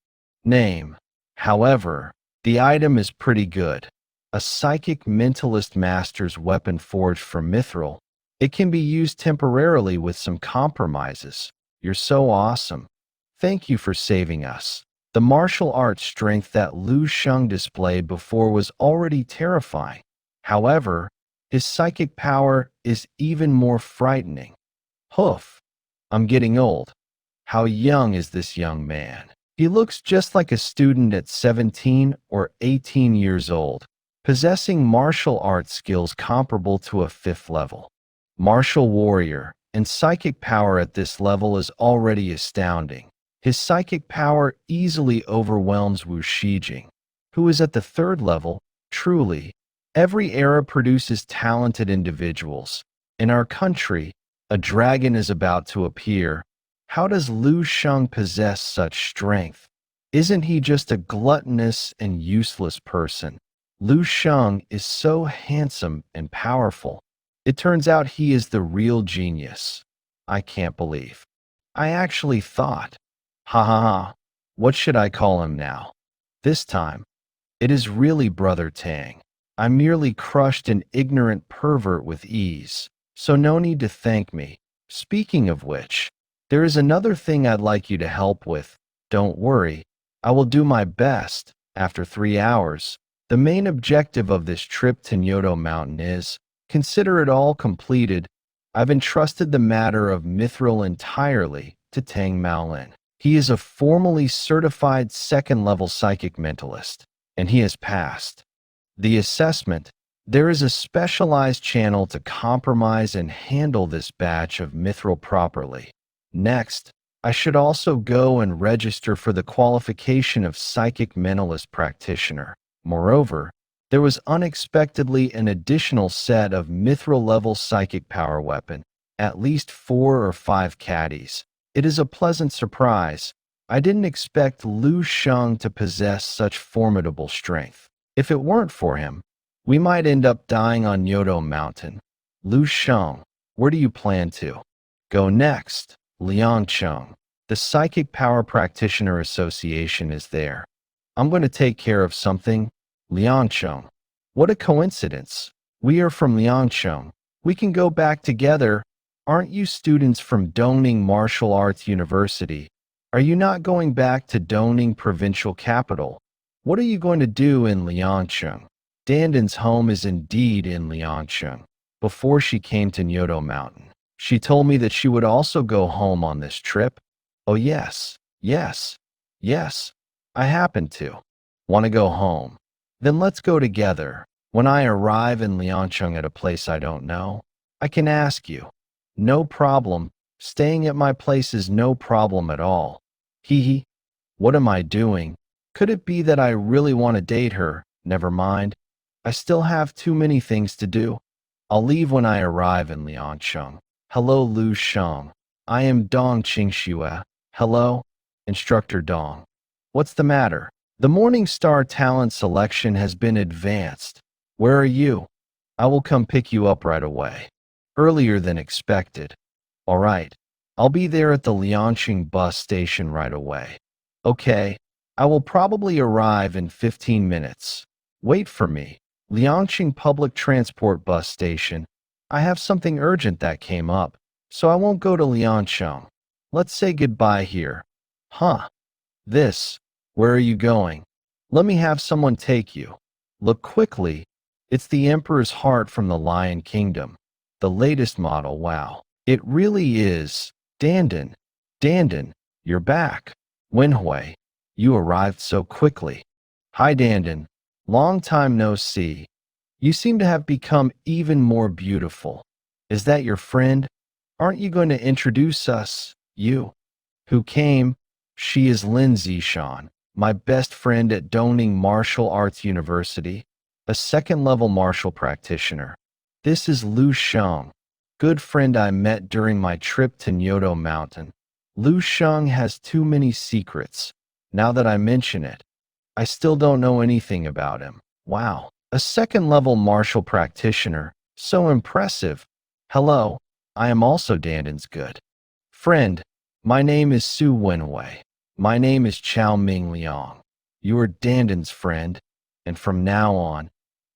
name. However, the item is pretty good. A psychic mentalist master's weapon forged from mithril. It can be used temporarily with some compromises. You're so awesome. Thank you for saving us. The martial arts strength that Lu Sheng displayed before was already terrifying. However, his psychic power is even more frightening. Hoof. I'm getting old. How young is this young man? He looks just like a student at 17 or 18 years old, possessing martial arts skills comparable to a fifth level. Martial warrior and psychic power at this level is already astounding. His psychic power easily overwhelms Wu Shijing, who is at the third level. Truly, every era produces talented individuals. In our country, a dragon is about to appear. How does Lu Sheng possess such strength? Isn't he just a gluttonous and useless person? Lu Sheng is so handsome and powerful. It turns out he is the real genius. I can't believe. I actually thought. Ha ha ha. What should I call him now? This time, it is really Brother Tang. I merely crushed an ignorant pervert with ease, so no need to thank me. Speaking of which, there is another thing I'd like you to help with. Don't worry, I will do my best. After 3 hours, the main objective of this trip to Nyoto Mountain is, consider it all completed. I've entrusted the matter of Mithril entirely to Tang Maolin. He is a formally certified second-level psychic mentalist, and he has passed the assessment. There is a specialized channel to compromise and handle this batch of Mithril properly. Next, I should also go and register for the qualification of Psychic Mentalist Practitioner. Moreover, there was unexpectedly an additional set of Mithril-level psychic power weapon, at least 4 or 5 caddies. It is a pleasant surprise. I didn't expect Lu Sheng to possess such formidable strength. If it weren't for him, we might end up dying on Nyoto Mountain. Lu Sheng, where do you plan to go next? Liangcheng, the Psychic Power Practitioner Association is there. I'm going to take care of something. Liangcheng. What a coincidence. We are from Liangcheng. We can go back together. Aren't you students from Dongning Martial Arts University? Are you not going back to Dongning Provincial Capital? What are you going to do in Liangcheng? Dandan's home is indeed in Liangcheng. Before she came to Nyoto Mountain, she told me that she would also go home on this trip. Oh yes, yes, yes, I happen to want to go home. Then let's go together. When I arrive in Liangcheng at a place I don't know, I can ask you. No problem. Staying at my place is no problem at all. Hee hee. What am I doing? Could it be that I really want to date her? Never mind. I still have too many things to do. I'll leave when I arrive in Liangcheng. Hello, Lu Sheng. I am Dong Qingxue. Hello, Instructor Dong. What's the matter? The Morning Star talent selection has been advanced. Where are you? I will come pick you up right away. Earlier than expected. All right. I'll be there at the Liangcheng bus station right away. Okay. I will probably arrive in 15 minutes. Wait for me. Liangcheng Public Transport Bus Station. I have something urgent that came up, so I won't go to Liangcheng. Let's say goodbye here. Huh. This. Where are you going? Let me have someone take you. Look quickly. It's the Emperor's heart from the Lion Kingdom. The latest model, wow. It really is. Dandan. Dandan, you're back. Wenhui, you arrived so quickly. Hi Dandan. Long time no see. You seem to have become even more beautiful. Is that your friend? Aren't you going to introduce us? You. Who came? She is Lin Zishan, my best friend at Dongning Martial Arts University, a second-level martial practitioner. This is Lu Sheng, good friend I met during my trip to Nyoto Mountain. Lu Sheng has too many secrets. Now that I mention it, I still don't know anything about him. Wow, a second-level martial practitioner. So impressive. Hello, I am also Dandan's good friend. My name is Su Wenwei. My name is Chao Ming Liang. You are Dandan's friend, and from now on,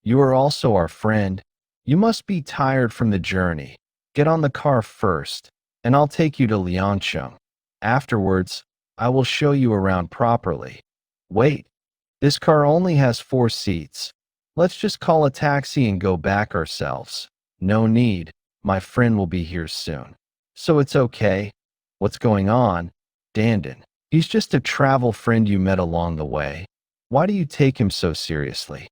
you are also our friend. You must be tired from the journey. Get on the car first, and I'll take you to Liangcheng. Afterwards, I will show you around properly. Wait, this car only has 4 seats. Let's just call a taxi and go back ourselves. No need, my friend will be here soon. So it's okay. What's going on? Dandin. He's just a travel friend you met along the way. Why do you take him so seriously?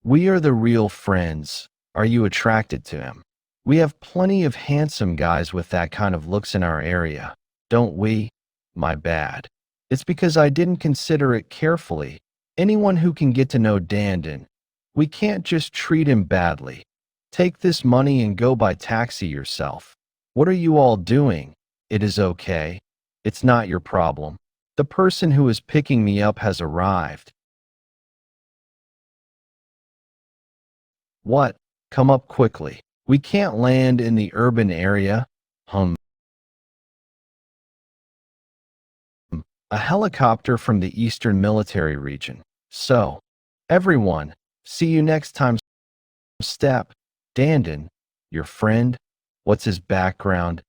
We are the real friends. Are you attracted to him? We have plenty of handsome guys with that kind of looks in our area, don't we? My bad. It's because I didn't consider it carefully. Anyone who can get to know Dandin, we can't just treat him badly. Take this money and go by taxi yourself. What are you all doing? It is okay. It's not your problem. The person who is picking me up has arrived. What? Come up quickly. We can't land in the urban area. Hum. A helicopter from the Eastern Military Region. So, everyone, see you next time. Step. Dandin, your friend? What's his background?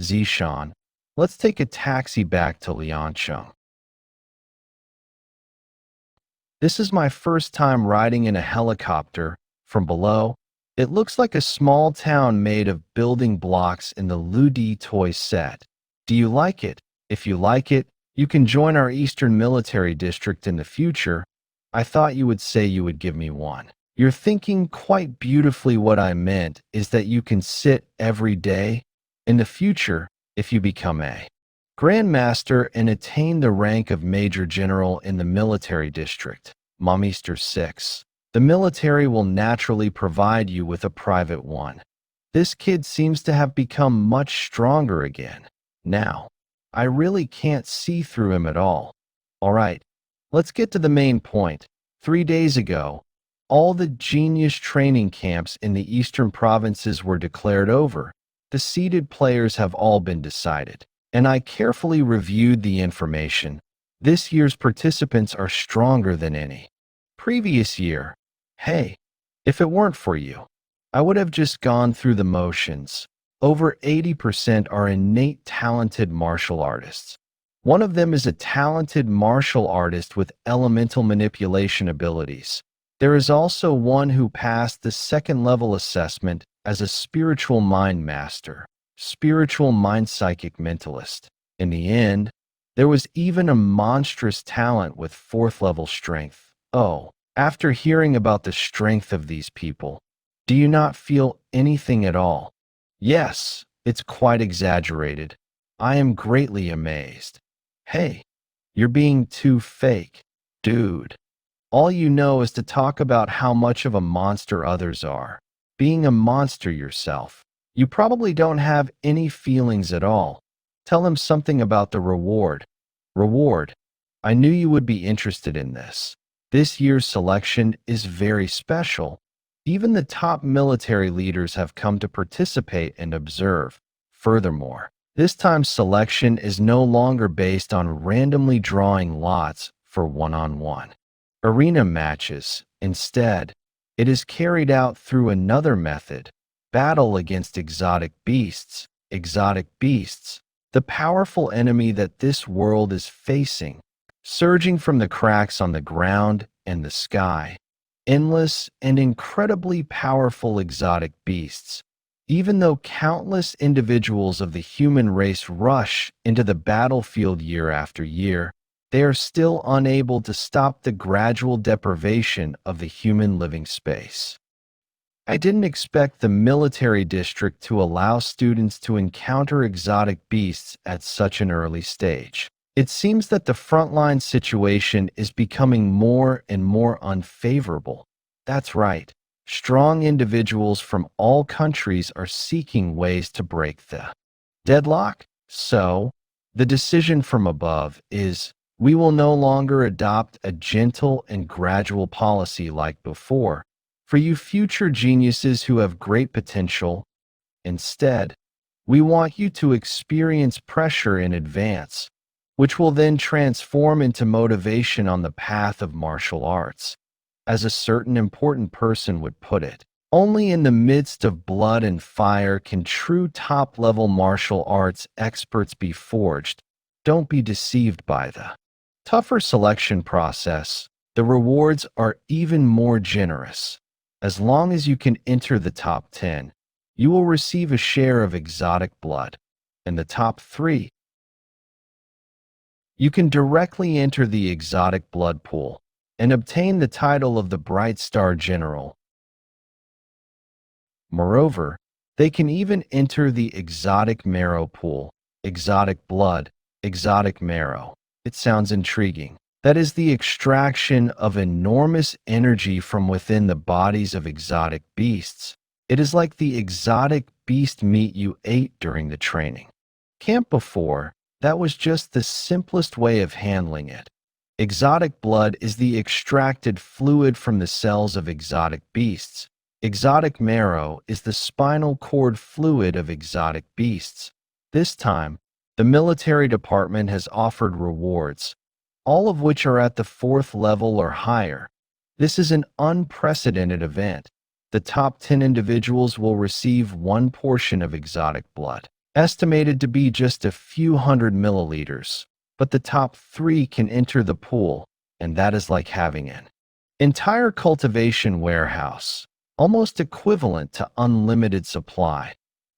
Zishan. Let's take a taxi back to Liancheng. This is my first time riding in a helicopter. From below, it looks like a small town made of building blocks in the Ludi toy set. Do you like it? If you like it, you can join our Eastern Military District in the future. I thought you would say you would give me one. You're thinking quite beautifully. What I meant is that you can sit every day in the future if you become a Grandmaster and attain the rank of Major General in the military district. Momister 6. The military will naturally provide you with a private one. This kid seems to have become much stronger again. Now, I really can't see through him at all. Alright, let's get to the main point. 3 days ago, all the genius training camps in the eastern provinces were declared over. The seeded players have all been decided, and I carefully reviewed the information. This year's participants are stronger than any previous year. Hey, if it weren't for you, I would have just gone through the motions. Over 80% are innate talented martial artists. One of them is a talented martial artist with elemental manipulation abilities. There is also one who passed the second-level assessment as a spiritual mind master, spiritual mind psychic mentalist. In the end, there was even a monstrous talent with 4th-level strength. Oh, after hearing about the strength of these people, do you not feel anything at all? Yes, it's quite exaggerated. I am greatly amazed. Hey, you're being too fake, dude. All you know is to talk about how much of a monster others are. Being a monster yourself, you probably don't have any feelings at all. Tell him something about the reward. Reward. I knew you would be interested in this. This year's selection is very special. Even the top military leaders have come to participate and observe. Furthermore, this time's selection is no longer based on randomly drawing lots for one-on-one arena matches. Instead, it is carried out through another method, battle against exotic beasts. Exotic beasts, the powerful enemy that this world is facing, surging from the cracks on the ground and the sky. Endless and incredibly powerful exotic beasts. Even though countless individuals of the human race rush into the battlefield year after year, they are still unable to stop the gradual deprivation of the human living space. I didn't expect the military district to allow students to encounter exotic beasts at such an early stage. It seems that the frontline situation is becoming more and more unfavorable. That's right. Strong individuals from all countries are seeking ways to break the deadlock. So, the decision from above is, we will no longer adopt a gentle and gradual policy like before. For you future geniuses who have great potential, instead, we want you to experience pressure in advance, which will then transform into motivation on the path of martial arts. As a certain important person would put it, only in the midst of blood and fire can true top-level martial arts experts be forged. Don't be deceived by the tougher selection process. The rewards are even more generous. As long as you can enter the top 10, you will receive a share of exotic blood. In the top 3, you can directly enter the exotic blood pool and obtain the title of the Bright Star General. Moreover, they can even enter the exotic marrow pool, exotic blood, exotic marrow. It sounds intriguing. That is the extraction of enormous energy from within the bodies of exotic beasts. It is like the exotic beast meat you ate during the training camp before. That was just the simplest way of handling it. Exotic blood is the extracted fluid from the cells of exotic beasts. Exotic marrow is the spinal cord fluid of exotic beasts. This time, the military department has offered rewards, all of which are at the 4th level or higher. This is an unprecedented event. The top 10 individuals will receive one portion of exotic blood, estimated to be just a few hundred milliliters. But the top 3 can enter the pool, and that is like having an entire cultivation warehouse, almost equivalent to unlimited supply.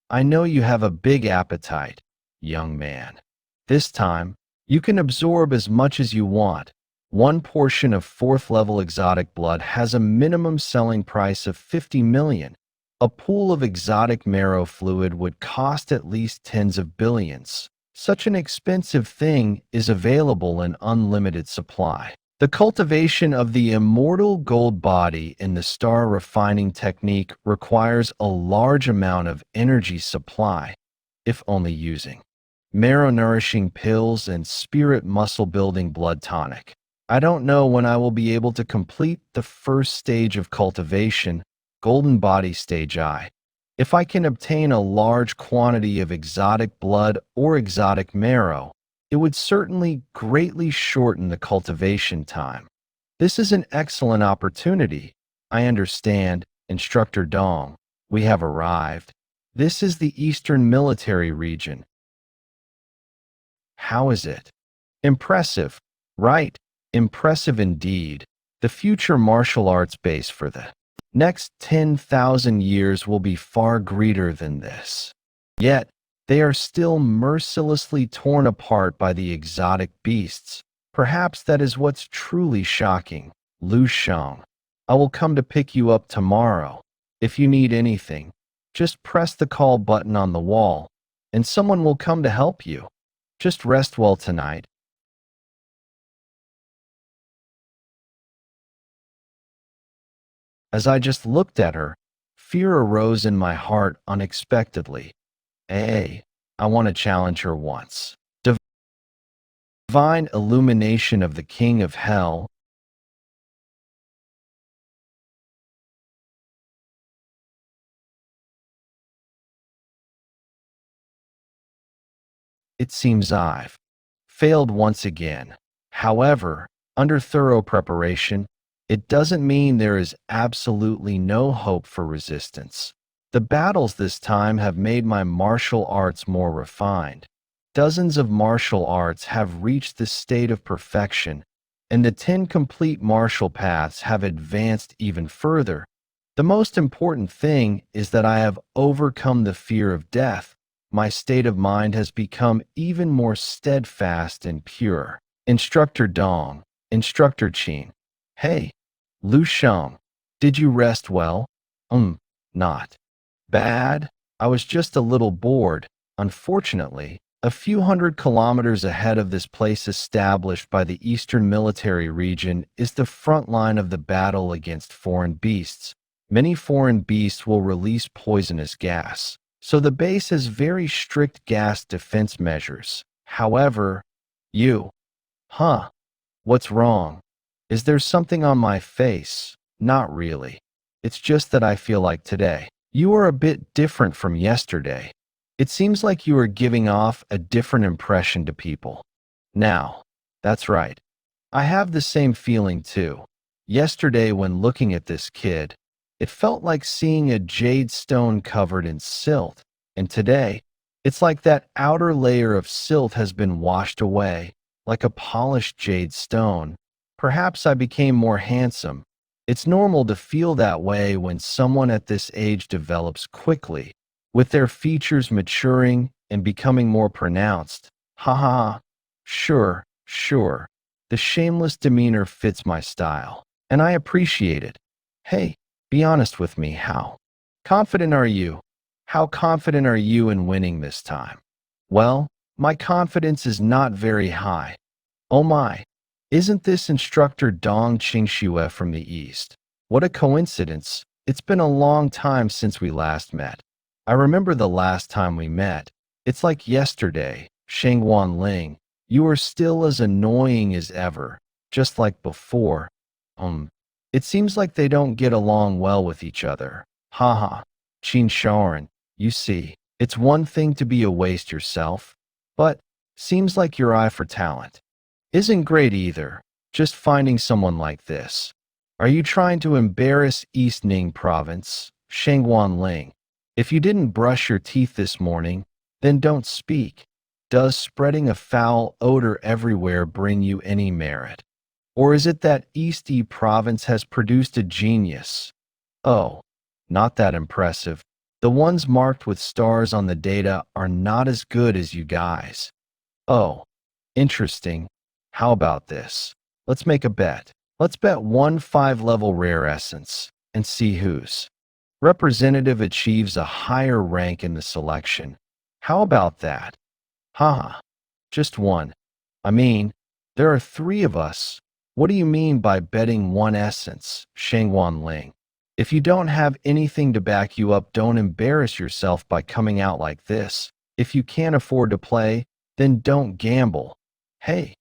I know you have a big appetite, young man. This time, you can absorb as much as you want. One portion of 4th level exotic blood has a minimum selling price of 50 million. A pool of exotic marrow fluid would cost at least tens of billions. Such an expensive thing is available in unlimited supply. The cultivation of the immortal gold body in the star refining technique requires a large amount of energy supply, if only using marrow-nourishing pills and spirit muscle-building blood tonic. I don't know when I will be able to complete the first stage of cultivation, Golden Body Stage I. If I can obtain a large quantity of exotic blood or exotic marrow, it would certainly greatly shorten the cultivation time. This is an excellent opportunity. I understand, Instructor Dong. We have arrived. This is the Eastern Military Region. How is it? Impressive, right? Impressive indeed. The future martial arts base for the next 10,000 years will be far greater than this. Yet, they are still mercilessly torn apart by the exotic beasts. Perhaps that is what's truly shocking. Lu Sheng, I will come to pick you up tomorrow. If you need anything, just press the call button on the wall, and someone will come to help you. Just rest well tonight. As I just looked at her, fear arose in my heart unexpectedly. Hey, I want to challenge her once. Divine illumination of the King of Hell. It seems I've failed once again. However, under thorough preparation, it doesn't mean there is absolutely no hope for resistance. The battles this time have made my martial arts more refined. Dozens of martial arts have reached this state of perfection, and the 10 complete martial paths have advanced even further. The most important thing is that I have overcome the fear of death. My state of mind has become even more steadfast and pure. Instructor Dong, Instructor Qin. Hey, Lu Sheng, did you rest well? Not bad. I was just a little bored. Unfortunately, a few hundred kilometers ahead of this place established by the Eastern Military Region is the front line of the battle against foreign beasts. Many foreign beasts will release poisonous gas, so the base has very strict gas defense measures. However, what's wrong? Is there something on my face? Not really. It's just that I feel like today you are a bit different from yesterday. It seems like you are giving off a different impression to people. Now, that's right. I have the same feeling too. Yesterday when looking at this kid, it felt like seeing a jade stone covered in silt. And today, it's like that outer layer of silt has been washed away, like a polished jade stone. Perhaps I became more handsome. It's normal to feel that way when someone at this age develops quickly. with their features maturing and becoming more pronounced. Ha ha ha. Sure, sure. The shameless demeanor fits my style, and I appreciate it. Hey, be honest with me, how confident are you? How confident are you in winning this time? Well, my confidence is not very high. Oh my, isn't this instructor Dong Qingxue from the East? What a coincidence. It's been a long time since we last met. I remember the last time we met. It's like yesterday. Shengwan Ling, you are still as annoying as ever, just like before. It seems like they don't get along well with each other. Haha. Qin Shaoran, you see, it's one thing to be a waste yourself, but seems like your eye for talent isn't great either. Just finding someone like this. Are you trying to embarrass East Ning Province, Shengwan Ling? If you didn't brush your teeth this morning, then don't speak. Does spreading a foul odor everywhere bring you any merit? Or is it that East E Province has produced a genius? Oh, not that impressive. The ones marked with stars on the data are not as good as you guys. Oh, interesting. How about this? Let's make a bet. Let's bet one 5-level rare essence and see whose representative achieves a higher rank in the selection. How about that? Haha, just one. I mean, there are 3 of us. What do you mean by betting one essence, Shengwan Ling? If you don't have anything to back you up, don't embarrass yourself by coming out like this. If you can't afford to play, then don't gamble. Hey,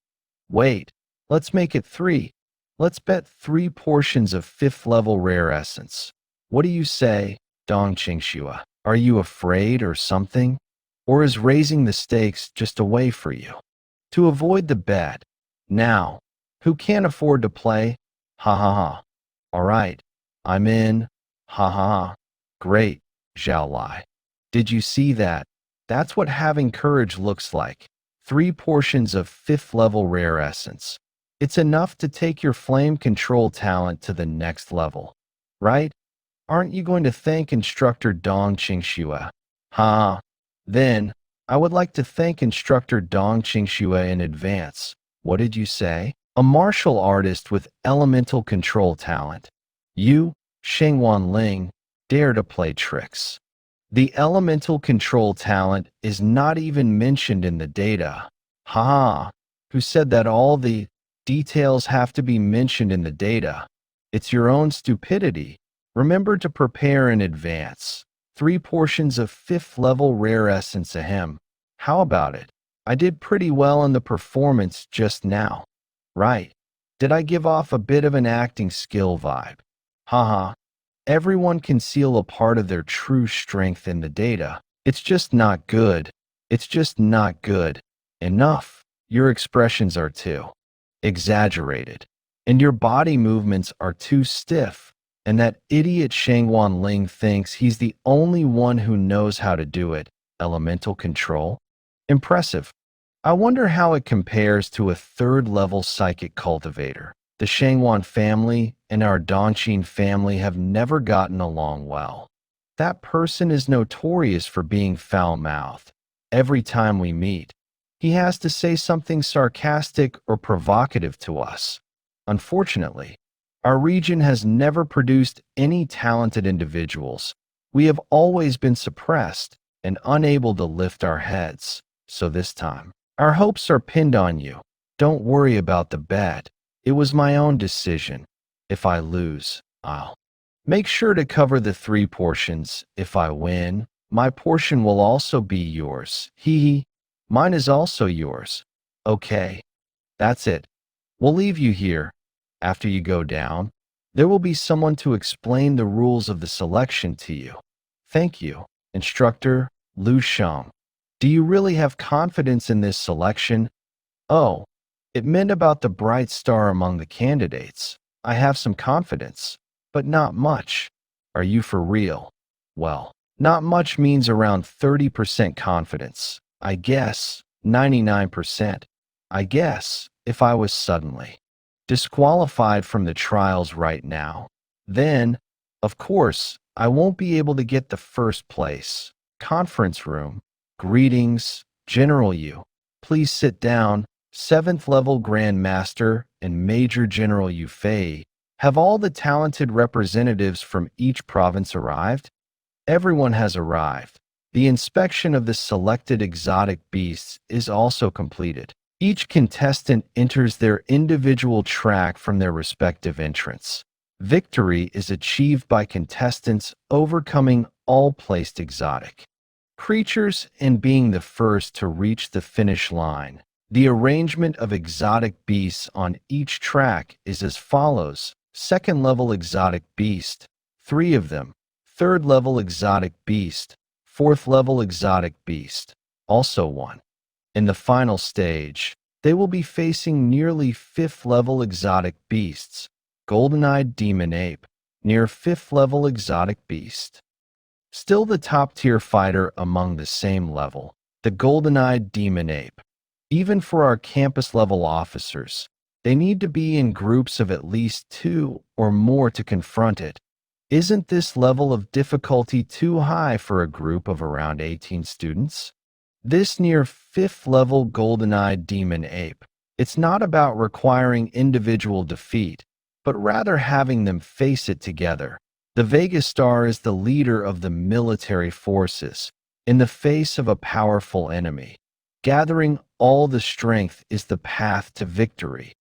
wait, let's make it 3. Let's bet 3 portions of 5th-level rare essence. What do you say, Dong Qingxue? Are you afraid or something? Or is raising the stakes just a way for you to avoid the bet? Now, who can't afford to play? Ha ha ha. All right, I'm in. Ha ha ha. Great, Zhao Lai. Did you see that? That's what having courage looks like. 3 portions of 5th-level rare essence. It's enough to take your flame control talent to the next level, right? Aren't you going to thank instructor Dong Qingxue? Ha. Then, I would like to thank instructor Dong Qingxue in advance. What did you say? A martial artist with elemental control talent. You, Shengwan Ling, dare to play tricks. The elemental control talent is not even mentioned in the data. Ha! Who said that all the details have to be mentioned in the data? It's your own stupidity. Remember to prepare in advance. 3 portions of 5th-level rare essence ahem. How about it? I did pretty well in the performance just now. Right. Did I give off a bit of an acting skill vibe? Haha. Everyone can seal a part of their true strength in the data. It's just not good. It's just not good. Enough. Your expressions are too exaggerated. And your body movements are too stiff. And that idiot Shengwan Ling thinks he's the only one who knows how to do it. Elemental control? Impressive. I wonder how it compares to a 3rd-level psychic cultivator. The Shengwan family and our Dongqing family have never gotten along well. That person is notorious for being foul-mouthed. Every time we meet, he has to say something sarcastic or provocative to us. Unfortunately, our region has never produced any talented individuals. We have always been suppressed and unable to lift our heads. So this time, our hopes are pinned on you. Don't worry about the bet. It was my own decision. If I lose, I'll make sure to cover the 3 portions. If I win, my portion will also be yours. Hee hee. Mine is also yours. Okay. That's it. We'll leave you here. After you go down, there will be someone to explain the rules of the selection to you. Thank you, Instructor Lu Sheng. Do you really have confidence in this selection? Oh, it meant about the bright star among the candidates. I have some confidence, but not much. Are you for real? Well, not much means around 30% confidence. I guess 99%. I guess if I was suddenly disqualified from the trials right now, then, of course, I won't be able to get the 1st place. Conference room. Greetings, General Yu. Please sit down. 7th level Grand Master and Major General Yu Fei. Have all the talented representatives from each province arrived? Everyone has arrived. The inspection of the selected exotic beasts is also completed. Each contestant enters their individual track from their respective entrance. Victory is achieved by contestants overcoming all placed exotic creatures and being the first to reach the finish line. The arrangement of exotic beasts on each track is as follows: 2nd level exotic beast, 3 of them; 3rd level exotic beast, 4th level exotic beast, also 1. In the final stage, they will be facing nearly 5th level exotic beasts, golden-eyed demon ape, near 5th level exotic beast. Still the top-tier fighter among the same level, the golden-eyed demon ape. Even for our campus-level officers, they need to be in groups of at least 2 or more to confront it. Isn't this level of difficulty too high for a group of around 18 students? This near 5th level golden-eyed demon ape, it's not about requiring individual defeat, but rather having them face it together. The Vega Star is the leader of the military forces in the face of a powerful enemy. Gathering all the strength is the path to victory.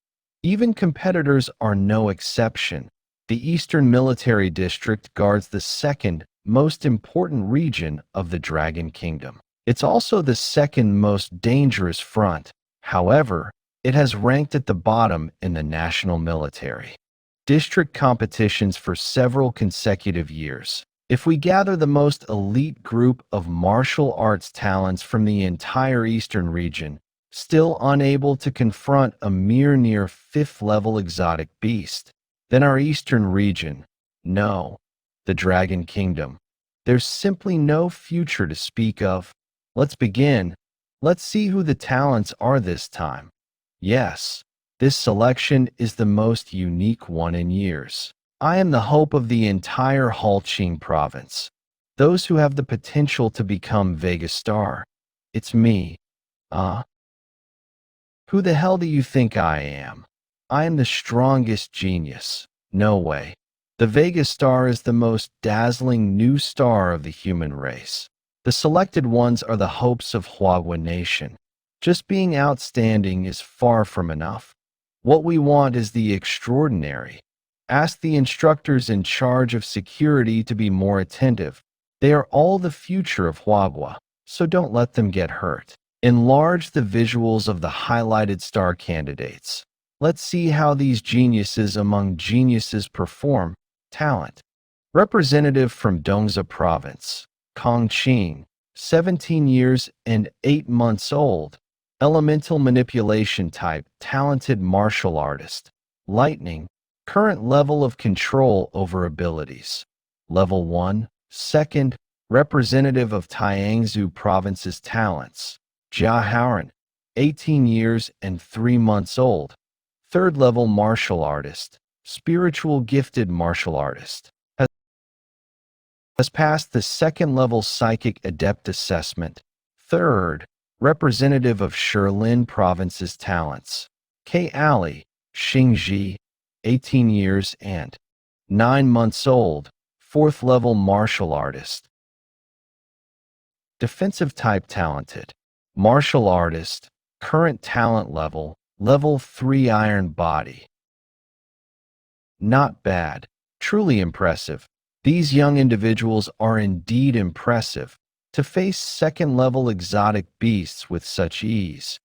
Even competitors are no exception. The Eastern Military District guards the 2nd most important region of the Dragon Kingdom. It's also the 2nd most dangerous front. However, it has ranked at the bottom in the national military district competitions for several consecutive years. If we gather the most elite group of martial arts talents from the entire Eastern region, still unable to confront a mere near 5th level exotic beast, then our Eastern region, no, the Dragon Kingdom, there's simply no future to speak of. Let's begin. Let's see who the talents are this time. Yes, this selection is the most unique one in years. I am the hope of the entire Halqing province. Those who have the potential to become Vega Star. It's me. Who the hell do you think I am? I am the strongest genius. No way. The Vega Star is the most dazzling new star of the human race. The selected ones are the hopes of Huagua Nation. Just being outstanding is far from enough. What we want is the extraordinary. Ask the instructors in charge of security to be more attentive. They are all the future of Huagua, so don't let them get hurt. Enlarge the visuals of the highlighted star candidates. Let's see how these geniuses among geniuses perform. Talent. Representative from Dongza Province, Kong Qing, 17 years and 8 months old. Elemental manipulation type, talented martial artist. Lightning, current level of control over abilities. Level 1, 2nd, representative of Tiangsu Province's talents. Jia Haoran, 18 years and 3 months old. 3rd level martial artist, spiritual gifted martial artist. Has passed the 2nd level psychic adept assessment. 3rd, representative of Shilin Province's talents. K. Ali, Xingji, 18 years and 9 months old, 4th level martial artist. Defensive type talented. Martial artist, current talent level, level 3 iron body. Not bad, truly impressive. These young individuals are indeed impressive. To face 2nd level exotic beasts with such ease.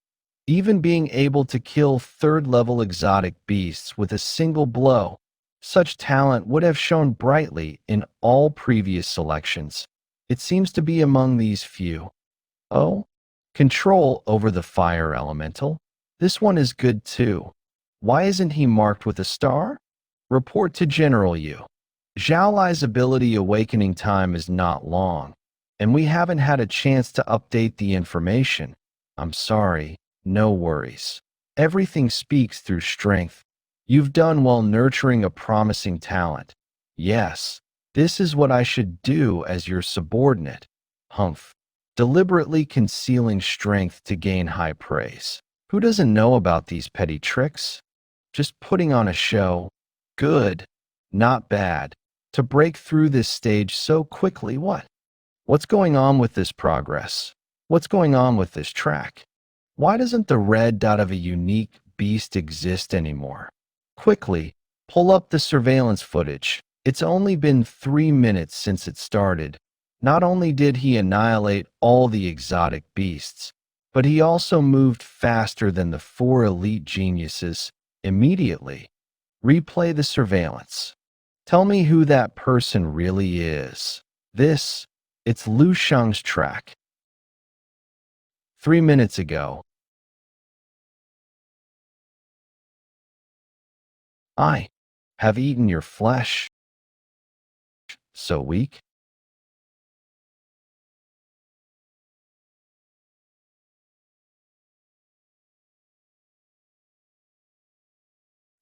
Even being able to kill 3rd level exotic beasts with a single blow. Such talent would have shone brightly in all previous selections. It seems to be among these few. Oh? Control over the fire elemental. This one is good too. Why isn't he marked with a star? Report to General Yu. Zhao Lai's ability awakening time is not long, and we haven't had a chance to update the information. I'm sorry, no worries. Everything speaks through strength. You've done well nurturing a promising talent. Yes, this is what I should do as your subordinate. Humph. Deliberately concealing strength to gain high praise. Who doesn't know about these petty tricks? Just putting on a show. Good, not bad. To break through this stage so quickly, what? What's going on with this progress? What's going on with this track? Why doesn't the red dot of a unique beast exist anymore? Quickly, pull up the surveillance footage. It's only been 3 minutes since it started. Not only did he annihilate all the exotic beasts, but he also moved faster than the 4 elite geniuses immediately. Replay the surveillance. Tell me who that person really is. It's Lu Sheng's track. 3 minutes ago, I have eaten your flesh. So weak?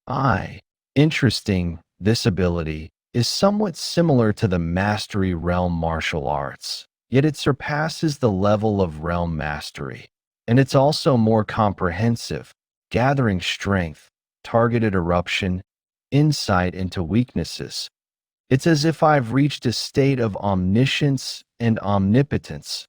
I. Interesting, this ability is somewhat similar to the Mastery Realm martial arts, yet it surpasses the level of Realm Mastery. And it's also more comprehensive, gathering strength, targeted eruption, insight into weaknesses. It's as if I've reached a state of omniscience and omnipotence.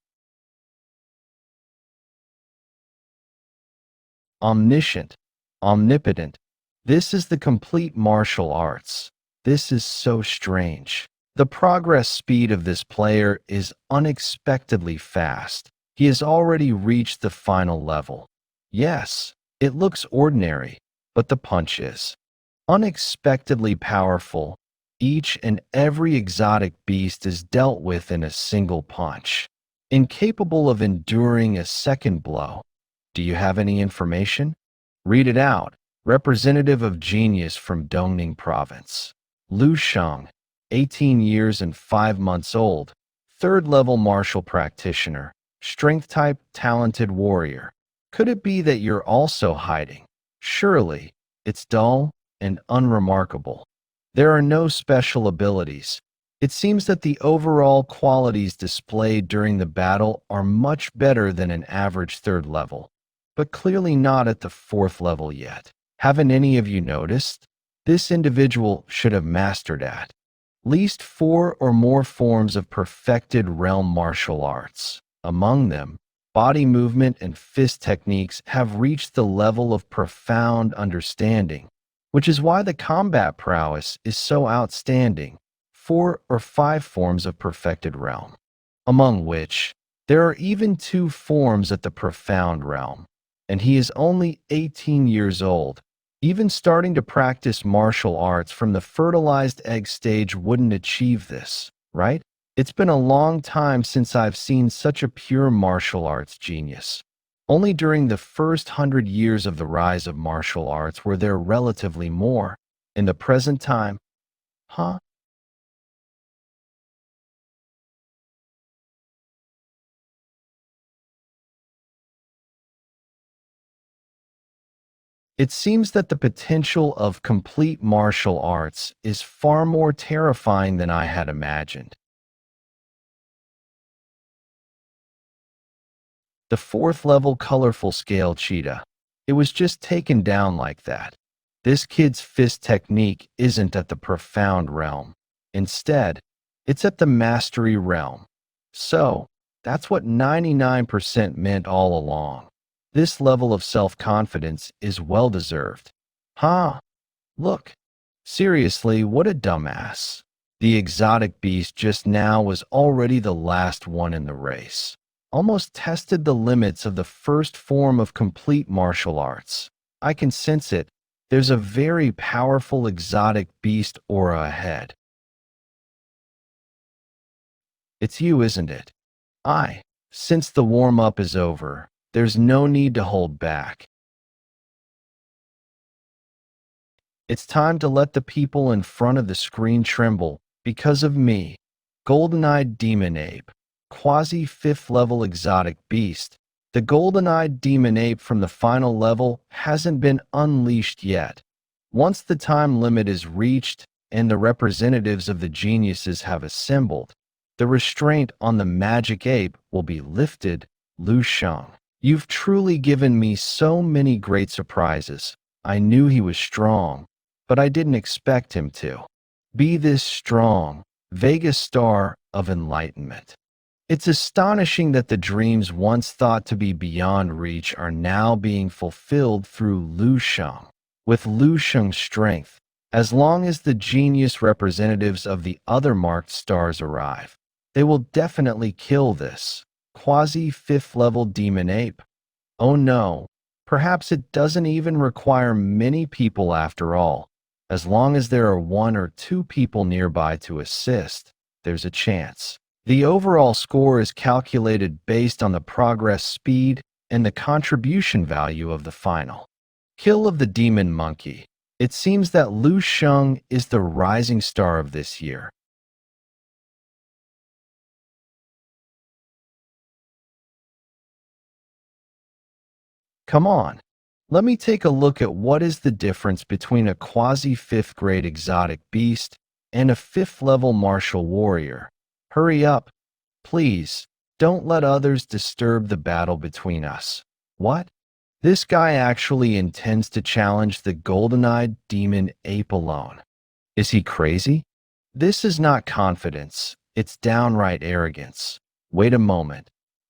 Omniscient, omnipotent. This is the complete martial arts. This is so strange. The progress speed of this player is unexpectedly fast. He has already reached the final level. Yes, it looks ordinary, but the punch is unexpectedly powerful. Each and every exotic beast is dealt with in a single punch, incapable of enduring a second blow. Do you have any information? Read it out. Representative of genius from Dongning Province. Lu Sheng, 18 years and 5 months old, 3rd-level martial practitioner, strength type, talented warrior. Could it be that you're also hiding? Surely, it's dull and unremarkable. There are no special abilities. It seems that the overall qualities displayed during the battle are much better than an average 3rd level, but clearly not at the 4th level yet. Haven't any of you noticed? This individual should have mastered at least 4 or more forms of perfected realm martial arts. Among them, body movement and fist techniques have reached the level of profound understanding, which is why the combat prowess is so outstanding. 4 or 5 forms of perfected realm, among which there are even 2 forms at the profound realm, and he is only 18 years old. Even starting to practice martial arts from the fertilized egg stage wouldn't achieve this, right? It's been a long time since I've seen such a pure martial arts genius. Only during the first 100 years of the rise of martial arts were there relatively more. In the present time, huh? It seems that the potential of complete martial arts is far more terrifying than I had imagined. The 4th-level colorful scale cheetah. It was just taken down like that. This kid's fist technique isn't at the profound realm. Instead, it's at the mastery realm. So, that's what 99% meant all along. This level of self-confidence is well-deserved. Huh? Look. Seriously, what a dumbass. The exotic beast just now was already the last one in the race. Almost tested the limits of the first form of complete martial arts. I can sense it. There's a very powerful exotic beast aura ahead. It's you, isn't it? Since the warm-up is over, there's no need to hold back. It's time to let the people in front of the screen tremble because of me. Golden-eyed demon ape. Quasi 5th level exotic beast. The golden-eyed demon ape from the final level hasn't been unleashed yet. Once the time limit is reached and the representatives of the geniuses have assembled, The restraint on the magic ape will be lifted, Lu Sheng. You've truly given me so many great surprises. I knew he was strong, but I didn't expect him to be this strong. Vega Star of Enlightenment. It's astonishing that the dreams once thought to be beyond reach are now being fulfilled through Lu Sheng. With Lu Sheng's strength, as long as the genius representatives of the other marked stars arrive, they will definitely kill this quasi-fifth level demon ape. Oh no, perhaps it doesn't even require many people after all. As long as there are one or two people nearby to assist, there's a chance. The overall score is calculated based on the progress speed and the contribution value of the final kill of the demon monkey. It seems that Lu Sheng is the rising star of this year. Come on, let me take a look at what is the difference between a quasi-fifth grade exotic beast and a fifth level martial warrior. Hurry up, please. Don't let others disturb the battle between us. What? This guy actually intends to challenge the golden-eyed demon ape alone. Is he crazy? This is not confidence, it's downright arrogance. Wait a moment.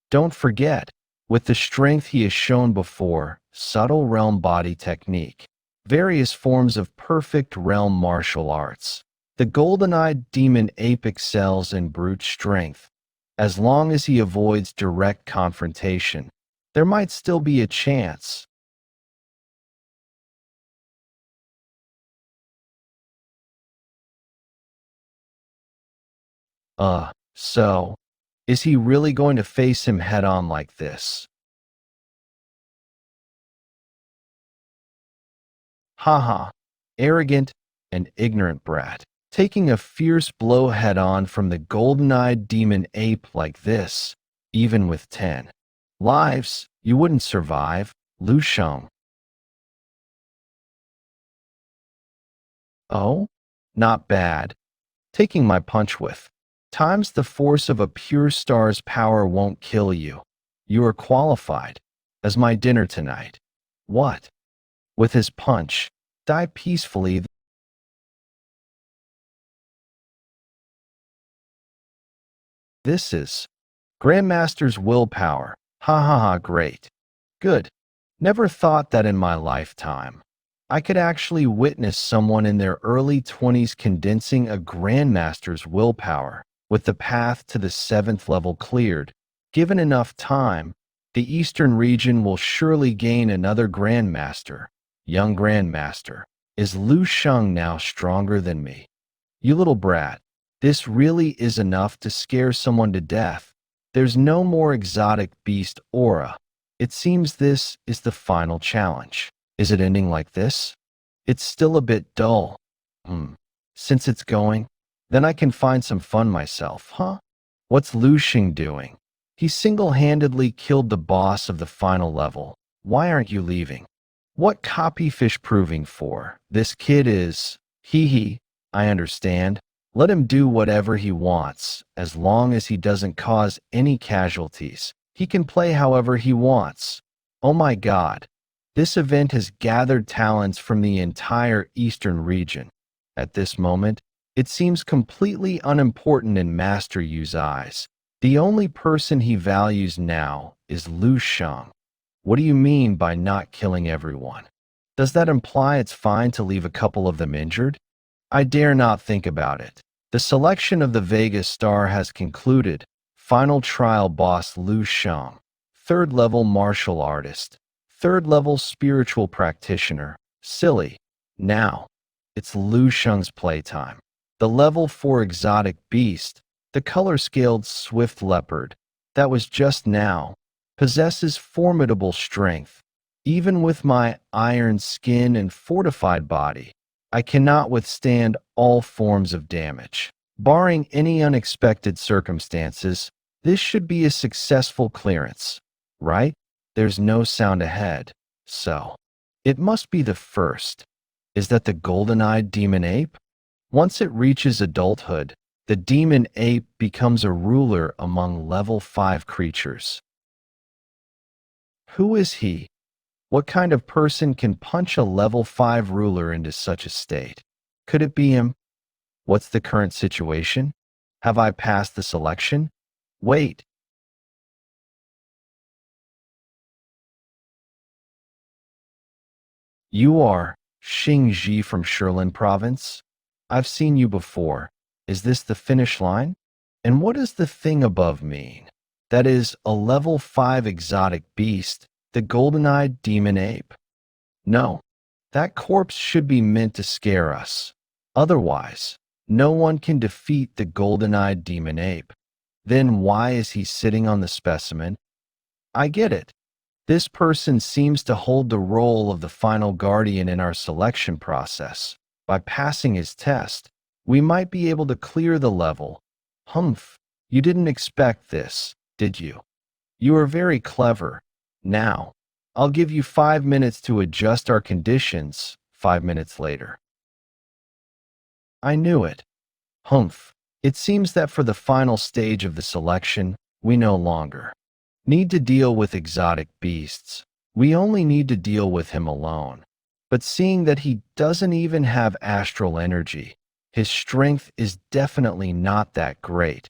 Don't forget, with the strength he has shown before, subtle realm body technique, various forms of perfect realm martial arts, the golden-eyed demon ape excels in brute strength. As long as he avoids direct confrontation, there might still be a chance. So, is he really going to face him head-on like this? Haha, arrogant and ignorant brat. Taking a fierce blow head-on from the golden-eyed demon ape like this, even with 10 lives, you wouldn't survive, Lu Sheng. Oh? Not bad. Taking my punch with times the force of a pure star's power won't kill you. You are qualified as my dinner tonight. What? With his punch, die peacefully. This is Grandmaster's willpower. Ha ha ha, great. Good. Never thought that in my lifetime I could actually witness someone in their early 20s condensing a Grandmaster's willpower. With the path to the 7th level cleared, given enough time, the Eastern region will surely gain another Grandmaster. Young Grandmaster, is Lu Sheng now stronger than me? You little brat, this really is enough to scare someone to death. There's no more exotic beast aura. It seems this is the final challenge. Is it ending like this? It's still a bit dull. Since it's going, then I can find some fun myself, huh? What's Lu Sheng doing? He single-handedly killed the boss of the final level. Why aren't you leaving? What copyfish proving for? This kid is… Hee hee, I understand. Let him do whatever he wants, as long as he doesn't cause any casualties. He can play however he wants. Oh my god. This event has gathered talents from the entire Eastern region. At this moment, it seems completely unimportant in Master Yu's eyes. The only person he values now is Lu Sheng. What do you mean by not killing everyone? Does that imply it's fine to leave a couple of them injured? I dare not think about it. The selection of the Vega Star has concluded. Final trial boss Lu Sheng. 3rd level martial artist. 3rd level spiritual practitioner. Silly. Now, it's Lu Sheng's playtime. The level 4 exotic beast, the color-scaled swift leopard, that was just now, possesses formidable strength. Even with my iron skin and fortified body, I cannot withstand all forms of damage. Barring any unexpected circumstances, this should be a successful clearance, right? There's no sound ahead, so it must be the first. Is that the golden-eyed demon ape? Once it reaches adulthood, The demon ape becomes a ruler among level 5 creatures. Who is he? What kind of person can punch a level 5 ruler into such a state? Could it be him? What's the current situation? Have I passed the selection? Wait. You are Xingji from Shilin Province? I've seen you before. Is this the finish line? And what does the thing above mean? That is a level 5 exotic beast, the golden-eyed demon ape. No, that corpse should be meant to scare us. Otherwise, no one can defeat the golden-eyed demon ape. Then why is he sitting on the specimen? I get it. This person seems to hold the role of the final guardian in our selection process. By passing his test, we might be able to clear the level. Humph, you didn't expect this, did you? You are very clever. Now, I'll give you 5 minutes to adjust our conditions. 5 minutes later. I knew it. Humph. It seems that for the final stage of the selection, we no longer need to deal with exotic beasts. We only need to deal with him alone. But seeing that he doesn't even have astral energy, his strength is definitely not that great.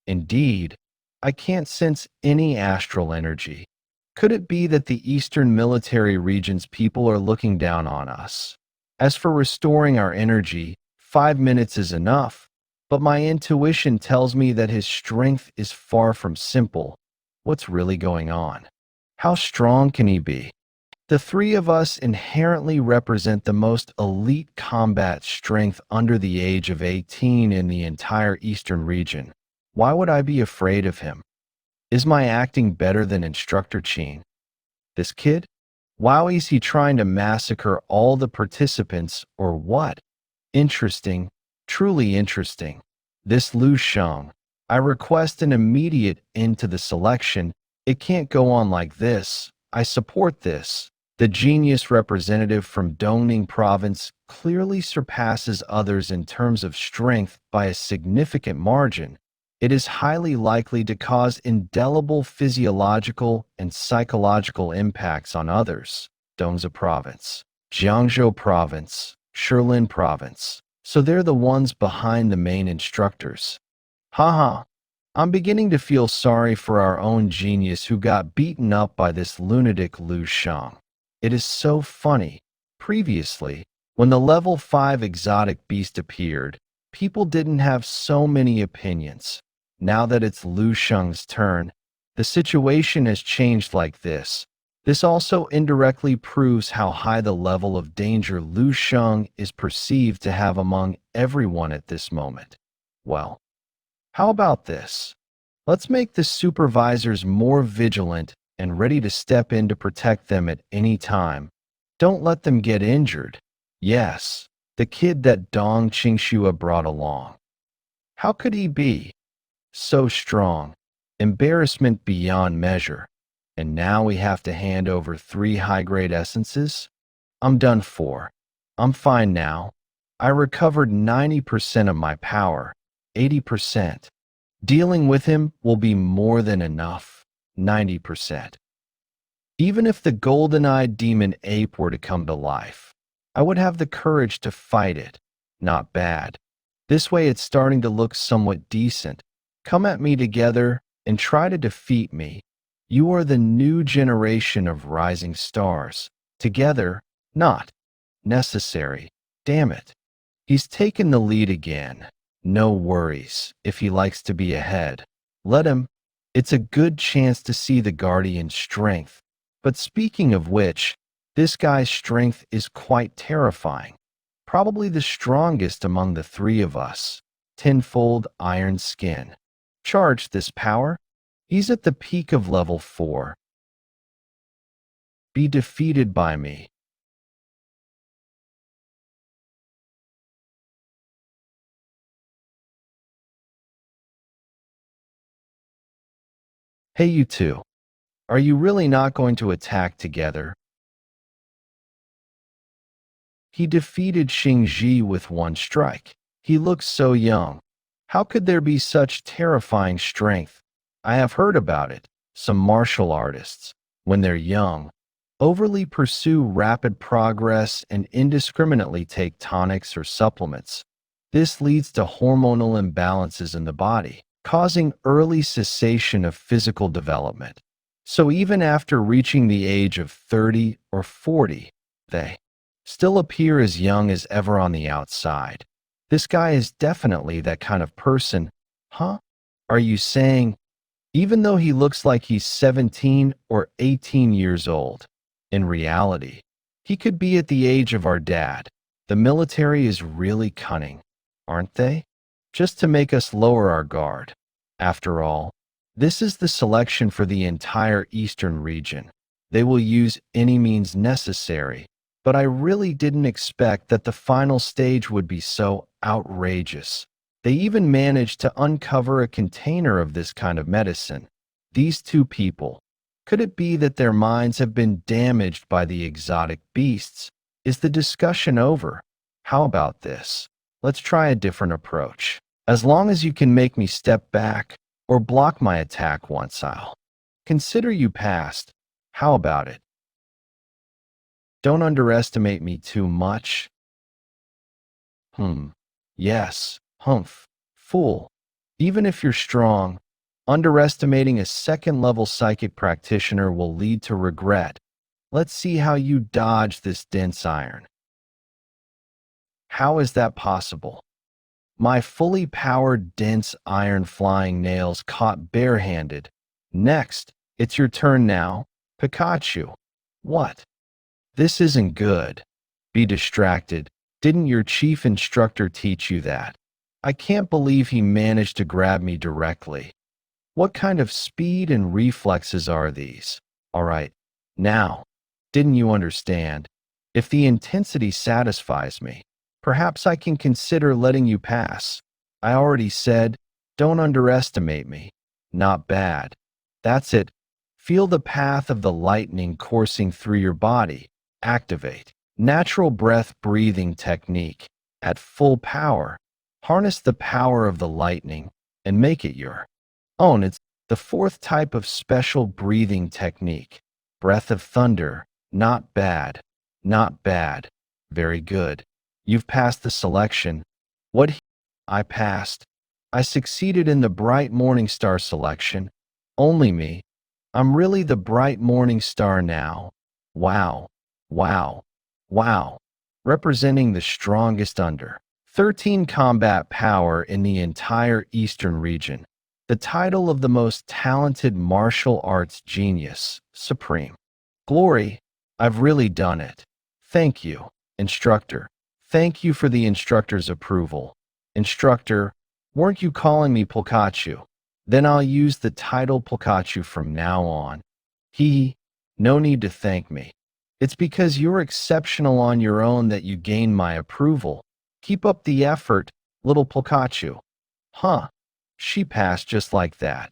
Indeed, I can't sense any astral energy. Could it be that the Eastern military region's people are looking down on us? As for restoring our energy, 5 minutes is enough, but my intuition tells me that his strength is far from simple. What's really going on? How strong can he be? The three of us inherently represent the most elite combat strength under the age of 18 in the entire Eastern region. Why would I be afraid of him? Is my acting better than Instructor Chin? This kid? Wow, is he trying to massacre all the participants or what? Interesting, truly interesting. This Lu Sheng. I request an immediate end to the selection. It can't go on like this. I support this. The genius representative from Dongning Province clearly surpasses others in terms of strength by a significant margin. It is highly likely to cause indelible physiological and psychological impacts on others. Dongza Province, Jiangzhou Province, Shilin Province. So they're the ones behind the main instructors. Haha. I'm beginning to feel sorry for our own genius who got beaten up by this lunatic Lu Sheng. It is so funny. Previously, when the level 5 exotic beast appeared, people didn't have so many opinions. Now that it's Lu Sheng's turn, the situation has changed like this. This also indirectly proves how high the level of danger Lu Sheng is perceived to have among everyone at this moment. Well, how about this? Let's make the supervisors more vigilant and ready to step in to protect them at any time. Don't let them get injured. Yes, the kid that Dong Qingxua brought along. How could he be so strong? Embarrassment beyond measure. And now we have to hand over 3 high-grade essences? I'm done for. I'm fine now. I recovered 90% of my power. 80%. Dealing with him will be more than enough. 90%. Even if the golden-eyed demon ape were to come to life, I would have the courage to fight it. Not bad. This way it's starting to look somewhat decent. Come at me together and try to defeat me. You are the new generation of rising stars. Together, not necessary. Damn it. He's taken the lead again. No worries if he likes to be ahead. Let him. It's a good chance to see the Guardian's strength. But speaking of which, this guy's strength is quite terrifying. Probably the strongest among the three of us. Tenfold iron skin. Charge this power. He's at the peak of level 4. Be defeated by me. Hey, you two. Are you really not going to attack together? He defeated Xingji with one strike. He looks so young. How could there be such terrifying strength? I have heard about it. Some martial artists, when they're young, overly pursue rapid progress and indiscriminately take tonics or supplements. This leads to hormonal imbalances in the body, causing early cessation of physical development. So even after reaching the age of 30 or 40, they still appear as young as ever on the outside. This guy is definitely that kind of person, huh? Are you saying, even though he looks like he's 17 or 18 years old, in reality, he could be at the age of our dad? The military is really cunning, aren't they? Just to make us lower our guard. After all, this is the selection for the entire eastern region. They will use any means necessary, but I really didn't expect that the final stage would be so outrageous. They even managed to uncover a container of this kind of medicine. These two people. Could it be that their minds have been damaged by the exotic beasts? Is the discussion over? How about this? Let's try a different approach. As long as you can make me step back or block my attack once, I'll consider you passed. How about it? Don't underestimate me too much. Yes, humph, fool. Even if you're strong, underestimating a second-level psychic practitioner will lead to regret. Let's see how you dodge this dense iron. How is that possible? My fully powered dense iron flying nails caught barehanded. Next, it's your turn now, Pikachu. What? This isn't good. Be distracted. Didn't your chief instructor teach you that? I can't believe he managed to grab me directly. What kind of speed and reflexes are these? All right, now, didn't you understand? If the intensity satisfies me, perhaps I can consider letting you pass. I already said, don't underestimate me. Not bad. That's it. Feel the path of the lightning coursing through your body. Activate. Natural breath breathing technique. At full power, harness the power of the lightning and make it your own. It's the fourth type of special breathing technique. Breath of thunder. Not bad. Not bad. Very good. You've passed the selection. I passed. I succeeded in the bright morning star selection. Only me. I'm really the bright morning star now. Wow. Wow. Wow. Representing the strongest under 13 combat power in the entire eastern region. The title of the most talented martial arts genius, supreme. Glory, I've really done it. Thank you, instructor. Thank you for the instructor's approval. Instructor, weren't you calling me Pikachu? Then I'll use the title Pikachu from now on. No need to thank me. It's because you're exceptional on your own that you gain my approval. Keep up the effort, little Pikachu. Huh. She passed just like that.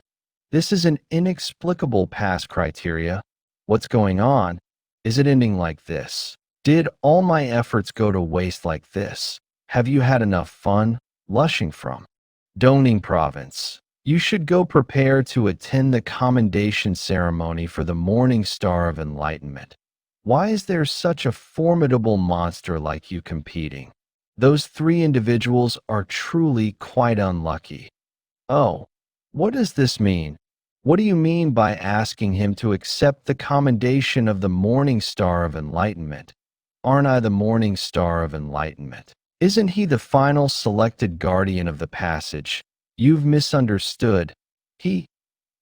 This is an inexplicable pass criteria. What's going on? Is it ending like this? Did all my efforts go to waste like this? Have you had enough fun? Lushing from Doning Province. You should go prepare to attend the commendation ceremony for the Morning Star of Enlightenment. Why is there such a formidable monster like you competing? Those three individuals are truly quite unlucky. Oh, what does this mean? What do you mean by asking him to accept the commendation of the Morning Star of Enlightenment? Aren't I the Morning Star of Enlightenment? Isn't he the final selected guardian of the passage? You've misunderstood. He,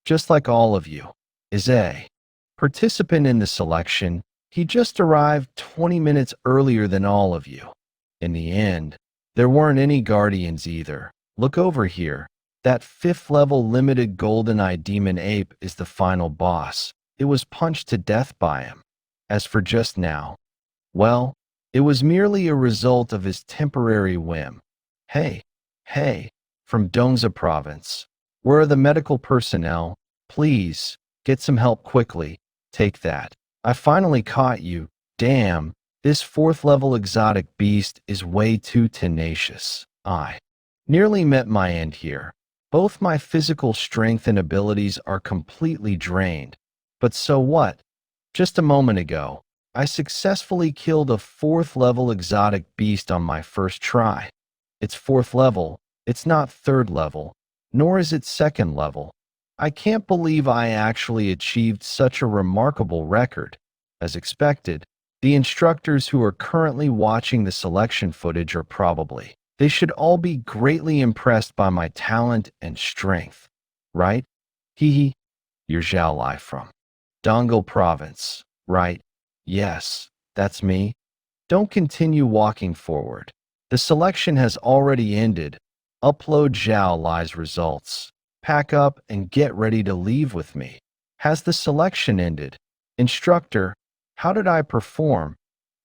just like all of you, is a participant in the selection. He just arrived 20 minutes earlier than all of you. In the end, there weren't any guardians either. Look over here. That 5th level limited golden eye demon ape is the final boss. It was punched to death by him. As for just now, well, it was merely a result of his temporary whim. Hey, from Dongza province. Where are the medical personnel? Please, get some help quickly. Take that. I finally caught you. Damn, this 4th level exotic beast is way too tenacious. Nearly met my end here. Both my physical strength and abilities are completely drained. But so what? Just a moment ago, I successfully killed a 4th level exotic beast on my first try. It's 4th level, it's not 3rd level, nor is it 2nd level. I can't believe I actually achieved such a remarkable record. As expected, the instructors who are currently watching the selection footage are probably. They should all be greatly impressed by my talent and strength. Right? Hee hee. You're Zhao Lai from Dongil Province, right? Yes, that's me. Don't continue walking forward. The selection has already ended. Upload Zhao Lai's results. Pack up and get ready to leave with me. Has the selection ended? Instructor, how did I perform?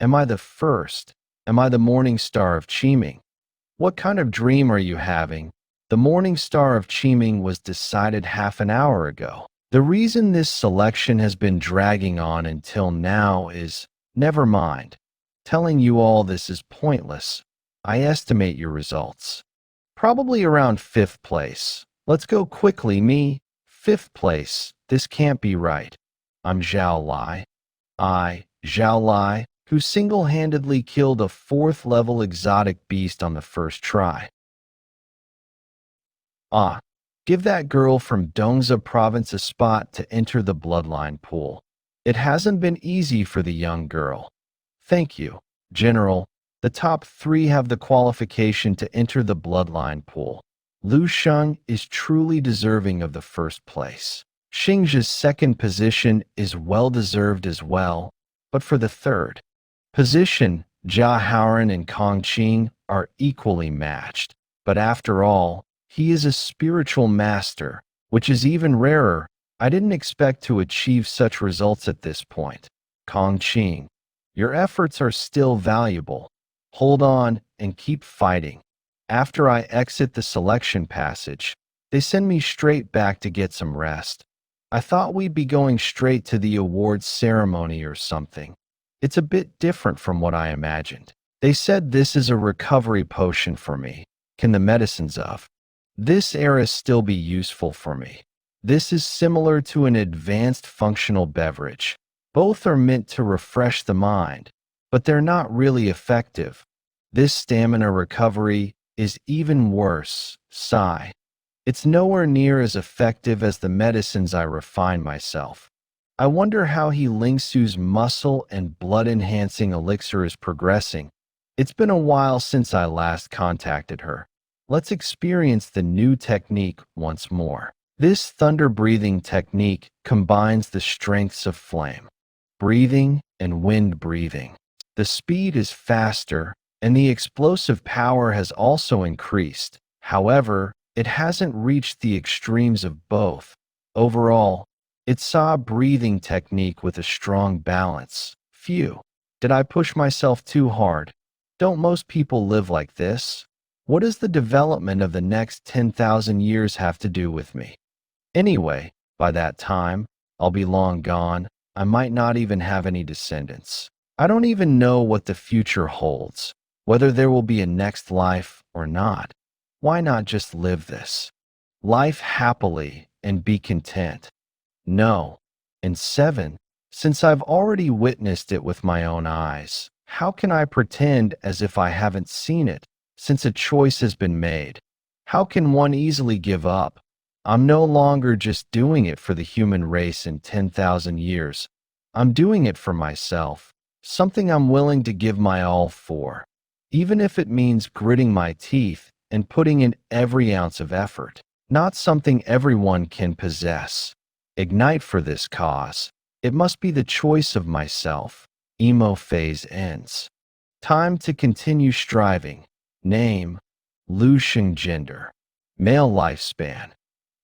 Am I the first? Am I the morning star of Qiming? What kind of dream are you having? The morning star of Qiming was decided half an hour ago. The reason this selection has been dragging on until now is, never mind. Telling you all this is pointless. I estimate your results. Probably around 5th place. Let's go quickly, me. 5th place. This can't be right. I'm Zhao Lai. Zhao Lai, who single-handedly killed a 4th level exotic beast on the first try. Give that girl from Dongza province a spot to enter the bloodline pool. It hasn't been easy for the young girl. Thank you, General. The top 3 have the qualification to enter the bloodline pool. Lu Sheng is truly deserving of the 1st place. Xingzhe's 2nd position is well-deserved as well, but for the 3rd position, Jia Haoran and Kong Qing are equally matched. But after all, he is a spiritual master, which is even rarer. I didn't expect to achieve such results at this point. Kong Qing, your efforts are still valuable. Hold on and keep fighting. After I exit the selection passage, they send me straight back to get some rest. I thought we'd be going straight to the awards ceremony or something. It's a bit different from what I imagined. They said this is a recovery potion for me. Can the medicines of this era still be useful for me? This is similar to an advanced functional beverage. Both are meant to refresh the mind, but they're not really effective. This stamina recovery is even worse. Sigh. It's nowhere near as effective as the medicines I refine myself. I wonder how He Lingsu's muscle and blood-enhancing elixir is progressing. It's been a while since I last contacted her. Let's experience the new technique once more. This thunder-breathing technique combines the strengths of flame breathing and wind breathing. The speed is faster, and the explosive power has also increased. However, it hasn't reached the extremes of both. Overall, it's a breathing technique with a strong balance. Phew. Did I push myself too hard? Don't most people live like this? What does the development of the next 10,000 years have to do with me? Anyway, by that time, I'll be long gone. I might not even have any descendants. I don't even know what the future holds, whether there will be a next life or not. Why not just live this life happily and be content? No. And 7, since I've already witnessed it with my own eyes, how can I pretend as if I haven't seen it, since a choice has been made? How can one easily give up? I'm no longer just doing it for the human race in 10,000 years. I'm doing it for myself, something I'm willing to give my all for, even if it means gritting my teeth and putting in every ounce of effort. Not something everyone can possess. Ignite for this cause. It must be the choice of myself. Emo phase ends. Time to continue striving. Name: Lu Sheng. Gender: male. Lifespan: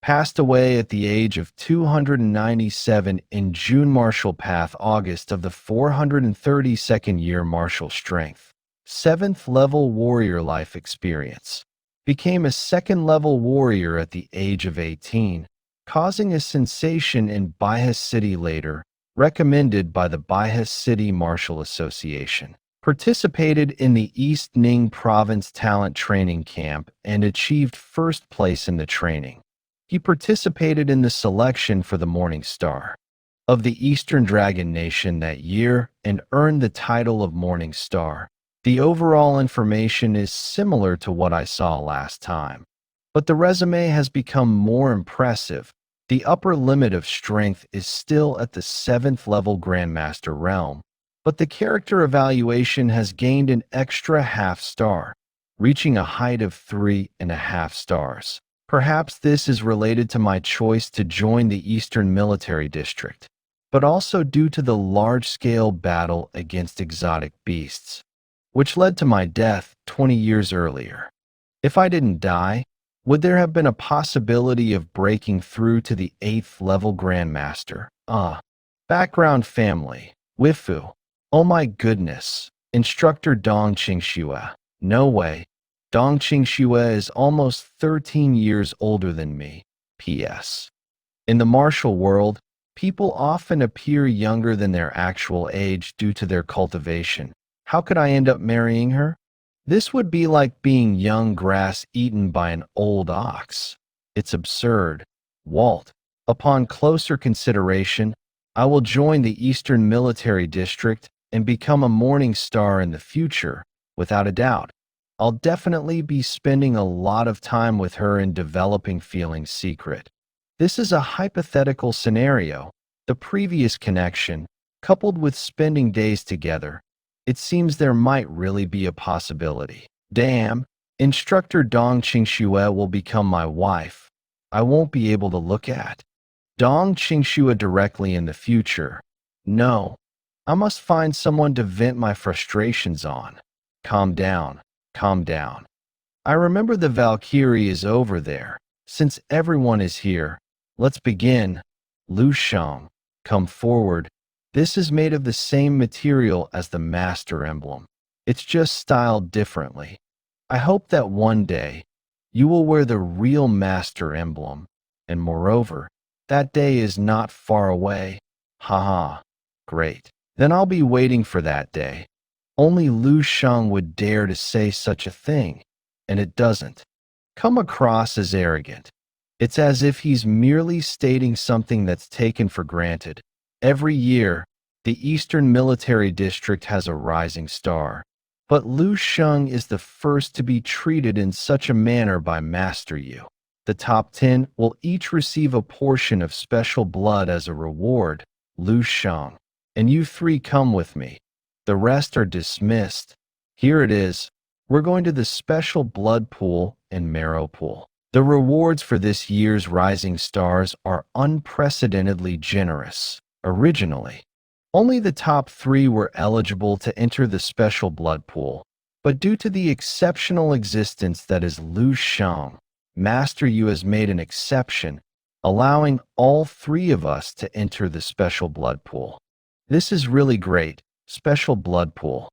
passed away at the age of 297 in June. Martial path: August of the 432nd year. Martial strength: 7th level warrior. Life experience: became a 2nd level warrior at the age of 18, causing a sensation in Baihas City later, recommended by the Baihas City Martial Association. participated in the East Ning Province Talent Training Camp and achieved first place in the training. He participated in the selection for the Morning Star of the Eastern Dragon Nation that year and earned the title of Morning Star. The overall information is similar to what I saw last time, but the resume has become more impressive. The upper limit of strength is still at the 7th level Grandmaster realm, but the character evaluation has gained an extra half star, reaching a height of 3.5 stars. Perhaps this is related to my choice to join the Eastern Military District, but also due to the large-scale battle against exotic beasts, which led to my death 20 years earlier. If I didn't die, would there have been a possibility of breaking through to the 8th level Grandmaster? Background family. Wifu. Oh my goodness. Instructor Dong Qingxue. No way. Dong Qingxue is almost 13 years older than me. P.S. In the martial world, people often appear younger than their actual age due to their cultivation. How could I end up marrying her? This would be like being young grass eaten by an old ox. It's absurd. Walt. Upon closer consideration, I will join the Eastern Military District and become a Morning Star in the future, without a doubt. I'll definitely be spending a lot of time with her and developing feelings secret. This is a hypothetical scenario. The previous connection, coupled with spending days together, it seems there might really be a possibility. Damn, Instructor Dong Qingxue will become my wife. I won't be able to look at Dong Qingxue directly in the future. No, I must find someone to vent my frustrations on. Calm down, calm down. I remember the Valkyrie is over there. Since everyone is here, let's begin. Lu Sheng, come forward. This is made of the same material as the Master Emblem. It's just styled differently. I hope that one day you will wear the real Master Emblem, and moreover, that day is not far away. Haha, great. Then I'll be waiting for that day. Only Lu Sheng would dare to say such a thing, and it doesn't come across as arrogant. It's as if he's merely stating something that's taken for granted. Every year, the Eastern Military District has a rising star, but Lu Sheng is the first to be treated in such a manner by Master Yu. The top 10 will each receive a portion of special blood as a reward. Lu Sheng, and you 3 come with me. The rest are dismissed. Here it is. We're going to the special blood pool and marrow pool. The rewards for this year's rising stars are unprecedentedly generous. Originally, only the top 3 were eligible to enter the special blood pool, but due to the exceptional existence that is Lu Sheng, Master Yu has made an exception, allowing all 3 of us to enter the special blood pool. This is really great. Special blood pool.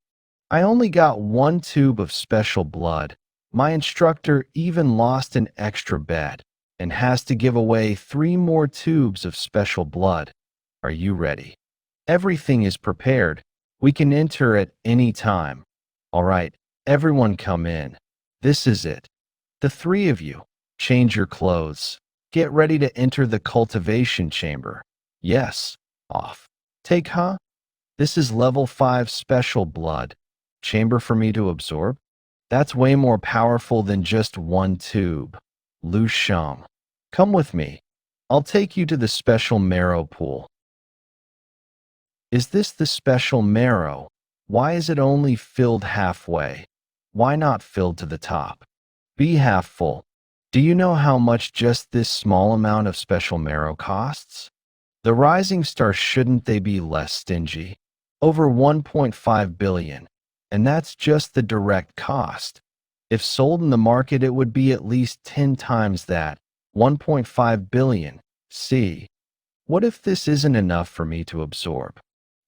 I only got 1 tube of special blood. My instructor even lost an extra bet and has to give away 3 more tubes of special blood. Are you ready? Everything is prepared. We can enter at any time. All right, everyone come in. This is it. The 3 of you, change your clothes. Get ready to enter the cultivation chamber. Yes, off. Take, huh? This is level 5 special blood. Chamber for me to absorb? That's way more powerful than just 1 tube. Lu Sheng, come with me. I'll take you to the special marrow pool. Is this the special marrow? Why is it only filled halfway? Why not filled to the top? Be half full. Do you know how much just this small amount of special marrow costs? The rising star, shouldn't they be less stingy? Over 1.5 billion, and that's just the direct cost. If sold in the market, it would be at least 10 times that, 1.5 billion. See, what if this isn't enough for me to absorb?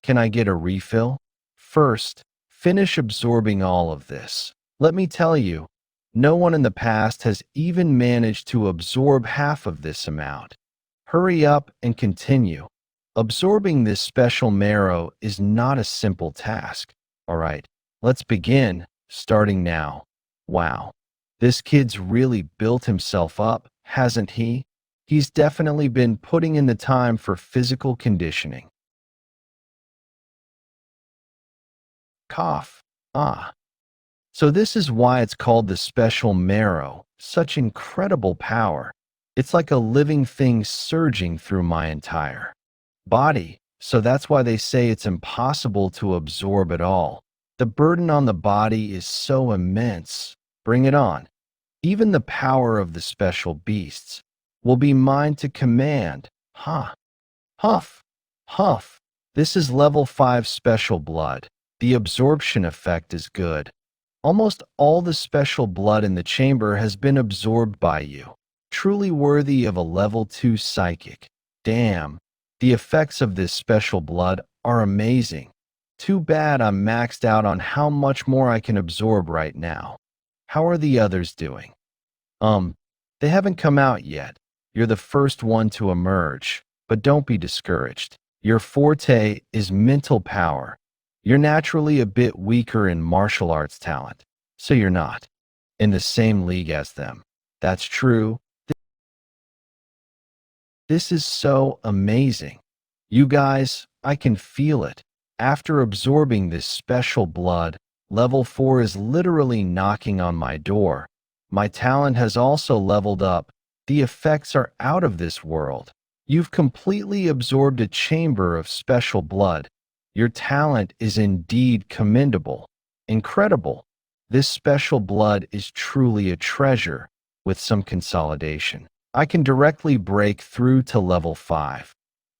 Can I get a refill? First, finish absorbing all of this. Let me tell you, no one in the past has even managed to absorb half of this amount. Hurry up and continue. Absorbing this special marrow is not a simple task. All right, Let's begin, starting now. Wow. This kid's really built himself up, hasn't he? He's definitely been putting in the time for physical conditioning. Cough. Ah. So this is why it's called the special marrow. Such incredible power. It's like a living thing surging through my entire body. So that's why they say it's impossible to absorb it all. The burden on the body is so immense. Bring it on. Even the power of the special beasts will be mine to command. Huh. Huff. Huff. This is level 5 special blood. The absorption effect is good. Almost all the special blood in the chamber has been absorbed by you. Truly worthy of a level 2 psychic. Damn. The effects of this special blood are amazing. Too bad I'm maxed out on how much more I can absorb right now. How are the others doing? They haven't come out yet. You're the first one to emerge, but don't be discouraged. Your forte is mental power. You're naturally a bit weaker in martial arts talent, so you're not in the same league as them. That's true. This is so amazing. You guys, I can feel it. After absorbing this special blood, level 4 is literally knocking on my door. My talent has also leveled up. The effects are out of this world. You've completely absorbed a chamber of special blood. Your talent is indeed commendable. Incredible. This special blood is truly a treasure. With some consolidation, I can directly break through to level 5.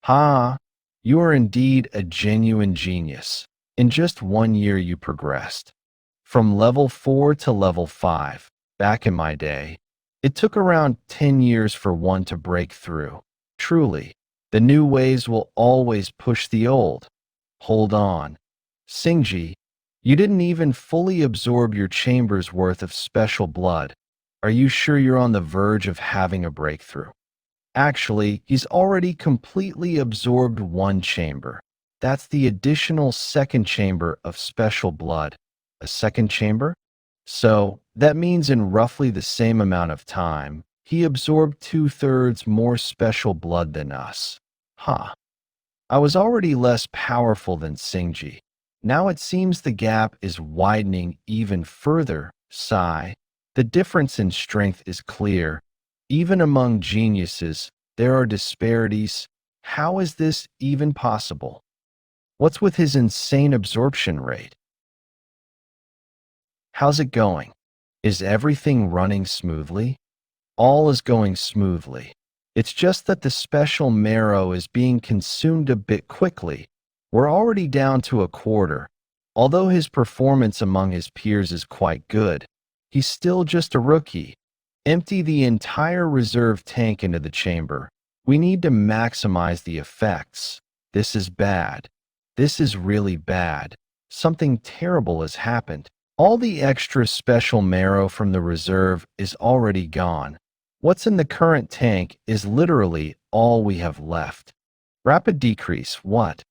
Ha! You are indeed a genuine genius. In just 1 year you progressed. From level 4 to level 5. Back in my day, it took around 10 years for one to break through. Truly, the new ways will always push the old. Hold on. Singji, you didn't even fully absorb your chamber's worth of special blood. Are you sure you're on the verge of having a breakthrough? Actually, he's already completely absorbed one chamber. That's the additional second chamber of special blood. A second chamber? So, that means in roughly the same amount of time, he absorbed 2/3 more special blood than us. Huh. I was already less powerful than Singji. Now it seems the gap is widening even further. Sigh. The difference in strength is clear. Even among geniuses, there are disparities. How is this even possible? What's with his insane absorption rate? How's it going? Is everything running smoothly? All is going smoothly. It's just that the special marrow is being consumed a bit quickly. We're already down to a quarter. Although his performance among his peers is quite good, he's still just a rookie. Empty the entire reserve tank into the chamber. We need to maximize the effects. This is bad. This is really bad. Something terrible has happened. All the extra special marrow from the reserve is already gone. What's in the current tank is literally all we have left. Rapid decrease, what?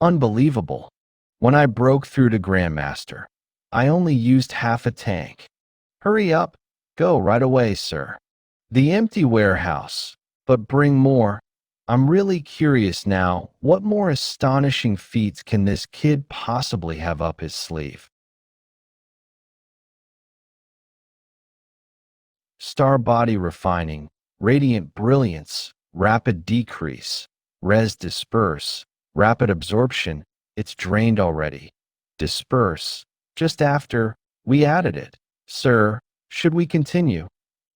Unbelievable. When I broke through to Grandmaster, I only used half a tank. Hurry up. Go right away, sir. The empty warehouse. But bring more. I'm really curious now, what more astonishing feats can this kid possibly have up his sleeve? Star body refining, radiant brilliance, rapid decrease, res disperse, rapid absorption, it's drained already. Disperse, just after we added it. Sir, should we continue?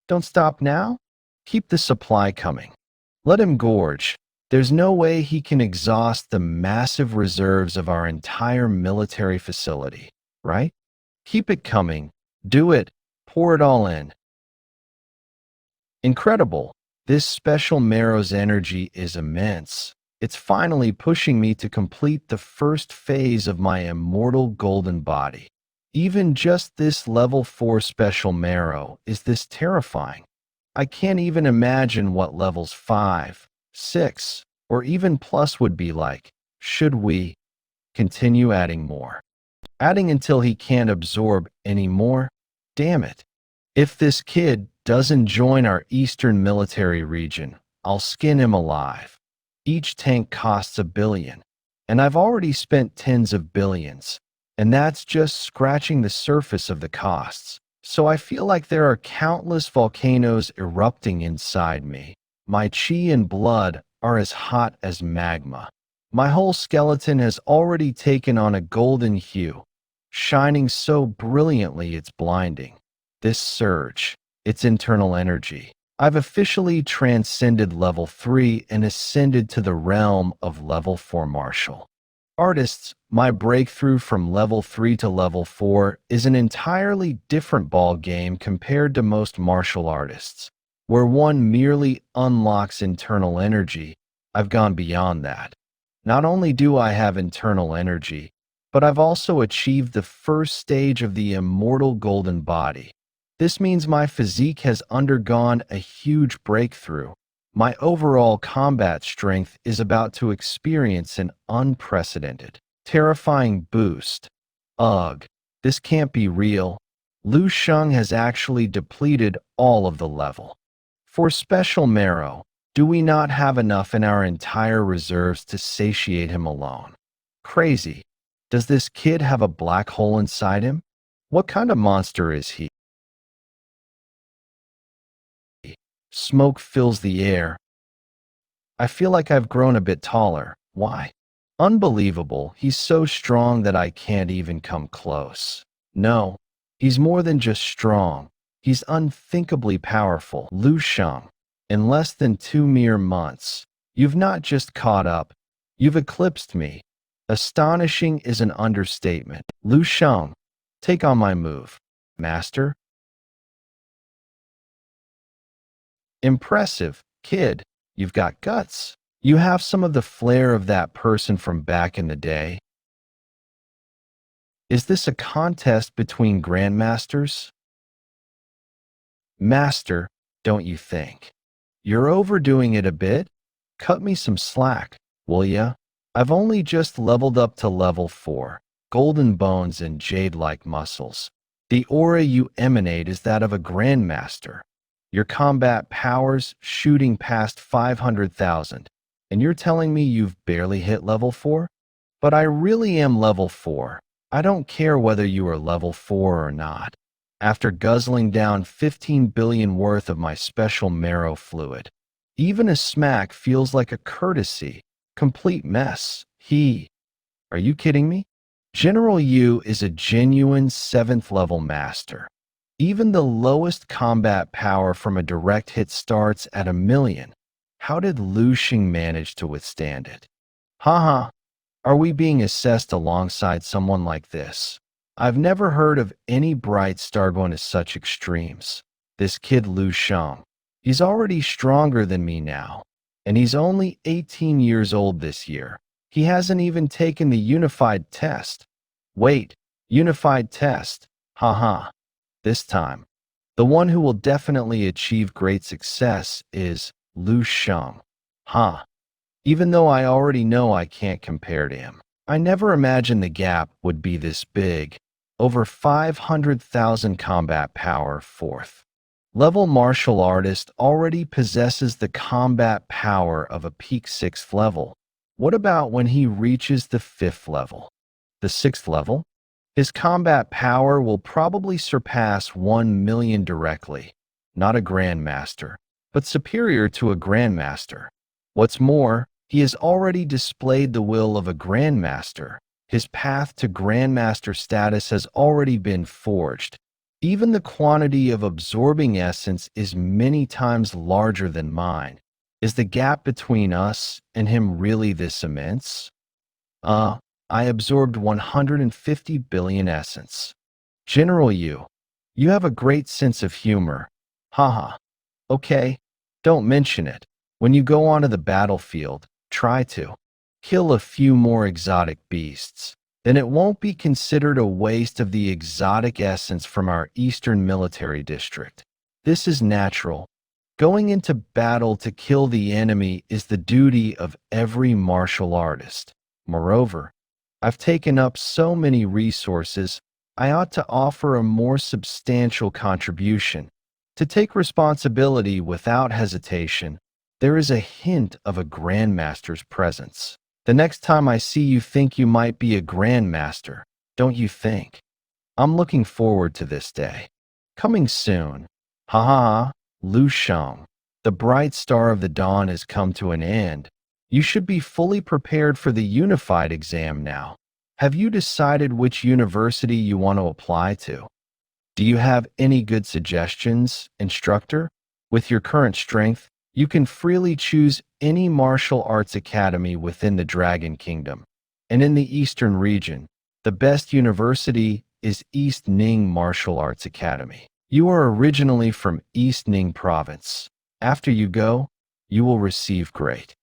Don't stop now? Keep the supply coming. Let him gorge. There's no way he can exhaust the massive reserves of our entire military facility, right? Keep it coming. Do it. Pour it all in. Incredible. This special marrow's energy is immense. It's finally pushing me to complete the first phase of my immortal golden body. Even just this level 4 special marrow is this terrifying. I can't even imagine what levels 5, 6, or even plus would be like. Should we continue adding more? Adding until he can't absorb anymore? Damn it. If this kid doesn't join our Eastern military region, I'll skin him alive. Each tank costs $1 billion, and I've already spent tens of billions, and that's just scratching the surface of the costs. So I feel like there are countless volcanoes erupting inside me. My chi and blood are as hot as magma. My whole skeleton has already taken on a golden hue, shining so brilliantly it's blinding. This surge, its internal energy. I've officially transcended level 3 and ascended to the realm of level 4 martial artists. My breakthrough from level 3 to level 4 is an entirely different ball game compared to most martial artists, where one merely unlocks internal energy. I've gone beyond that. Not only do I have internal energy, but I've also achieved the first stage of the immortal golden body. This means my physique has undergone a huge breakthrough. My overall combat strength is about to experience an unprecedented, terrifying boost. Ugh, this can't be real. Lu Sheng has actually depleted all of the level. For special marrow, do we not have enough in our entire reserves to satiate him alone? Crazy. Does this kid have a black hole inside him? What kind of monster is he? Smoke fills the air. I feel like I've grown a bit taller. Why? Unbelievable. He's so strong that I can't even come close. No, he's more than just strong. He's unthinkably powerful. Lu Sheng. In less than 2 mere months, you've not just caught up, you've eclipsed me. Astonishing is an understatement. Lu Sheng, take on my move, master. Impressive, kid. You've got guts. You have some of the flair of that person from back in the day. Is this a contest between grandmasters? Master, don't you think? You're overdoing it a bit. Cut me some slack, will ya? I've only just leveled up to level 4, golden bones and jade-like muscles. The aura you emanate is that of a grandmaster. Your combat powers shooting past 500,000, and you're telling me you've barely hit level 4? But I really am level 4. I don't care whether you are level 4 or not. After guzzling down 15 billion worth of my special marrow fluid, even a smack feels like a courtesy. Complete mess. Are you kidding me? General Yu is a genuine 7th level master. Even the lowest combat power from a direct hit starts at 1,000,000. How did Lu Sheng manage to withstand it? Haha, are we being assessed alongside someone like this? I've never heard of any bright star going to such extremes. This kid Lu Sheng, he's already stronger than me now, and he's only 18 years old this year. He hasn't even taken the unified test. Wait, unified test? Haha. This time, the one who will definitely achieve great success is Lu Sheng. Huh. Even though I already know I can't compare to him. I never imagined the gap would be this big. Over 500,000 combat power. 4th level martial artist already possesses the combat power of a peak 6th level. What about when he reaches the 5th level? The 6th level? His combat power will probably surpass 1,000,000 directly. Not a grandmaster, but superior to a grandmaster. What's more, he has already displayed the will of a grandmaster. His path to grandmaster status has already been forged. Even the quantity of absorbing essence is many times larger than mine. Is the gap between us and him really this immense? I absorbed 150 billion essence. General Yu, you have a great sense of humor. Haha. Okay, don't mention it. When you go onto the battlefield, try to kill a few more exotic beasts. Then it won't be considered a waste of the exotic essence from our Eastern military district. This is natural. Going into battle to kill the enemy is the duty of every martial artist. Moreover, I've taken up so many resources, I ought to offer a more substantial contribution. To take responsibility without hesitation, there is a hint of a grandmaster's presence. The next time I see you think you might be a grandmaster, don't you think? I'm looking forward to this day. Coming soon. Ha ha ha, Lu Sheng. The bright star of the dawn has come to an end. You should be fully prepared for the unified exam now. Have you decided which university you want to apply to? Do you have any good suggestions, instructor? With your current strength, you can freely choose any martial arts academy within the Dragon Kingdom. And in the Eastern region, the best university is East Ning Martial Arts Academy. You are originally from East Ning Province. After you go, you will receive great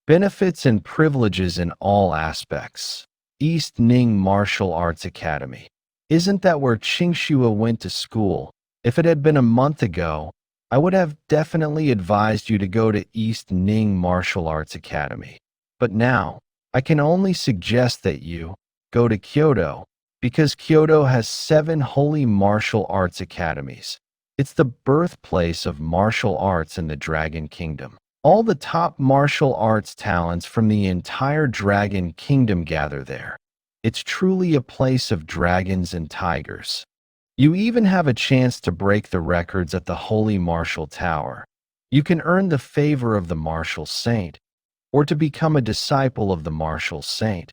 benefits and privileges in all aspects. East Ning Martial Arts Academy. Isn't that where Qingxua went to school? If it had been a month ago, I would have definitely advised you to go to East Ning Martial Arts Academy. But now, I can only suggest that you go to Kyoto, because Kyoto has 7 holy martial arts academies. It's the birthplace of martial arts in the Dragon Kingdom. All the top martial arts talents from the entire Dragon Kingdom gather there. It's truly a place of dragons and tigers. You even have a chance to break the records at the Holy Martial Tower. You can earn the favor of the Martial Saint, or to become a disciple of the Martial Saint.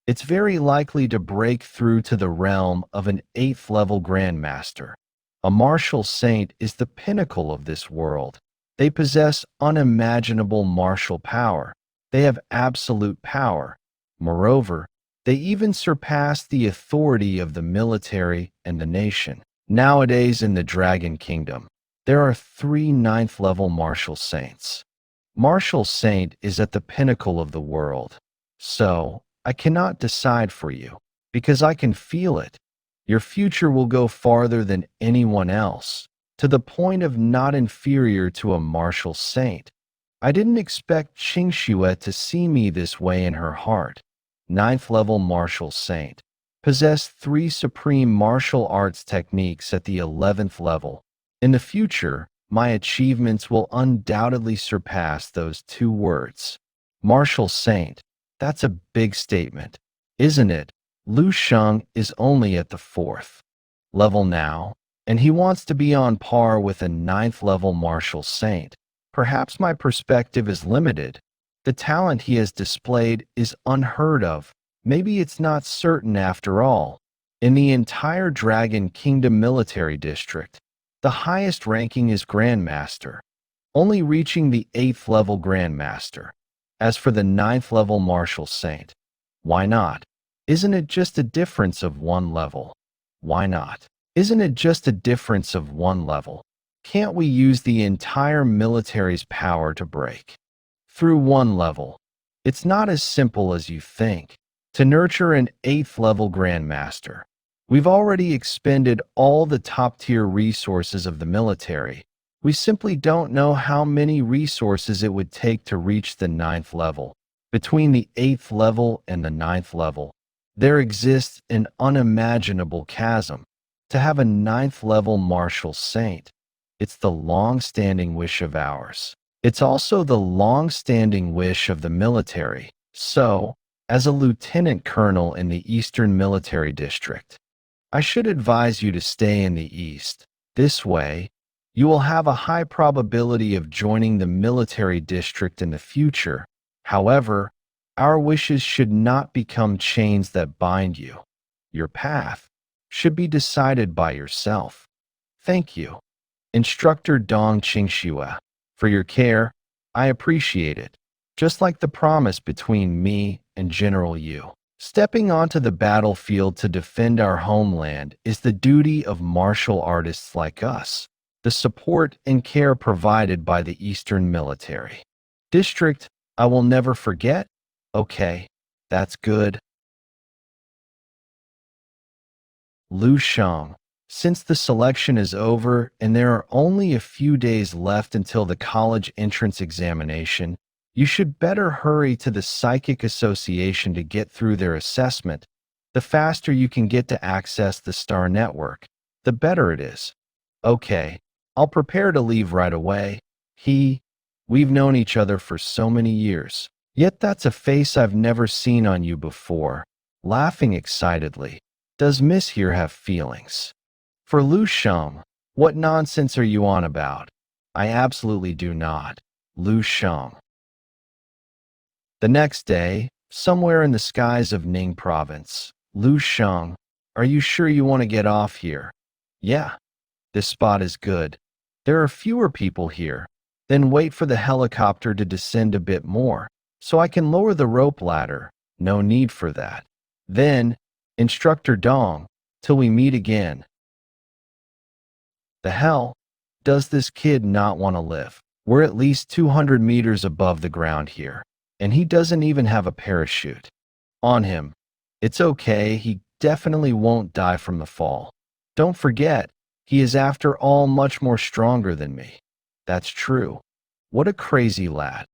It's very likely to break through to the realm of an 8th level Grandmaster. A Martial Saint is the pinnacle of this world. They possess unimaginable martial power. They have absolute power. Moreover, they even surpass the authority of the military and the nation. Nowadays in the Dragon Kingdom, there are 3 9th level Martial Saints. Martial Saint is at the pinnacle of the world. So, I cannot decide for you, because I can feel it. Your future will go farther than anyone else, to the point of not inferior to a Martial Saint. I didn't expect Qingxue to see me this way in her heart. 9th level Martial Saint. Possess 3 supreme martial arts techniques at the 11th level. In the future, my achievements will undoubtedly surpass those 2 words. Martial Saint. That's a big statement, isn't it? Lu Sheng is only at the 4th level now, and he wants to be on par with a 9th level Martial Saint. Perhaps my perspective is limited. The talent he has displayed is unheard of. Maybe it's not certain after all. In the entire Dragon Kingdom military district, the highest ranking is Grandmaster, only reaching the 8th level Grandmaster. As for the 9th level Martial Saint, why not? Isn't it just a difference of 1 level? Why not? Isn't it just a difference of 1 level? Can't we use the entire military's power to break through 1 level? It's not as simple as you think. To nurture an 8th level Grandmaster, we've already expended all the top-tier resources of the military. We simply don't know how many resources it would take to reach the 9th level. Between the 8th level and the 9th level, there exists an unimaginable chasm. To have a 9th level Martial Saint, it's the long-standing wish of ours. It's also the long-standing wish of the military. So, as a lieutenant colonel in the Eastern Military District, I should advise you to stay in the East. This way, you will have a high probability of joining the military district in the future. However, our wishes should not become chains that bind you. Your path should be decided by yourself. Thank you, Instructor Dong Qingxue, for your care. I appreciate it, just like the promise between me and General Yu. Stepping onto the battlefield to defend our homeland is the duty of martial artists like us. The support and care provided by the Eastern Military District, I will never forget. Okay, that's good. Lu Sheng. Since the selection is over and there are only a few days left until the college entrance examination, you should better hurry to the Psychic Association to get through their assessment. The faster you can get to access the star network, the better it is. Okay, I'll prepare to leave right away. We've known each other for so many years. Yet that's a face I've never seen on you before. Laughing excitedly. Does Miss here have feelings? For Lu Sheng, what nonsense are you on about? I absolutely do not. Lu Sheng. The next day, somewhere in the skies of Ning province, Lu Sheng, are you sure you want to get off here? Yeah, this spot is good. There are fewer people here. Then wait for the helicopter to descend a bit more, so I can lower the rope ladder. No need for that. Then, Instructor Dong, till we meet again. The hell? Does this kid not want to live? We're at least 200 meters above the ground here, and he doesn't even have a parachute on him. It's okay, he definitely won't die from the fall. Don't forget, he is after all much more stronger than me. That's true. What a crazy lad.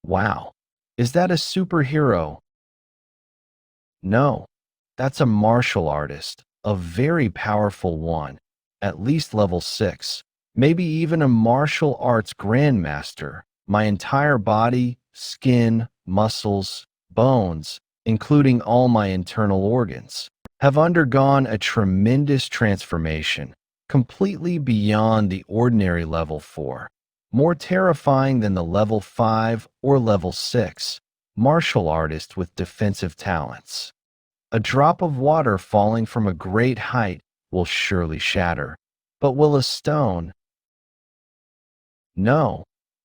Wow. Is that a superhero? No. That's a martial artist. A very powerful one. At least level 6. Maybe even a martial arts grandmaster. My entire body, skin, muscles, bones, including all my internal organs, have undergone a tremendous transformation, completely beyond the ordinary level 4, more terrifying than the level 5 or level 6 martial artist with defensive talents. A drop of water falling from a great height will surely shatter, but will a stone? No,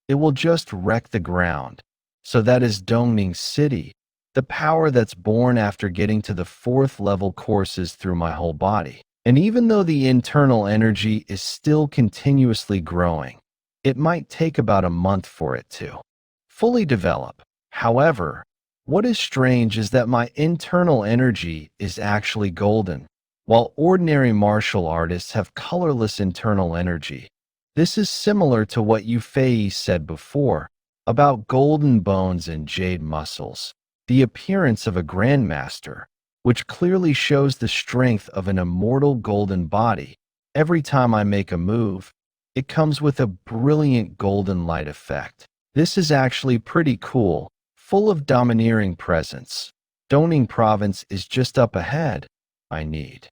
it will just wreck the ground. So that is Dongning City, the power that's born after getting to the 4th level courses through my whole body. And even though the internal energy is still continuously growing, it might take about a month for it to fully develop. However, what is strange is that my internal energy is actually golden, while ordinary martial artists have colorless internal energy. This is similar to what Yu Fei said before about golden bones and jade muscles, the appearance of a grandmaster, which clearly shows the strength of an immortal golden body. Every time I make a move, it comes with a brilliant golden light effect. This is actually pretty cool, full of domineering presence. Dongning province is just up ahead. I need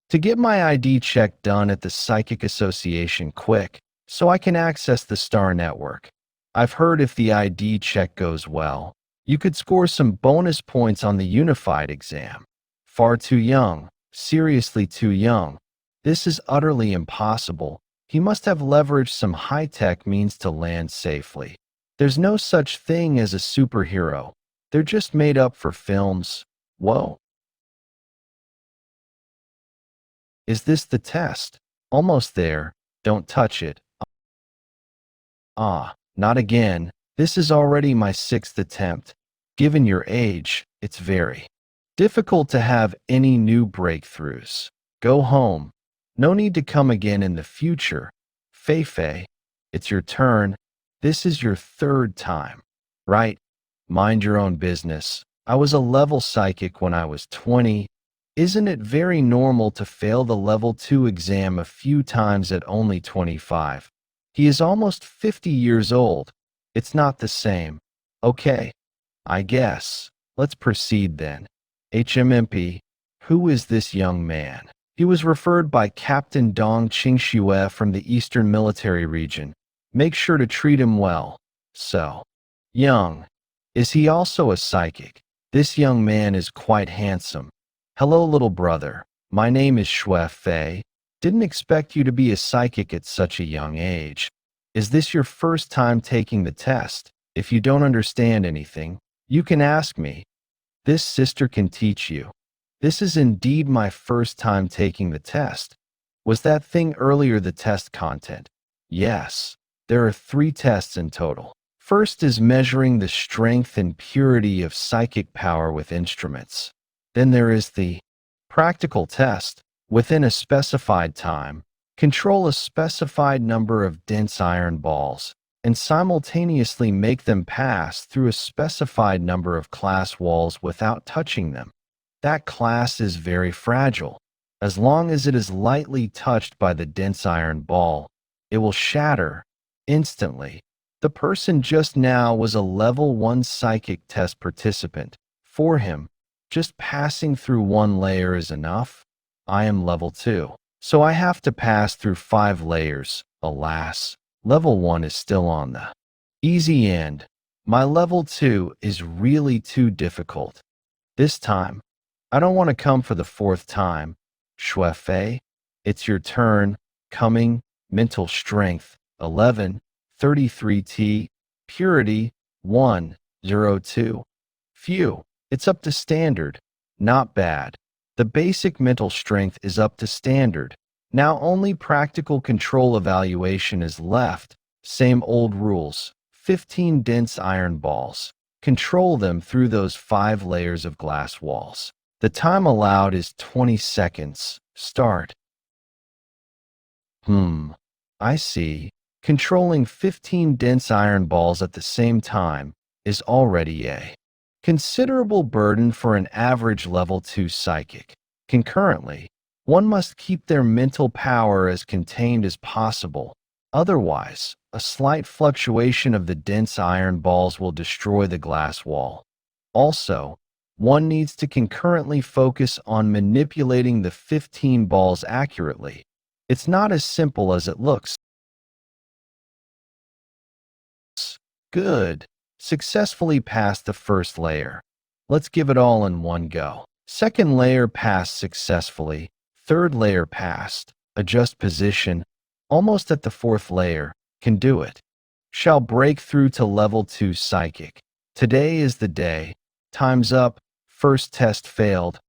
to get my ID check done at the Psychic Association quick, so I can access the Star Network. I've heard if the ID check goes well, you could score some bonus points on the Unified exam. Far too young, seriously too young. This is utterly impossible. He must have leveraged some high-tech means to land safely. There's no such thing as a superhero. They're just made up for films. Whoa. Is this the test? Almost there. Don't touch it. Ah, not again. This is already my 6th attempt. Given your age, it's very difficult to have any new breakthroughs. Go home. No need to come again in the future. Fei Fei, it's your turn. This is your 3rd time, right? Mind your own business. I was a level psychic when I was 20. Isn't it very normal to fail the level 2 exam a few times at only 25? He is almost 50 years old. It's not the same. Okay, I guess. Let's proceed then. HMMP, who is this young man? He was referred by Captain Dong Qingxue from the Eastern Military Region. Make sure to treat him well. So, young. Is he also a psychic? This young man is quite handsome. Hello, little brother. My name is Xue Fei. Didn't expect you to be a psychic at such a young age. Is this your first time taking the test? If you don't understand anything, you can ask me. This sister can teach you. This is indeed my first time taking the test. Was that thing earlier the test content? Yes. There are 3 tests in total. First is measuring the strength and purity of psychic power with instruments. Then there is the practical test. Within a specified time, control a specified number of dense iron balls and simultaneously make them pass through a specified number of class walls without touching them. That class is very fragile. As long as it is lightly touched by the dense iron ball, it will shatter instantly. The person just now was a level 1 psychic test participant. For him, just passing through one layer is enough. I am level 2, so I have to pass through 5 layers. Alas, level 1 is still on the easy end. My level 2 is really too difficult. This time, I don't want to come for the 4th time. Shuefei, it's your turn. Coming, mental strength, 11, 33T, purity, 102. Phew, it's up to standard. Not bad. The basic mental strength is up to standard. Now only practical control evaluation is left. Same old rules. 15 dense iron balls. Control them through those 5 layers of glass walls. The time allowed is 20 seconds. Start. I see. Controlling 15 dense iron balls at the same time is already a considerable burden for an average level 2 psychic. Concurrently, one must keep their mental power as contained as possible. Otherwise, a slight fluctuation of the dense iron balls will destroy the glass wall. Also, one needs to concurrently focus on manipulating the 15 balls accurately. It's not as simple as it looks. Good. Successfully passed the first layer. Let's give it all in one go. Second layer passed successfully. Third layer passed. Adjust position. Almost at the 4th layer. Can do it. Shall break through to level 2 psychic. Today is the day. Time's up. First test failed.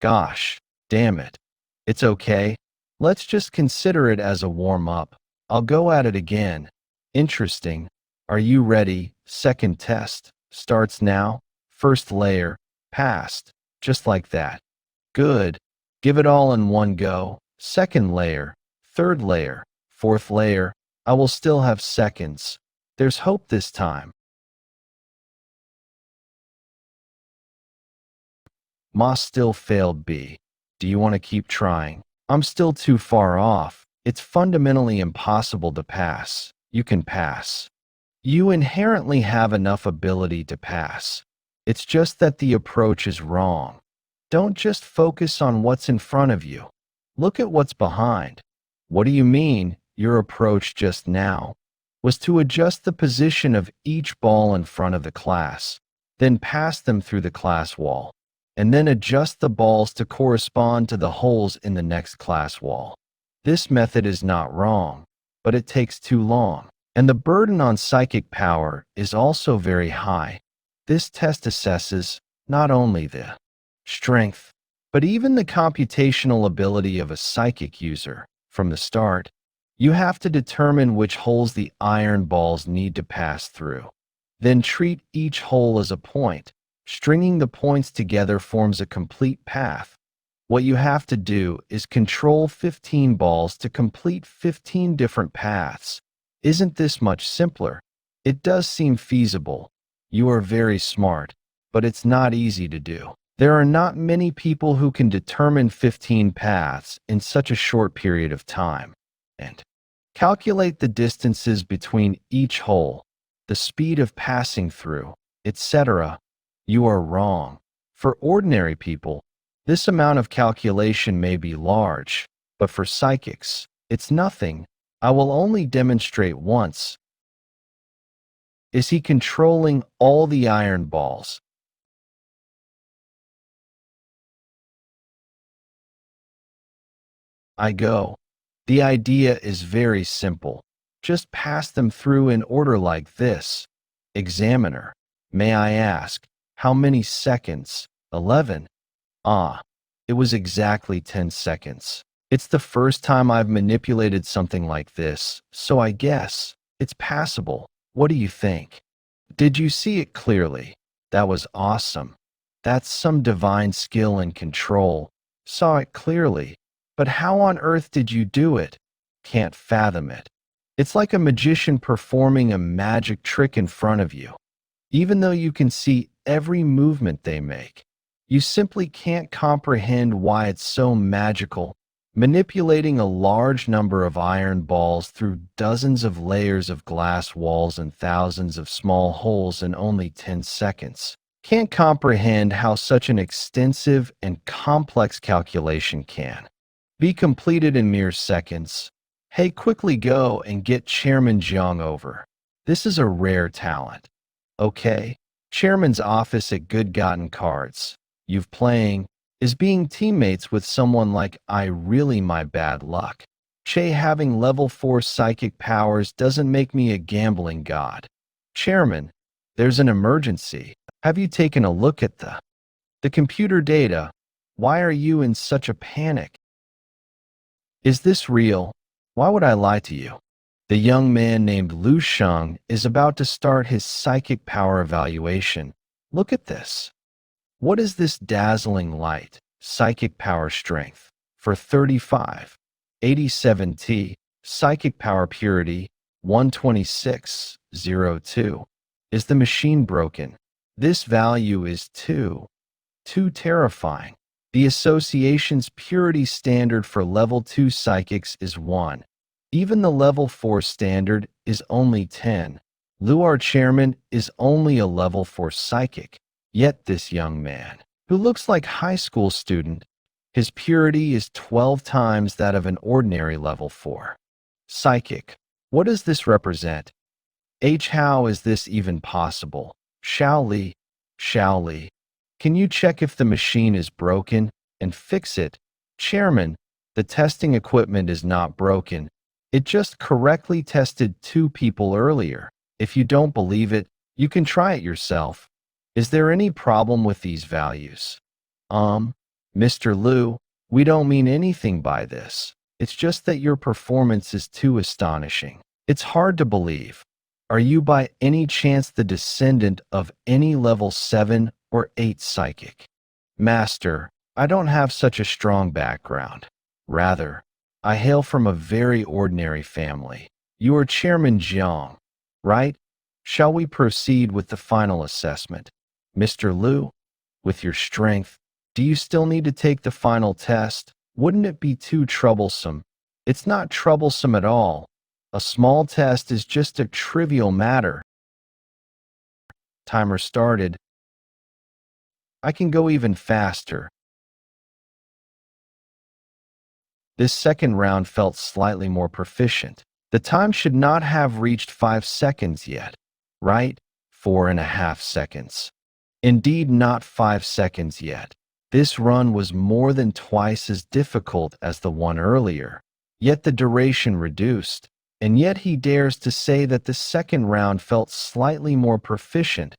Gosh. Damn it. It's okay. Let's just consider it as a warm-up. I'll go at it again. Interesting. Are you ready? Second test. Starts now. First layer. Passed. Just like that. Good. Give it all in one go. Second layer. Third layer. Fourth layer. I will still have seconds. There's hope this time. Ma still failed B. Do you want to keep trying? I'm still too far off. It's fundamentally impossible to pass. You can pass. You inherently have enough ability to pass. It's just that the approach is wrong. Don't just focus on what's in front of you. Look at what's behind. What do you mean? Your approach just now was to adjust the position of each ball in front of the class, then pass them through the class wall, and then adjust the balls to correspond to the holes in the next class wall. This method is not wrong, but it takes too long, and the burden on psychic power is also very high. This test assesses not only the strength, but even the computational ability of a psychic user. From the start, you have to determine which holes the iron balls need to pass through. Then treat each hole as a point. Stringing the points together forms a complete path. What you have to do is control 15 balls to complete 15 different paths. Isn't this much simpler? It does seem feasible. You are very smart, but it's not easy to do. There are not many people who can determine 15 paths in such a short period of time. And calculate the distances between each hole, the speed of passing through, etc. You are wrong. For ordinary people, this amount of calculation may be large, but for psychics, it's nothing. I will only demonstrate once. Is he controlling all the iron balls? I go. The idea is very simple. Just pass them through in order like this. Examiner, may I ask, how many seconds? 11. It was exactly 10 seconds. It's the first time I've manipulated something like this, so I guess it's passable. What do you think? Did you see it clearly? That was awesome. That's some divine skill and control. Saw it clearly. But how on earth did you do it? Can't fathom it. It's like a magician performing a magic trick in front of you. Even though you can see every movement they make, You simply can't comprehend why it's so magical. Manipulating a large number of iron balls through dozens of layers of glass walls and thousands of small holes in only 10 seconds. Can't comprehend how such an extensive and complex calculation can be completed in mere seconds. Hey, quickly go and get Chairman Jiang over. This is a rare talent. Okay, Chairman's office at Good Gotten Cards. You've playing is being teammates with someone like I really my bad luck. Che having level 4 psychic powers doesn't make me a gambling god. Chairman, there's an emergency. Have you taken a look at the computer data? Why are you in such a panic? Is this real? Why would I lie to you? The young man named Lu Sheng is about to start his psychic power evaluation. Look at this. What is this dazzling light? Psychic power strength for 35. 87T. Psychic power purity 126.02. Is the machine broken? This value is too terrifying. The association's purity standard for level 2 psychics is 1. Even the level 4 standard is only 10. Lu, our chairman, is only a level 4 psychic. Yet this young man, who looks like a high school student, his purity is 12 times that of an ordinary level 4 psychic. What does this represent? How is this even possible? Xiao Li, can you check if the machine is broken and fix it? Chairman, the testing equipment is not broken. It just correctly tested 2 people earlier. If you don't believe it, you can try it yourself. Is there any problem with these values? Mr. Lu, we don't mean anything by this. It's just that your performance is too astonishing. It's hard to believe. Are you by any chance the descendant of any level 7 or 8 psychic? Master, I don't have such a strong background. Rather, I hail from a very ordinary family. You are Chairman Jiang, right? Shall we proceed with the final assessment? Mr. Lu, with your strength, do you still need to take the final test? Wouldn't it be too troublesome? It's not troublesome at all. A small test is just a trivial matter. Timer started. I can go even faster. This second round felt slightly more proficient. The time should not have reached 5 seconds yet, right? 4.5 seconds. Indeed, not 5 seconds yet. This run was more than twice as difficult as the one earlier. Yet the duration reduced, and yet he dares to say that the second round felt slightly more proficient.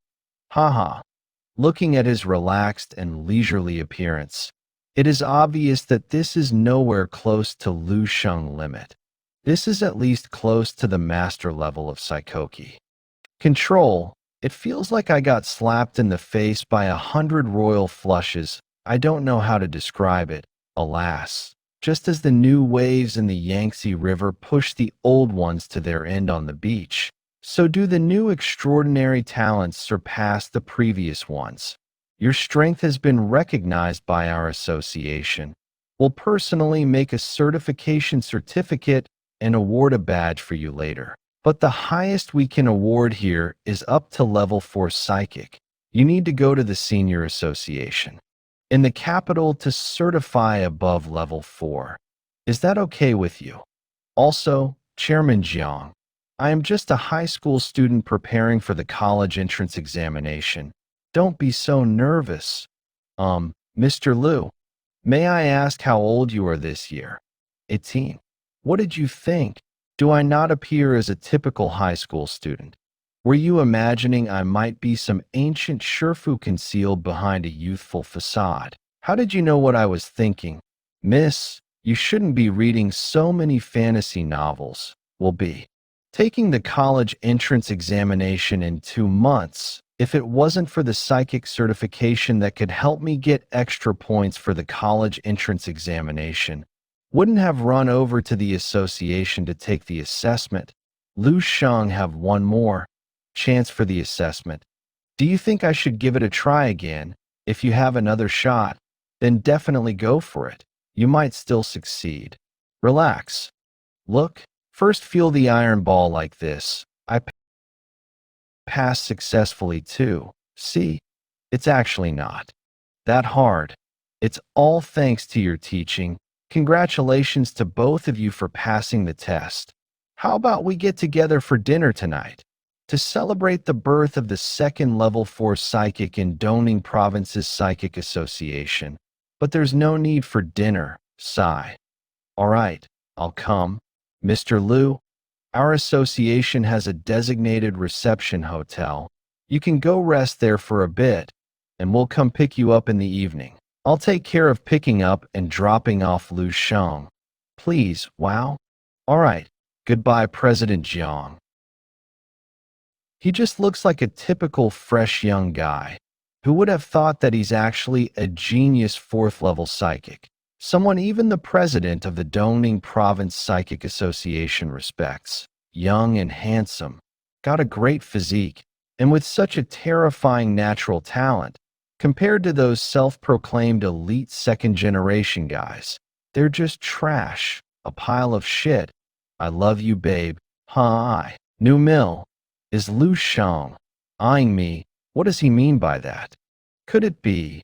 Haha. Looking at his relaxed and leisurely appearance, it is obvious that this is nowhere close to Lu Sheng limit. This is at least close to the master level of Psychoki. Control. It feels like I got slapped in the face by 100 royal flushes. I don't know how to describe it, alas. Just as the new waves in the Yangtze River push the old ones to their end on the beach, so do the new extraordinary talents surpass the previous ones. Your strength has been recognized by our association. We'll personally make a certification certificate and award a badge for you later. But the highest we can award here is up to level 4 psychic. You need to go to the senior association in the capital to certify above level 4. Is that okay with you? Also, Chairman Jiang, I am just a high school student preparing for the college entrance examination. Don't be so nervous. Mr. Lu, may I ask how old you are this year? 18. What did you think? Do I not appear as a typical high school student? Were you imagining I might be some ancient Sherfu concealed behind a youthful facade? How did you know what I was thinking? Miss, you shouldn't be reading so many fantasy novels. Will be taking the college entrance examination in 2 months. If it wasn't for the psychic certification that could help me get extra points for the college entrance examination, wouldn't have run over to the association to take the assessment. Lu Sheng have one more chance for the assessment. Do you think I should give it a try again? If you have another shot, then definitely go for it. You might still succeed. Relax. Look, first feel the iron ball like this. I passed successfully too. See? It's actually not that hard. It's all thanks to your teaching. Congratulations to both of you for passing the test. How about we get together for dinner tonight? To celebrate the birth of the second level 4 psychic in Dongning Province's Psychic Association. But there's no need for dinner, sigh. All right, I'll come. Mr. Lu, our association has a designated reception hotel. You can go rest there for a bit, and we'll come pick you up in the evening. I'll take care of picking up and dropping off Lu Sheng. Please, wow. All right, goodbye, President Jiang. He just looks like a typical fresh young guy. Who would have thought that he's actually a genius 4th level psychic? Someone even the president of the Dongning Province Psychic Association respects. Young and handsome, got a great physique, and with such a terrifying natural talent. Compared to those self-proclaimed elite second-generation guys, they're just trash, a pile of shit. I love you, babe. Hi. New Mill. Is Lu Sheng eyeing me? What does he mean by that? Could it be?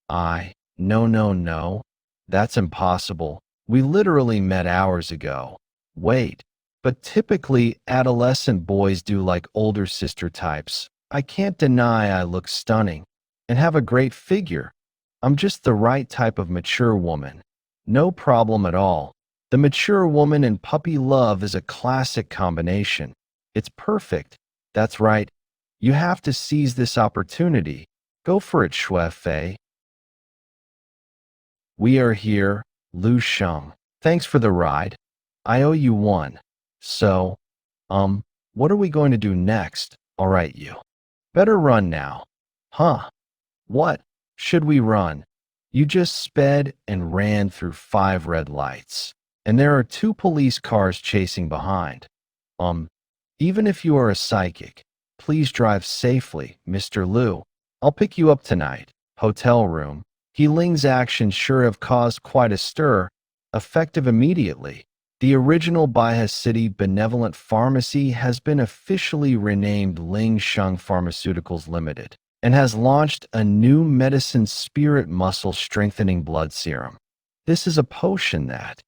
No. That's impossible. We literally met hours ago. Wait. But typically, adolescent boys do like older sister types. I can't deny I look stunning and have a great figure. I'm just the right type of mature woman. No problem at all. The mature woman and puppy love is a classic combination. It's perfect. That's right. You have to seize this opportunity. Go for it, Shui Fei. We are here, Lu Sheng. Thanks for the ride. I owe you one. So, what are we going to do next? All right, you. Better run now. Huh? What? Should we run? You just sped and ran through 5 red lights, and there are 2 police cars chasing behind. Even if you are a psychic, please drive safely, Mr. Lu. I'll pick you up tonight. Hotel room. He Ling's actions sure have caused quite a stir, effective immediately. The original Baihe City Benevolent Pharmacy has been officially renamed Ling Sheng Pharmaceuticals Limited and has launched a new medicine spirit muscle strengthening blood serum. This is a potion that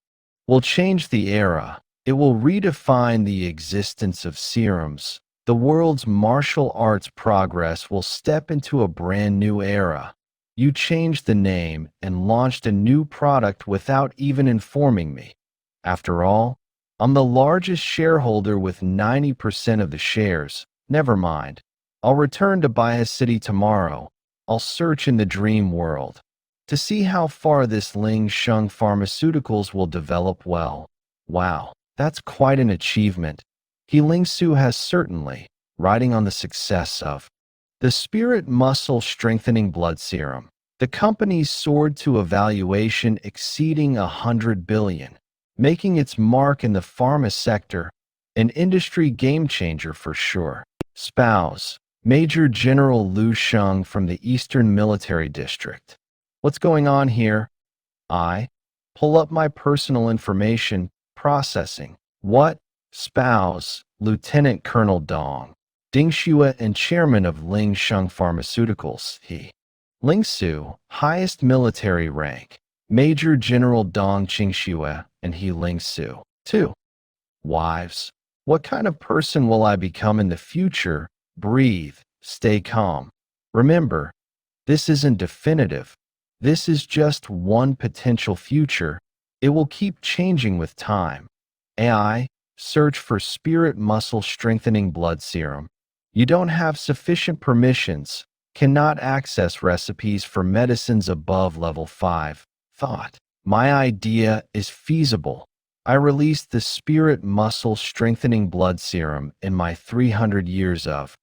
will change the era. It will redefine the existence of serums. The world's martial arts progress will step into a brand new era. You changed the name and launched a new product without even informing me. After all, I'm the largest shareholder with 90% of the shares. Never mind. I'll return to Baihe City tomorrow. I'll search in the dream world to see how far this Ling Sheng Pharmaceuticals will develop well. Wow, that's quite an achievement. He Ling Su has certainly, riding on the success of the Spirit Muscle Strengthening Blood Serum. The company soared to a valuation exceeding 100 billion, making its mark in the pharma sector, an industry game-changer for sure. Spouse, Major General Lu Sheng from the Eastern Military District. What's going on here? I pull up my personal information, processing. What? Spouse, Lieutenant Colonel Dong, Dingxue and Chairman of Ling Sheng Pharmaceuticals, he. Ling Su, highest military rank, Major General Dong Qingxue and he Ling Su. 2. Wives. What kind of person will I become in the future? Breathe, stay calm. Remember, this isn't definitive. This is just one potential future. It will keep changing with time. AI, search for Spirit Muscle Strengthening Blood Serum. You don't have sufficient permissions, cannot access recipes for medicines above level 5. Thought. My idea is feasible. I released the Spirit Muscle Strengthening Blood Serum in my 300 years of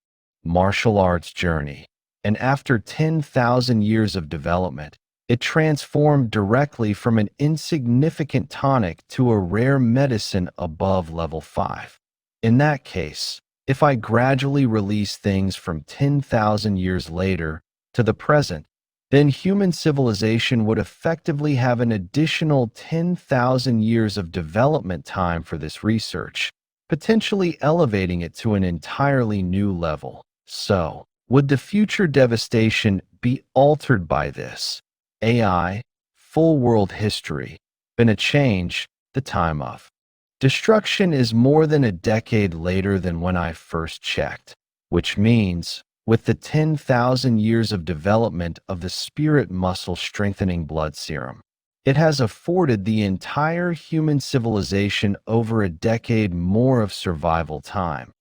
martial arts journey, and after 10,000 years of development, it transformed directly from an insignificant tonic to a rare medicine above level 5. In that case, if I gradually release things from 10,000 years later to the present, then human civilization would effectively have an additional 10,000 years of development time for this research, potentially elevating it to an entirely new level. So, would the future devastation be altered by this? AI, full world history, been a change, the time of destruction is more than a decade later than when I first checked, which means, with the 10,000 years of development of the spirit muscle strengthening blood serum, it has afforded the entire human civilization over a decade more of survival time.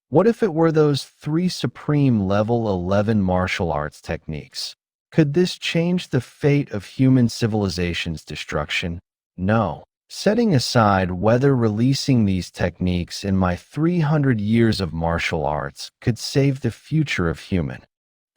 What if it were those three supreme level 11 martial arts techniques? Could this change the fate of human civilization's destruction? No. Setting aside whether releasing these techniques in my 300 years of martial arts could save the future of human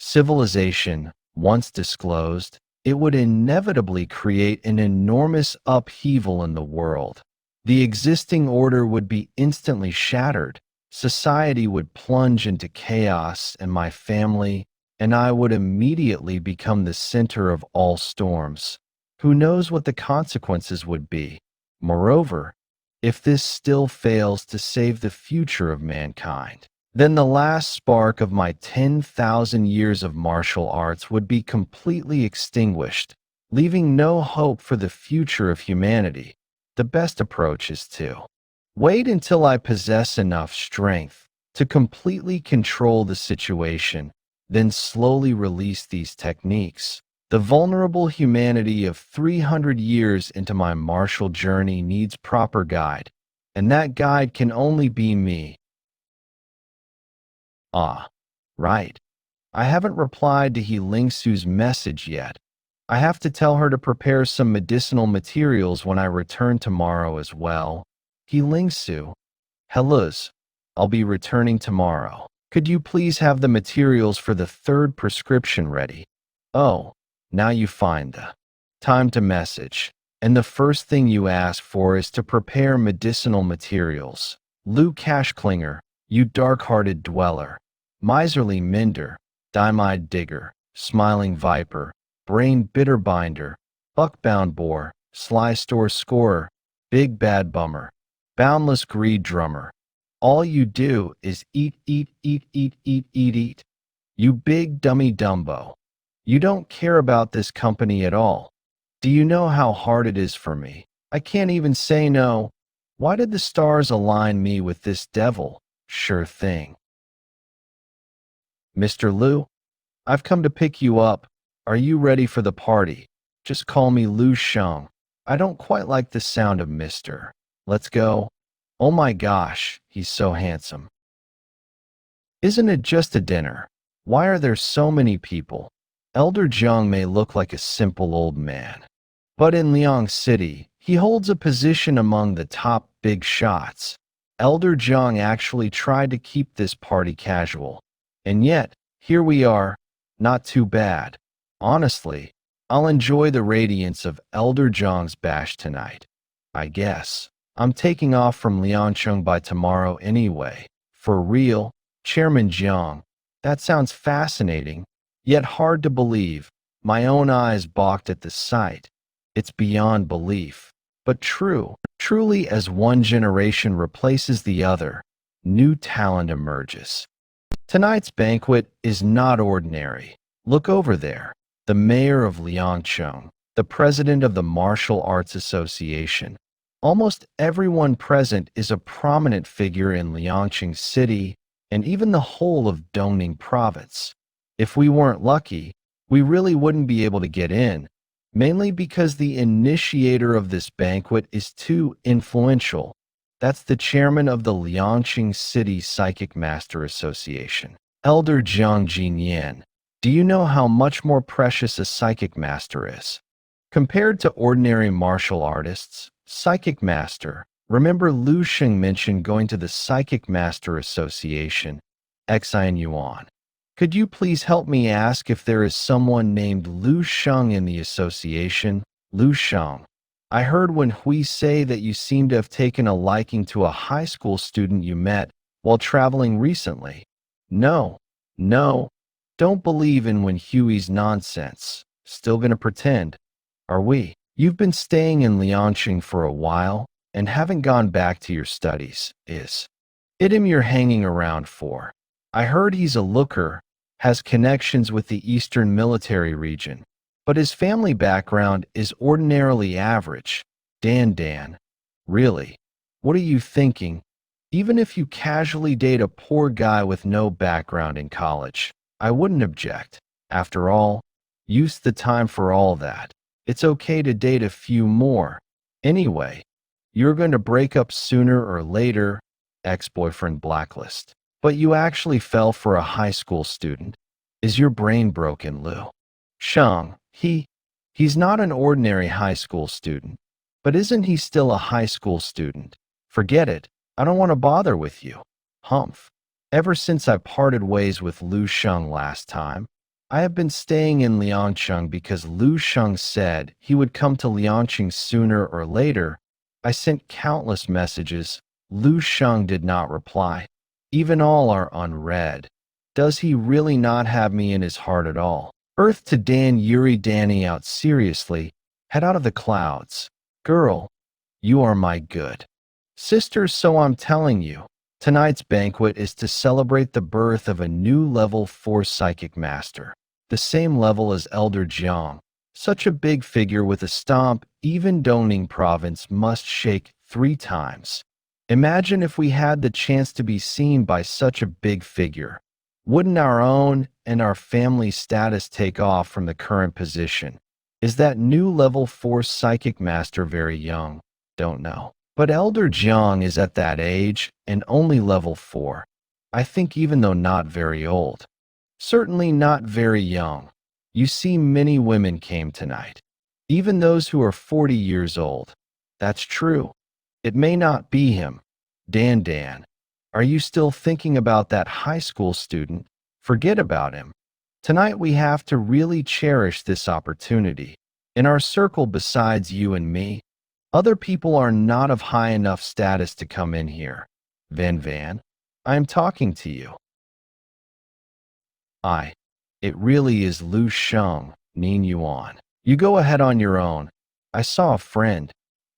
civilization, once disclosed, it would inevitably create an enormous upheaval in the world. The existing order would be instantly shattered, society would plunge into chaos, and my family and I would immediately become the center of all storms. Who knows what the consequences would be? Moreover, if this still fails to save the future of mankind, then the last spark of my 10,000 years of martial arts would be completely extinguished, leaving no hope for the future of humanity. The best approach is to wait until I possess enough strength to completely control the situation, then slowly release these techniques. The vulnerable humanity of 300 years into my martial journey needs proper guide, and that guide can only be me. Ah, right. I haven't replied to He Lingsu's message yet. I have to tell her to prepare some medicinal materials when I return tomorrow as well. He Lingsu, hellos. I'll be returning tomorrow. Could you please have the materials for the third prescription ready? Oh, now you find the time to message, and the first thing you ask for is to prepare medicinal materials. Lu Cashklinger, you dark-hearted dweller, miserly mender, dime-eyed digger, smiling viper, brain bitter binder, buckbound boar, sly store scorer, big bad bummer, boundless greed drummer. All you do is eat, eat, eat, eat, eat, eat, eat. You big dummy Dumbo. You don't care about this company at all. Do you know how hard it is for me? I can't even say no. Why did the stars align me with this devil? Sure thing. Mr. Lu, I've come to pick you up. Are you ready for the party? Just call me Lu Sheng. I don't quite like the sound of Mr. Let's go. Oh my gosh, he's so handsome. Isn't it just a dinner? Why are there so many people? Elder Jiang may look like a simple old man, but in Liang City, he holds a position among the top big shots. Elder Jiang actually tried to keep this party casual, and yet, here we are. Not too bad. Honestly, I'll enjoy the radiance of Elder Jiang's bash tonight. I guess. I'm taking off from Liangcheng by tomorrow anyway. For real, Chairman Jiang. That sounds fascinating, yet hard to believe. My own eyes balked at the sight. It's beyond belief, but true. Truly, as one generation replaces the other, new talent emerges. Tonight's banquet is not ordinary. Look over there. The mayor of Liangcheng, the president of the Martial Arts Association. Almost everyone present is a prominent figure in Liangcheng City and even the whole of Dongning Province. If we weren't lucky, we really wouldn't be able to get in, mainly because the initiator of this banquet is too influential. That's the chairman of the Liangcheng City Psychic Master Association, Elder Jiang Jinyan. Do you know how much more precious a psychic master is? Compared to ordinary martial artists, psychic master. Remember Lu Sheng mentioned going to the Psychic Master Association, Xian Yuan. Could you please help me ask if there is someone named Lu Sheng in the association? Lu Sheng. I heard when Hui say that you seem to have taken a liking to a high school student you met while traveling recently. No, don't believe in when Huey's nonsense. Still gonna pretend, are we? You've been staying in Liaoning for a while and haven't gone back to your studies, is it him you're hanging around for? I heard he's a looker, has connections with the Eastern military region, but his family background is ordinarily average. Dan. Really? What are you thinking? Even if you casually date a poor guy with no background in college, I wouldn't object. After all, use the time for all that. It's okay to date a few more. Anyway, you're going to break up sooner or later, ex-boyfriend blacklist. But you actually fell for a high school student. Is your brain broken, Lu Sheng? He's not an ordinary high school student. But isn't he still a high school student? Forget it. I don't want to bother with you. Humph. Ever since I parted ways with Lu Sheng last time, I have been staying in Liaoning because Lu Sheng said he would come to Liaoning sooner or later. I sent countless messages. Lu Sheng did not reply. Even all are unread. Does he really not have me in his heart at all? Earth to Dan Yuri Danny out seriously. Head out of the clouds. Girl, you are my good sister, so I'm telling you. Tonight's banquet is to celebrate the birth of a new level 4 psychic master. The same level as Elder Jiang. Such a big figure with a stomp, even Dongning province must shake 3 times. Imagine if we had the chance to be seen by such a big figure. Wouldn't our own and our family status take off from the current position? Is that new level 4 psychic master very young? Don't know. But Elder Jiang is at that age and only level 4. I think even though not very old. Certainly not very young. You see, many women came tonight. Even those who are 40 years old. That's true. It may not be him. Dan, are you still thinking about that high school student? Forget about him. Tonight we have to really cherish this opportunity. In our circle besides you and me, other people are not of high enough status to come in here. Van, I am talking to you. It really is Lu Sheng, Nin Yuan. You go ahead on your own. I saw a friend.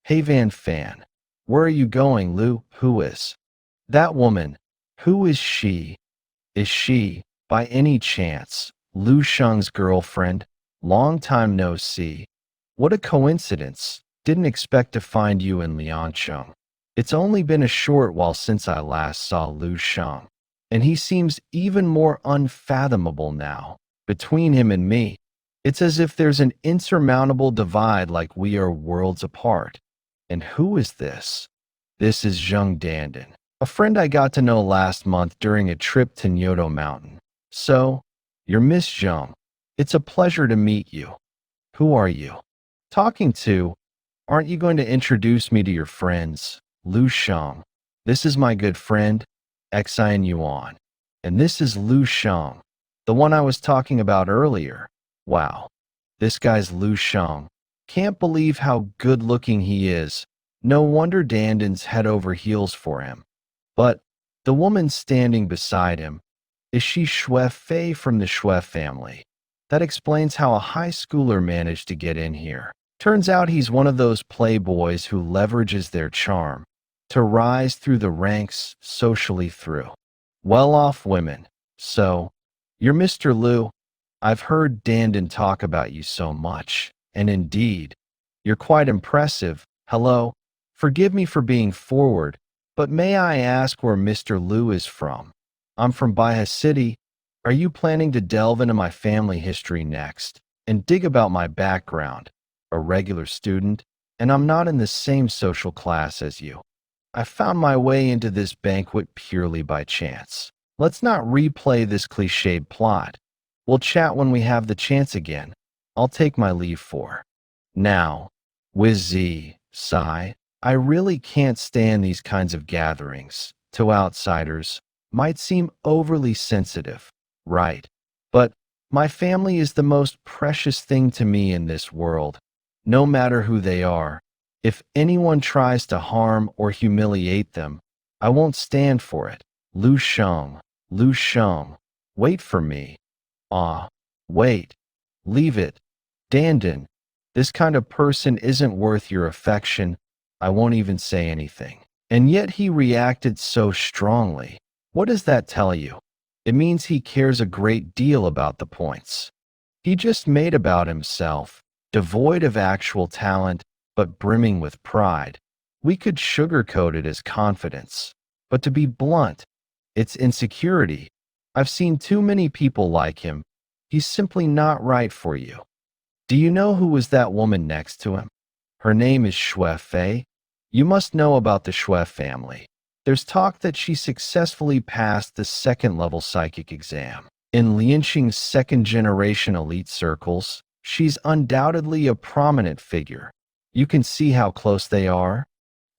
Hey Van Fan. Where are you going, Lu? Who is that woman? Who is she? Is she, by any chance, Lu Sheng's girlfriend? Long time no see. What a coincidence. Didn't expect to find you in Liaoning. It's only been a short while since I last saw Lu Sheng, and he seems even more unfathomable now. Between him and me, it's as if there's an insurmountable divide, like we are worlds apart. And who is this? This is Zheng Dandan, a friend I got to know last month during a trip to Nyoto Mountain. So, you're Miss Zheng. It's a pleasure to meet you. Who are you talking to? Aren't you going to introduce me to your friends? Lu Sheng. This is my good friend, Xian Yuan. And this is Lu Sheng, the one I was talking about earlier. Wow. This guy's Lu Sheng. Can't believe how good looking he is. No wonder Dandan's head over heels for him. But the woman standing beside him, is she Xue Fei from the Xue family? That explains how a high schooler managed to get in here. Turns out he's one of those playboys who leverages their charm to rise through the ranks socially through well-off women. So, you're Mr. Lu. I've heard Dandan talk about you so much, and indeed, you're quite impressive. Hello, forgive me for being forward, but may I ask where Mr. Lu is from? I'm from Baiha City. Are you planning to delve into my family history next and dig about my background? A regular student, and I'm not in the same social class as you. I found my way into this banquet purely by chance. Let's not replay this cliched plot. We'll chat when we have the chance again. I'll take my leave for now. Wizzy, sigh. I really can't stand these kinds of gatherings. To outsiders, might seem overly sensitive, right? But my family is the most precious thing to me in this world. No matter who they are, if anyone tries to harm or humiliate them, I won't stand for it. Lu Sheng, wait for me. Wait. Leave it. Dandan, this kind of person isn't worth your affection. I won't even say anything. And yet he reacted so strongly. What does that tell you? It means he cares a great deal about the points he just made about himself, devoid of actual talent, but brimming with pride. We could sugarcoat it as confidence, but to be blunt, it's insecurity. I've seen too many people like him. He's simply not right for you. Do you know who was that woman next to him? Her name is Xue Fei. You must know about the Xue family. There's talk that she successfully passed the second-level psychic exam. In Lianxing's second-generation elite circles, she's undoubtedly a prominent figure. You can see how close they are.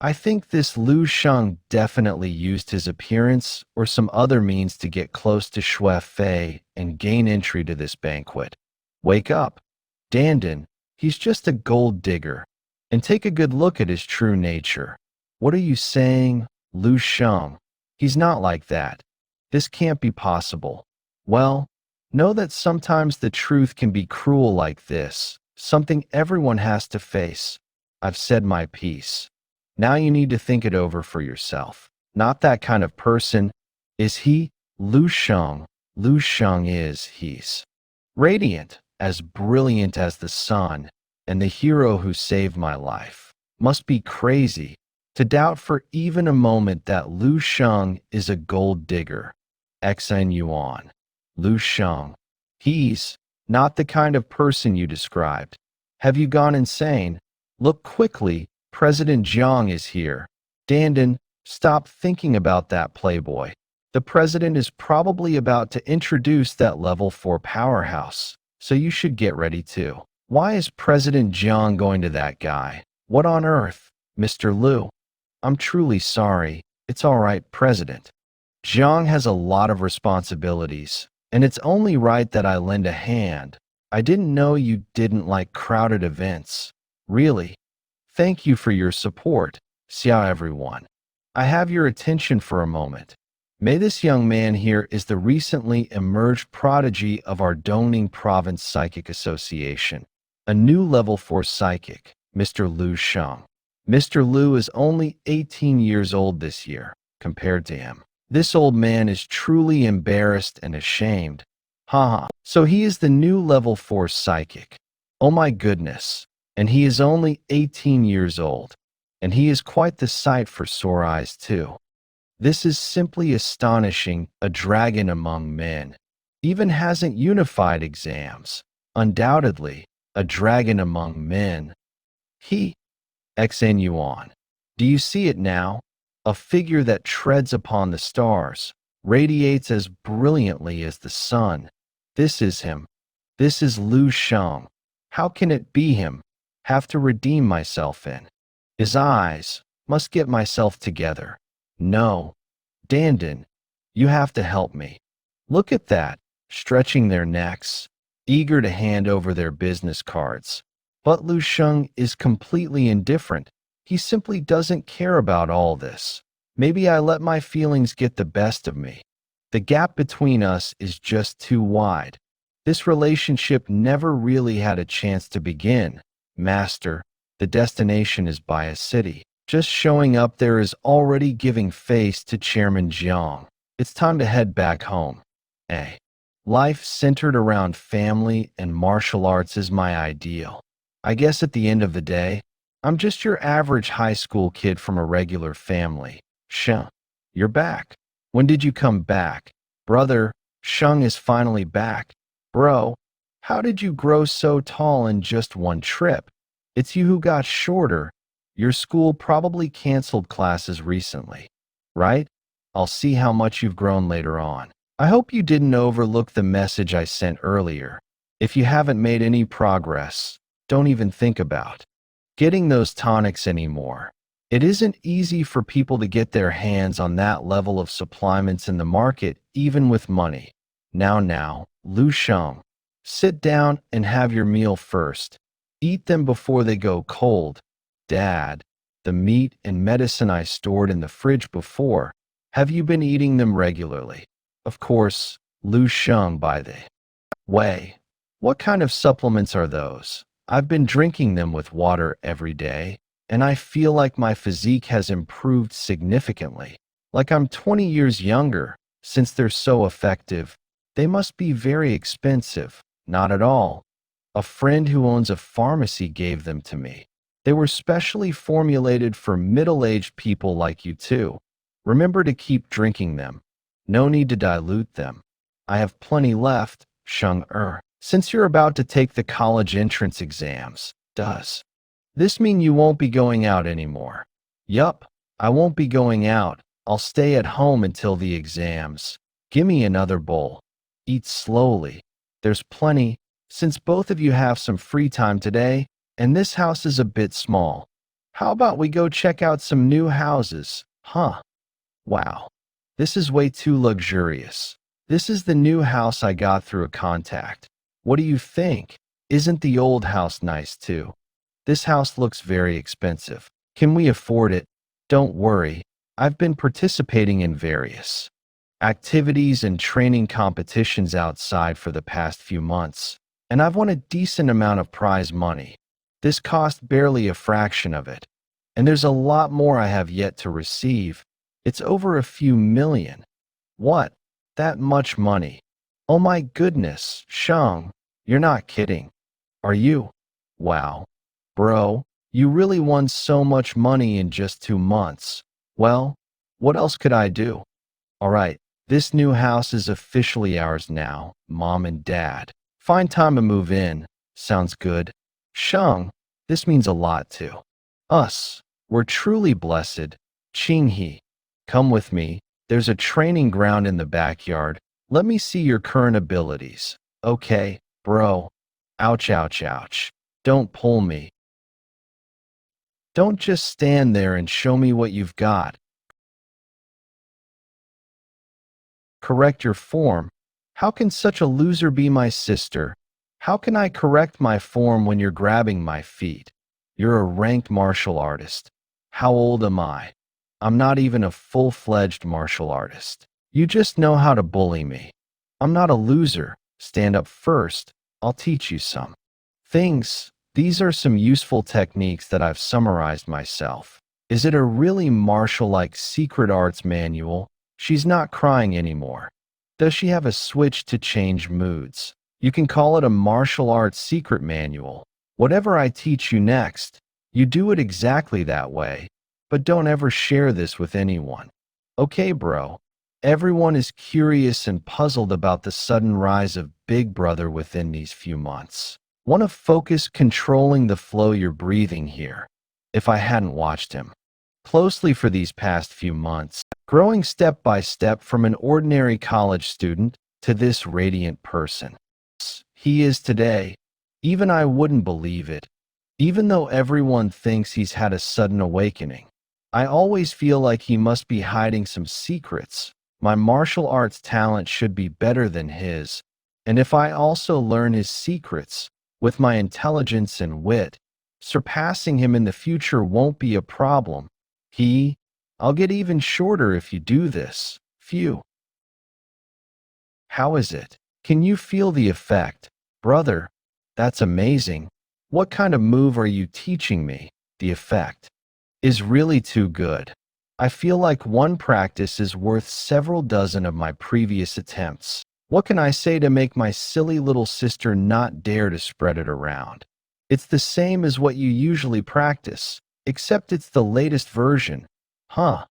I think this Lu Sheng definitely used his appearance or some other means to get close to Xue Fei and gain entry to this banquet. Wake up. Dandan, he's just a gold digger. And take a good look at his true nature. What are you saying, Lu Sheng? He's not like that. This can't be possible. Well, know that sometimes the truth can be cruel like this, something everyone has to face. I've said my piece. Now you need to think it over for yourself. Not that kind of person. Is he? Lu Sheng. Lu Sheng is, he's radiant, as brilliant as the sun, and the hero who saved my life. Must be crazy to doubt for even a moment that Lu Sheng is a gold digger. XN Yuan. Lu Sheng. He's not the kind of person you described. Have you gone insane? Look quickly, President Jiang is here. Dandan, stop thinking about that playboy. The president is probably about to introduce that level 4 powerhouse, so you should get ready too. Why is President Jiang going to that guy? What on earth, Mr. Lu? I'm truly sorry. It's all right, President. Jiang has a lot of responsibilities, and it's only right that I lend a hand. I didn't know you didn't like crowded events. Really? Thank you for your support, Xiao everyone. I have your attention for a moment. May this young man here is the recently emerged prodigy of our Dongning Province Psychic Association, a new level 4 psychic, Mr. Lu Sheng. Mr. Lu is only 18 years old this year, compared to him. This old man is truly embarrassed and ashamed. Haha. So he is the new level 4 psychic. Oh my goodness. And he is only 18 years old. And he is quite the sight for sore eyes too. This is simply astonishing, a dragon among men. Even hasn't unified exams. Undoubtedly, a dragon among men. He, XN Yuan. Do you see it now? A figure that treads upon the stars, radiates as brilliantly as the sun. This is him. This is Lu Sheng. How can it be him? Have to redeem myself in his eyes. Must get myself together. No. Dandan, you have to help me. Look at that, stretching their necks, eager to hand over their business cards. But Lu Sheng is completely indifferent. He simply doesn't care about all this. Maybe I let my feelings get the best of me. The gap between us is just too wide. This relationship never really had a chance to begin. Master, the destination is by a city. Just showing up there is already giving face to Chairman Jiang. It's time to head back home. Life centered around family and martial arts is my ideal. I guess at the end of the day, I'm just your average high school kid from a regular family. Sheng, you're back. When did you come back? Brother, Sheng is finally back. Bro, how did you grow so tall in just one trip? It's you who got shorter. Your school probably canceled classes recently, right? I'll see how much you've grown later on. I hope you didn't overlook the message I sent earlier. If you haven't made any progress, don't even think about getting those tonics anymore. It isn't easy for people to get their hands on that level of supplements in the market, even with money. Now, Lu Sheng, sit down and have your meal first. Eat them before they go cold. Dad, the meat and medicine I stored in the fridge before, have you been eating them regularly? Of course, Lu Sheng by the way. What kind of supplements are those? I've been drinking them with water every day, and I feel like my physique has improved significantly. Like I'm 20 years younger. Since they're so effective, they must be very expensive. Not at all. A friend who owns a pharmacy gave them to me. They were specially formulated for middle-aged people like you too. Remember to keep drinking them. No need to dilute them. I have plenty left, Sheng. Since you're about to take the college entrance exams, does this mean you won't be going out anymore? Yup, I won't be going out. I'll stay at home until the exams. Gimme another bowl. Eat slowly. There's plenty, since both of you have some free time today, and this house is a bit small. How about we go check out some new houses? Huh? Wow. This is way too luxurious. This is the new house I got through a contact. What do you think? Isn't the old house nice too? This house looks very expensive. Can we afford it? Don't worry. I've been participating in various activities and training competitions outside for the past few months, and I've won a decent amount of prize money. This cost barely a fraction of it, and there's a lot more I have yet to receive. It's over a few million. What? That much money? Oh my goodness, Sheng, you're not kidding. Are you? Wow. Bro, you really won so much money in just 2 months. Well, what else could I do? All right, this new house is officially ours now, Mom and Dad. Find time to move in. Sounds good. Sheng, this means a lot to us. We're truly blessed. Qinghe, come with me. There's a training ground in the backyard. Let me see your current abilities. Okay, bro. Ouch, ouch, ouch. Don't pull me. Don't just stand there and show me what you've got. Correct your form. How can such a loser be my sister? How can I correct my form when you're grabbing my feet? You're a ranked martial artist. How old am I? I'm not even a full-fledged martial artist. You just know how to bully me. I'm not a loser. Stand up first. I'll teach you some things. These are some useful techniques that I've summarized myself. Is it a really martial-like secret arts manual? She's not crying anymore. Does she have a switch to change moods? You can call it a martial arts secret manual. Whatever I teach you next, you do it exactly that way. But don't ever share this with anyone. Okay, bro? Everyone is curious and puzzled about the sudden rise of Big Brother within these few months. Want to focus controlling the flow you're breathing here. If I hadn't watched him closely for these past few months, growing step by step from an ordinary college student to this radiant person he is today, even I wouldn't believe it. Even though everyone thinks he's had a sudden awakening, I always feel like he must be hiding some secrets. My martial arts talent should be better than his, and if I also learn his secrets, with my intelligence and wit, surpassing him in the future won't be a problem. I'll get even shorter if you do this. Phew. How is it? Can you feel the effect? Brother, that's amazing. What kind of move are you teaching me? The effect is really too good. I feel like one practice is worth several dozen of my previous attempts. What can I say to make my silly little sister not dare to spread it around? It's the same as what you usually practice, except it's the latest version. Huh?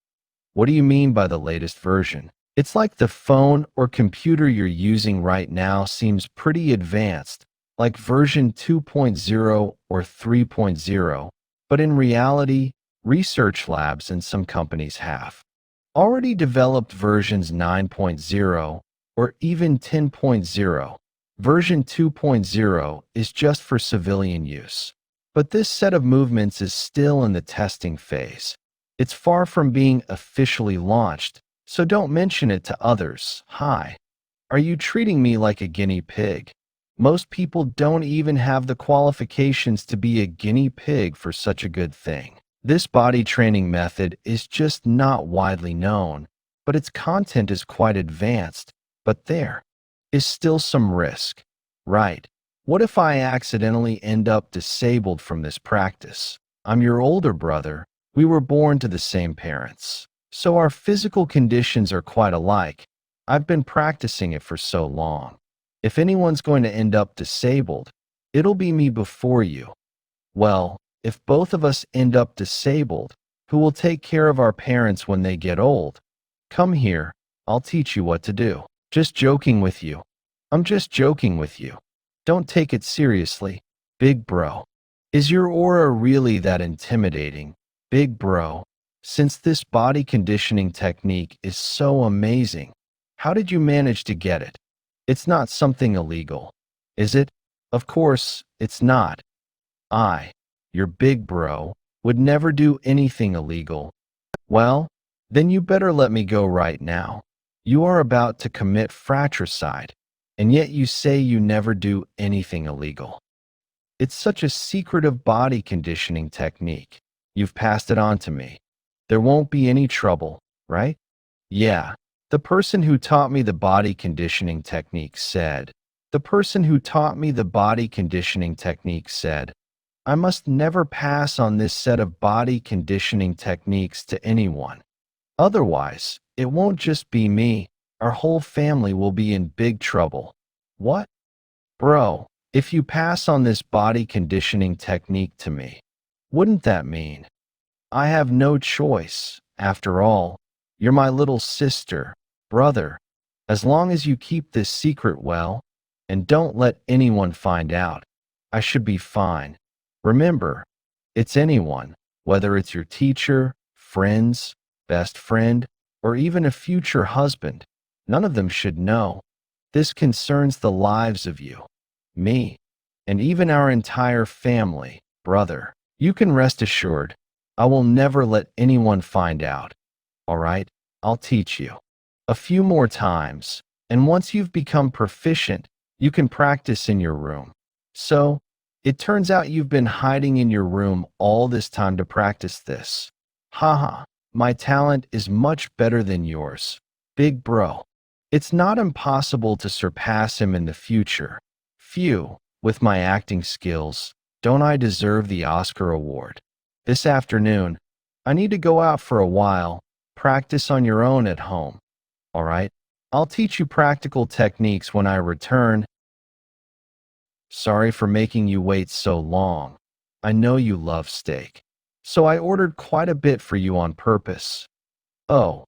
What do you mean by the latest version? It's like the phone or computer you're using right now seems pretty advanced, like version 2.0 or 3.0, but in reality, research labs and some companies have already developed versions 9.0 or even 10.0. Version 2.0 is just for civilian use, but this set of movements is still in the testing phase. It's far from being officially launched, so don't mention it to others. Hi. Are you treating me like a guinea pig? Most people don't even have the qualifications to be a guinea pig for such a good thing. This body training method is just not widely known, but its content is quite advanced. But there is still some risk. Right. What if I accidentally end up disabled from this practice? I'm your older brother. We were born to the same parents, so our physical conditions are quite alike. I've been practicing it for so long. If anyone's going to end up disabled, it'll be me before you. Well, if both of us end up disabled, who will take care of our parents when they get old? Come here, I'll teach you what to do. Just joking with you. I'm just joking with you. Don't take it seriously, big bro. Is your aura really that intimidating, big bro? Since this body conditioning technique is so amazing, how did you manage to get it? It's not something illegal, is it? Of course, it's not. I, your big bro, would never do anything illegal. Well, then you better let me go right now. You are about to commit fratricide, and yet you say you never do anything illegal. It's such a secretive body conditioning technique. You've passed it on to me. There won't be any trouble, right? Yeah, the person who taught me the body conditioning technique said, the person who taught me the body conditioning technique said, I must never pass on this set of body conditioning techniques to anyone. Otherwise, it won't just be me, our whole family will be in big trouble. What? Bro, if you pass on this body conditioning technique to me, wouldn't that mean I have no choice? After all, you're my little sister, brother. As long as you keep this secret well, and don't let anyone find out, I should be fine. Remember, it's anyone, whether it's your teacher, friends, best friend, or even a future husband. None of them should know. This concerns the lives of you, me, and even our entire family, brother. You can rest assured, I will never let anyone find out. All right, I'll teach you. A few more times, and once you've become proficient, you can practice in your room. So, it turns out you've been hiding in your room all this time to practice this. Haha, my talent is much better than yours, big bro. It's not impossible to surpass him in the future. Phew, with my acting skills, don't I deserve the Oscar award? This afternoon, I need to go out for a while, practice on your own at home. All right? I'll teach you practical techniques when I return. Sorry for making you wait so long. I know you love steak, so I ordered quite a bit for you on purpose. Oh,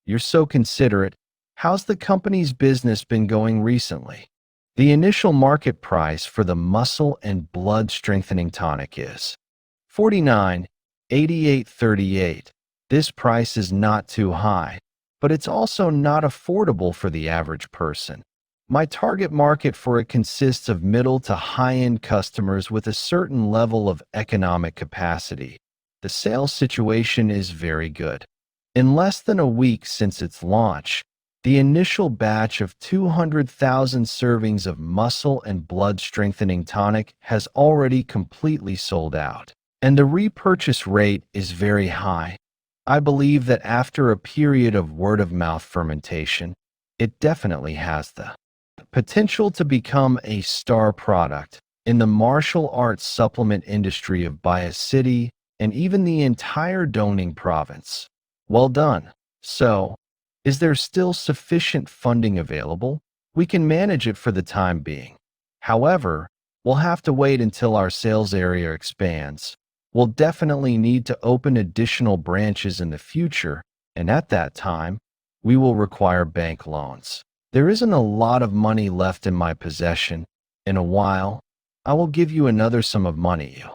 you're so considerate. How's the company's business been going recently? The initial market price for the muscle and blood strengthening tonic is $49.8838. This price is not too high, but it's also not affordable for the average person. My target market for it consists of middle to high-end customers with a certain level of economic capacity. The sales situation is very good. In less than a week since its launch, the initial batch of 200,000 servings of muscle and blood strengthening tonic has already completely sold out, and the repurchase rate is very high. I believe that after a period of word-of-mouth fermentation, it definitely has the potential to become a star product in the martial arts supplement industry of Bias City and even the entire Dongning province. Well done. So, is there still sufficient funding available? We can manage it for the time being. However, we'll have to wait until our sales area expands. We'll definitely need to open additional branches in the future, and at that time, we will require bank loans. There isn't a lot of money left in my possession. In a while, I will give you another sum of money. You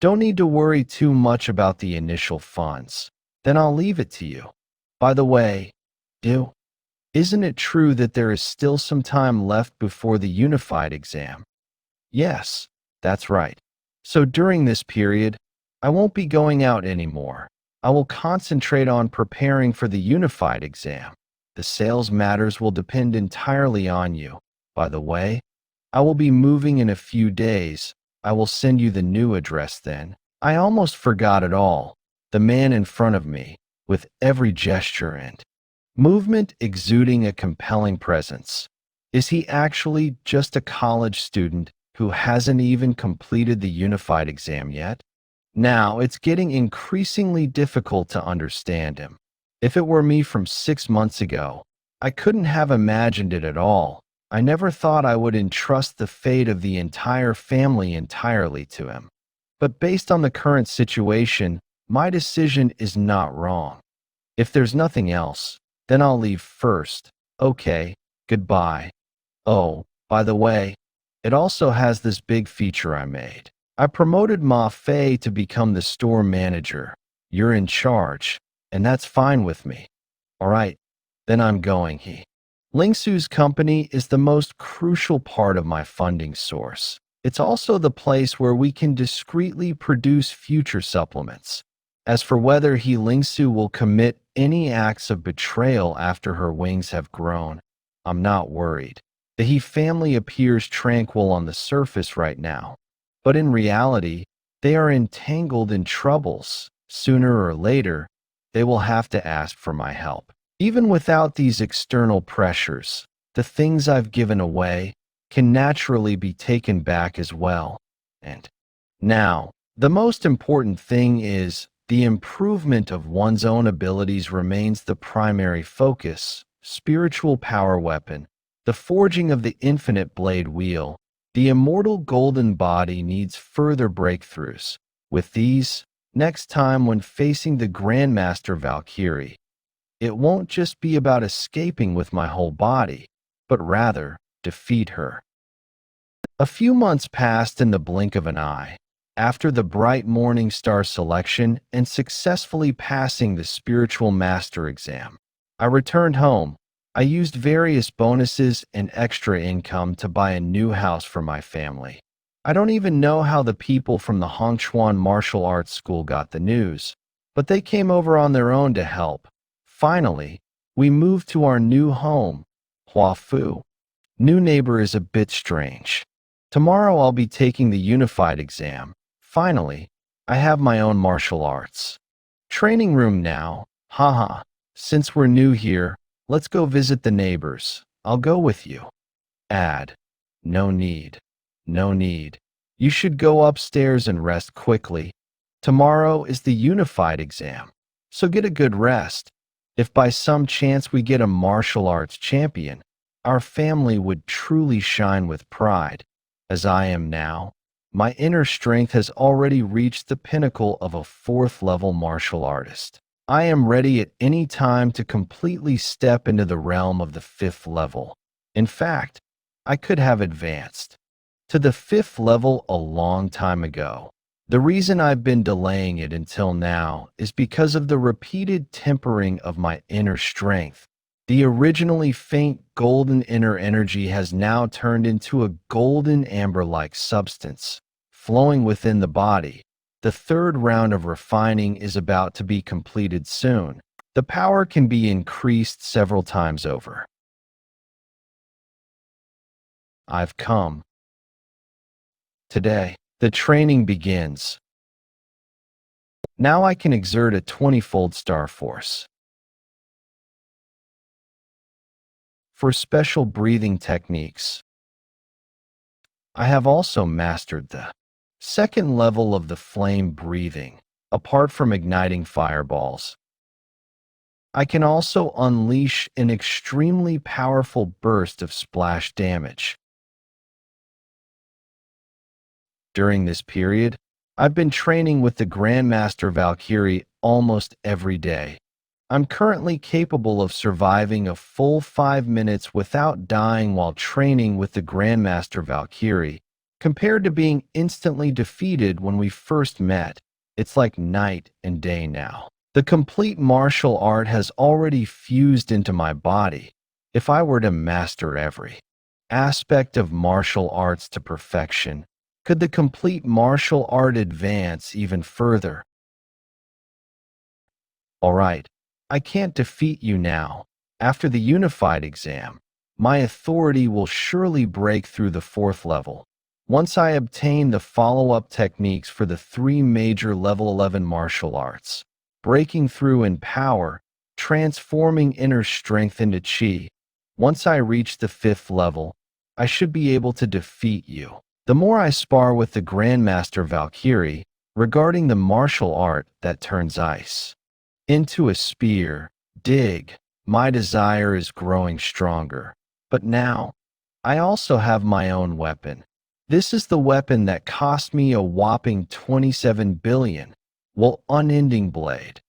don't need to worry too much about the initial funds. Then I'll leave it to you. By the way, isn't it true that there is still some time left before the unified exam? Yes, that's right. So during this period, I won't be going out anymore. I will concentrate on preparing for the unified exam. The sales matters will depend entirely on you. By the way, I will be moving in a few days. I will send you the new address then. I almost forgot it all. The man in front of me, with every gesture and movement exuding a compelling presence. Is he actually just a college student, who hasn't even completed the unified exam yet. Now, it's getting increasingly difficult to understand him. If it were me from 6 months ago, I couldn't have imagined it at all. I never thought I would entrust the fate of the entire family entirely to him. But based on the current situation, my decision is not wrong. If there's nothing else, then I'll leave first. Okay, goodbye. Oh, by the way, it also has this big feature I made. I promoted Ma Fei to become the store manager. You're in charge, and that's fine with me. All right, then I'm going. Ling Su's company is the most crucial part of my funding source. It's also the place where we can discreetly produce future supplements. As for whether Ling Su will commit any acts of betrayal after her wings have grown, I'm not worried. The He family appears tranquil on the surface right now, but in reality, they are entangled in troubles. Sooner or later, they will have to ask for my help. Even without these external pressures, the things I've given away can naturally be taken back as well. And now, the most important thing is the improvement of one's own abilities remains the primary focus. Spiritual power weapon, the forging of the infinite blade wheel, the immortal golden body needs further breakthroughs. With these, next time when facing the Grandmaster Valkyrie, it won't just be about escaping with my whole body, but rather defeat her. A few months passed in the blink of an eye. After the bright morning star selection and successfully passing the spiritual master exam, I returned home. I used various bonuses and extra income to buy a new house for my family. I don't even know how the people from the Hongchuan martial arts school got the news, but they came over on their own to help. Finally, we moved to our new home, Huafu. New neighbor is a bit strange. Tomorrow I'll be taking the unified exam. Finally, I have my own martial arts training room now. Haha. Since we're new here, let's go visit the neighbors. I'll go with you. Add. No need. No need. You should go upstairs and rest quickly. Tomorrow is the unified exam, so get a good rest. If by some chance we get a martial arts champion, our family would truly shine with pride. As I am now, my inner strength has already reached the pinnacle of a 4th-level martial artist. I am ready at any time to completely step into the realm of the 5th level. In fact, I could have advanced to the 5th level a long time ago. The reason I've been delaying it until now is because of the repeated tempering of my inner strength. The originally faint golden inner energy has now turned into a golden amber-like substance, flowing within the body. The 3rd round of refining is about to be completed soon. The power can be increased several times over. I've come. Today, the training begins. Now I can exert a 20-fold star force. For special breathing techniques, I have also mastered the 2nd level of the flame breathing. Apart from igniting fireballs, I can also unleash an extremely powerful burst of splash damage. During this period, I've been training with the Grandmaster Valkyrie almost every day. I'm currently capable of surviving a full 5 minutes without dying while training with the Grandmaster Valkyrie. Compared to being instantly defeated when we first met, it's like night and day now. The complete martial art has already fused into my body. If I were to master every aspect of martial arts to perfection, could the complete martial art advance even further? All right, I can't defeat you now. After the unified exam, my authority will surely break through the 4th level. Once I obtain the follow-up techniques for the 3 major level 11 martial arts, breaking through in power, transforming inner strength into chi. Once I reach the 5th level, I should be able to defeat you. The more I spar with the Grandmaster Valkyrie regarding the martial art that turns ice into a spear, dig, my desire is growing stronger. But now, I also have my own weapon. This is the weapon that cost me a whopping 27 billion, well, unending blade.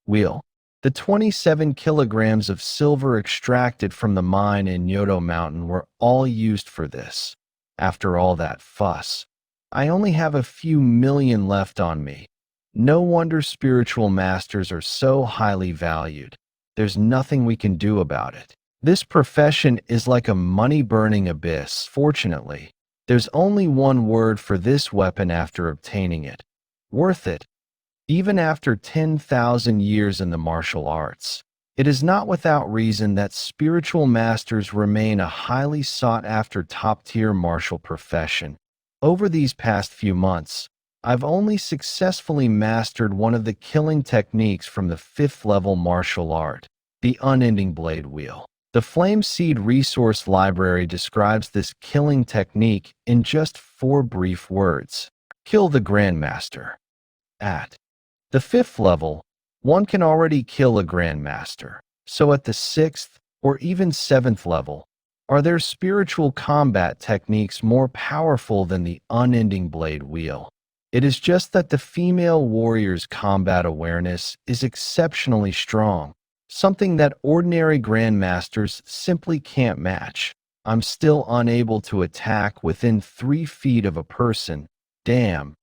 Wheel. The 27 kilograms of silver extracted from the mine in Yodo Mountain were all used for this. After all that fuss, I only have a few million left on me. No wonder spiritual masters are so highly valued. There's nothing we can do about it. This profession is like a money-burning abyss. Fortunately, there's only one word for this weapon after obtaining it. Worth it. Even after 10,000 years in the martial arts, it is not without reason that spiritual masters remain a highly sought-after top-tier martial profession. Over these past few months, I've only successfully mastered one of the killing techniques from the 5th level martial art, the unending blade wheel. The Flame Seed Resource Library describes this killing technique in just 4 brief words. Kill the Grandmaster. At the 5th level, one can already kill a Grandmaster. So at the 6th or even 7th level, are there spiritual combat techniques more powerful than the unending blade wheel? It is just that the female warrior's combat awareness is exceptionally strong, something that ordinary grandmasters simply can't match. I'm still unable to attack within 3 feet of a person. Damn.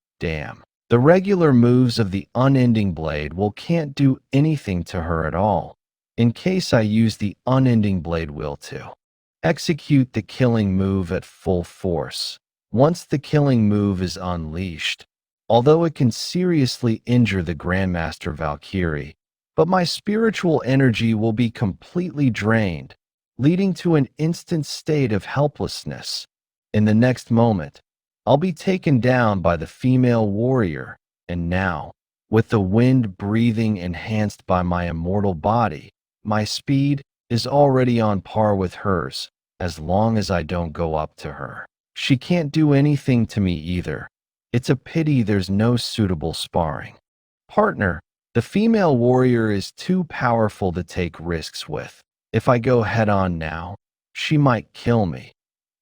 The regular moves of the unending blade can't do anything to her at all, in case I use the unending blade wheel to execute the killing move at full force. Once the killing move is unleashed, although it can seriously injure the Grandmaster Valkyrie, but my spiritual energy will be completely drained, leading to an instant state of helplessness. In the next moment, I'll be taken down by the female warrior, and now, with the wind breathing enhanced by my immortal body, my speed is already on par with hers, as long as I don't go up to her. She can't do anything to me either. It's a pity there's no suitable sparring partner. The female warrior is too powerful to take risks with. If I go head-on now, she might kill me.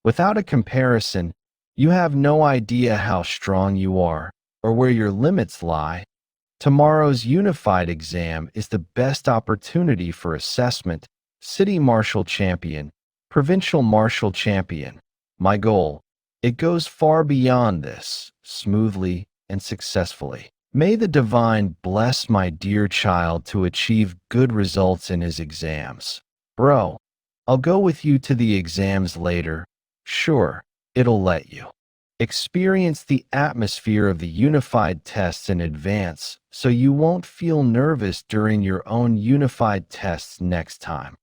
Without a comparison, you have no idea how strong you are or where your limits lie. Tomorrow's unified exam is the best opportunity for assessment. City Martial Champion, Provincial Martial Champion. My goal, it goes far beyond this, smoothly and successfully. May the Divine bless my dear child to achieve good results in his exams. Bro, I'll go with you to the exams later. Sure, it'll let you experience the atmosphere of the unified tests in advance so you won't feel nervous during your own unified tests next time.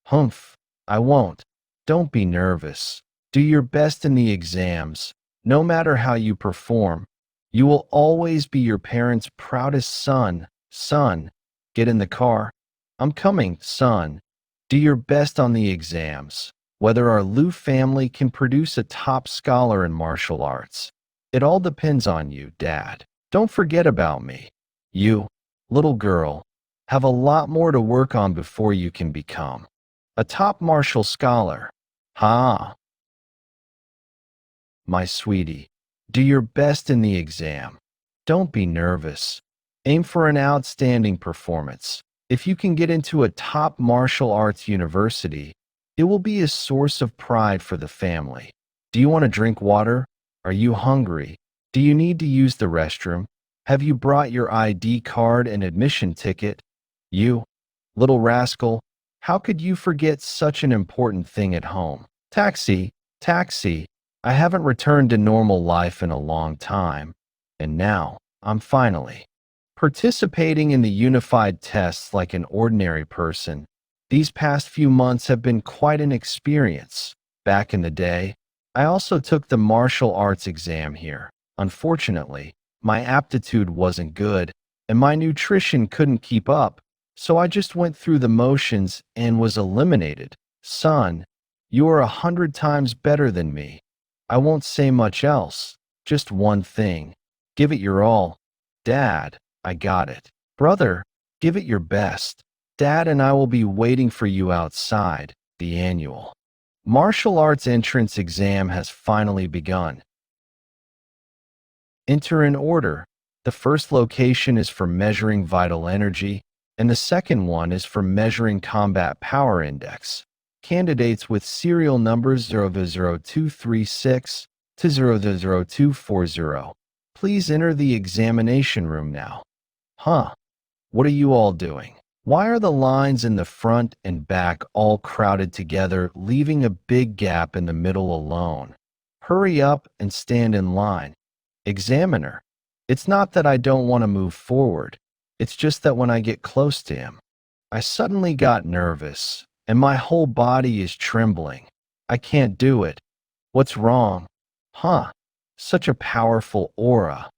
Humph, I won't. Don't be nervous. Do your best in the exams. No matter how you perform, you will always be your parents' proudest son. Son, get in the car. I'm coming, son. Do your best on the exams. Whether our Lu family can produce a top scholar in martial arts. It all depends on you, Dad. Don't forget about me. You, little girl, have a lot more to work on before you can become a top martial scholar. Ha! My sweetie, do your best in the exam. Don't be nervous. Aim for an outstanding performance. If you can get into a top martial arts university, it will be a source of pride for the family. Do you want to drink water? Are you hungry? Do you need to use the restroom? Have you brought your ID card and admission ticket? You, little rascal, how could you forget such an important thing at home? Taxi, I haven't returned to normal life in a long time, and now I'm finally participating in the unified tests like an ordinary person. These past few months have been quite an experience. Back in the day, I also took the martial arts exam here. Unfortunately, my aptitude wasn't good, and my nutrition couldn't keep up, so I just went through the motions and was eliminated. Son, you are 100 times better than me. I won't say much else. Just one thing. Give it your all. Dad, I got it. Brother, give it your best. Dad and I will be waiting for you outside. The annual martial arts entrance exam has finally begun. Enter in order. The first location is for measuring vital energy, and the second one is for measuring combat power index. Candidates with serial numbers 00236 to 00240. Please enter the examination room now. Huh? What are you all doing? Why are the lines in the front and back all crowded together, leaving a big gap in the middle alone? Hurry up and stand in line. Examiner, it's not that I don't want to move forward. It's just that when I get close to him, I suddenly got nervous, and my whole body is trembling. I can't do it. What's wrong? Huh? Such a powerful aura.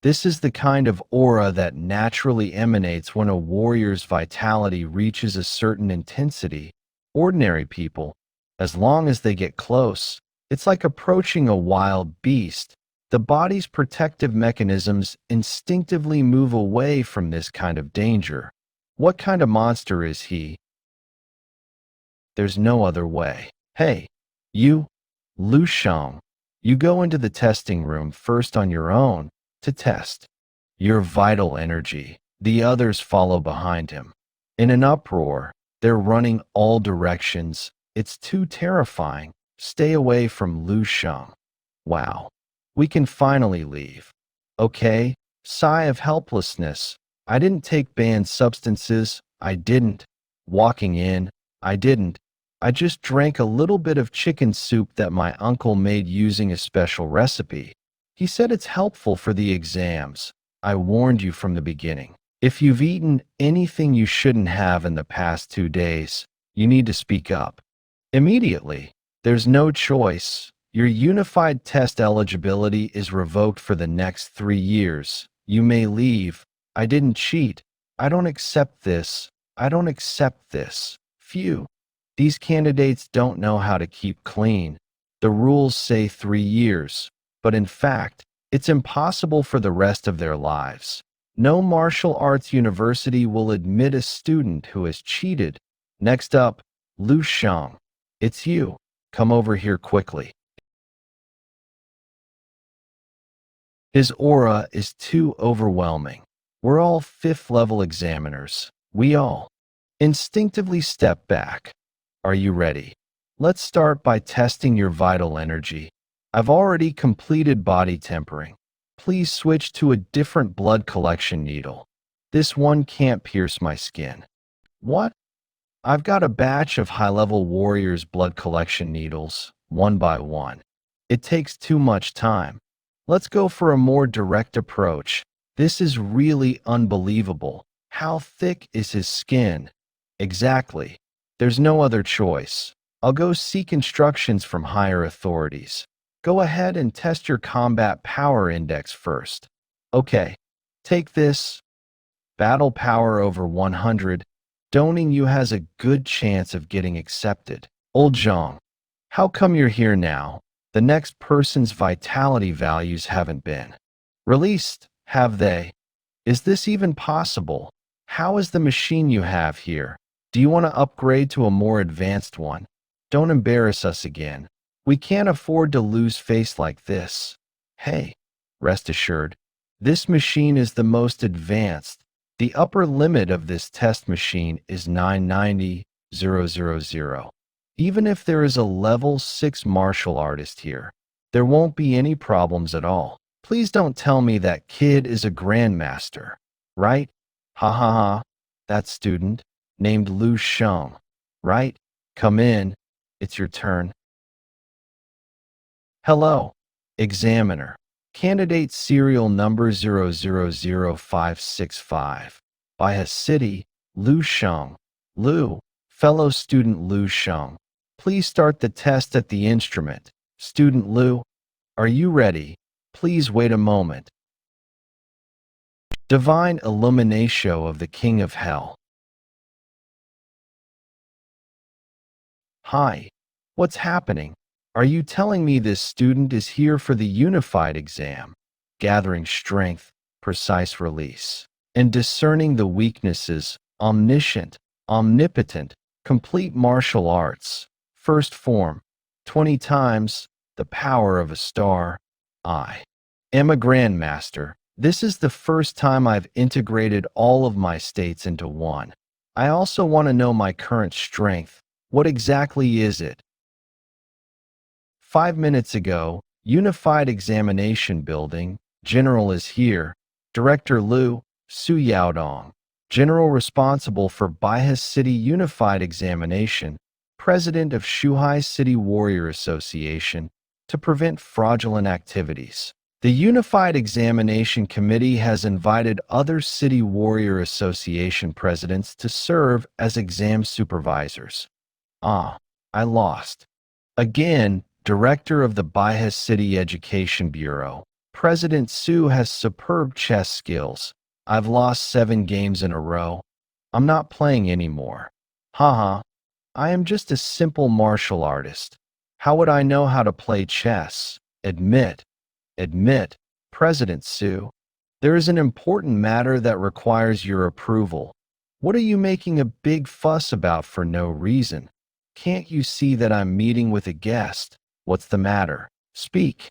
This is the kind of aura that naturally emanates when a warrior's vitality reaches a certain intensity. Ordinary people, as long as they get close, it's like approaching a wild beast. The body's protective mechanisms instinctively move away from this kind of danger. What kind of monster is he? There's no other way. Hey, you, Lu Sheng, you go into the testing room first on your own to test your vital energy. The others follow behind him. In an uproar, they're running all directions. It's too terrifying. Stay away from Lu Sheng. Wow. We can finally leave. Okay, sigh of helplessness. I didn't take banned substances. I didn't. Walking in, I didn't. I just drank a little bit of chicken soup that my uncle made using a special recipe. He said it's helpful for the exams. I warned you from the beginning. If you've eaten anything you shouldn't have in the past 2 days, you need to speak up. Immediately. There's no choice. Your unified test eligibility is revoked for the next 3 years. You may leave. I didn't cheat. I don't accept this. I don't accept this. Phew. These candidates don't know how to keep clean. The rules say 3 years, but in fact, it's impossible for the rest of their lives. No martial arts university will admit a student who has cheated. Next up, Lu Sheng. It's you. Come over here quickly. His aura is too overwhelming. We're all 5th level examiners. We all instinctively step back. Are you ready? Let's start by testing your vital energy. I've already completed body tempering. Please switch to a different blood collection needle. This one can't pierce my skin. What? I've got a batch of high-level warriors' blood collection needles, one by one. It takes too much time. Let's go for a more direct approach. This is really unbelievable. How thick is his skin? Exactly. There's no other choice. I'll go seek instructions from higher authorities. Go ahead and test your combat power index first. Okay, take this. Battle power over 100. Doning you has a good chance of getting accepted. Old Zhang, how come you're here now? The next person's vitality values haven't been released, have they? Is this even possible? How is the machine you have here? Do you want to upgrade to a more advanced one? Don't embarrass us again. We can't afford to lose face like this. Hey, rest assured, this machine is the most advanced. The upper limit of this test machine is 990,000. Even if there is a level 6 martial artist here, there won't be any problems at all. Please don't tell me that kid is a grandmaster, right? Ha ha ha. That student, named Lu Sheng, right? Come in. It's your turn. Hello, examiner. Candidate serial number 000565. By a city, Lu Sheng. Lu, fellow student Lu Sheng. Please start the test at the instrument. Student Lu, are you ready? Please wait a moment. Divine Illumination of the King of Hell. Hi. What's happening? Are you telling me this student is here for the unified exam, gathering strength, precise release, and discerning the weaknesses, omniscient, omnipotent, complete martial arts, first form, 20 times, the power of a star? I am a grandmaster. This is the first time I've integrated all of my states into one. I also want to know my current strength. What exactly is it? 5 minutes ago, Unified Examination Building, General is here, Director Lu Yaodong, General responsible for Baihai City Unified Examination, President of Shuhai City Warrior Association, to prevent fraudulent activities. The Unified Examination Committee has invited other City Warrior Association presidents to serve as exam supervisors. Ah, I lost. Again, Director of the Baihai City Education Bureau, President Su has superb chess skills. I've lost 7 games in a row. I'm not playing anymore. Haha, I am just a simple martial artist. How would I know how to play chess? Admit, President Su. There is an important matter that requires your approval. What are you making a big fuss about for no reason? Can't you see that I'm meeting with a guest? What's the matter? Speak.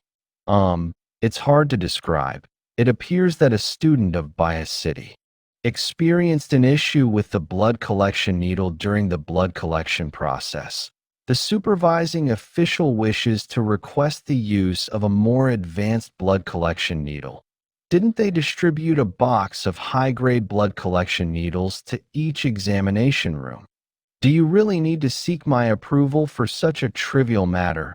It's hard to describe. It appears that a student of Baihai City experienced an issue with the blood collection needle during the blood collection process. The supervising official wishes to request the use of a more advanced blood collection needle. Didn't they distribute a box of high-grade blood collection needles to each examination room? Do you really need to seek my approval for such a trivial matter?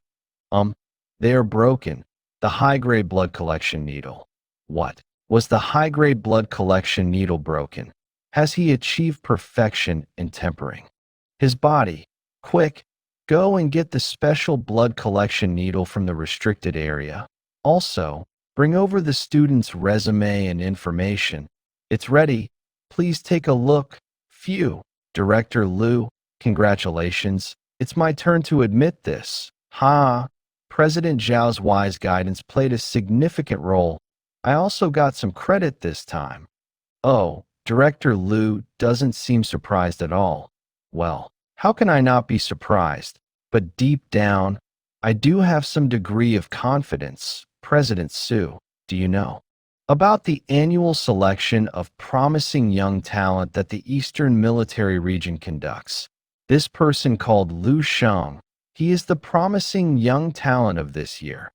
They are broken. The high-grade blood collection needle. What? Was the high-grade blood collection needle broken? Has he achieved perfection in tempering his body? Quick, go and get the special blood collection needle from the restricted area. Also, bring over the student's resume and information. It's ready. Please take a look. Phew. Director Lu, congratulations. It's my turn to admit this. Ha! President Zhao's wise guidance played a significant role. I also got some credit this time. Oh, Director Lu doesn't seem surprised at all. Well, how can I not be surprised? But deep down, I do have some degree of confidence. President Su, do you know about the annual selection of promising young talent that the Eastern Military Region conducts? This person called Lu Sheng, he is the promising young talent of this year.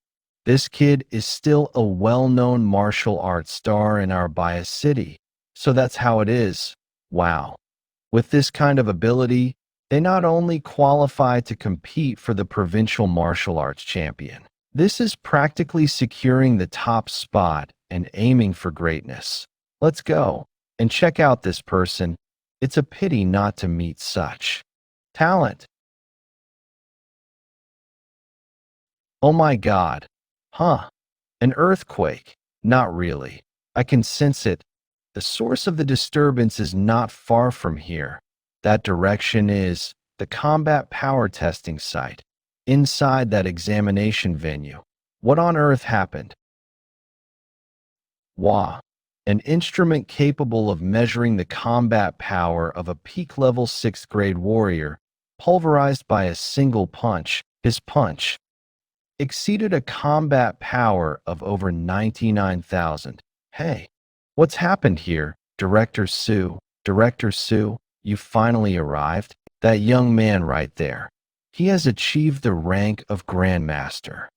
This kid is still a well-known martial arts star in our Baihai City, so that's how it is. Wow. With this kind of ability, they not only qualify to compete for the provincial martial arts champion. This is practically securing the top spot and aiming for greatness. Let's go and check out this person. It's a pity not to meet such talent. Oh my God. Huh. An earthquake? Not really. I can sense it. The source of the disturbance is not far from here. That direction is the combat power testing site. Inside that examination venue. What on earth happened? Wah. An instrument capable of measuring the combat power of a peak-level 6th grade warrior, pulverized by a single punch. His punch exceeded a combat power of over 99,000. Hey, what's happened here? Director Su, you finally arrived? That young man right there. He has achieved the rank of Grandmaster.